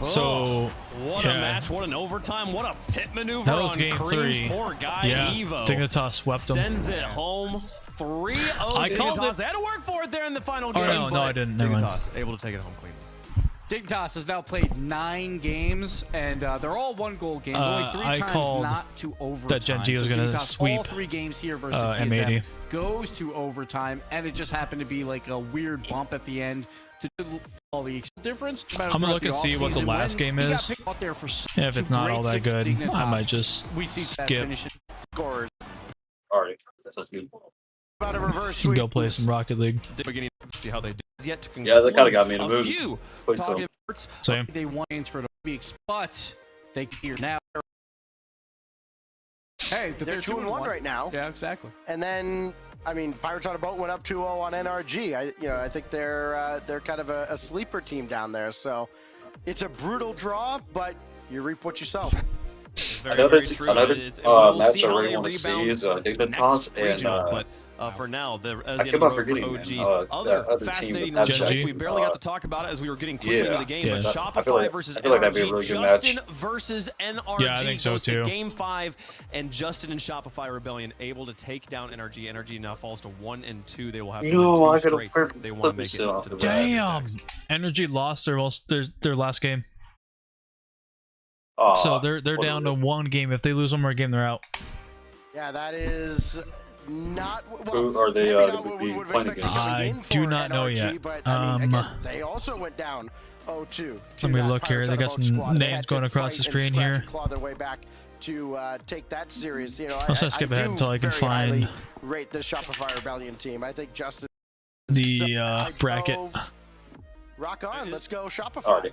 So, what yeah. a match, what an overtime, what a pit maneuver That was on game Cream's 3. poor guy, Yeah, Evo. Dignitas swept them. Sends it home 3-0. I called Dignitas. it. They had to work for it there in the final Oh, game. no, but I didn't. Never mind. Dignitas able to take it home clean. Dignitas has now played 9 games, and they're all 1-goal games. Only 3 I times called not to overtime. that Gen G was So gonna Dignitas, sweep, all 3 games here versus M80. TSM goes to overtime, and it just happened to be like a weird bump at the end to do all the difference. I'm gonna look and see what the last game is. If it's not all that good, I might just skip. Scores. Alright, that's good. About a reverse Go play some Rocket League. Beginning to see how they do. Yet to Yeah, that kind of got me in a a mood. few Played talking some. efforts. Same. They won for the weeks, but they here now. Hey, they're 2-1 right now. Yeah, exactly. And then, I mean, Pirates on a Boat went up 2-0 on NRG. I think they're kind of a sleeper team down there. So it's a brutal draw, but you reap what you sow. Another match I really want to see is Dignitas and for now, I keep on forgetting, OG. Other fascinating matches. We barely got to talk about it as we were getting quickly into the game. But Shopify versus I feel like that'd be a really good match. Justin versus NRG. Yeah, I think so goes to too. Game 5, and Justin and Shopify Rebellion able to take down NRG. NRG now falls to 1-2. They will have to win 2 straight. They want to make it to the Damn! NRG lost their last game. So they're down to 1 game. If they lose 1 more game, they're out. Yeah, that is not. Who are they playing against? I do not know yet. But, I mean, again, they also went down 0-2. Let me look here. They got some names going across the screen here. Claw their way back to take that series. You know, Let's just skip ahead until I can find. Rate the Shopify Rebellion team. I think Justin. The bracket. Rock on. Let's go Shopify. Alrighty.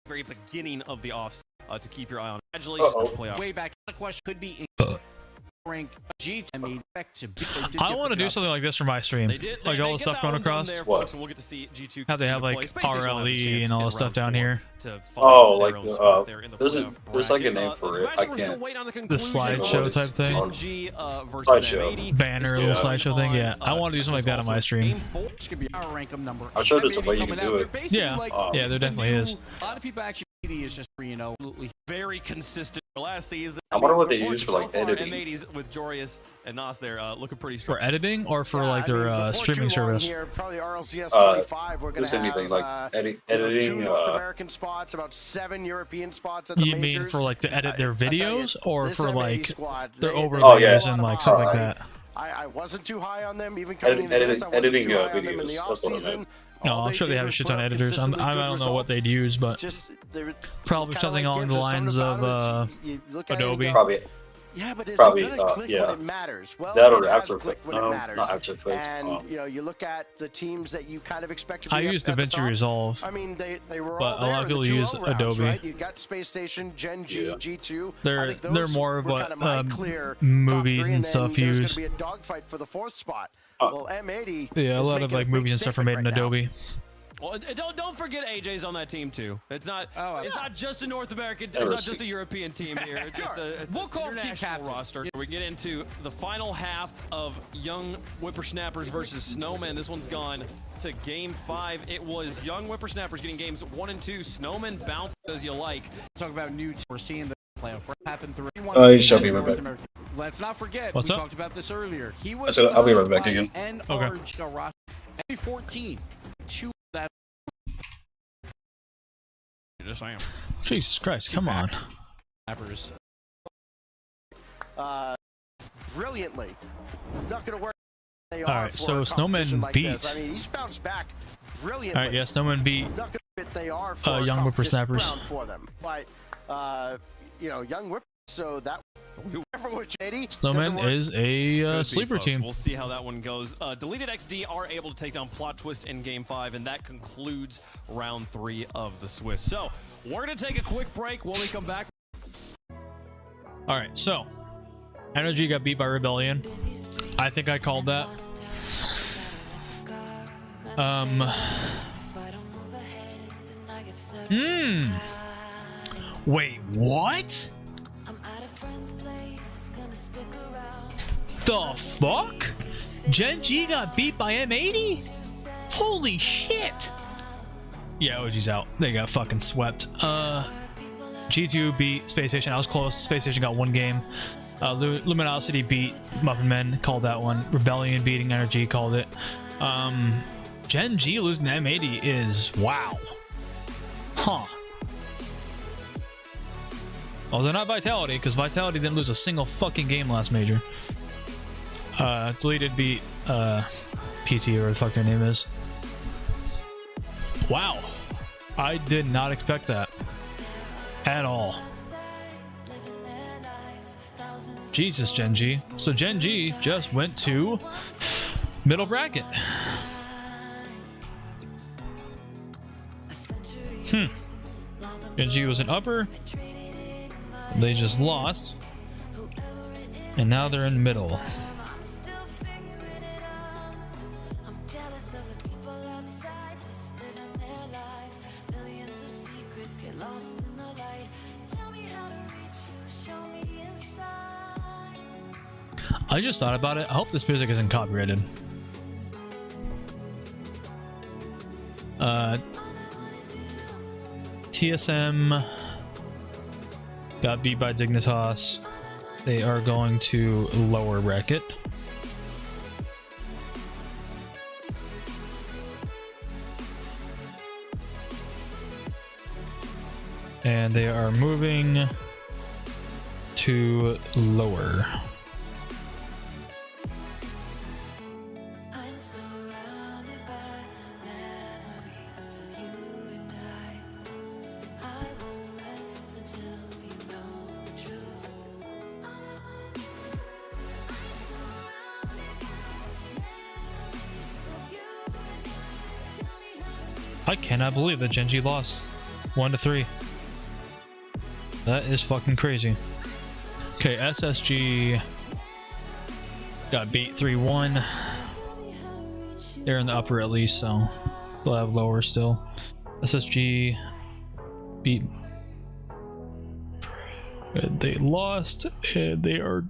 Very beginning of the off to keep your eye on. Congratulations on the playoff. Way back. The question could be rank G. I mean, I want to do something like this for my stream. Like all the stuff going across. There, folks, we'll get to see G2 how they have like RLE and all the stuff down here. Like there's like a name for it. I can't. The slideshow type thing. Slideshow. Banner, little slideshow thing. Yeah, I want to do something like that on my stream. I'm sure there's a way you can do it. Yeah, yeah, there definitely is. A lot of people actually is just very consistent last season. I wonder what they use for like editing. M80s with Jorius and Nos there looking pretty strong. For editing or for like their streaming service? Here, probably RLCS 25. We're going to have anything like editing. 2 North American spots, about 7 European spots at the You majors. mean for like to edit their videos or for like squad, their overlays and like stuff like that? I wasn't too high on them, even coming into this. I wasn't editing too high on them in the videos. off season. No, I'm sure they have a shit ton of editors. I don't know what they'd use, but probably something along the lines of Adobe. Probably. Yeah, but probably, it click when it matters? Well, that or it After click when no, it matters. not After Effects. And you know, you look at the teams that you kind of expect to be I use DaVinci Resolve. I mean, they were but all there a lot of people in the use 2-0 rounds, Adobe. right? You got Space Station, Gen G, G2. They're more of what clear movies and stuff use. There's going to be a dogfight for the 4th spot. Well, M80. Yeah, a lot of like movies and stuff are made in Adobe. Well, don't forget AJ's on that team too. It's not just a North American. It's not just a European team here. It's we'll call international roster. We get into the final half of Young Whippersnappers versus Snowmen. This one's gone to Game 5. It was Young Whippersnappers getting games 1 and 2. Snowmen bounce as you like. Talk about new. We're seeing the playoff happen through. You shall be right back. Let's not forget. What's we up? talked about this earlier. He was. I'll be right back again. NRG 14. 2 that. Just I am. Jesus Christ, come on. Brilliantly. Not going to work. Alright, so Snowmen beat. I mean, he's bounced back brilliantly. Alright, yeah, Snowmen beat Young Whippersnappers. For them. But, you know, Young Whippersnappers, so that Snowmen is a sleeper team. We'll see how that one goes. Deleted XD are able to take down Plot Twist in Game 5, and that concludes round 3 of the Swiss. So we're going to take a quick break. When we come back. Alright, so Energy got beat by Rebellion. I think I called that. Wait, what? The fuck? Gen G got beat by M80? Holy shit! Yeah, OG's out. They got fucking swept. G2 beat Space Station. I was close. Space Station got 1 game. Luminosity beat Muffin Men. Called that one. Rebellion beating Energy. Called it. Gen G losing to M80 is wow. Huh. Well, they're not Vitality, because Vitality didn't lose a single fucking game last major. Deleted beat PT, or the fuck their name is. Wow. I did not expect that. At all. Jesus, Gen G. So Gen G just went to middle bracket. Gen G was an upper. They just lost. And now they're in middle. I'm still figuring it out. I'm jealous of the people outside, just living their lives. Millions of secrets get lost in the light. Tell me how to reach you, show me inside. I just thought about it. I hope this music isn't copyrighted. TSM got beat by Dignitas. They are going to lower bracket. And they are moving to lower. I'm surrounded by memories of you and I won't rest until you know the truth. I'm surrounded by memories of you and I. Tell me how to reach I cannot believe that Genji lost 1-3. That is fucking crazy. Okay, SSG got beat 3-1. They're in the upper at least, so they'll have lower still. SSG beat. They lost, and they are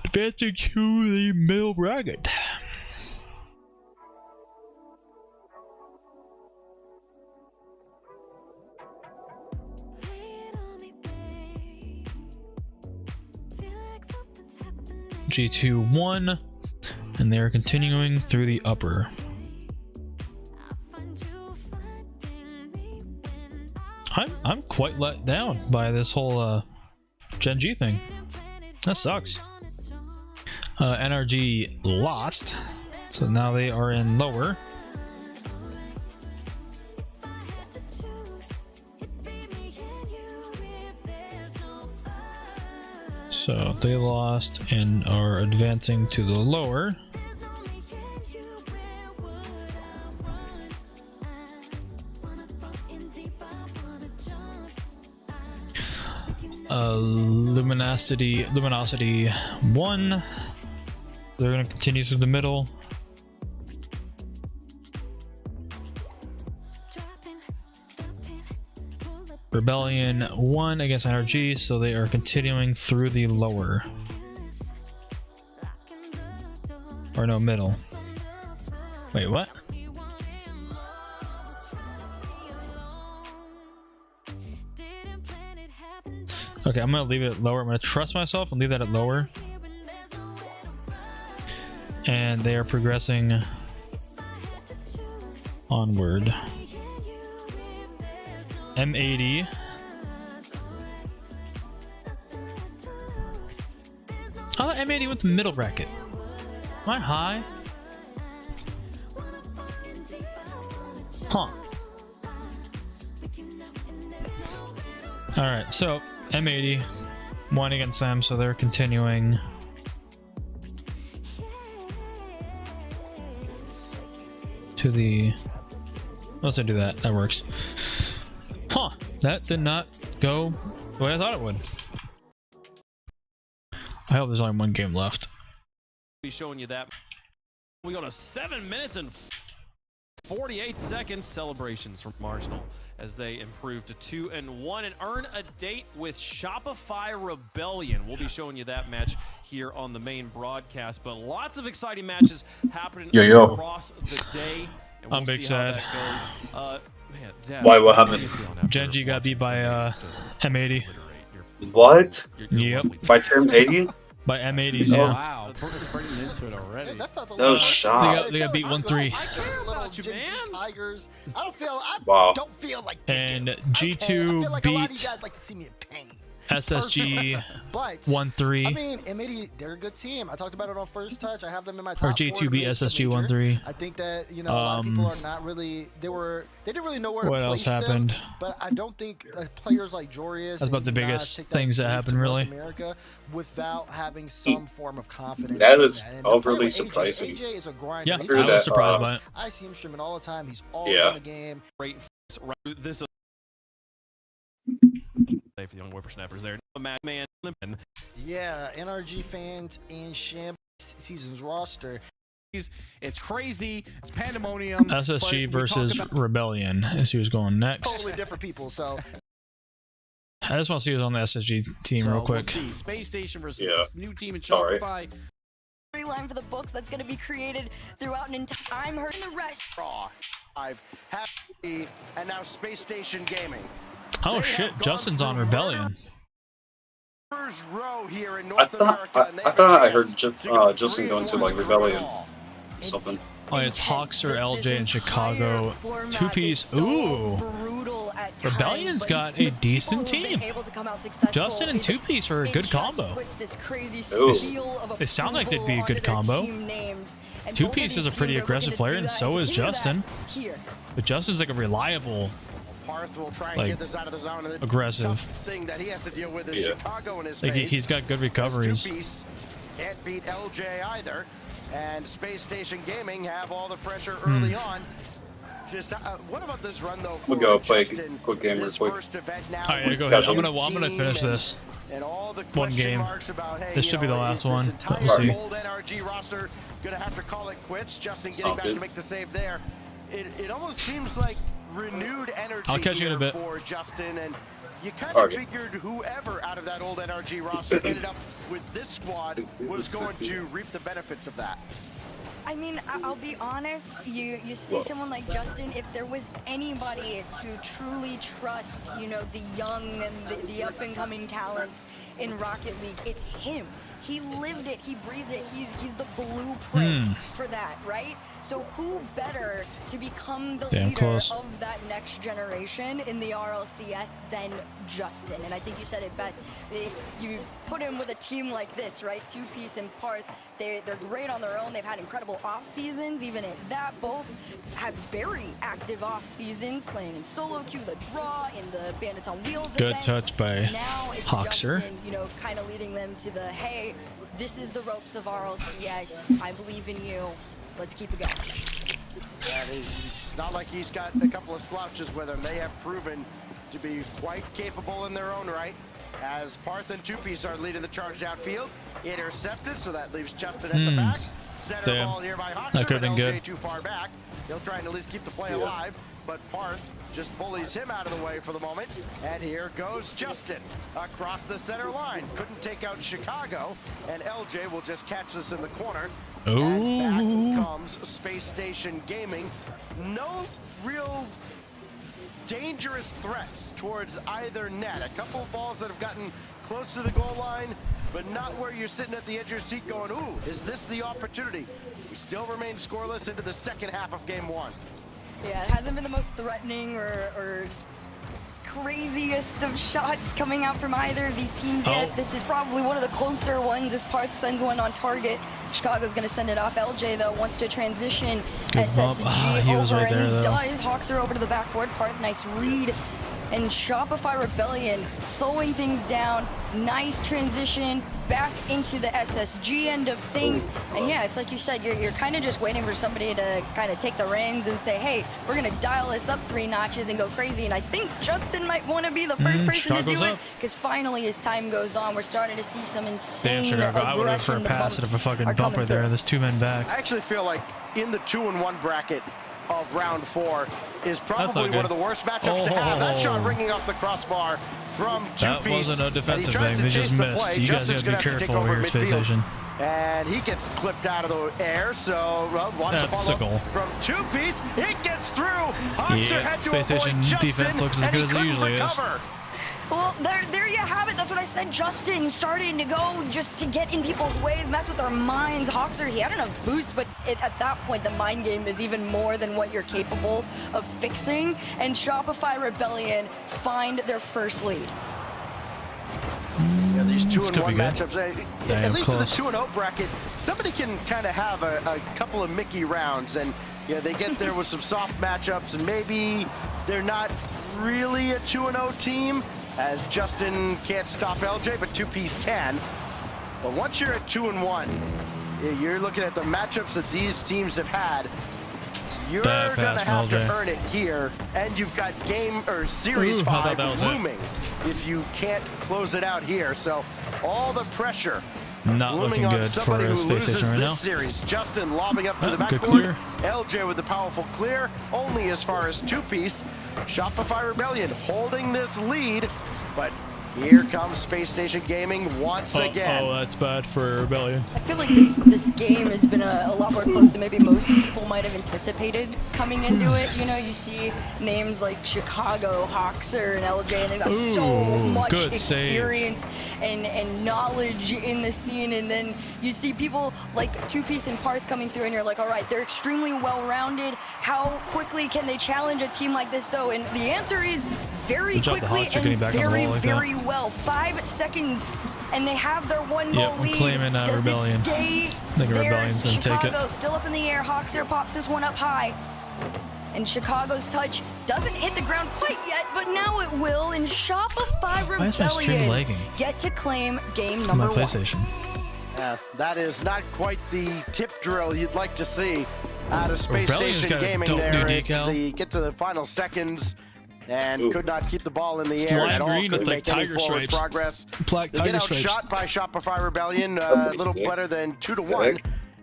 advancing to the middle bracket. G2 won, and they are continuing through the upper. I'm quite let down by this whole Gen G thing. That sucks. NRG lost, so now they are in lower. So they lost and are advancing to the lower. Luminosity 1. They're going to continue through the middle. Rebellion 1 against NRG, so they are continuing through the lower. Or no, middle. Wait, what? Okay, I'm gonna leave it at lower. I'm gonna trust myself and leave that at lower. And they are progressing onward. M80. Oh, M80 went to middle bracket. Am I high? Huh. Alright, so M80 won against them, so they're continuing. To the... Let's do that. That works. Huh. That did not go the way I thought it would. I hope there's only one game left. Be showing you that. We go to 7 minutes and 48 seconds. Celebrations from Marginal as they improve to 2-1 and earn a date with Shopify Rebellion. We'll be showing you that match here on the main broadcast, but lots of exciting matches happening across the day. And I'm big sad. Man, Dad, Why? What happened? Genji got beat by M80. What? Yep. By Term 80? By M80s, yeah. Wow, Brooke's bringing into it already. No shot. They got beat 1-3. I care about you, man. Tigers. I don't feel like And I G2 feel like a lot of beat you guys like to see me in pain. SSG But 1-3. I mean, M80, they're a good team. I talked about it on First Touch. I have them in my top Or G2 4 beat to make the SSG major. 1-3. I think that, you know, a lot of people are not really, they didn't really know where to What place else happened? them. But I don't think players like Jorius That's about the biggest things that happened, really. America without having some form of confidence. That in is And overly to play with surprising. AJ is a grinder. Yeah, He's I was always surprised by it. I see him streaming all the time. He's always in the game. Great. This for the young whippersnappers there. Man. Yeah, NRG fans and Sham season's roster. It's crazy. It's pandemonium. SSG versus Rebellion is who's going next. Totally different people. So I just want to see who's on the SSG team real quick. We'll see. Space Station versus new team in Sorry. Shopify. Storyline for the books that's going to be created throughout an entire. I'm hurting the rest. I've happy and now Space Station Gaming. Oh shit, Justin's on Rebellion. First row here in I North thought America. I heard Justin going to like Rebellion. Something. Oh, it's Hawkser, LJ, and Chicago. Two-piece. Ooh. Rebellion's got a decent team. Justin and Two-piece are a good combo. They sound like they'd be a good combo. Two-piece is a pretty aggressive player, and so is Justin. But Justin's like a reliable, like, aggressive. Thing that he has to deal with is Chicago in his like he's got good recoveries. Can't beat LJ either. And Space Station Gaming have all the pressure early on. Just what about this run though? We'll go play a quick game real quick. Alright, go ahead. I'm gonna finish this. One game. About, hey, this should be the last one. But we'll see. Old NRG roster gonna have to call it quits. Justin getting back to make the save there. It almost seems like renewed energy. I'll catch you in a bit. For Justin, and you kind of figured whoever out of that old NRG roster ended up with this squad was going to reap the benefits of that. I mean, I'll be honest, you see someone like Justin, if there was anybody to truly trust, you know, the young and the up-and-coming talents in Rocket League, it's him. He lived it, he breathed it, he's the blueprint for that, right? So who better to become the leader of that next generation in the RLCS than Justin? And I think you said it best. You put him with a team like this, right? Two-piece and Parth, they're great on their own. They've had incredible off seasons. Even at that, both have very active off seasons, playing in solo queue, the draw, in the Bandits on Wheels Good events. touch by now it's Hawkser. Justin, you know, kind of leading them to the, hey, this is the ropes of RLCS. I believe in you. Let's keep it going. Yeah, it's not like he's got a couple of slouches with him. They have proven to be quite capable in their own right. As Parth and Two-piece are leading the charge downfield. Intercepted, so that leaves Justin at the back. Center ball here by Hawkser, that could have been LJ good. too far back. He'll try and at least keep the play alive, but Parth just bullies him out of the way for the moment. And here goes Justin across the center line. Couldn't take out Chicago, and LJ will just catch this in the corner. And back comes Space Station Gaming. No real dangerous threats towards either net. A couple of balls that have gotten close to the goal line, but not where you're sitting at the edge of your seat going, ooh, is this the opportunity? We still remain scoreless into the second half of game one. Yeah, it hasn't been the most threatening or craziest of shots coming out from either of these teams yet. This is probably one of the closer ones as Parth sends one on target. Chicago's going to send it off. LJ, though, wants to transition SSG over, right there, and he though. does. Hawkser over to the backboard. Parth, nice read. And Shopify Rebellion slowing things down. Nice transition back into the SSG end of things. And yeah, it's like you said, you're kind of just waiting for somebody to kind of take the reins and say, hey, we're going to dial this up 3 notches and go crazy. And I think Justin might want to be the first person to do it, because finally, as time goes on, we're starting to see some insane aggression. I would have for a pass of a fucking bumper there. There's 2 men back. I actually feel like in the 2-1 bracket of round 4 is probably one of the worst matchups to have. That shot ringing off the crossbar from Two-piece. That wasn't a defensive thing. They just missed. You guys gotta be careful over here, Space Station. And he gets clipped out of the air, so watch the follow from Two-piece. It gets through. Hawkser had to Space Station defense looks as good as it usually is. Well, there you have it. That's what I said. Justin starting to go just to get in people's ways, mess with their minds. Hawkser, he had enough boost, but at that point, the mind game is even more than what you're capable of fixing. And Shopify Rebellion find their first lead. Yeah, these 2-1 matchups, at least in the 2-0 bracket, somebody can kind of have a couple of Mickey rounds, and they get there with some soft matchups, and maybe they're not really a 2-0 team, as Justin can't stop LJ, but Two-piece can. But once you're at 2-1, you're looking at the matchups that these teams have had. You're Bad gonna pass have from to LJ. earn it here, and you've got game or series Ooh, I thought 5 that was it. looming if you can't close it out here. So all the pressure Not looming looking on good somebody for who Space loses Station right this now. series. Justin lobbing up to the Good backboard. clear. LJ with the powerful clear, only as far as 2-piece. Shopify Rebellion holding this lead, but here comes Space Station Gaming once again. Oh, that's bad for Rebellion. I feel like this game has been a lot more close than maybe most people might have anticipated coming into it. You know, you see names like Chicago, Hoxer, and LJ, and they've got so much good save. experience and knowledge in the scene, and then you see people like 2-piece and Parth coming through, and you're like, all right, they're extremely well-rounded. How quickly can they challenge a team like this, though? And the answer is very Good job, the quickly Hawks are getting and back on the very, wall like that. very well. 5 seconds, and they have their 1-goal Yep, I'm lead. claiming, Does Rebellion. it stay think there? Rebellion's gonna take it. Chicago still up in the air. Hoxer pops this one up high. And Chicago's touch doesn't hit the ground quite yet, but now it will. And Shopify Why is my stream Rebellion lagging? get to claim game My number 1. PlayStation. That is not quite the tip drill you'd like to see out of Space Rebellion's Station got a Gaming dope new there. It's decal. the get to the final seconds and could not keep the ball in the air lime at all. green Couldn't with, like, make any tiger forward stripes. progress. Black They get tiger stripes. outshot by Shopify Rebellion, a little better than 2-1.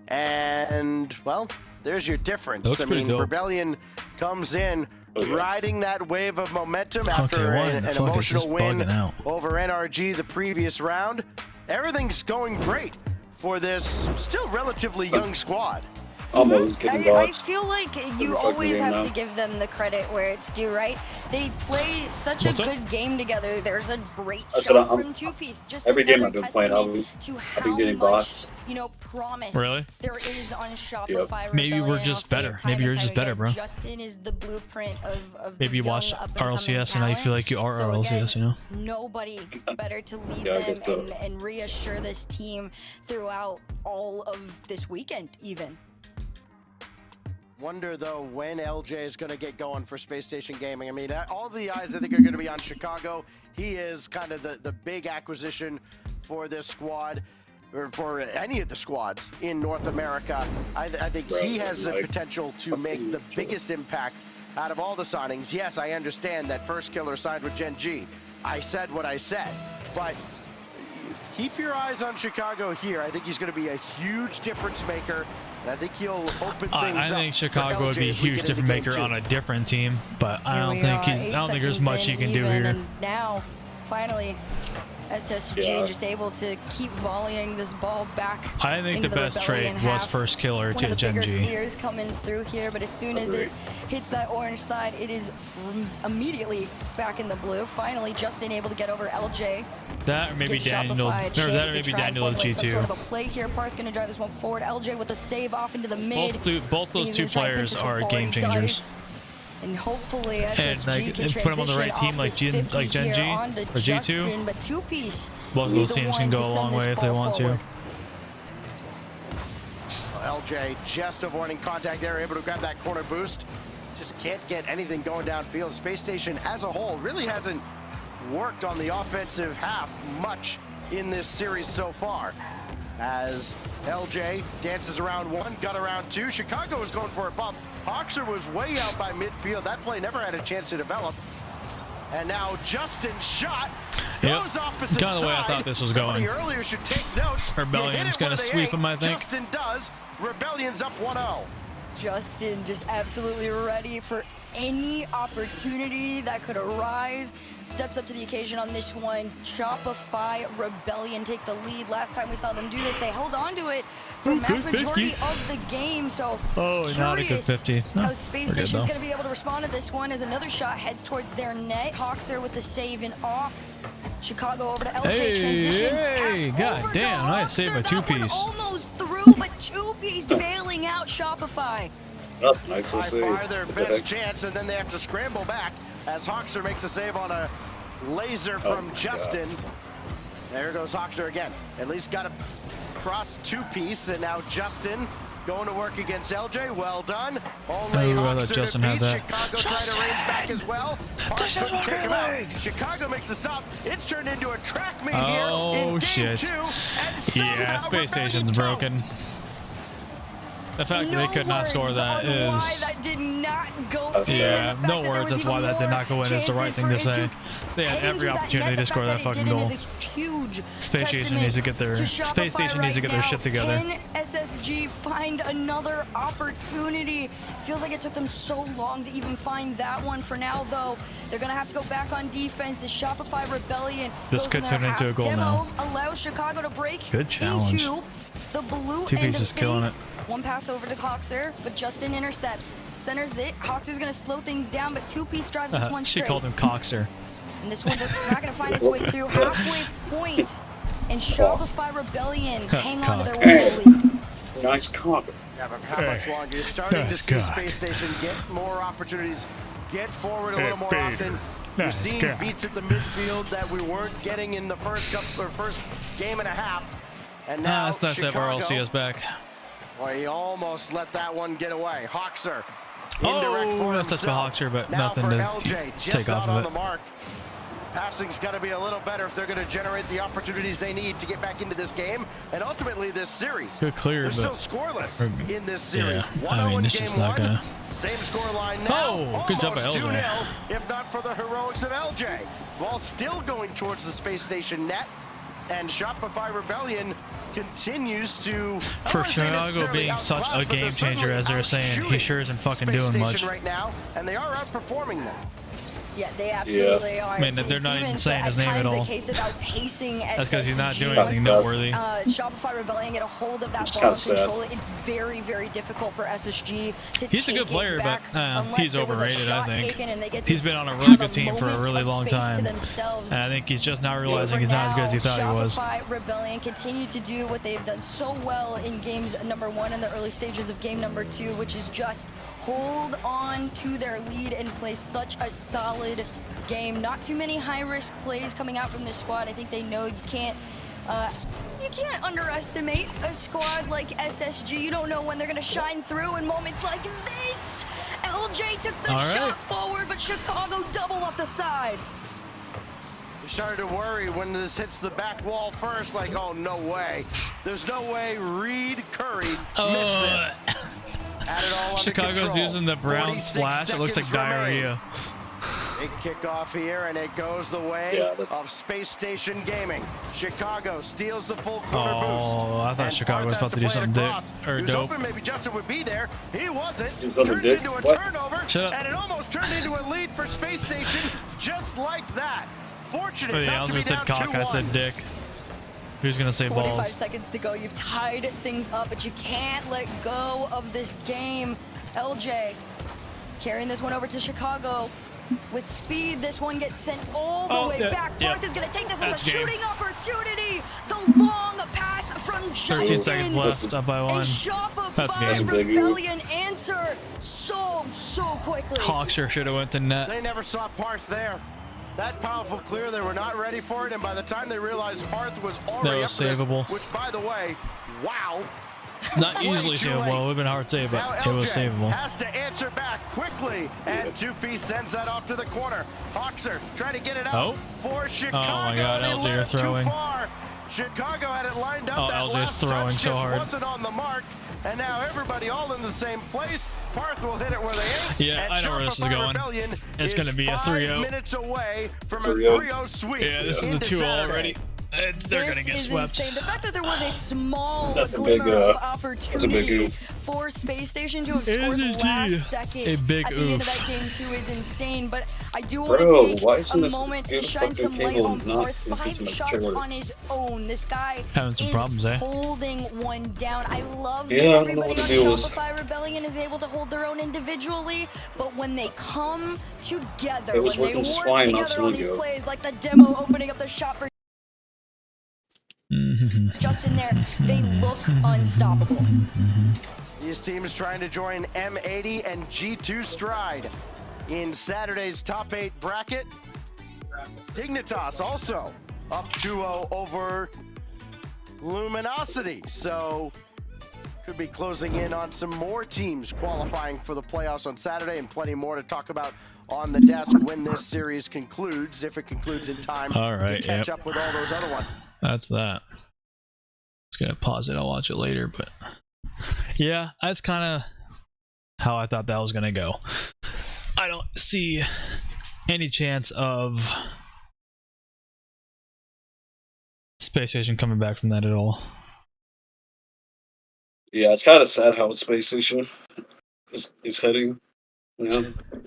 And, well, there's your difference. Looks I pretty mean, dope. Rebellion comes in riding that wave of momentum after Okay, why an the fuck is this emotional win bugging out? over NRG the previous round. Everything's going great for this still relatively young squad. Almost getting I bots. feel like you Every fucking always game have now. to give them the credit where it's due, right? They play such What's a up? good game together. There's a great That's what shot I'm- from 2-piece. Just every game another I've been playing, testament I've to been how getting much, bots. you know, promise Really? there is on Shopify. Maybe Rebellion, we're and just I'll say it better. time Maybe and you're time just better, again, bro. Justin is the blueprint of Maybe you the watch young up-and-coming RLCS and now you talent. feel like you are So RLCS, again, you know? Nobody better to lead Yeah, I them guess so. and reassure this team throughout all of this weekend, even. Wonder, though, when LJ is going to get going for Space Station Gaming. I mean, all the eyes, I think, are going to be on Chicago. He is kind of the big acquisition for this squad, or for any of the squads in North America. I think he has the potential to make the biggest impact out of all the signings. Yes, I understand that First Killer signed with Gen G. I said what I said, but keep your eyes on Chicago here. I think he's going to be a huge difference maker. And I think he'll open things up. I think for Chicago would LJ be a as we huge get into different game maker 2. on a different team, but I Here don't we think are, he's. I 8 don't think there's seconds much he in can do even, here. And now, finally, SSG Yeah. just able to keep volleying this ball back. I think into the best Rebellion trade was half. First Killer One to of the Gen bigger G. clears coming through here, but as soon as it hits that orange side, it is immediately back in the blue. Finally, Justin able to get over LJ. That or maybe Give Daniel. Or Shopify a that chance or to maybe try and Daniel formulate some sort of G2. a play here. Parth gonna drive this one forward. LJ with a save off into the mid. Both those He's two gonna try and players pinch this one are forward. game He changers. dies. And hopefully And, SSG like, can and put 'em on the right transition team off like this Gen- 50 like Gen here G onto or G2. Justin, but 2-piece Both of is those the teams one can go to a send long this way if they ball want to. forward. LJ just avoiding contact there, able to grab that corner boost. Just can't get anything going downfield. Space Station as a whole really hasn't worked on the offensive half much in this series so far. As LJ dances around one, got around two. Chicago was going for a bump. Hoxer was way out by midfield. That play never had a chance to develop. And now Justin's shot goes opposite Kind of the way I side. thought this was Somebody going. earlier should take notes. Rebellion's gonna sweep him, I think. Justin does. Rebellion's up 1-0. Justin just absolutely ready for any opportunity that could arise. Steps up to the occasion on this one. Shopify Rebellion take the lead. Last time we saw them do this, they held on to it for mass good majority 50. of the game. So Not a good curious 50. how Oh, Space we're good, Station's though. going to be able to respond to this one as another shot heads towards their net. Hoxer with the save and off. Chicago over to LJ, Hey, transition. hey, pass god over to damn, nice save by Hoxer. That one 2-piece. almost through, but 2-piece bailing out Shopify. That's nice to By see. far their best chance, and then they have to scramble back as Hoxer makes a save on a laser from Justin. There goes Hoxer again. At least got a cross 2-piece, and now Justin going to work against LJ. Well done. Only Ooh, I thought Hoxer Justin to had beat. that. Chicago trying to range back as well. Park couldn't take him out. Chicago makes a stop. It's turned into a track meet here in game shit. 2. And somehow Yeah, Space Rebellion Station's don't. broken. The fact that they could not score that why is. that did not go That's in. Yeah, The fact no that there words. was That's why even that did not go in. Is the right chances thing to for it say. They had head every into that opportunity net. to The score fact that that it fucking didn't goal. is a huge Space Station testament needs to get their to Space Shopify Station needs to get right their shit now. together. Can SSG find another opportunity? Feels like it took them so long to even find that one. For now, though, they're gonna have to go back on defense. The Shopify Rebellion This goes could in turn their into a half goal demo, now. allows Chicago to break Good challenge. into the blue Two end pieces of killing things. it. One pass over to Coxer, but Justin intercepts. Centers it. Coxer's gonna slow things down, but two-piece drives this one She straight. called him Coxer. And this one it's not gonna find its way through halfway point. And Shopify Rebellion hang on to their one lead. Nice cock. Yeah, but how much longer? You're starting to see Space Station get more opportunities, get forward a little more often. You're seeing beats at the midfield that we weren't getting in the first game and a half. And now It's nice to have Rlcs back. Well, he almost let that one get away. Hoxer. Indirect for that's just for himself. Hoxer, but now nothing for to LJ, just take off not on of the it. mark. Passing's got to be a little better if they're going to generate the opportunities they need to get back into this game and ultimately this series. Good clear, They're but still scoreless in this series. yeah, I mean, it's just not gonna. Same score line now. Oh, good job by Almost LJ. 2-0, if not for the heroics of LJ. While still going towards the Space Station net, and Shopify Rebellion continues to For Chicago being such a game changer, as they're saying, he sure isn't fucking Space doing much. Station right now, and they are outperforming them. Yeah, they absolutely are. I mean, they're not even saying his name at all. A case of outpacing That's because he's not SSG. doing anything noteworthy. Shopify Rebellion get a hold of that It's ball kinda control. It's very, very difficult for SSG to He's a good take player, it back but unless he's there was a overrated, I shot think. taken and they get to He's been on a really have good team for a moment really of long space to time. themselves. And I think he's just now realizing For he's not as good as he now, thought he was. Shopify Rebellion continue to do what they've done so well in games number 1 and the early stages of game number 2, which is just hold on to their lead and play such a solid game. Not too many high-risk plays coming out from this squad. I think they know you can't underestimate a squad like SSG. You don't know when they're going to shine through in moments like this. LJ took the shot forward, but Chicago double off the side. You started to worry when this hits the back wall first, like, oh, no way. There's no way Reed Curry missed this. Had it all under Chicago's control. using the brown 46 splash. It looks like seconds remain. diarrhea. Big kickoff here, and it goes the way of Space Station Gaming. Chicago steals the full corner boost. Oh, I thought and Chicago was Parth about has to do play it something across. dick or He was dope. hoping maybe Justin would be there. He wasn't. He was under Turns dick. into a What? turnover, Shut up. and it almost turned into a lead for Space Station just like that. Fortunate Yeah, I not was to be gonna say down cock. I 2-1. said dick. Who's gonna say 45 balls? seconds to go. You've tied things up, but you can't let go of this game. LJ carrying this one over to Chicago. With speed, this one gets sent all the way back. Parth is going to take this as a shooting opportunity. The long pass from Justin. 13 seconds left, up by 1. And That's Shopify's game. Rebellion answer so quickly. Coxer should have went to net. They never saw Parth there. That powerful clear, they were not ready for it, and by the time they realized Parth was already was up for this, savable. which, by the way, wow. Not Way easily too savable. late. It would have been hard to save, Now but it was LJ savable. has to answer back quickly, and two-piece sends that off to the corner. Hoxer trying to get it out for Chicago. Oh my God, They LJ let are it too throwing. far. Chicago had it lined up. Oh, that LJ is last throwing touch so just hard. wasn't on the mark, and now everybody all in the same place. Parth will hit it where they ain't. Yeah, and I know where this is Shopify going. Rebellion It's going to be a 3-0. 5 minutes away from a 3-0. 3-0 sweep. Yeah, this is a into 2-0 Saturday. already. They're going to get swept. Insane. The fact that there was a small That's a glimmer big, of that's a big opportunity oof. for Space Station to have scored SSG. last second A big at the end of oof. that game too is insane. But I do want Bro, to take why a isn't this moment to damn shine fucking some light cable on not Parth. connected to 5 my shots trigger? on his own. This guy Having some is problems, eh? holding one down. I love Yeah, I that don't know everybody what on the deal is. Shopify Rebellion is able to hold their own individually, but when they come together, It was when they working just work fine not together so on long these ago. plays, like the demo opening up the shot for just in there, they look unstoppable. These teams trying to join M80 and G2 Stride in Saturday's top 8 bracket. Dignitas also up 2-0 over Luminosity. So could be closing in on some more teams qualifying for the playoffs on Saturday, and plenty more to talk about on the desk when this series concludes, if it concludes in time to catch up with all those other ones. That's that. Just gonna pause it. I'll watch it later, but Yeah, that's kind of how I thought that was gonna go. I don't see any chance of Space Station coming back from that at all. Yeah, it's kind of sad how Space Station is heading.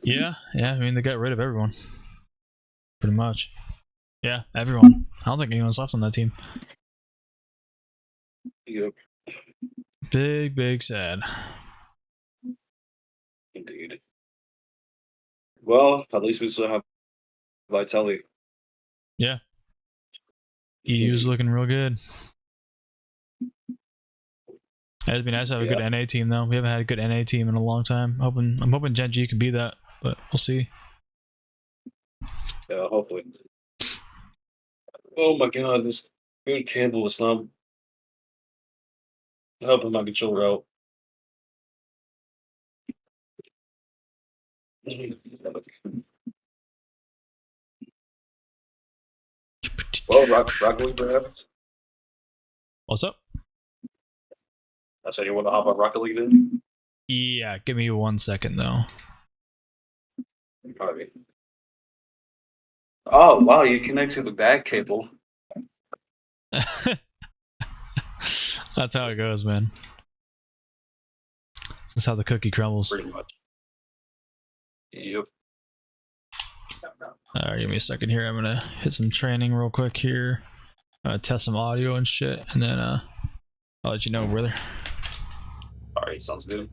Yeah. I mean, they got rid of everyone, pretty much. Yeah, everyone. I don't think anyone's left on that team. Yep. Big sad. Indeed. Well, at least we still have Vitelli. Yeah. EU's looking real good. It'd be nice to have a good NA team, though. We haven't had a good NA team in a long time. I'm hoping Gen G can be that, but we'll see. Yeah, hopefully. Oh my god, this good cable is not helping my controller out. Well, Rocket League, perhaps? What's up? I said you want to hop on Rocket League then? Yeah, give me 1 second, though. Alright. Oh, wow, you connect to the back cable. That's how it goes, man. That's how the cookie crumbles. Pretty much. Yep. Alright, give me a second here. I'm gonna hit some training real quick here. Test some audio and shit, and then I'll let you know, brother. Alright, sounds good.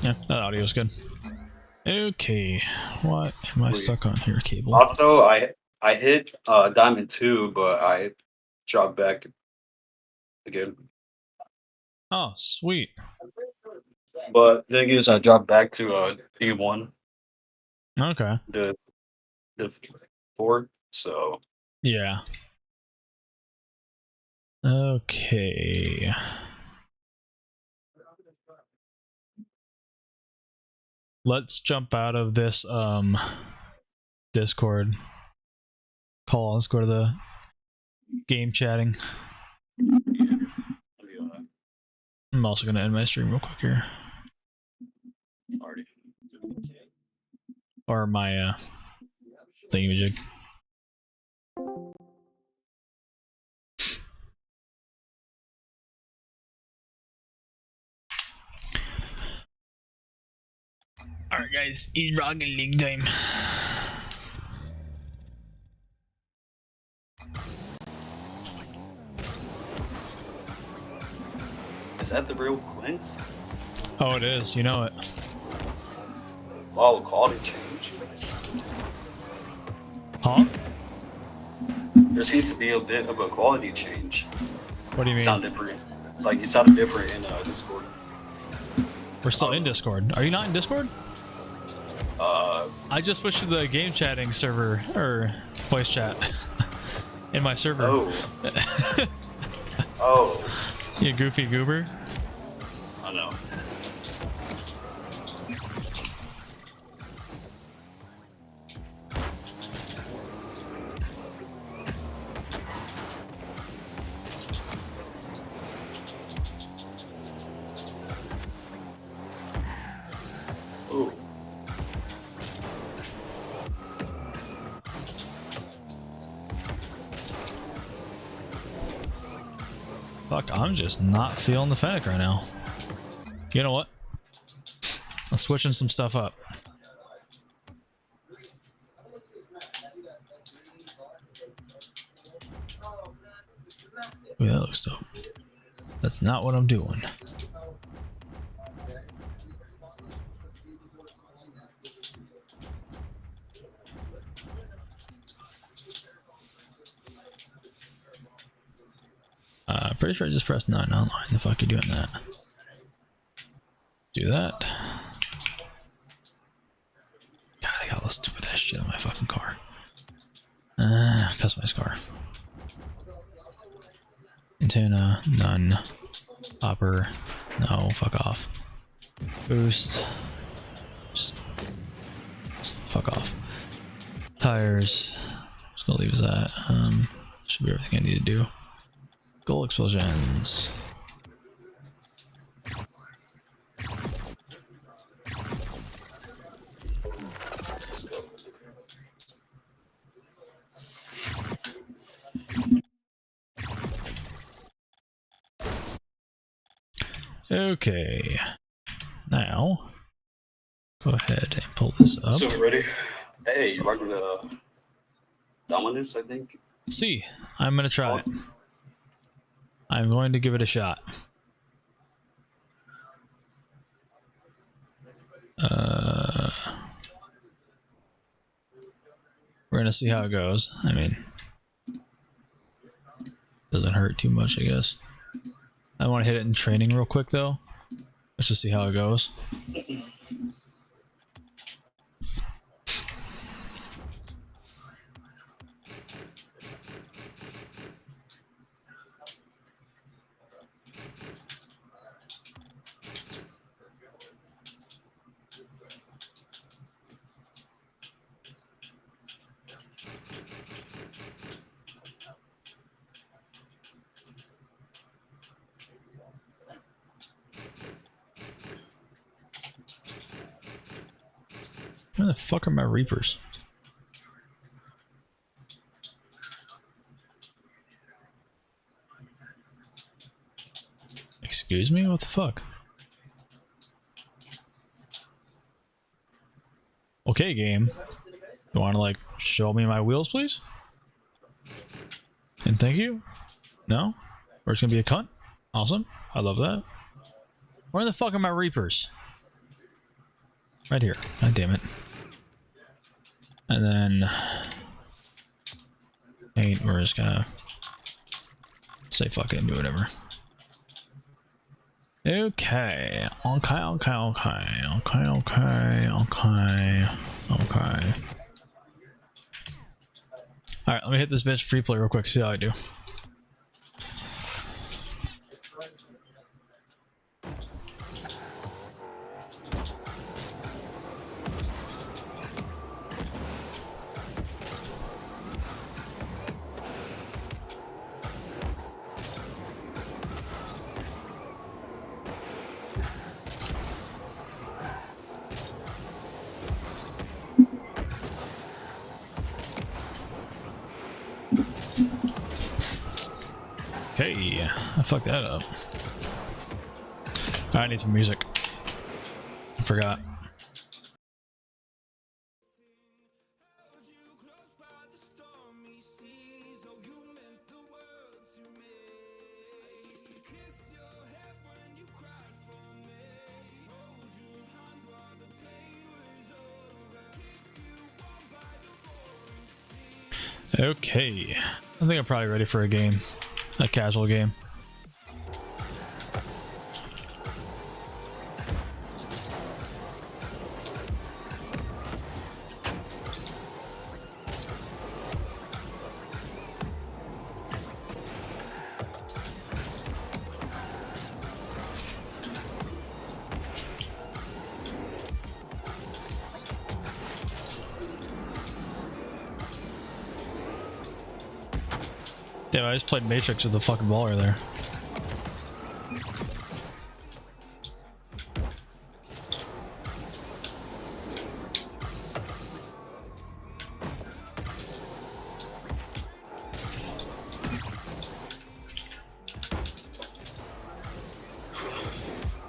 Yeah, that audio's good. Okay, what am I stuck on here, cable? Also, I hit Diamond 2, but I dropped back again. Oh, sweet. But the thing is, I dropped back to D1. Okay. The 4, so... Yeah. Okay. Let's jump out of this Discord call. Let's go to the game chatting. I'm also gonna end my stream real quick here. Or my thingamajig. Alright guys, it's Rocket League time. Is that the real Quince? Oh, it is. You know it. Wow, quality change. Huh? There seems to be a bit of a quality change. What do you mean? Sound different. Like, you sounded different in Discord. We're still in Discord. Are you not in Discord? I just switched to the game chatting server, or voice chat, in my server. Oh. Oh. You goofy goober. I know. Ooh. Fuck, I'm just not feeling the Fennec right now. You know what? I'm switching some stuff up. Ooh, that looks dope. That's not what I'm doing. Pretty sure I just pressed 9 online. The fuck are you doing that? Do that. God, I got all this stupid ass shit on my fucking car. Customize car. Antenna, none. Hopper, no, fuck off. Boost, just fuck off. Tires, just gonna leave as that. Should be everything I need to do. Goal explosions. Okay, now go ahead and pull this up. So we ready? Hey, you're rocking Dominus, I think. See, I'm gonna try it. I'm going to give it a shot. We're gonna see how it goes. I mean, doesn't hurt too much, I guess. I want to hit it in training real quick though. Let's just see how it goes. Where the fuck are my Reapers? Excuse me? What the fuck? Okay, game. You wanna like show me my wheels, please? And thank you? No? Or it's gonna be a cunt? Awesome. I love that. Where the fuck are my Reapers? Right here. God damn it. And then paint, we're just gonna say fuck it and do whatever. Okay. Okay. Alright, let me hit this bitch free play real quick, see how I do. Okay, I fucked that up. I need some music. I forgot. Okay, I think I'm probably ready for a game. A casual game. Damn, I just played Matrix with the fucking baller there.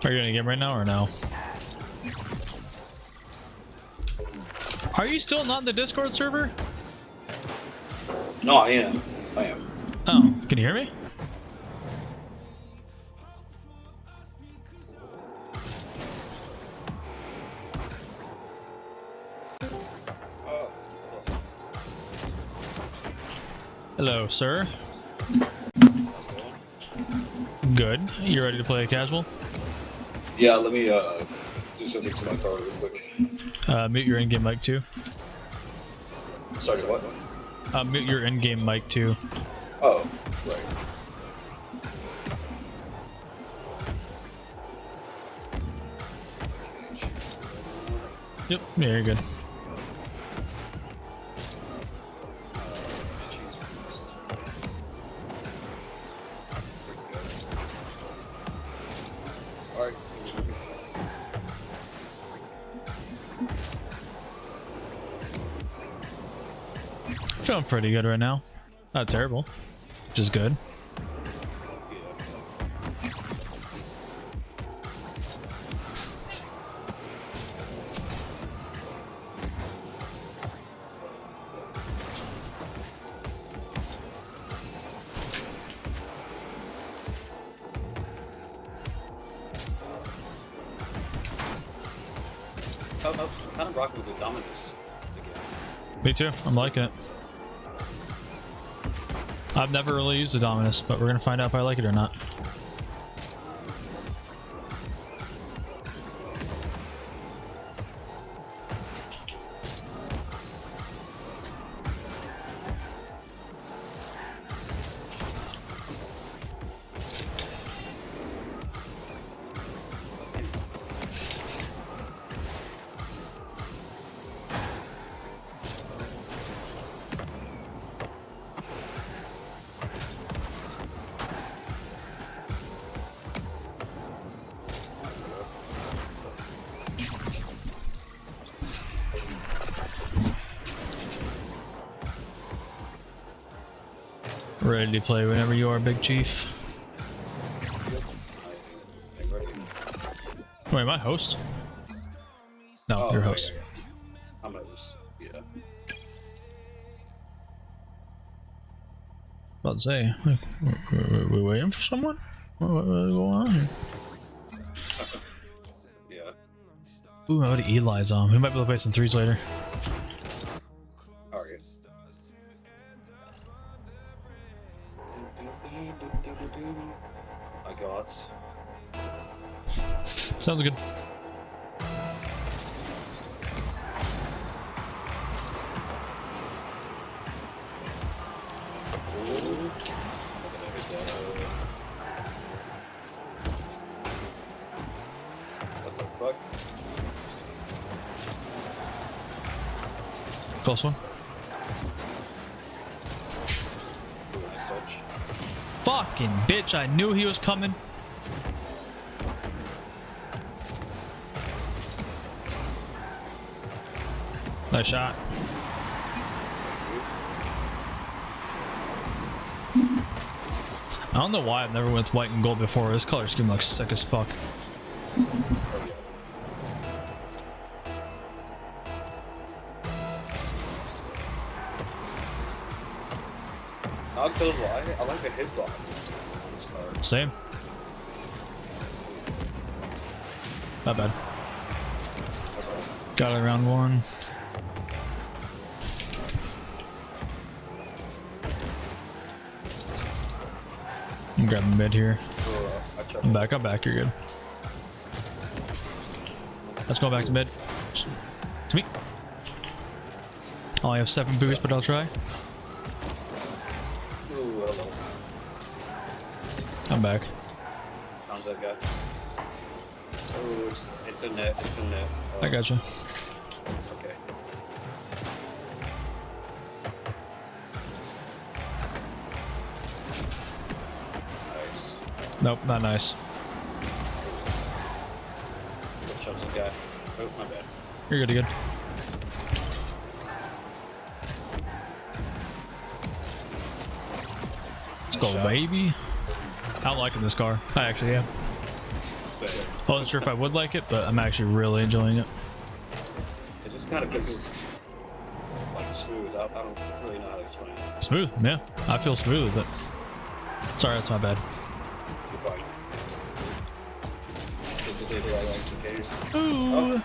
Are you in a game right now or no? Are you still not in the Discord server? No, I am. I am. Oh, can you hear me? Hello, sir. Good. You ready to play a casual? Yeah, let me do something to my car real quick. Mute your in-game mic too. Sorry, what? Mute your in-game mic too. Oh, right. Yep. Yeah, you're good. Alright. Feeling pretty good right now. Not terrible. Which is good. I'm kind of rocking with the Dominus again. Me too. I'm liking it. I've never really used the Dominus, but we're gonna find out if I like it or not. Ready to play whenever you are, Big Chief. Wait, am I host? No, Oh, you're okay, host. okay. I'm a host. Yeah. About to say, we waiting for someone? What's going on here? Yeah. Ooh, I would Eli's on. We might be able to play some threes later. Alright. I got. Sounds good. What the fuck? Close one. Ooh, nice touch. Fucking bitch, I knew he was coming. Nice shot. I don't know why I've never went with white and gold before. This color scheme looks sick as fuck. Not gonna lie, I like the hitbox on this card. Same. Not bad. Got it around one. I'm grabbing mid here. I'm back, you're good. Let's go back to mid. To me. I only have 7 boosts, but I'll try. Ooh, hello. I'm back. Found that guy. Oh, it's a net, it's a net. Oh, I gotcha. okay. Nice. Nope, not nice. Good shots the guy. Oh, my bad. You're good, you're good. Let's go, shot. baby. I'm liking this car. I actually am. That's right. I wasn't sure if I would like it, but I'm actually really enjoying it. It just kind of feels like smooth. I don't really know how to explain it. Smooth, yeah. I feel smooth, but sorry, that's my bad. You're fine. Just stay there like in case. Ooh. Oh.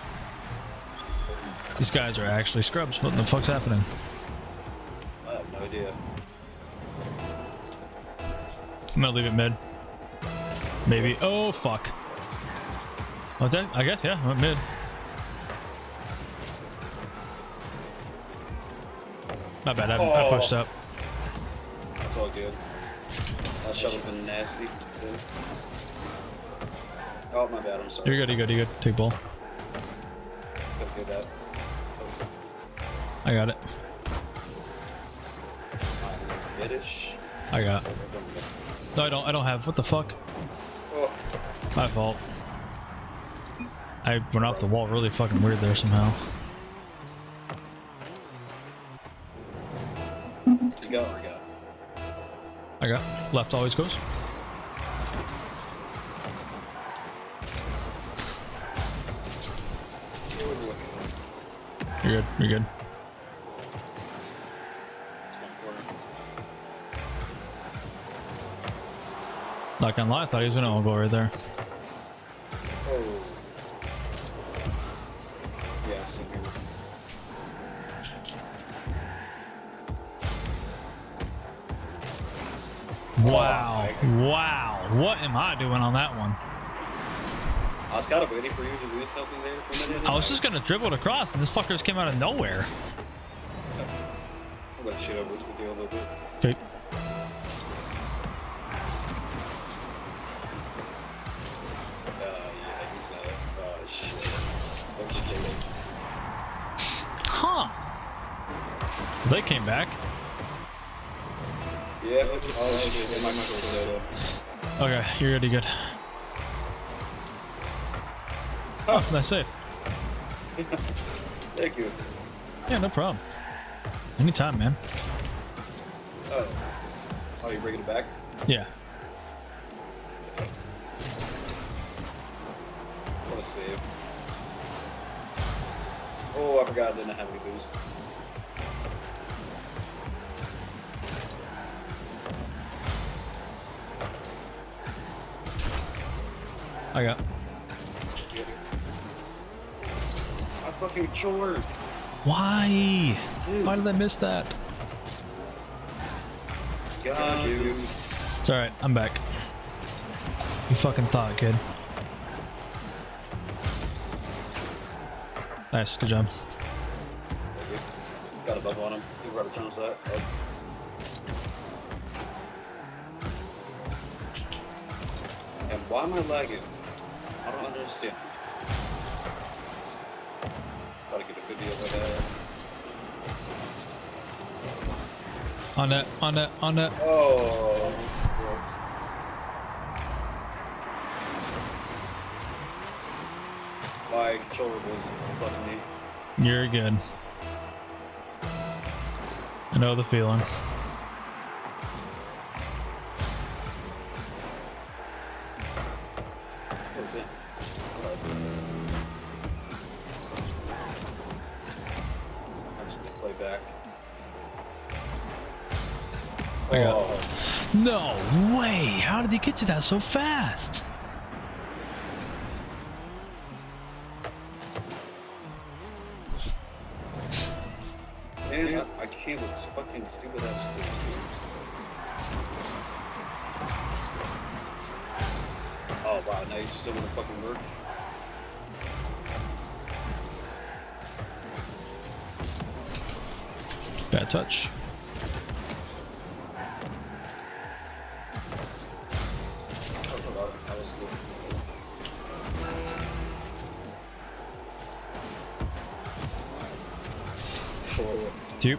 These guys are actually scrubs. What the fuck's happening? I have no idea. I'm gonna leave it mid. Maybe. Oh fuck. Oh, that, I guess yeah. Went mid. Not bad. I pushed up. That's all good. That shot would have been nasty. Too. Oh my bad. I'm sorry. You're good. You're good. You're good. Take ball. Okay, that. I got it. Mid-ish. I got. No, I don't have. What the fuck? Oh. My fault. I went off the wall really fucking weird there somehow. You got or got? I got. Left always goes. You're good. You're good. Not gonna lie, I thought he was gonna go right there. Oh. Yeah, same here. Wow. Wow. What am I doing on that one? I was kind of waiting for you to do something there for a minute. I was just gonna dribble it across and this fucker just came out of nowhere. I'm gonna shit over with you a little bit. Okay. Yeah, he's not. Shit. Don't you get it? Huh. They came back. Yeah, but oh shit, my control's Okay, you're good, you're good. Oh, nice save. Thank you. Yeah, no problem. Anytime, man. Oh. Oh, you bringing it back? Yeah. What a save. Oh, I forgot I didn't have any boost. I got. I fucking chore. Why? Dude. Why did I miss that? God, dude. It's alright, I'm back. You fucking thought, kid. Nice, good job. Got a bubble on him. He rubber turns that. Oh. And why am I lagging? I don't understand. Gotta get a video of that. On that, on that, on that. Oh. My controller was fucking me. You're good. I know the feeling. Play back. I got. No way! How did he get to that so fast? Man, I can't with this fucking stupid ass thing. Oh wow, now you're still gonna fucking work. Bad touch. Two.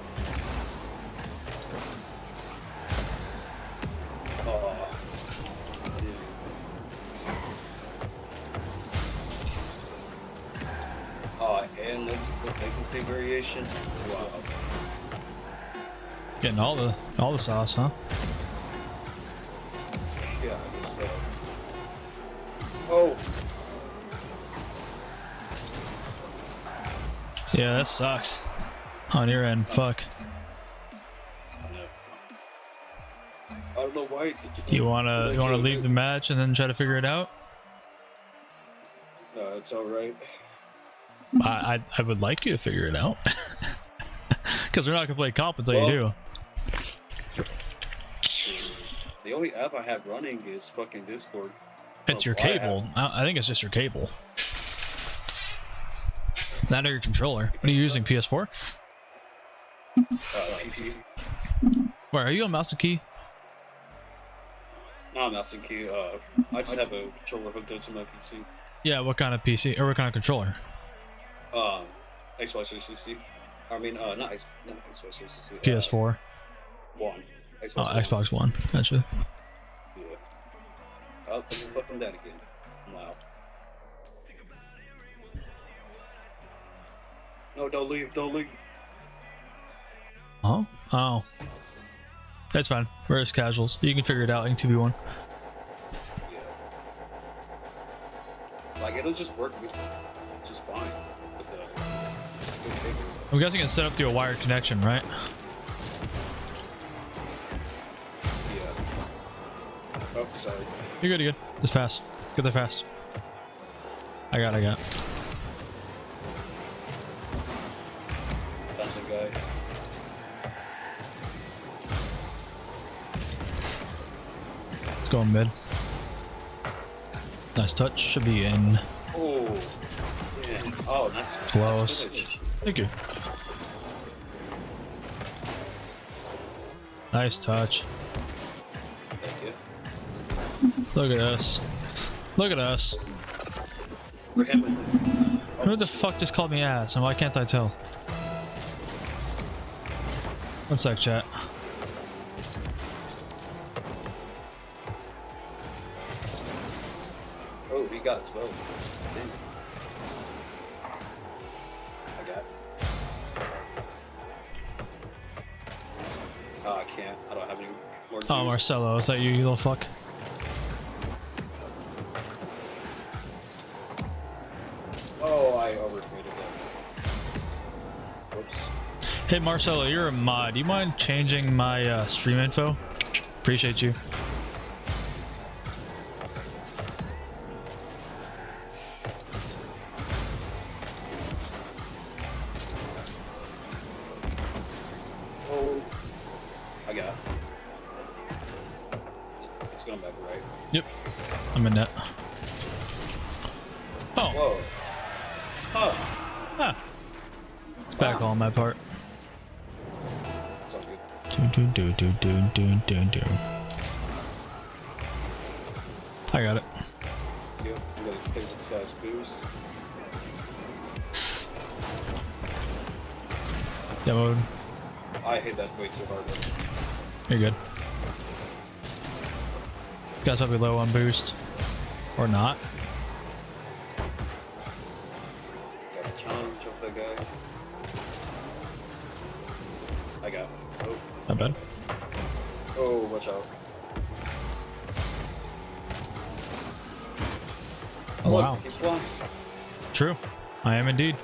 And let's they can say variation. Wow. Getting all the sauce, huh? Yeah, I guess so. Oh. Yeah, that sucks. On your end, fuck. I don't know why. You wanna leave the match and then try to figure it out? No, it's all right. I would like you to figure it out. Because we're not gonna play comp until you do. The only app I have running is fucking Discord. It's your cable. I think it's just your cable. Not your controller. What are you using? PS4? PC. Where are you on mouse and key? No, I'm mouse and key. I just have a controller hooked up to my PC. Yeah, what kind of PC or what kind of controller? Xbox 360. I mean, not Xbox 360. PS4. One. Oh, Xbox One. Gotcha. Yeah. I'll fuck them down again. Wow. No, don't leave. Don't leave. Oh. Oh. That's fine. We're just casuals. You can figure it out in 2v1. Yeah. Like, it'll just work just fine. I'm guessing it's set up through a wired connection, right? Yeah. Oh, sorry. You're good, you're good. Just fast. Get there fast. I got. Thompson guy. Let's go in mid. Nice touch. Should be in. Oh. Yeah. Oh, nice. Close. Nice. Thank you. Nice touch. Thank you. Look at us. Look at us. We're him. Who the fuck just called me ass, and why can't I tell? One sec, chat. Oh, he got swelled. I got. Oh, I can't. I don't have any more juice. Oh, Marcelo, is that you little fuck? Oh, I overcommitted that. Whoops. Hey Marcelo, you're a mod. Do you mind changing my stream info? Appreciate you. Oh, I got. It's going back right. Yep, I'm in net. Oh. Whoa. Huh. Huh. It's back all on my part. It's all good. Do. I got it. Yep. I'm gonna take this guy's boost. Demoed. I hit that way too hard. You're good. Guys might be low on boost. Or not. Got a challenge of that guy. I got. Oh. Not bad. Oh, watch out. Oh, Look, wow. he's flying. True. I am indeed.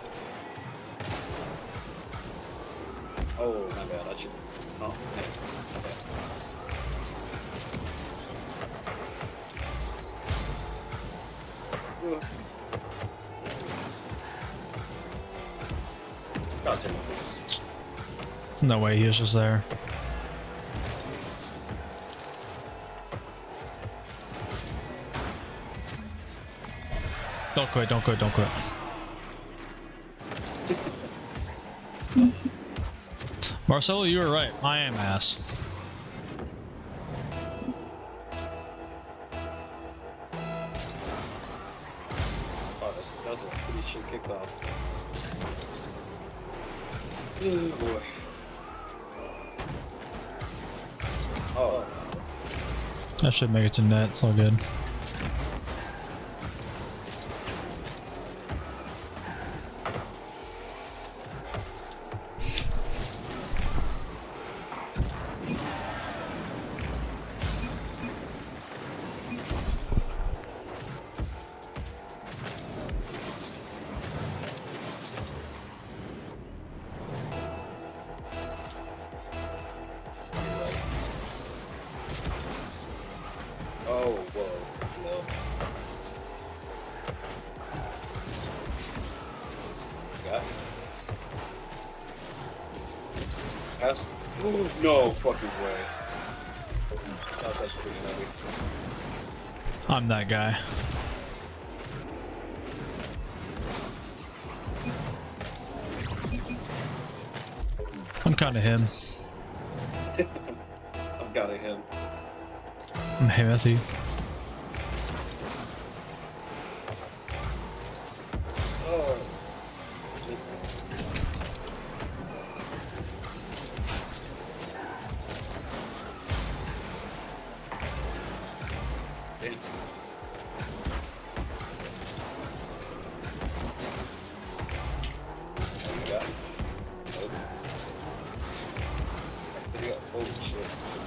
Oh, my bad. I should. Oh, okay. Ugh. Got some of this. There's no way he was just there. Don't quit, don't quit, don't quit. Marcelo, you were right. I am ass. Oh, that's a pretty shit kickoff. Oh boy. Oh. That should make it to net. It's all good. Oh, whoa. No. Got it. Pass. Ooh, no fucking way. That's actually pretty heavy. I'm that guy. I'm kinda him. I'm kinda him. I'm Himothy. Oh.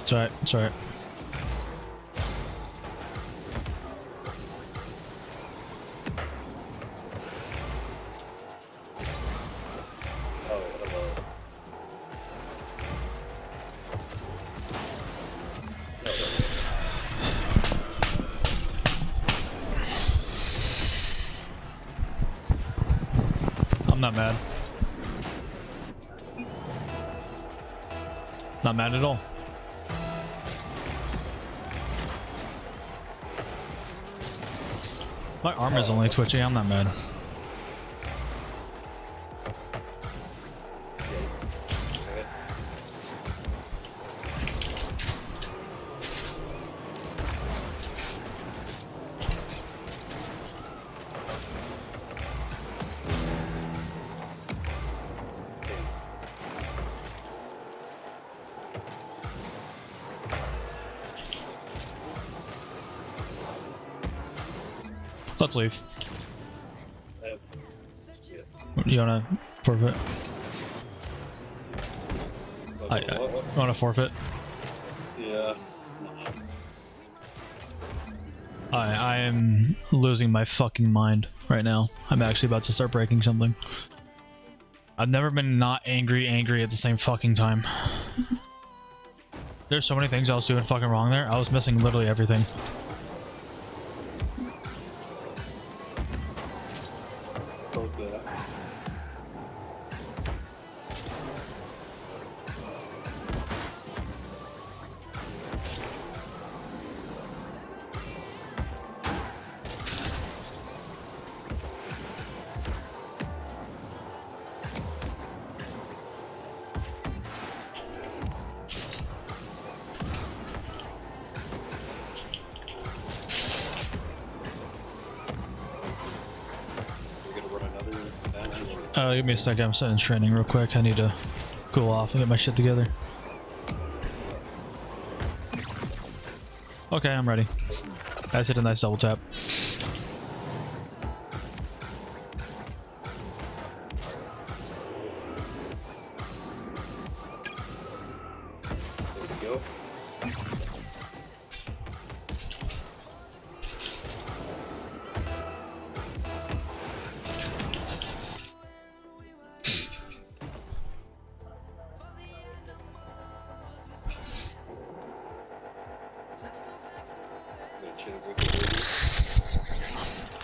It's alright, it's alright. Oh, hello. I'm not mad. Not mad at all. My arm is only twitching, I'm not mad. Let's leave. You wanna forfeit? I wanna forfeit? Yeah. I am losing my fucking mind right now. I'm actually about to start breaking something. I've never been not angry at the same fucking time. There's so many things I was doing fucking wrong there. I was missing literally everything. Give me a second, I'm setting training real quick. I need to cool off and get my shit together. Okay, I'm ready. Guys, hit a nice double tap. There we go.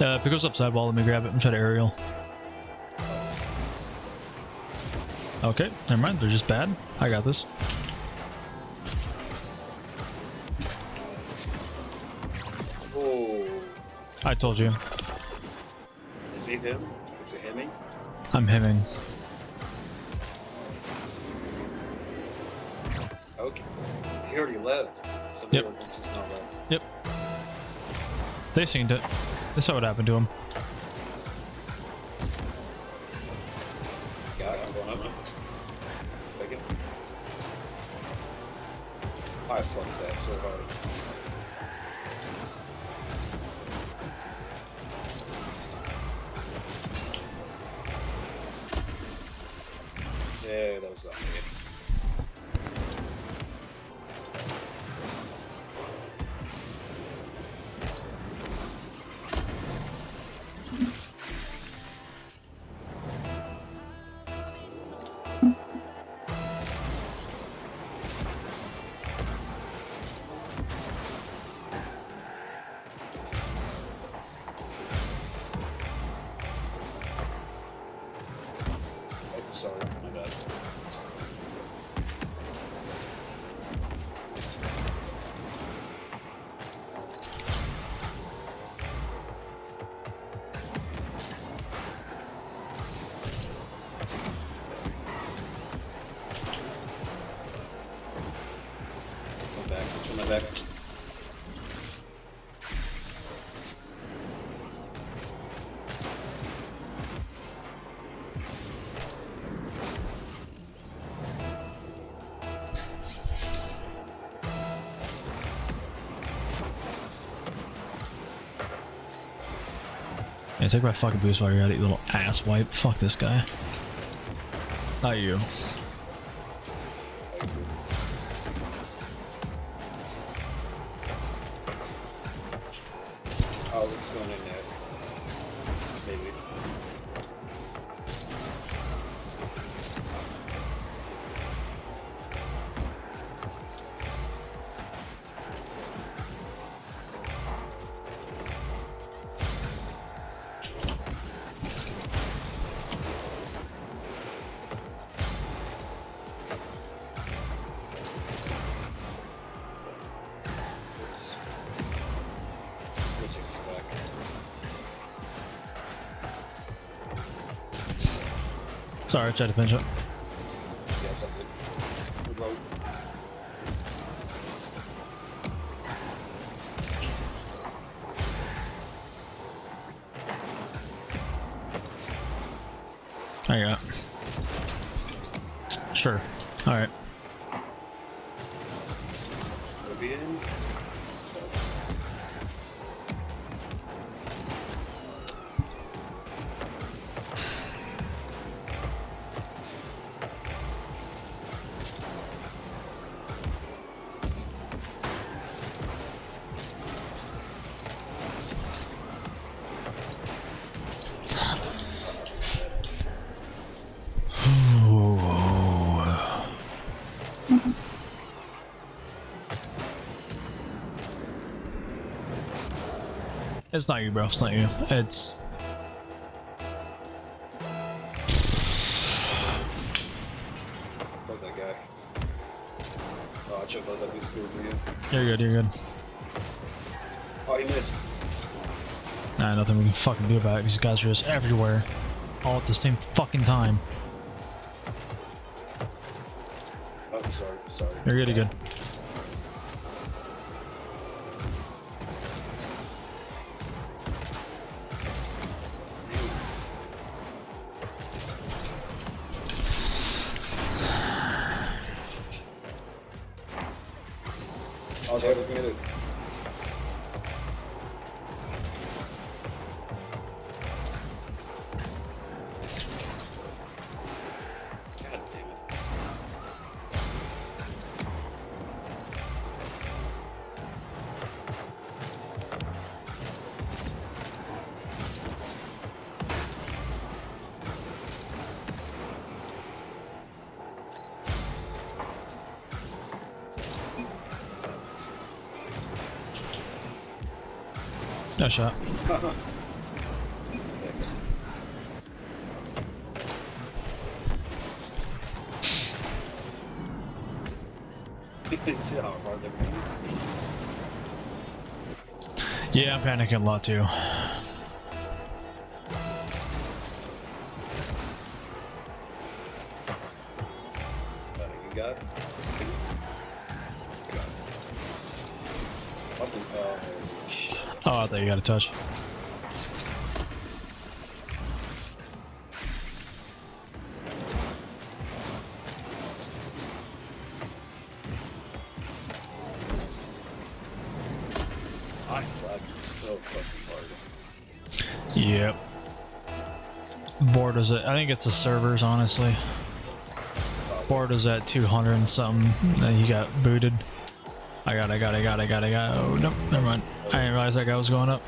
If it goes up sidewall, let me grab it and try to aerial. Okay, never mind, they're just bad. I got this. Oh. I told you. Is he him? Is it hemming? I'm hemming. Okay. He already left. Somebody Yep. else just not left. Yep. They seen it. They saw what happened to him. Got it. I'm going up now. Take it. I fucked that so hard. Yeah, that was not me. Sorry, my bad. Come back, come back. Yeah, take my fucking boost while you're at it, you little ass wipe. Fuck this guy. Not you. Sorry, I tried to pinch it. Yeah, it's okay. Good luck. There you go. Sure. Alright. We'll be in. It's not you, bro. It's not you. It's... Fuck that guy. Oh, I choked out that big screw for you. You're good, you're good. Oh, he missed. Nah, nothing we can fucking do about it. These guys are just everywhere. All at the same fucking time. Oh, sorry. You're good, you're good. I was able to get it. God damn it. No shot. Thanks. See how hard they're going. Yeah, I'm panicking a lot too. You got it? Shit. Oh, I thought you got a touch. I'm glad it's so fucking hard. Yep. Board is at, I think it's the servers, honestly. Board is at 200 and something. Then he got booted. I got. Oh, nope, never mind. I didn't realize that guy was going up.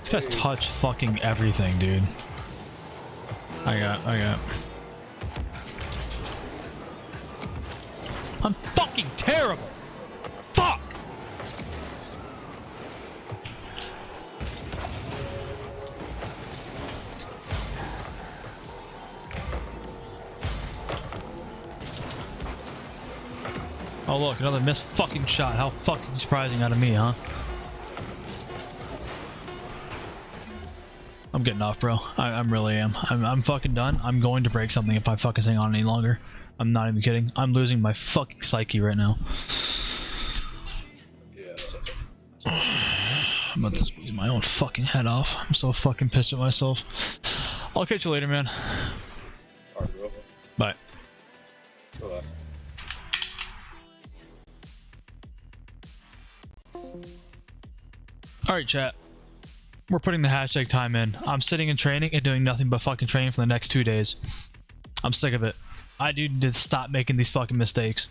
This guy's touch fucking everything, dude. I got. I'm fucking terrible! Fuck! Oh look, another missed fucking shot. How fucking surprising out of me, huh? I'm getting off, bro. I really am. I'm fucking done. I'm going to break something if I fucking hang on any longer. I'm not even kidding. I'm losing my fucking psyche right now. Yeah, that's okay. I'm about to squeeze my own fucking head off. I'm so fucking pissed at myself. I'll catch you later, man. Alright, bro. Bye. Bye. Alright, chat. We're putting the hashtag time in. I'm sitting in training and doing nothing but fucking training for the next 2 days. I'm sick of it. I need to stop making these fucking mistakes.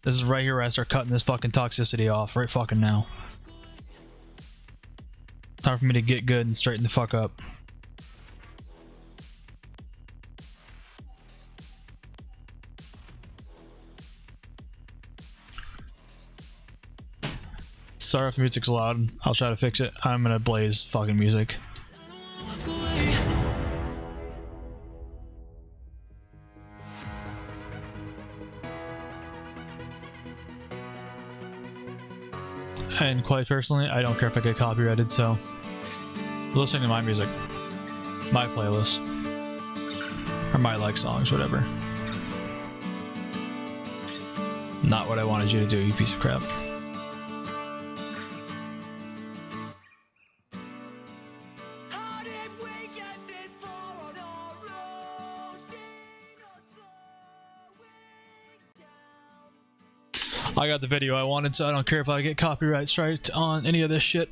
This is right here where I start cutting this fucking toxicity off right fucking now. Time for me to get good and straighten the fuck up. Sorry if the music's loud. I'll try to fix it. I'm gonna blaze fucking music. And quite personally, I don't care if I get copyrighted, so listening to my music, my playlist, or my like songs, whatever. Not what I wanted you to do, you piece of crap. I got the video I wanted, so I don't care if I get copyright striked on any of this shit.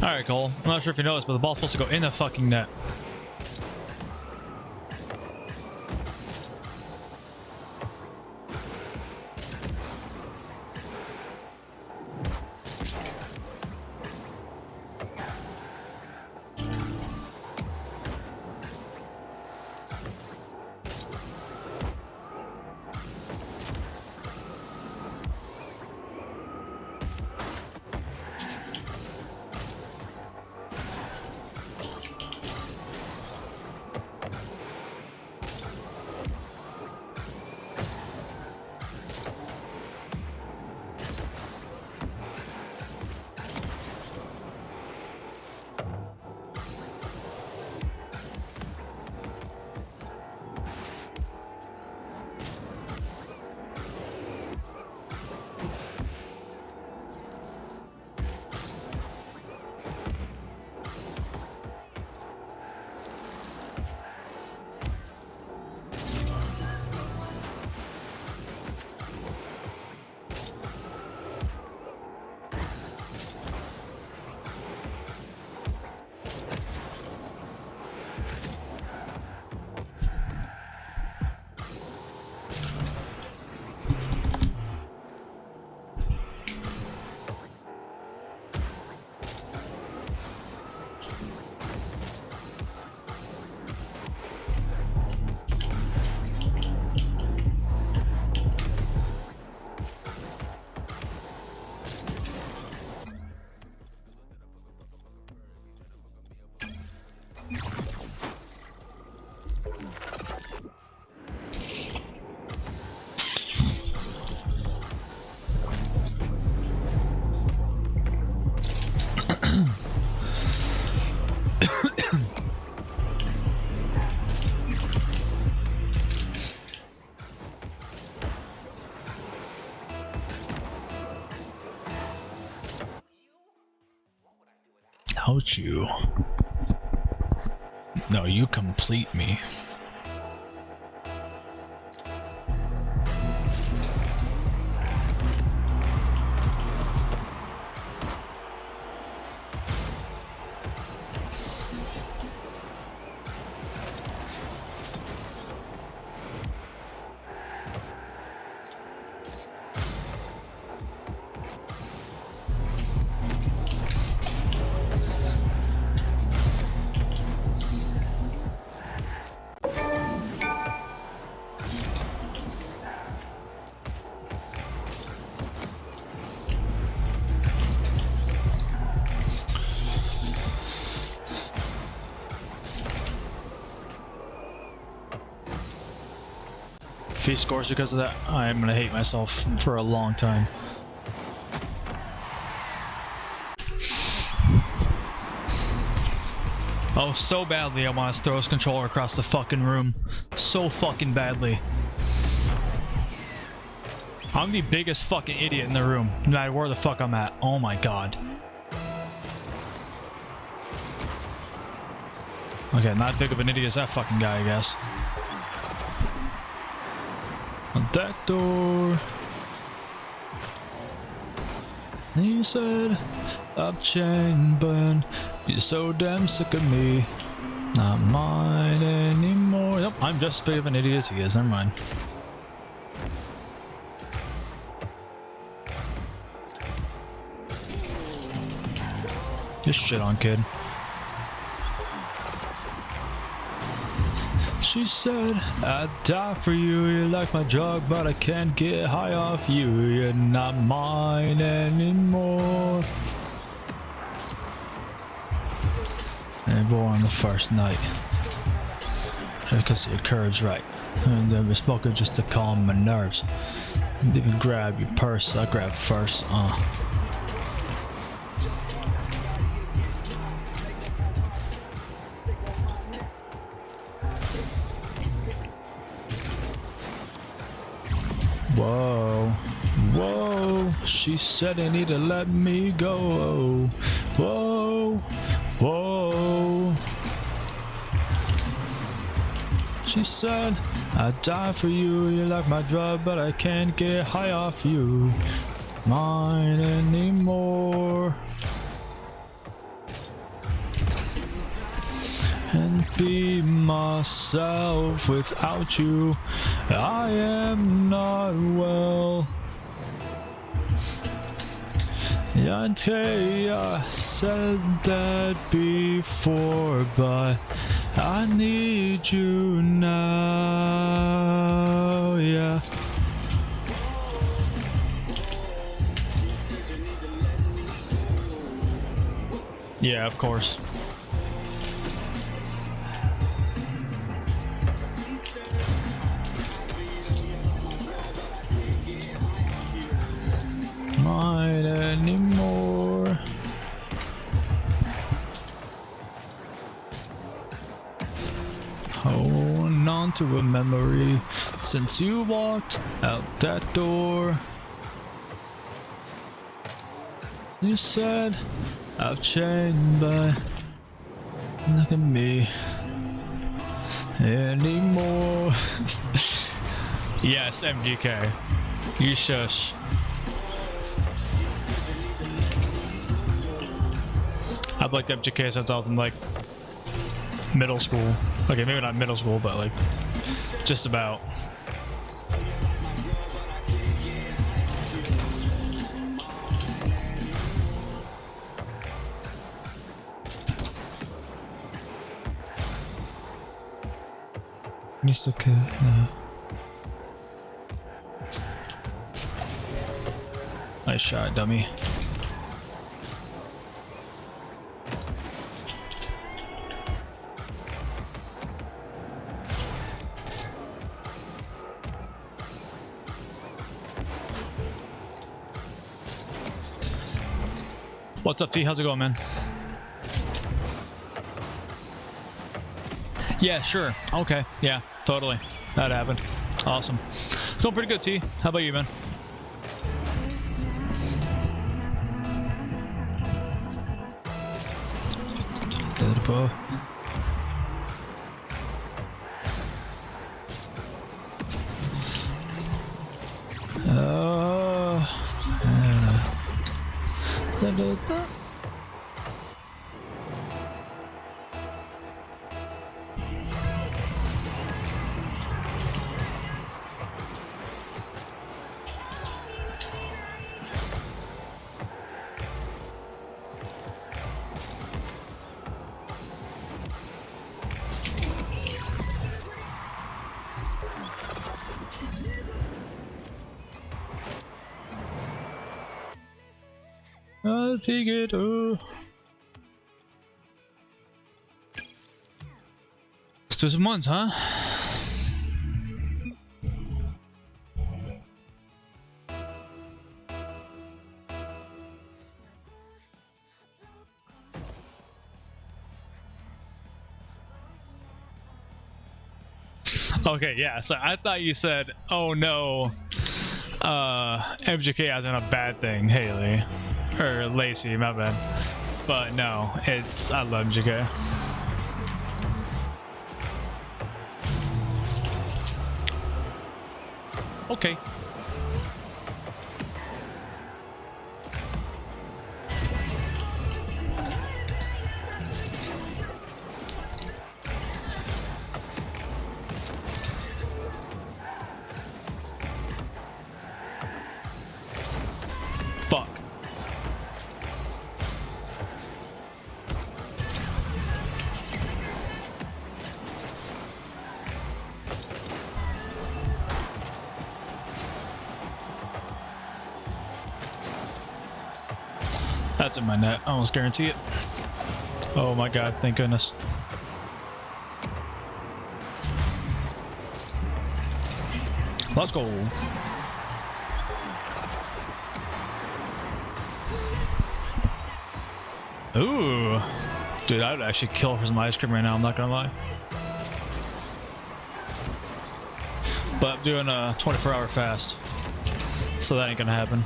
Alright, Cole. I'm not sure if you noticed, but the ball's supposed to go in the fucking net. Ouch you. No, you complete me. If he scores because of that, I'm gonna hate myself for a long time. Oh, so badly I want to throw his controller across the fucking room. So fucking badly. I'm the biggest fucking idiot in the room, no matter where the fuck I'm at. Oh my god. Okay, not big of an idiot as that fucking guy, I guess. On that door. He said, I'm changing, you're so damn sick of me. Not mine anymore. Yep, I'm just as big of an idiot as he is, never mind. Just shit on, kid. She said, I'd die for you, you like my drug, but I can't get high off you, you're not mine anymore. And born on the first night, I can see your curves right, and then we're smoking just to calm my nerves. And even grab your purse, I grab first, Whoa, whoa, she said you need to let me go. Whoa, whoa. She said, I'd die for you, you like my drug, but I can't get high off you. Mine anymore. And be myself without you. I am not well. Yeah, okay, I said that before, but I need you now. Yeah. Yeah, of course. Mine anymore. Holding on to a memory since you walked out that door. You said I've changed, but look at me anymore. Yes, MGK. You shush. I've liked MGK since I was in like middle school. Okay, maybe not middle school, but like just about. Misaka, no. Nice shot, dummy. What's up, T? How's it going, man? Yeah, sure. Okay. Yeah, totally. That happened. Awesome. Doing pretty good, T. How about you, man? I'll take it. Oh. Let's do some ones, huh? Okay, yeah, so I thought you said, oh no, MGK has done a bad thing, Haley. Or Lacey, my bad. But no, I love MGK. Okay. Fuck. That's in my net. I almost guarantee it. Oh my god, thank goodness. Let's go. Ooh. Dude, I would actually kill for some ice cream right now, I'm not gonna lie. But I'm doing a 24-hour fast, so that ain't gonna happen.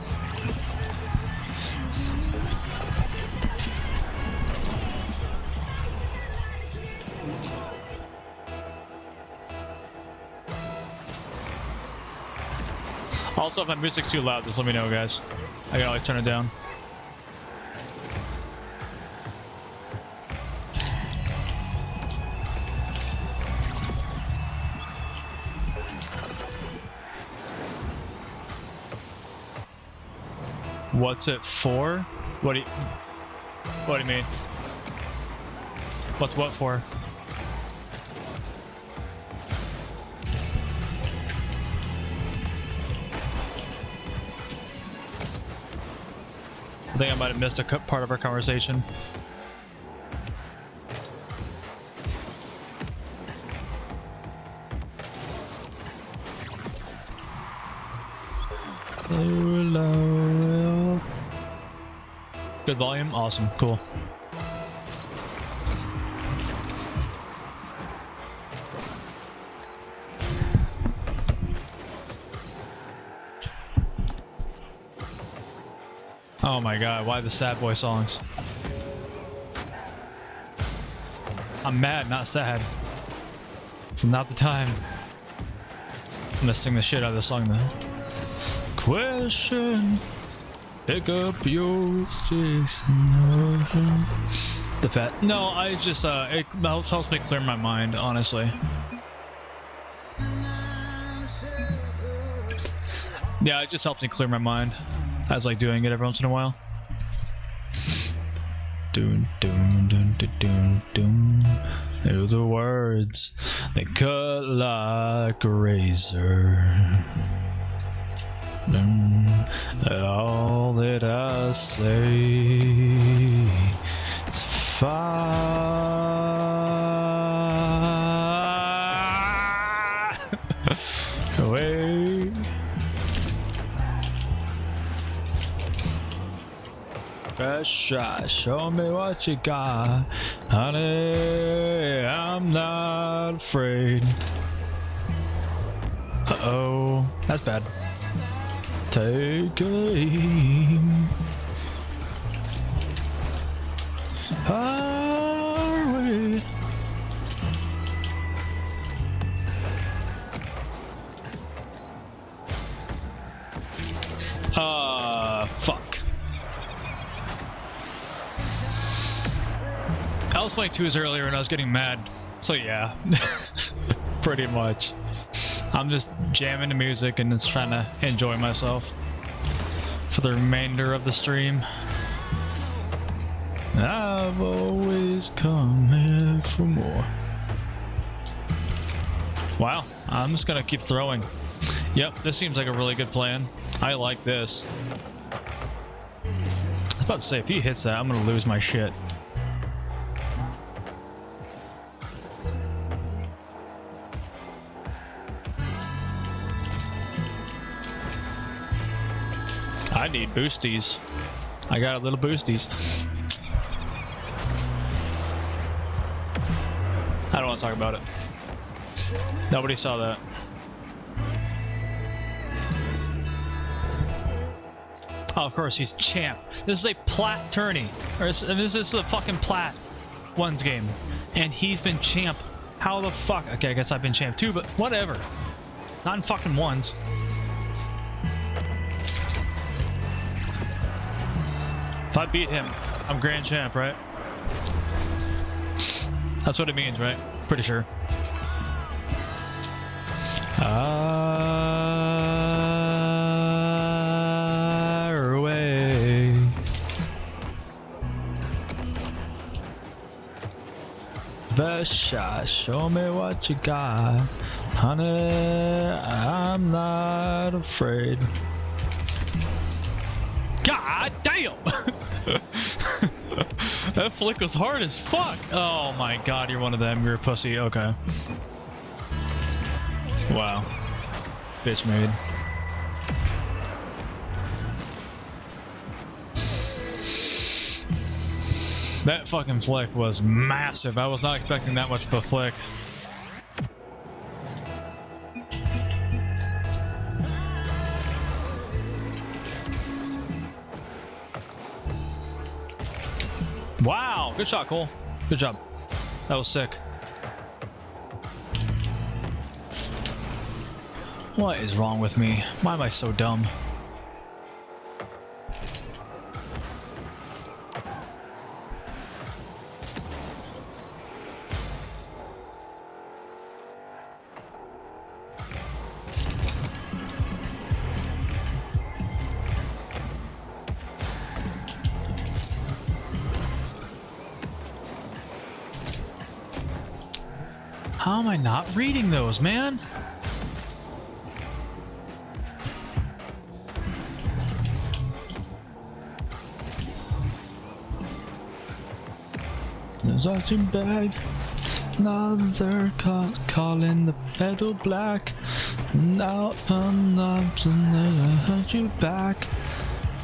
Also, if my music's too loud, just let me know, guys. I can always turn it down. What's it for? What do you mean? What's what for? I think I might have missed a part of our conversation. Good volume? Awesome. Cool. Oh my god, why the sad boy songs? I'm mad, not sad. It's not the time. I'm gonna sing the shit out of this song though. Question. Pick up your sticks and the fat. No, I just it helps me clear my mind, honestly. Yeah, it just helps me clear my mind. I was like doing it every once in a while. Doom doom doom doom doom doom. They're the words they cut like a razor. And all that I say is far away. Best shot, show me what you got, honey. I'm not afraid. Uh-oh, that's bad. Take aim. Highway. Fuck. I was playing twos earlier and I was getting mad. So yeah, pretty much. I'm just jamming the music and just trying to enjoy myself for the remainder of the stream. I've always come here for more. Wow, I'm just gonna keep throwing. Yep, this seems like a really good plan. I like this. I was about to say, if he hits that, I'm gonna lose my shit. I need boosties. I got a little boosties. I don't want to talk about it. Nobody saw that. Oh, of course, he's champ. This is a plat tourney. Or this is a fucking plat ones game. And he's been champ. How the fuck? Okay, I guess I've been champ too, but whatever. Not in fucking ones. If I beat him, I'm grand champ, right? That's what it means, right? Pretty sure. Our way. Best shot, show me what you got. Honey, I'm not afraid. God damn! That flick was hard as fuck. Oh my god, you're one of them. You're a pussy. Okay. Wow. Bitch made. That fucking flick was massive. I was not expecting that much of a flick. Wow, good shot, Cole. Good job. That was sick. What is wrong with me? Why am I so dumb? How am I not reading those, man? There's a bag. Another calling the pedal black. Out from knobs and there's a hurt you back.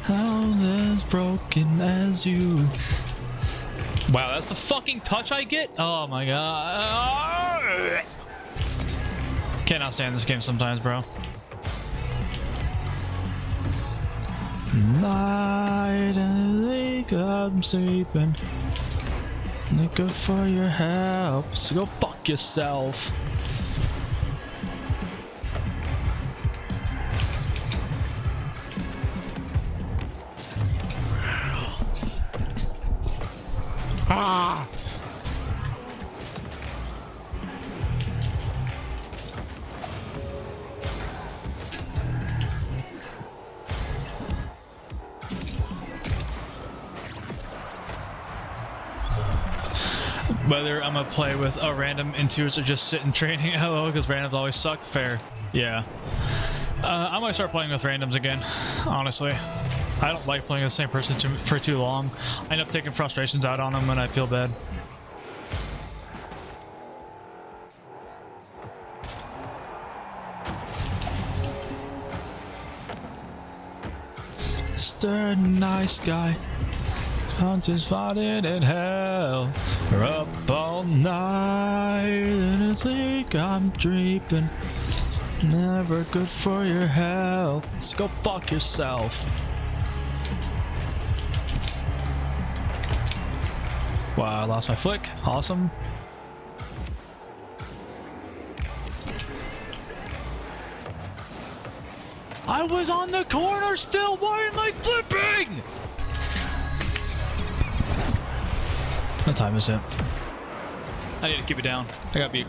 How as broken as you. Wow, that's the fucking touch I get? Oh my god. Cannot stand this game sometimes, bro. Night and I'm sleeping. Not good for your health, so go fuck yourself. Ah! Whether I'm gonna play with a random intuits or just sit in training, hello, because randoms always suck. Fair, yeah. I might start playing with randoms again, honestly. I don't like playing with the same person for too long. I end up taking frustrations out on them and I feel bad. Mr. Nice Guy. Hunters fighting in hell. We're up all night and it's like I'm dreaming. Never good for your health. So go fuck yourself. Wow, I lost my flick. Awesome. I was on the corner still. Why am I flipping? What time is it? I need to keep it down. I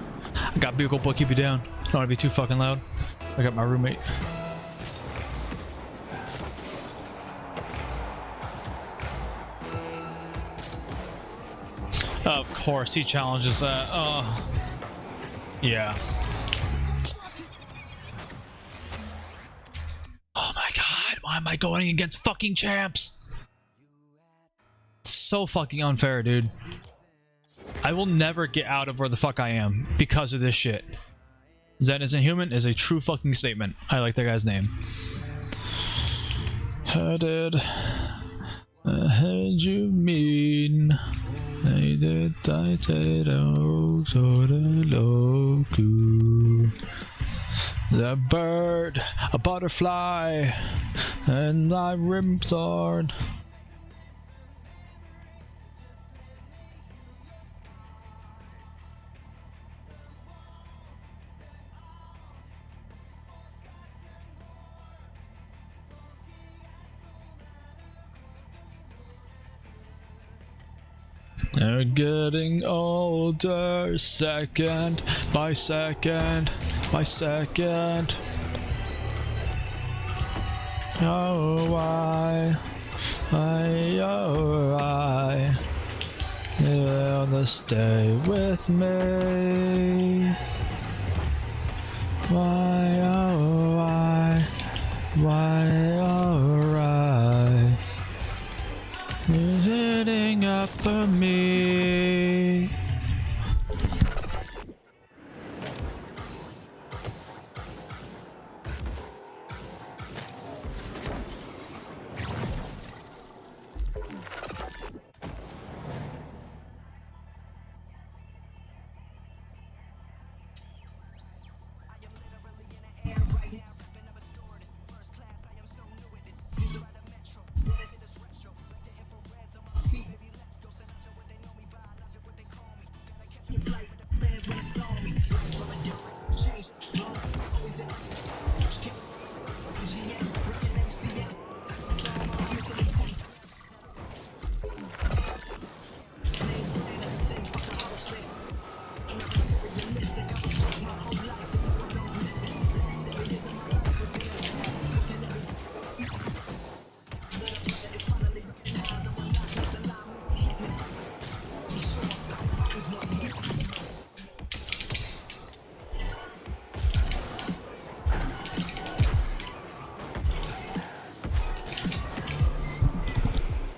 got Bugle Boy, keep it down. I don't want to be too fucking loud. I got my roommate. Of course, he challenges that. Yeah. Oh my god, why am I going against fucking champs? So fucking unfair, dude. I will never get out of where the fuck I am because of this shit. Zen isn't human is a true fucking statement. I like that guy's name. Headed you mean? The bird, a butterfly, and I rimthorn. They're getting older, second by second by second. Oh, why, oh, why, you wanna stay with me? Why, oh, why, alright. You're sitting up for me.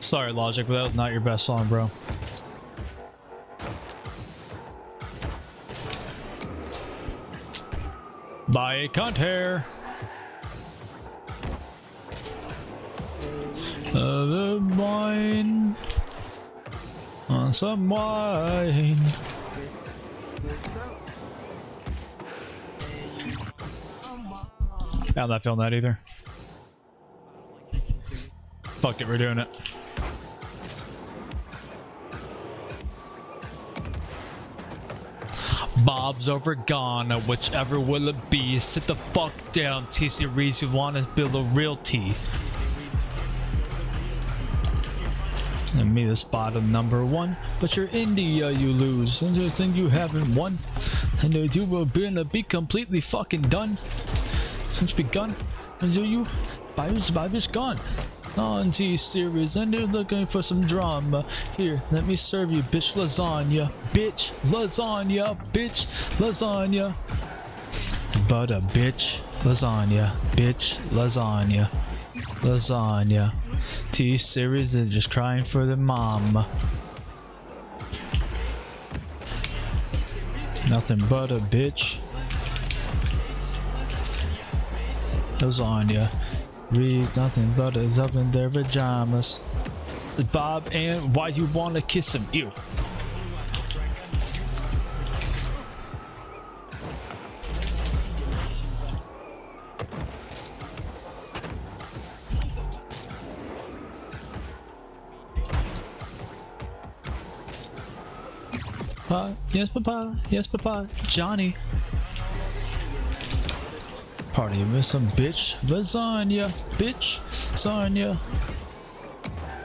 Sorry, Logic, but that was not your best song, bro. Buy a cunt hair. The wine. On some wine. I'm not feeling that either. Fuck it, we're doing it. Bob's over Ghana, whichever will it be. Sit the fuck down, T-Series, you wanna build a real T. And me the spot of #1, but you're India, you lose. And you think you haven't won. And you will be completely fucking done. Since begun, until you Bible is gone. On T-Series, and you're looking for some drama. Here, let me serve you, bitch lasagna. Bitch lasagna, bitch lasagna. Butter, bitch lasagna, bitch lasagna. Lasagna. T-Series is just crying for the mama. Nothing but a bitch. Lasagna. Reads nothing but is up in their pajamas. Bob, and why you wanna kiss him? Ew. Yes, papa. Yes, papa. Johnny. Party with some bitch lasagna, bitch lasagna.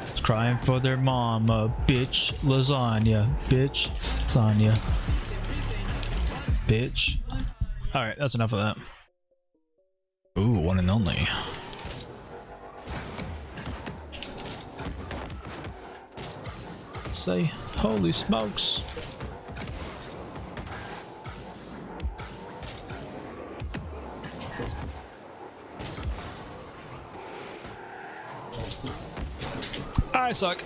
It's crying for their mama, bitch lasagna, bitch lasagna, bitch. All right, that's enough of that. Ooh, one and only. Say, holy smokes. I suck.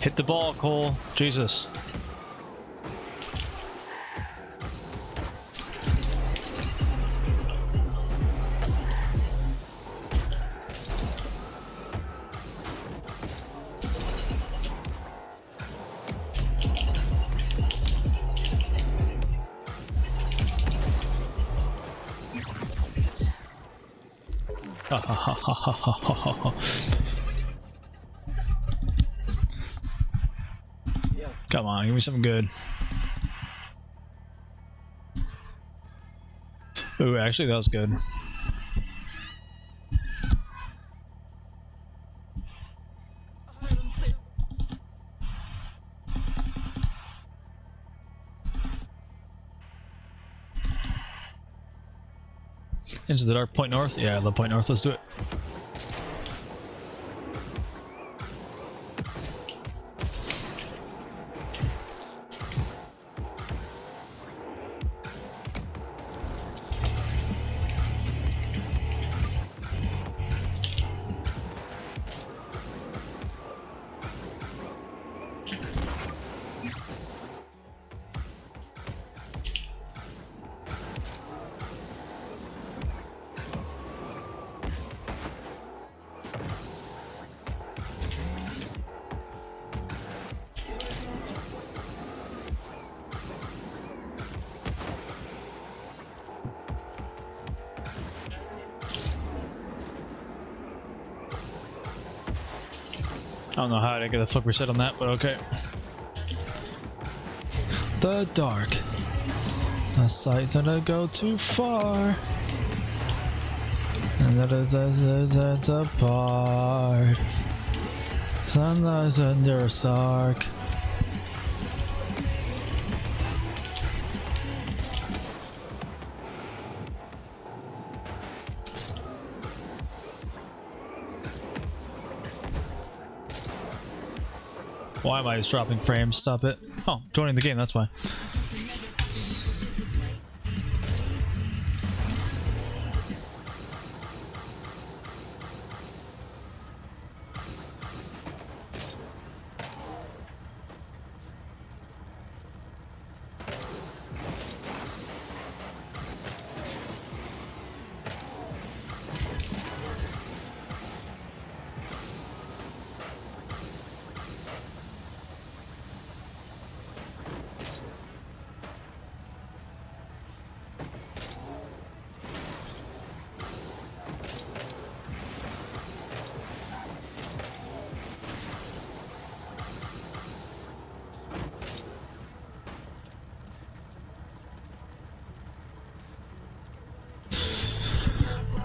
Hit the ball, Cole. Jesus. Ha ha ha ha ha ha ha ha. Come on, give me something good. Ooh, actually that was good. Into the dark point north? Yeah, I love point north, let's do it. I don't know how I didn't get the flip reset on that, but okay. The dark. The sight's gonna go too far. And that is apart. Sunrise under a sark. Why am I just dropping frames? Stop it. Oh, joining the game, that's why.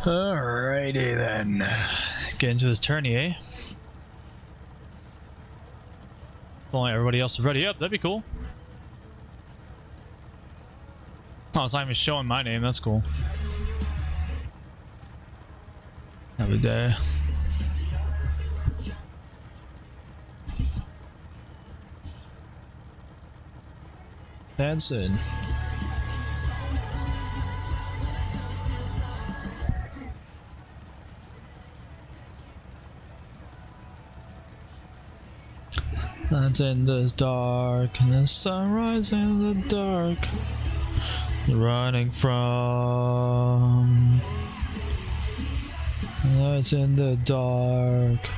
Alrighty then. Get into this tourney, eh? If only everybody else is ready up, that'd be cool. Oh, it's not even showing my name, that's cool. Have a day. Dancing. That's in the dark, and the sunrise in the dark. Running from. That's in the dark.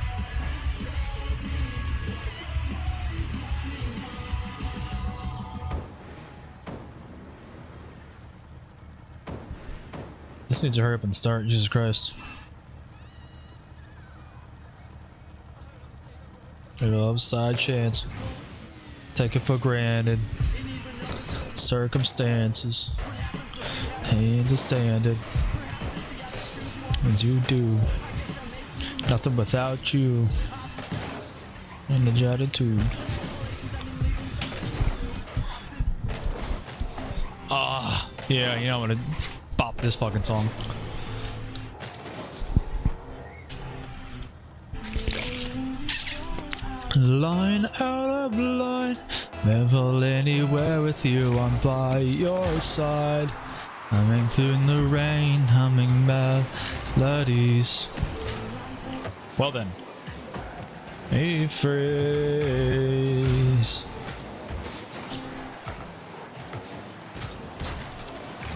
This needs to hurry up and start, Jesus Christ. Little upside chance. Take it for granted. Circumstances. Understand it. As you do. Nothing without you. And the attitude. Ah, yeah, you know I'm gonna bop this fucking song. Line out of line, never anywhere with you, I'm by your side. Humming through the rain, humming melodies. Well then. A phrase.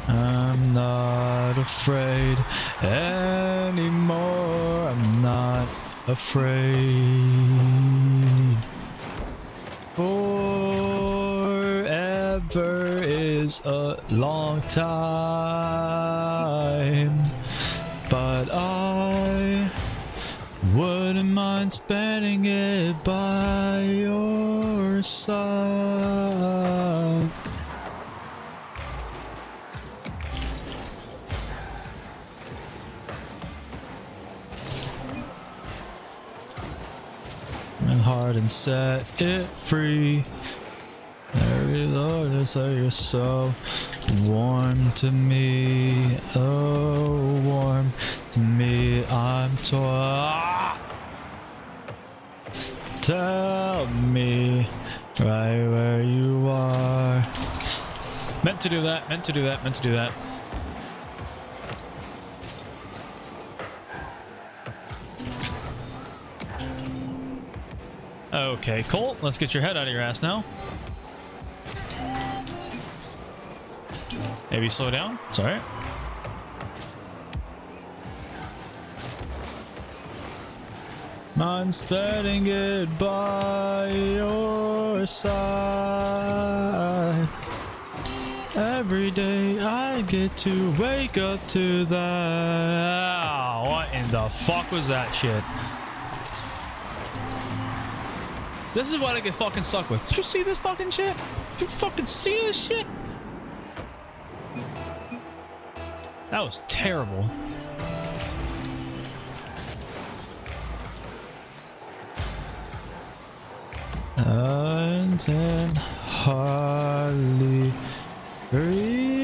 I'm not afraid anymore. I'm not afraid. Forever is a long time, but I wouldn't mind spending it by your side. And heart and set it free. There is Lord, I say you're so warm to me, oh warm to me. I'm torn. Tell me right where you are. Meant to do that. Meant to do that. Meant to do that. Okay, Colt, let's get your head out of your ass now. Maybe slow down. It's alright. I'm spending it by your side. Every day I get to wake up to that. Oh, what in the fuck was that shit? This is what I get fucking stuck with. Did you see this fucking shit? Did you fucking see this shit? That was terrible. And then hardly breathe.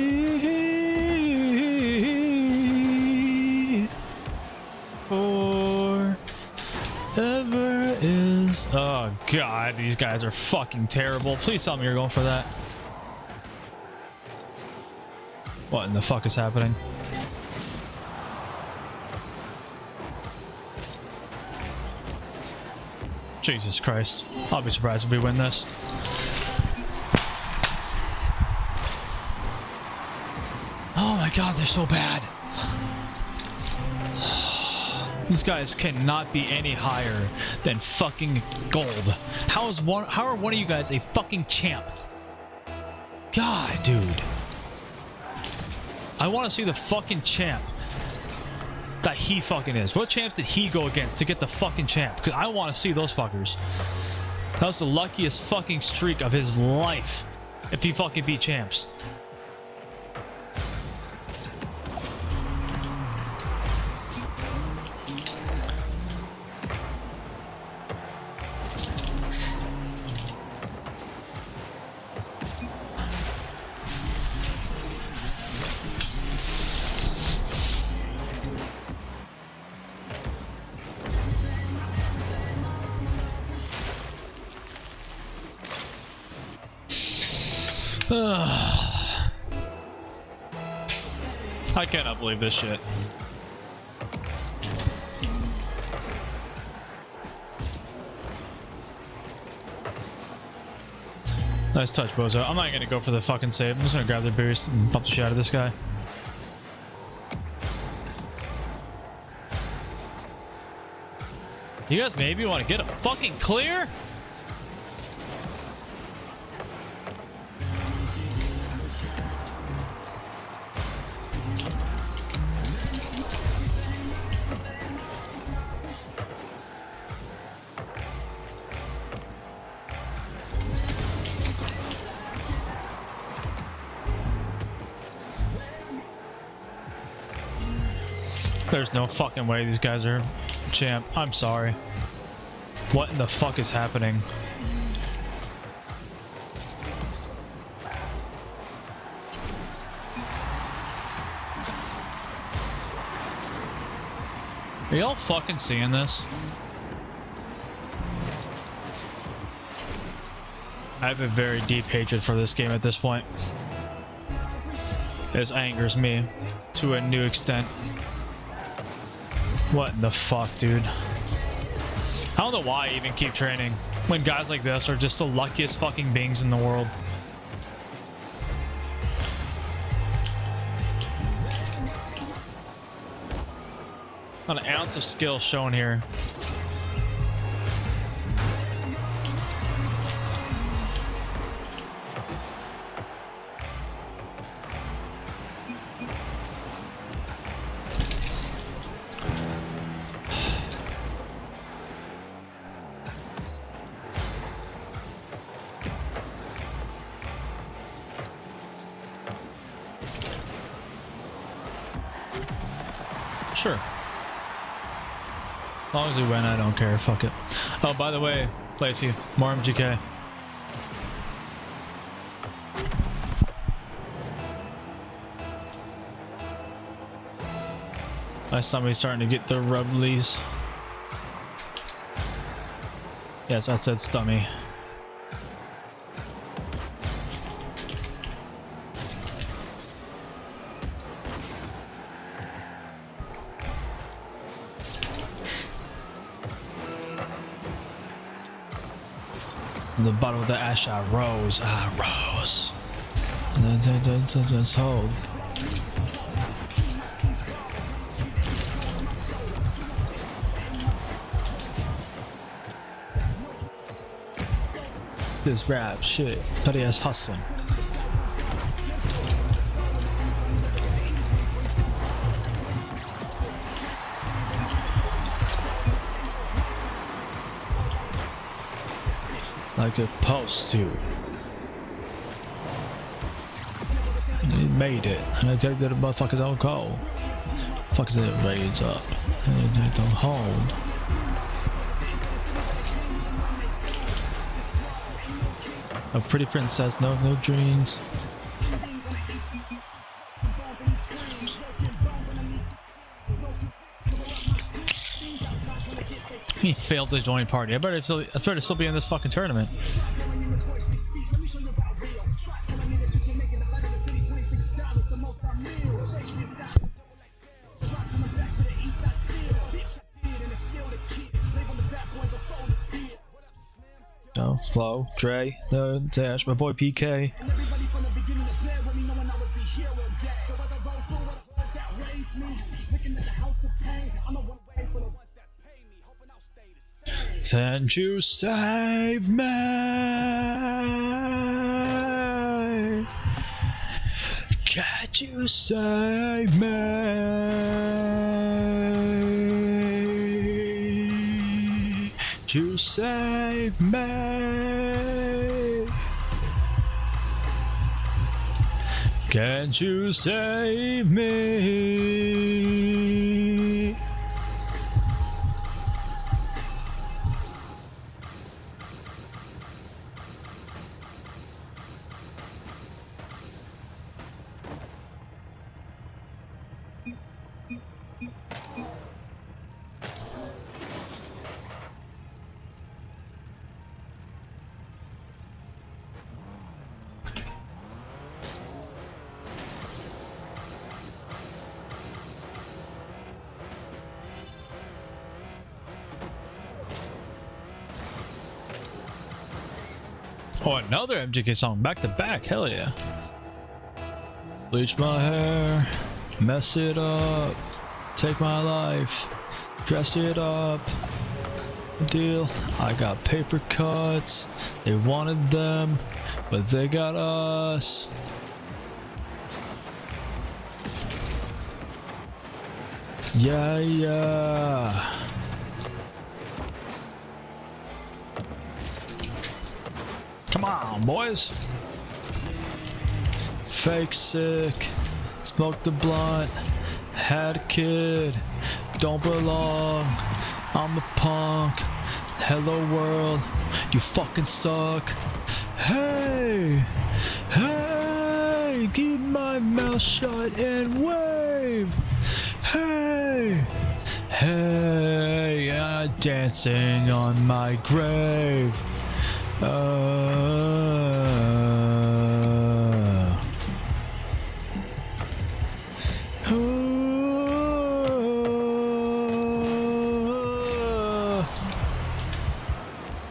Forever is. Oh god, these guys are fucking terrible. Please tell me you're going for that. What in the fuck is happening? Jesus Christ. I'll be surprised if we win this. Oh my god, they're so bad. These guys cannot be any higher than fucking gold. How are one of you guys a fucking champ? God, dude. I want to see the fucking champ that he fucking is. What champs did he go against to get the fucking champ? Because I want to see those fuckers. That was the luckiest fucking streak of his life if he fucking beat champs. I cannot believe this shit. Nice touch, Bozo. I'm not gonna go for the fucking save. I'm just gonna grab the boost and bump the shit out of this guy. You guys maybe want to get a fucking clear? There's no fucking way these guys are Champ, I'm sorry. What in the fuck is happening? Are y'all fucking seeing this? I have a very deep hatred for this game at this point. This angers me to a new extent. What in the fuck, dude? I don't know why I even keep training when guys like this are just the luckiest fucking beings in the world. Not an ounce of skill shown here. Sure. As long as we win, I don't care. Fuck it. Oh, by the way, Placey, more MGK. Somebody's starting to get the Rlcs. Yes, I said stummy. The bottom of the ash, Rose. Rose. Let's hold. This rap shit, petty ass hustling. Like it's supposed to. And it made it. And I take that the motherfucker don't go. Fuckers it raids up. And it don't hold. A pretty princess, no dreams. He failed to join party. I better still be in this fucking tournament. No, Flo, Dre, no, Dash, my boy PK. Can't you save me? Can't you save me? You save me? Can't you save me? Oh, another MGK song back to back. Hell yeah. Bleach my hair, mess it up, take my life, dress it up. Deal. I got paper cuts. They wanted them, but they got us. Yeah, yeah. Come on, boys. Fake sick. Smoked a blunt. Had a kid. Don't belong. I'm a punk. Hello world, you fucking suck. Hey, hey, keep my mouth shut and wave. Hey, hey, dancing on my grave.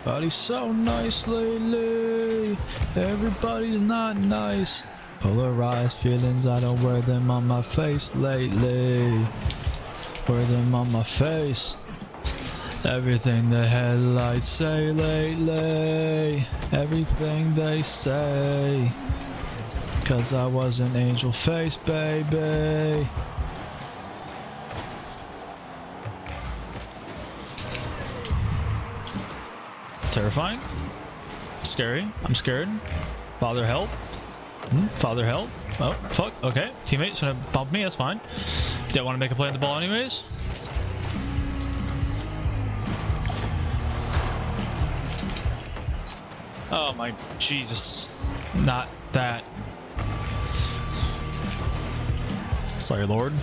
Everybody's so nice lately. Everybody's not nice. Polarized feelings, I don't wear them on my face lately. Wear them on my face. Everything the headlights say lately. Everything they say. 'Cause I was an angel face, baby. Terrifying. Scary. I'm scared. Father help. Father help. Oh, fuck. Okay. Teammate's gonna bump me. That's fine. Don't want to make a play on the ball anyways. Oh my Jesus. Not that. Sorry, Lord.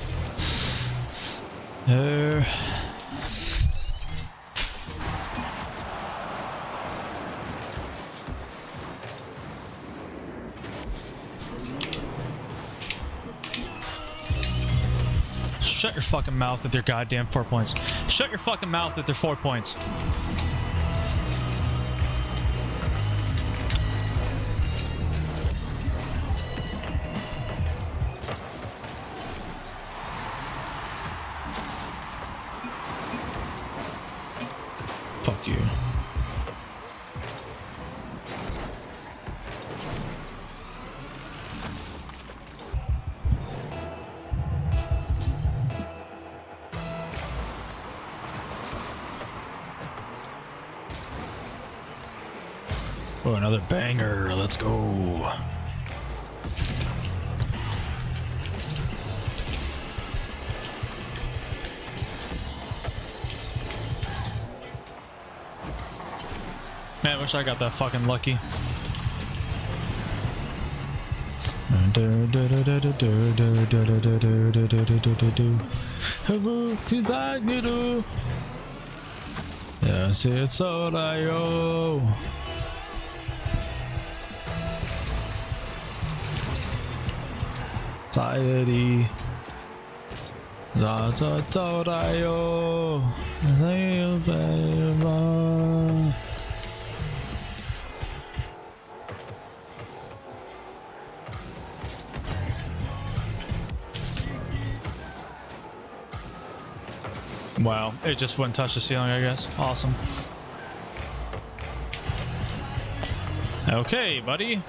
Shut your fucking mouth with your goddamn 4 points. Shut your fucking mouth with their 4 points. Fuck you. Oh, another banger. Let's go. Man, I wish I got that fucking lucky. Yes, it's all I owe. Society. That's all I owe. Wow, it just wouldn't touch the ceiling, I guess. Awesome. Okay, buddy.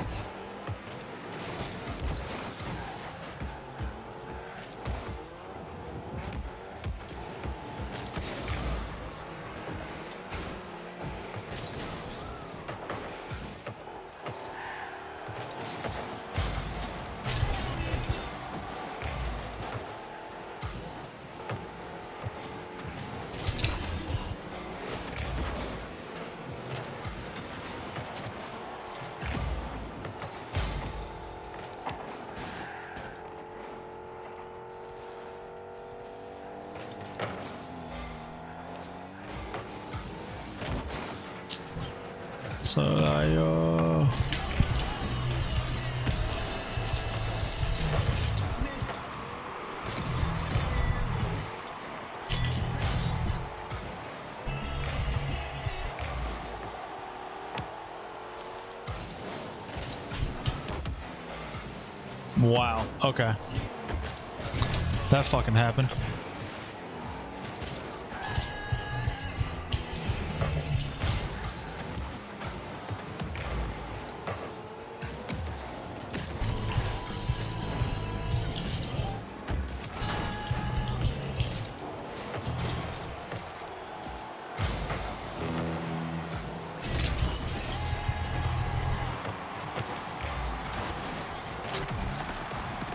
So wow, okay. That fucking happened.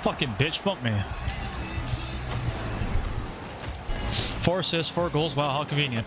Fucking bitch bumped me. 4 assists, 4 goals. Wow, how convenient.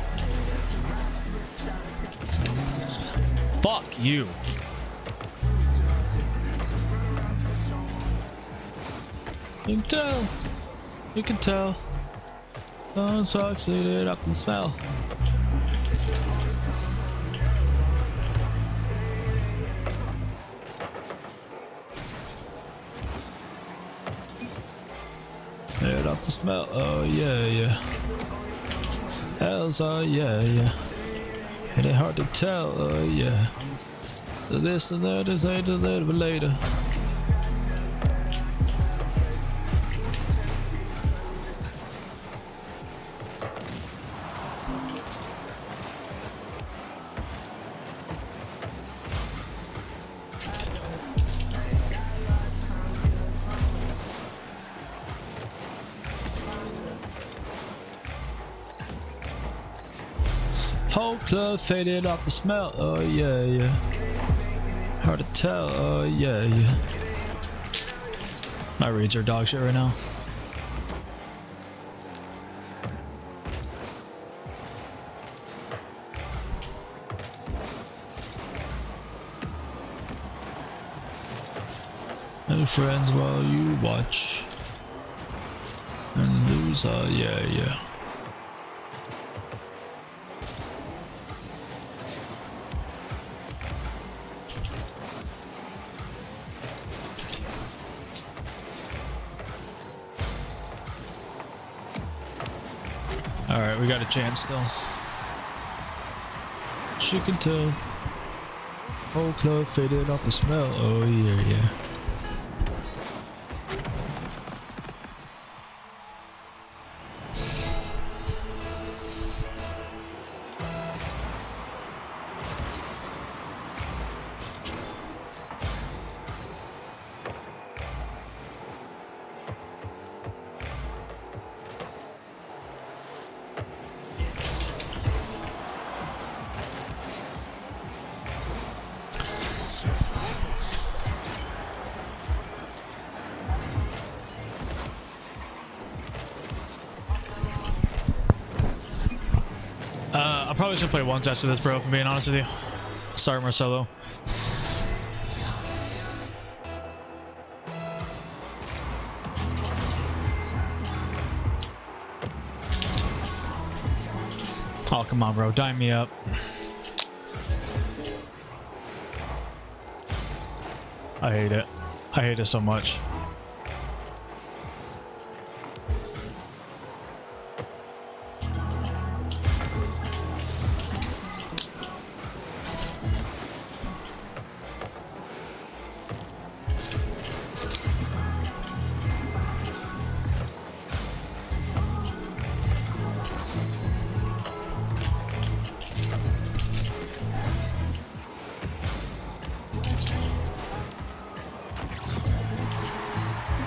Fuck you. You can tell. You can tell. Don't succeeded up the smell. It up the smell. Oh yeah, yeah. Hells, oh yeah, yeah. It ain't hard to tell. Oh yeah. This and that is a little bit later. Whole club faded off the smell. Oh yeah, yeah. Hard to tell. Oh yeah, yeah. My reads are dog shit right now. No friends while you watch and lose. Oh yeah, yeah. Alright, we got a chance still. She can tell. Whole club faded off the smell. Oh yeah, yeah. I'm probably just gonna play ones after this, bro, if I'm being honest with you. Sorry, Marcelo. Oh, come on, bro. Dime me up. I hate it. I hate it so much.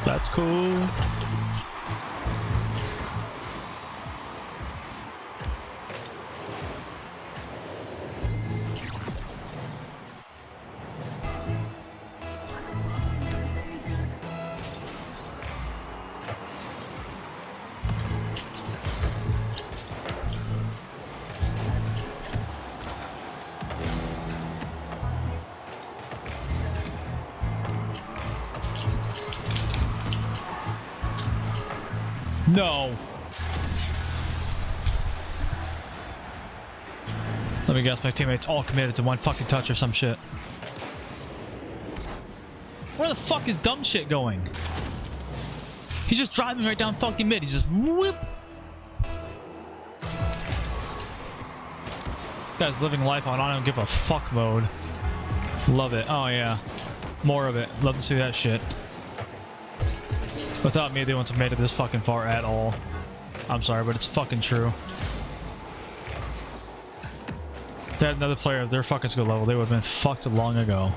That's cool. No. Let me guess, my teammates all committed to one fucking touch or some shit. Where the fuck is dumb shit going? He's just driving right down fucking mid. He's just whoop. Guy's living life on I don't give a fuck mode. Love it. Oh yeah. More of it. Love to see that shit. Without me, they wouldn't have made it this fucking far at all. I'm sorry, but it's fucking true. If they had another player of their fucking skill level, they would have been fucked long ago.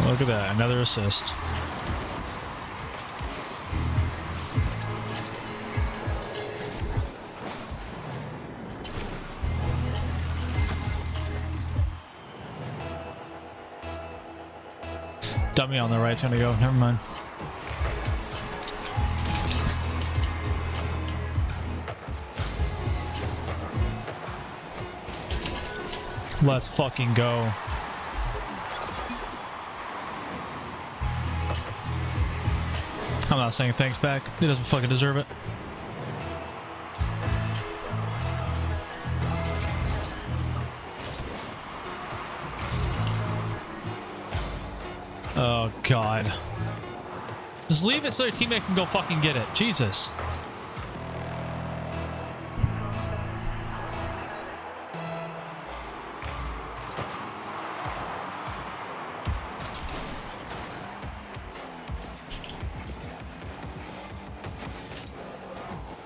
Look at that, another assist. Dummy on the right's gonna go. Never mind. Let's fucking go. I'm not saying thanks back. He doesn't fucking deserve it. Oh god. Just leave it so your teammate can go fucking get it. Jesus.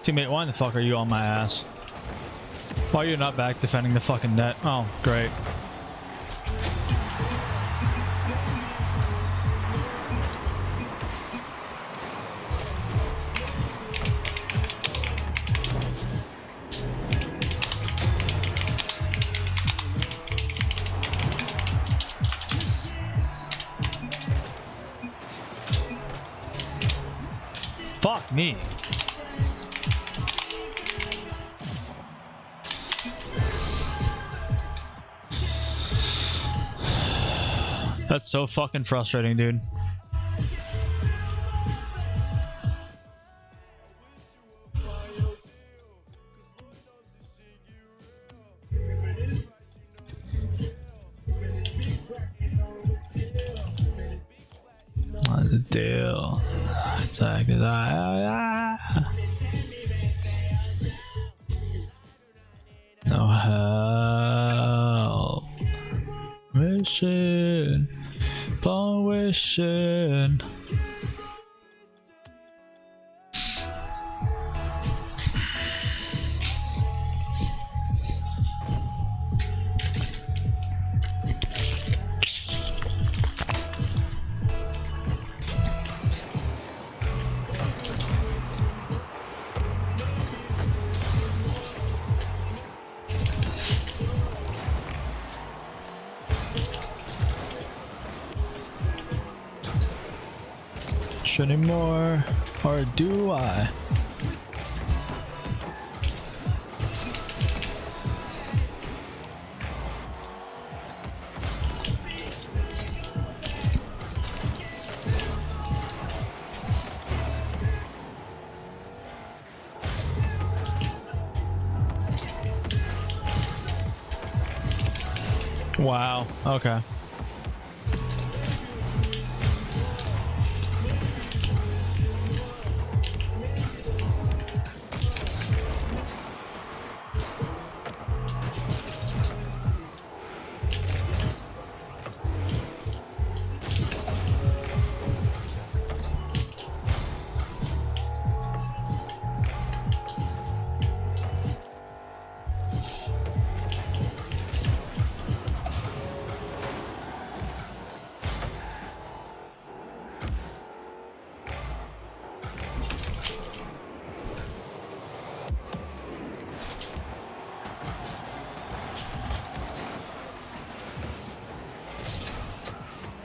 Teammate, why the fuck are you on my ass? Why are you not back defending the fucking net? Oh, great. Fuck me. That's so fucking frustrating, dude. What the deal? Attack it. No help. Wishing. Upon wishing. Anymore, or do I? Wow, okay.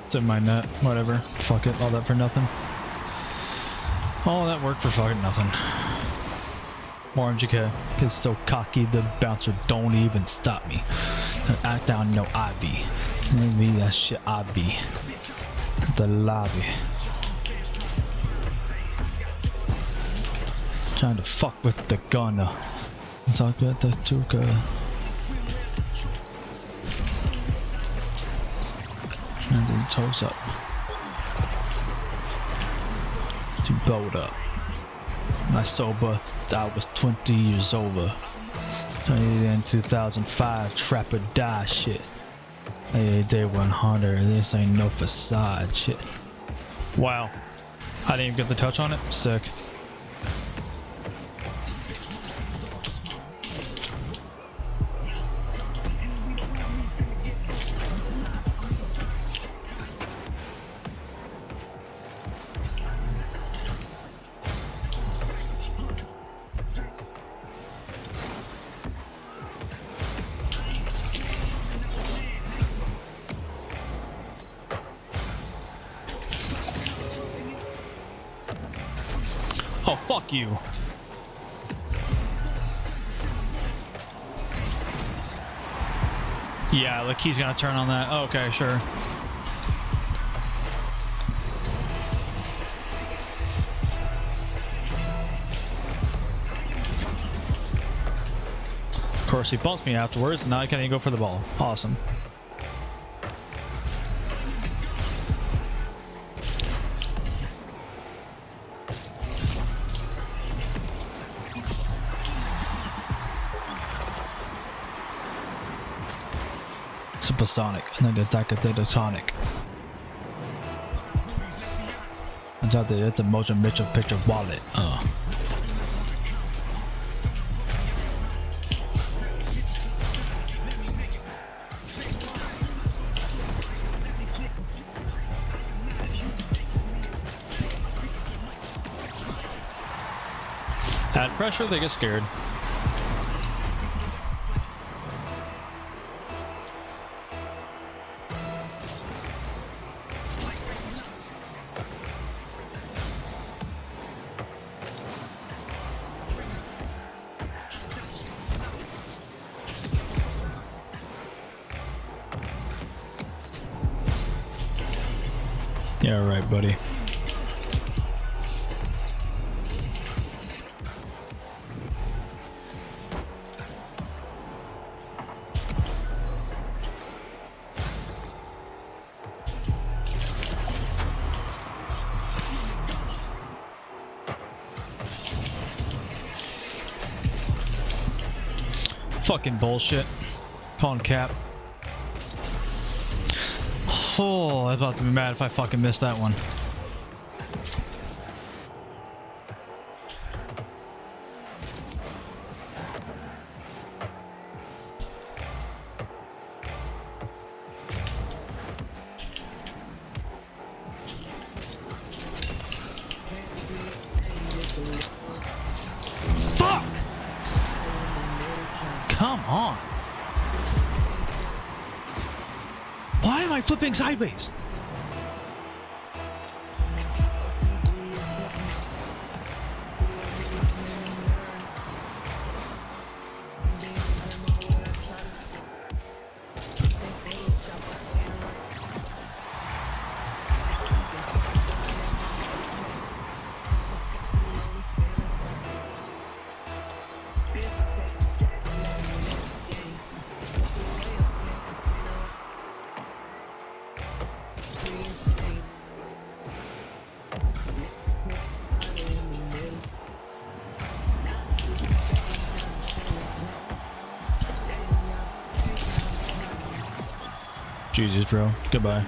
It's in my net. Whatever. Fuck it. All that for nothing. All that work for fucking nothing. Orange GK is so cocky the bouncer don't even stop me. Act down, no Ivy. Maybe that shit Ivy. The lobby. Trying to fuck with the gunner. Talk about the Tuka. And then toes up. To boat up. My sober, I was 20 years over. 2005, trap or die shit. Hey, day 100, this ain't no facade shit. Wow. I didn't even get the touch on it. Sick. fuck you. Yeah, like he's gonna turn on that. Okay, sure. Of course, he bumps me afterwards, and now I can't even go for the ball. Awesome. Supersonic, and then attack at the sonic. I thought that it's a motion picture wallet. Add pressure, they get scared. Yeah, right, buddy. Fucking bullshit. Calling cap. Oh, I was about to be mad if I fucking missed that one. Fuck! Come on. Why am I flipping sideways? Jesus, bro. Goodbye.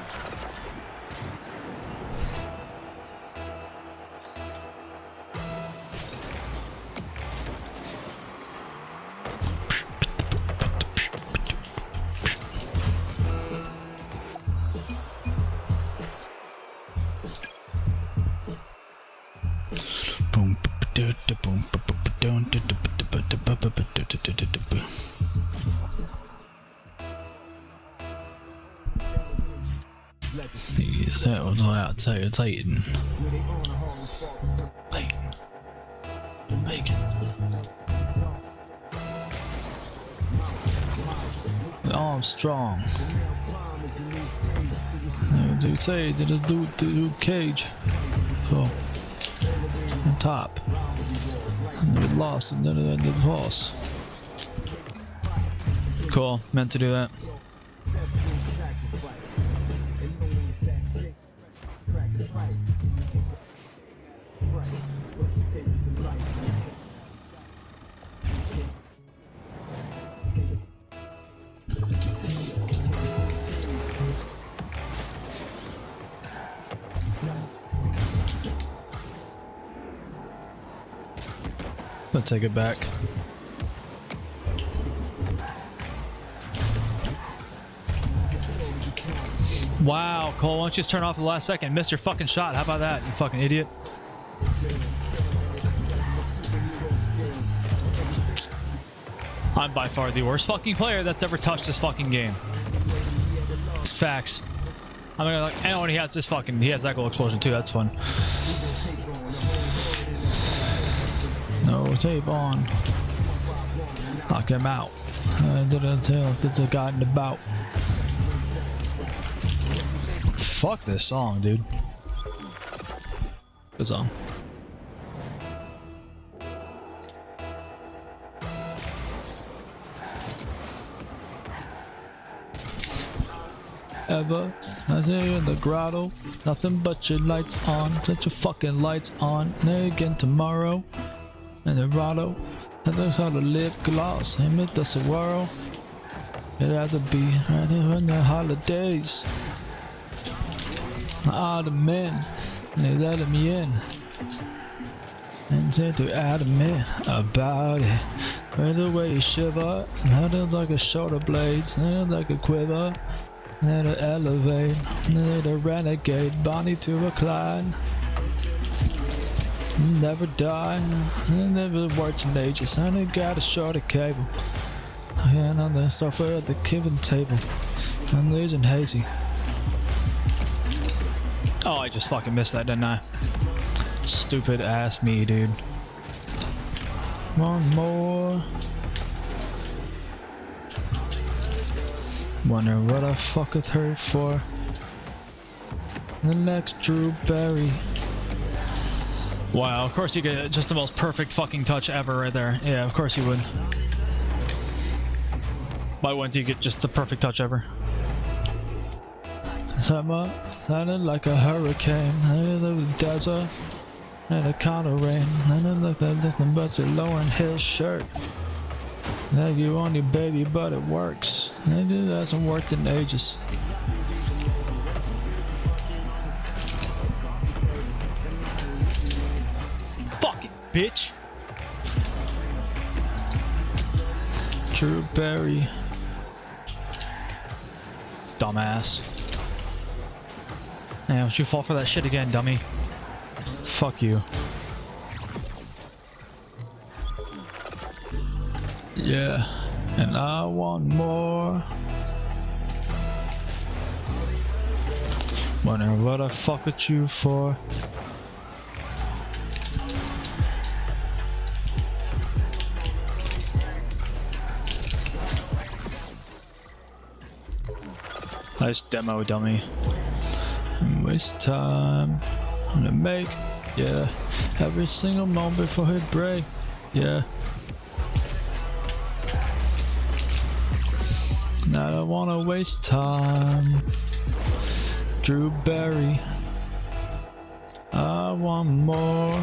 That was outside Titan. Bacon. Armstrong. Do say did it do cage? So on top. And we lost and then it ended horse. Cool, meant to do that. I'll take it back. Wow, Cole, why don't you just turn off the last second? Missed your fucking shot. How about that, you fucking idiot? I'm by far the worst fucking player that's ever touched this fucking game. It's facts. I'm gonna like, and when he has this fucking, he has that goal explosion too. That's fun. go tape on. Knock him out. I didn't tell if it's a guy in the bout. Fuck this song, dude. Good song. Ever, I say in the grotto, nothing but your lights on, set your fucking lights on, and again tomorrow, and the grotto, and there's how to lip gloss, and with the swirl, it had to be right here in the holidays, all the men, and they let me in, and said to adamant about it, right the way you shiver, and it like a shoulder blades, and like a quiver, and to elevate, and to renegade, Bonnie to a Clyde. Never die, and never watching ages, and I got a shorter cable. And on the sofa at the kitchen table, I'm losing hazy. Oh, I just fucking missed that, didn't I? Stupid ass me, dude. One more. Wonder what I fucketh her for. The next Drew Barry. Wow, of course you get just the most perfect fucking touch ever right there. Yeah, of course you would. Why wouldn't you get just the perfect touch ever? Summer sounded like a hurricane. And the desert and a kind of rain. And it looked like nothing but your Lauren Hill shirt. Like you on your baby, but it works. And it hasn't worked in ages. Fuck it, bitch. Drew Barry. Dumbass. Damn, don't you fall for that shit again, dummy. Fuck you. Yeah, and I want more. Wonder what I fuck with you for. Nice demo, dummy. And waste time. I'm gonna make, yeah, every single moment before hit break, yeah. And I don't wanna waste time. Drew Barry. I want more.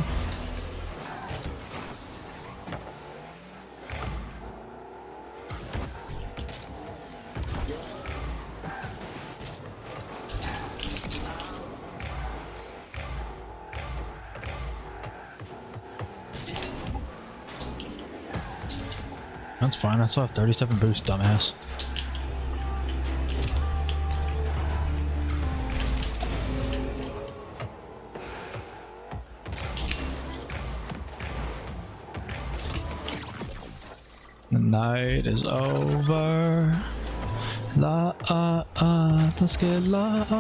That's fine, I still have 37 boost, dumbass. The night is over. Let's get lost.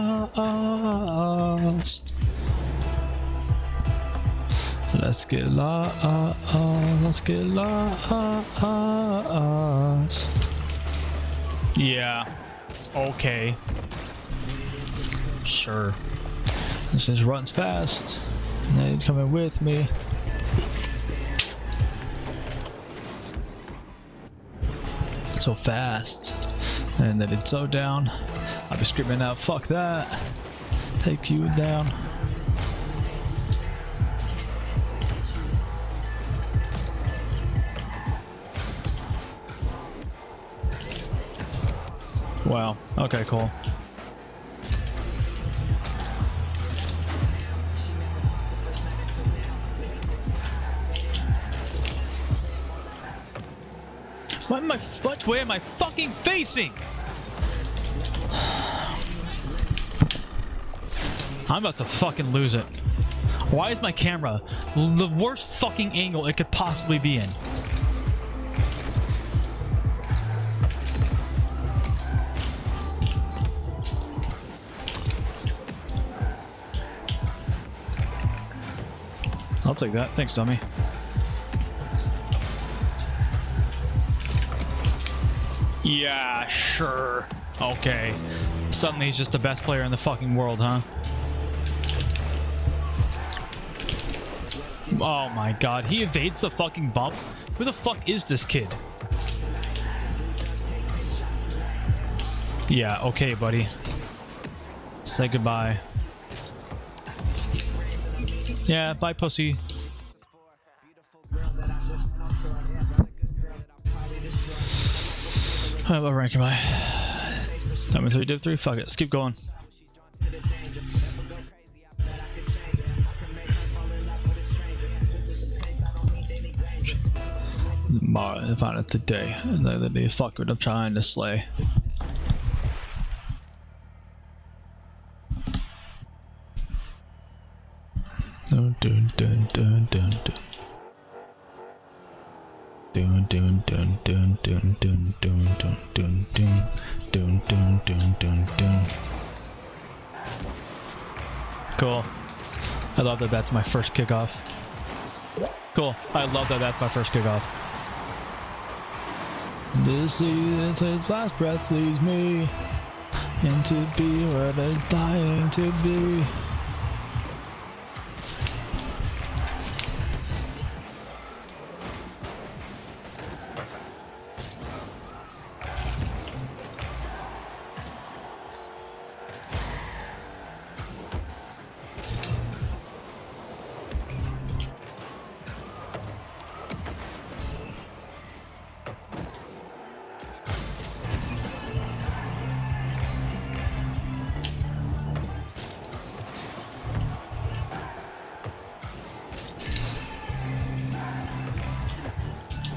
Let's get lost. Let's get lost. Yeah. Okay. Sure. This just runs fast. And then coming with me. So fast. And then it's so down. I'll be screaming out, fuck that. Take you down. Wow. Okay, cool. Which way am I fucking facing? I'm about to fucking lose it. Why is my camera the worst fucking angle it could possibly be in? I'll take that. Thanks, dummy. Yeah, sure. Okay. Suddenly he's just the best player in the fucking world, huh? Oh my god, he evades the fucking bump? Who the fuck is this kid? Yeah, okay, buddy. Say goodbye. Yeah, bye, pussy. What rank am I? Diamond 3, Div 3? Fuck it, let's keep going. I found it today, and the fuck what I'm trying to slay. Dun dun dun dun dun dun. Dun dun dun dun dun dun dun dun dun dun dun dun dun dun. Cool. I love that that's my first kickoff. Cool. I love that that's my first kickoff. To see that his last breath leaves me, and to be where they're dying to be.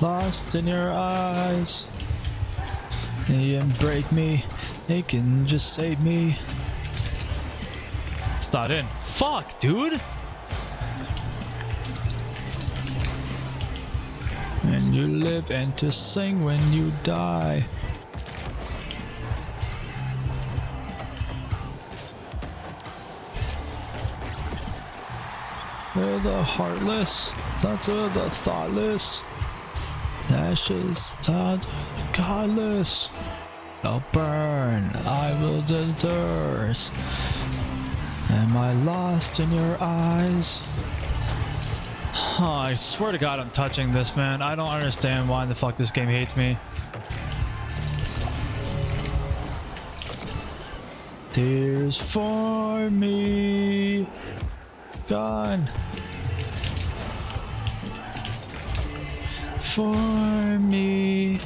Lost in your eyes, they can break me, they can just save me. It's not in. Fuck, dude! And you live and to sing when you die. They're the heartless, thoughts of the thoughtless. Ashes, tied, godless. I'll burn, I will desert. Am I lost in your eyes? Oh, I swear to God I'm touching this, man. I don't understand why the fuck this game hates me. Tears for me. Gone. For me.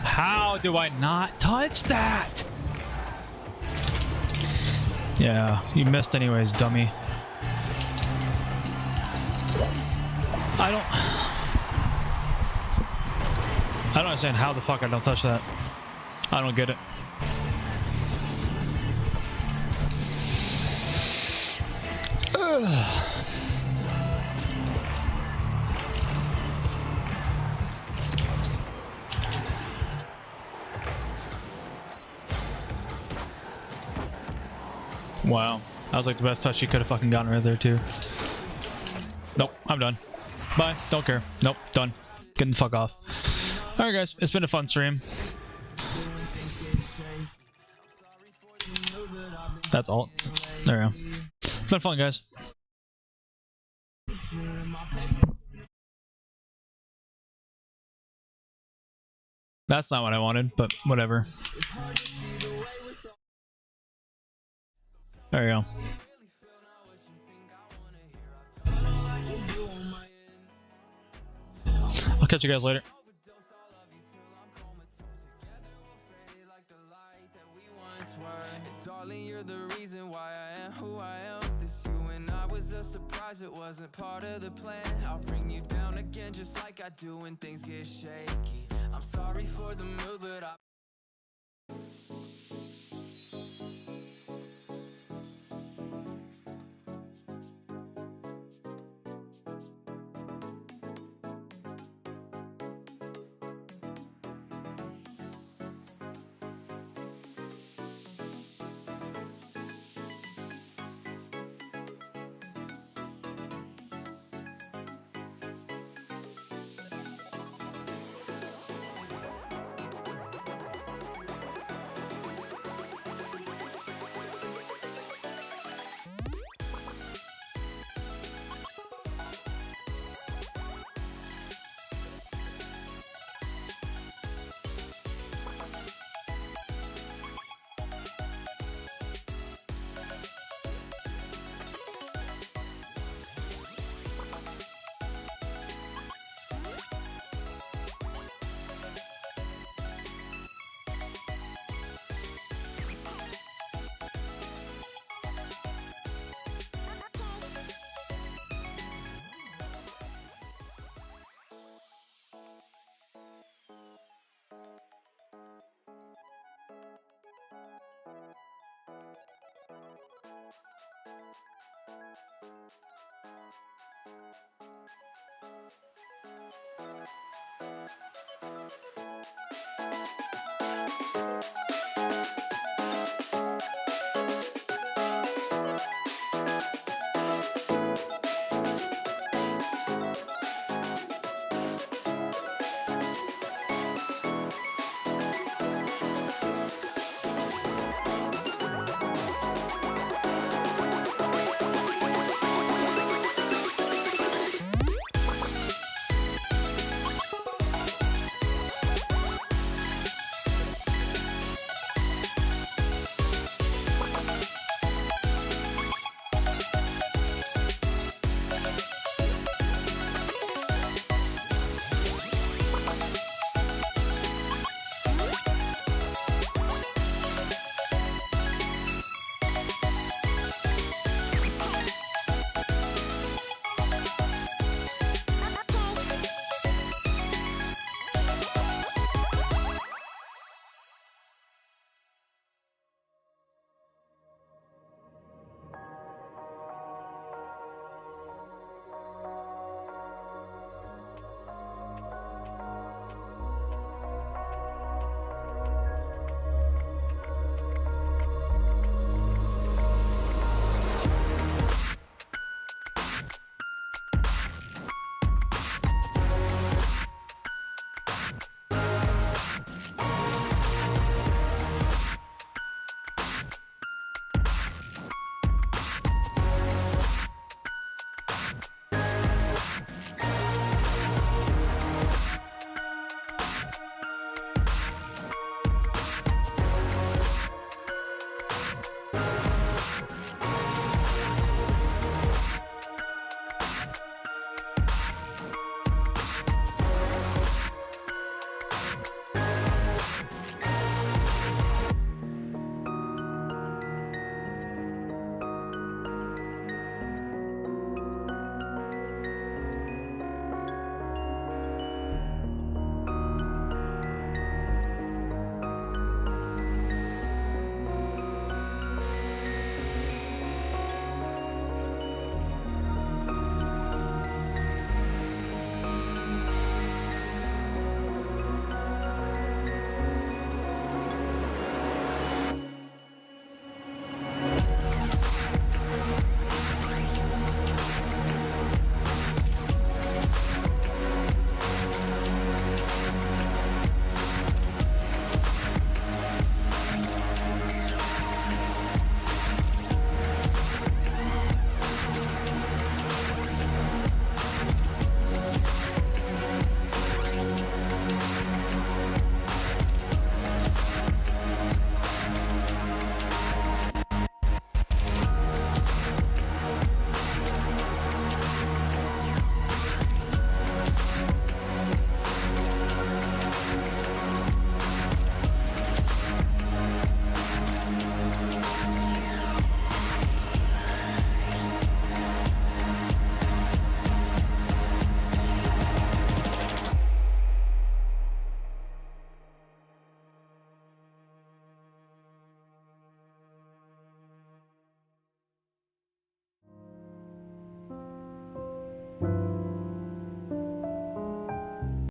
How do I not touch that? Yeah, you missed anyways, dummy. I don't understand how the fuck I don't touch that. I don't get it. Ugh. Wow, that was like the best touch you could have fucking gotten right there too. Nope, I'm done. Bye, don't care. Nope, done. Getting the fuck off. Alright guys, it's been a fun stream. That's all. There we go. It's been fun, guys. That's not what I wanted, but whatever. There you go. I'll catch you guys later. Darling, you're the reason why I am who I am. This you and I was a surprise, it wasn't part of the plan. I'll bring you down again just like I do when things get shaky. I'm sorry for the mood, but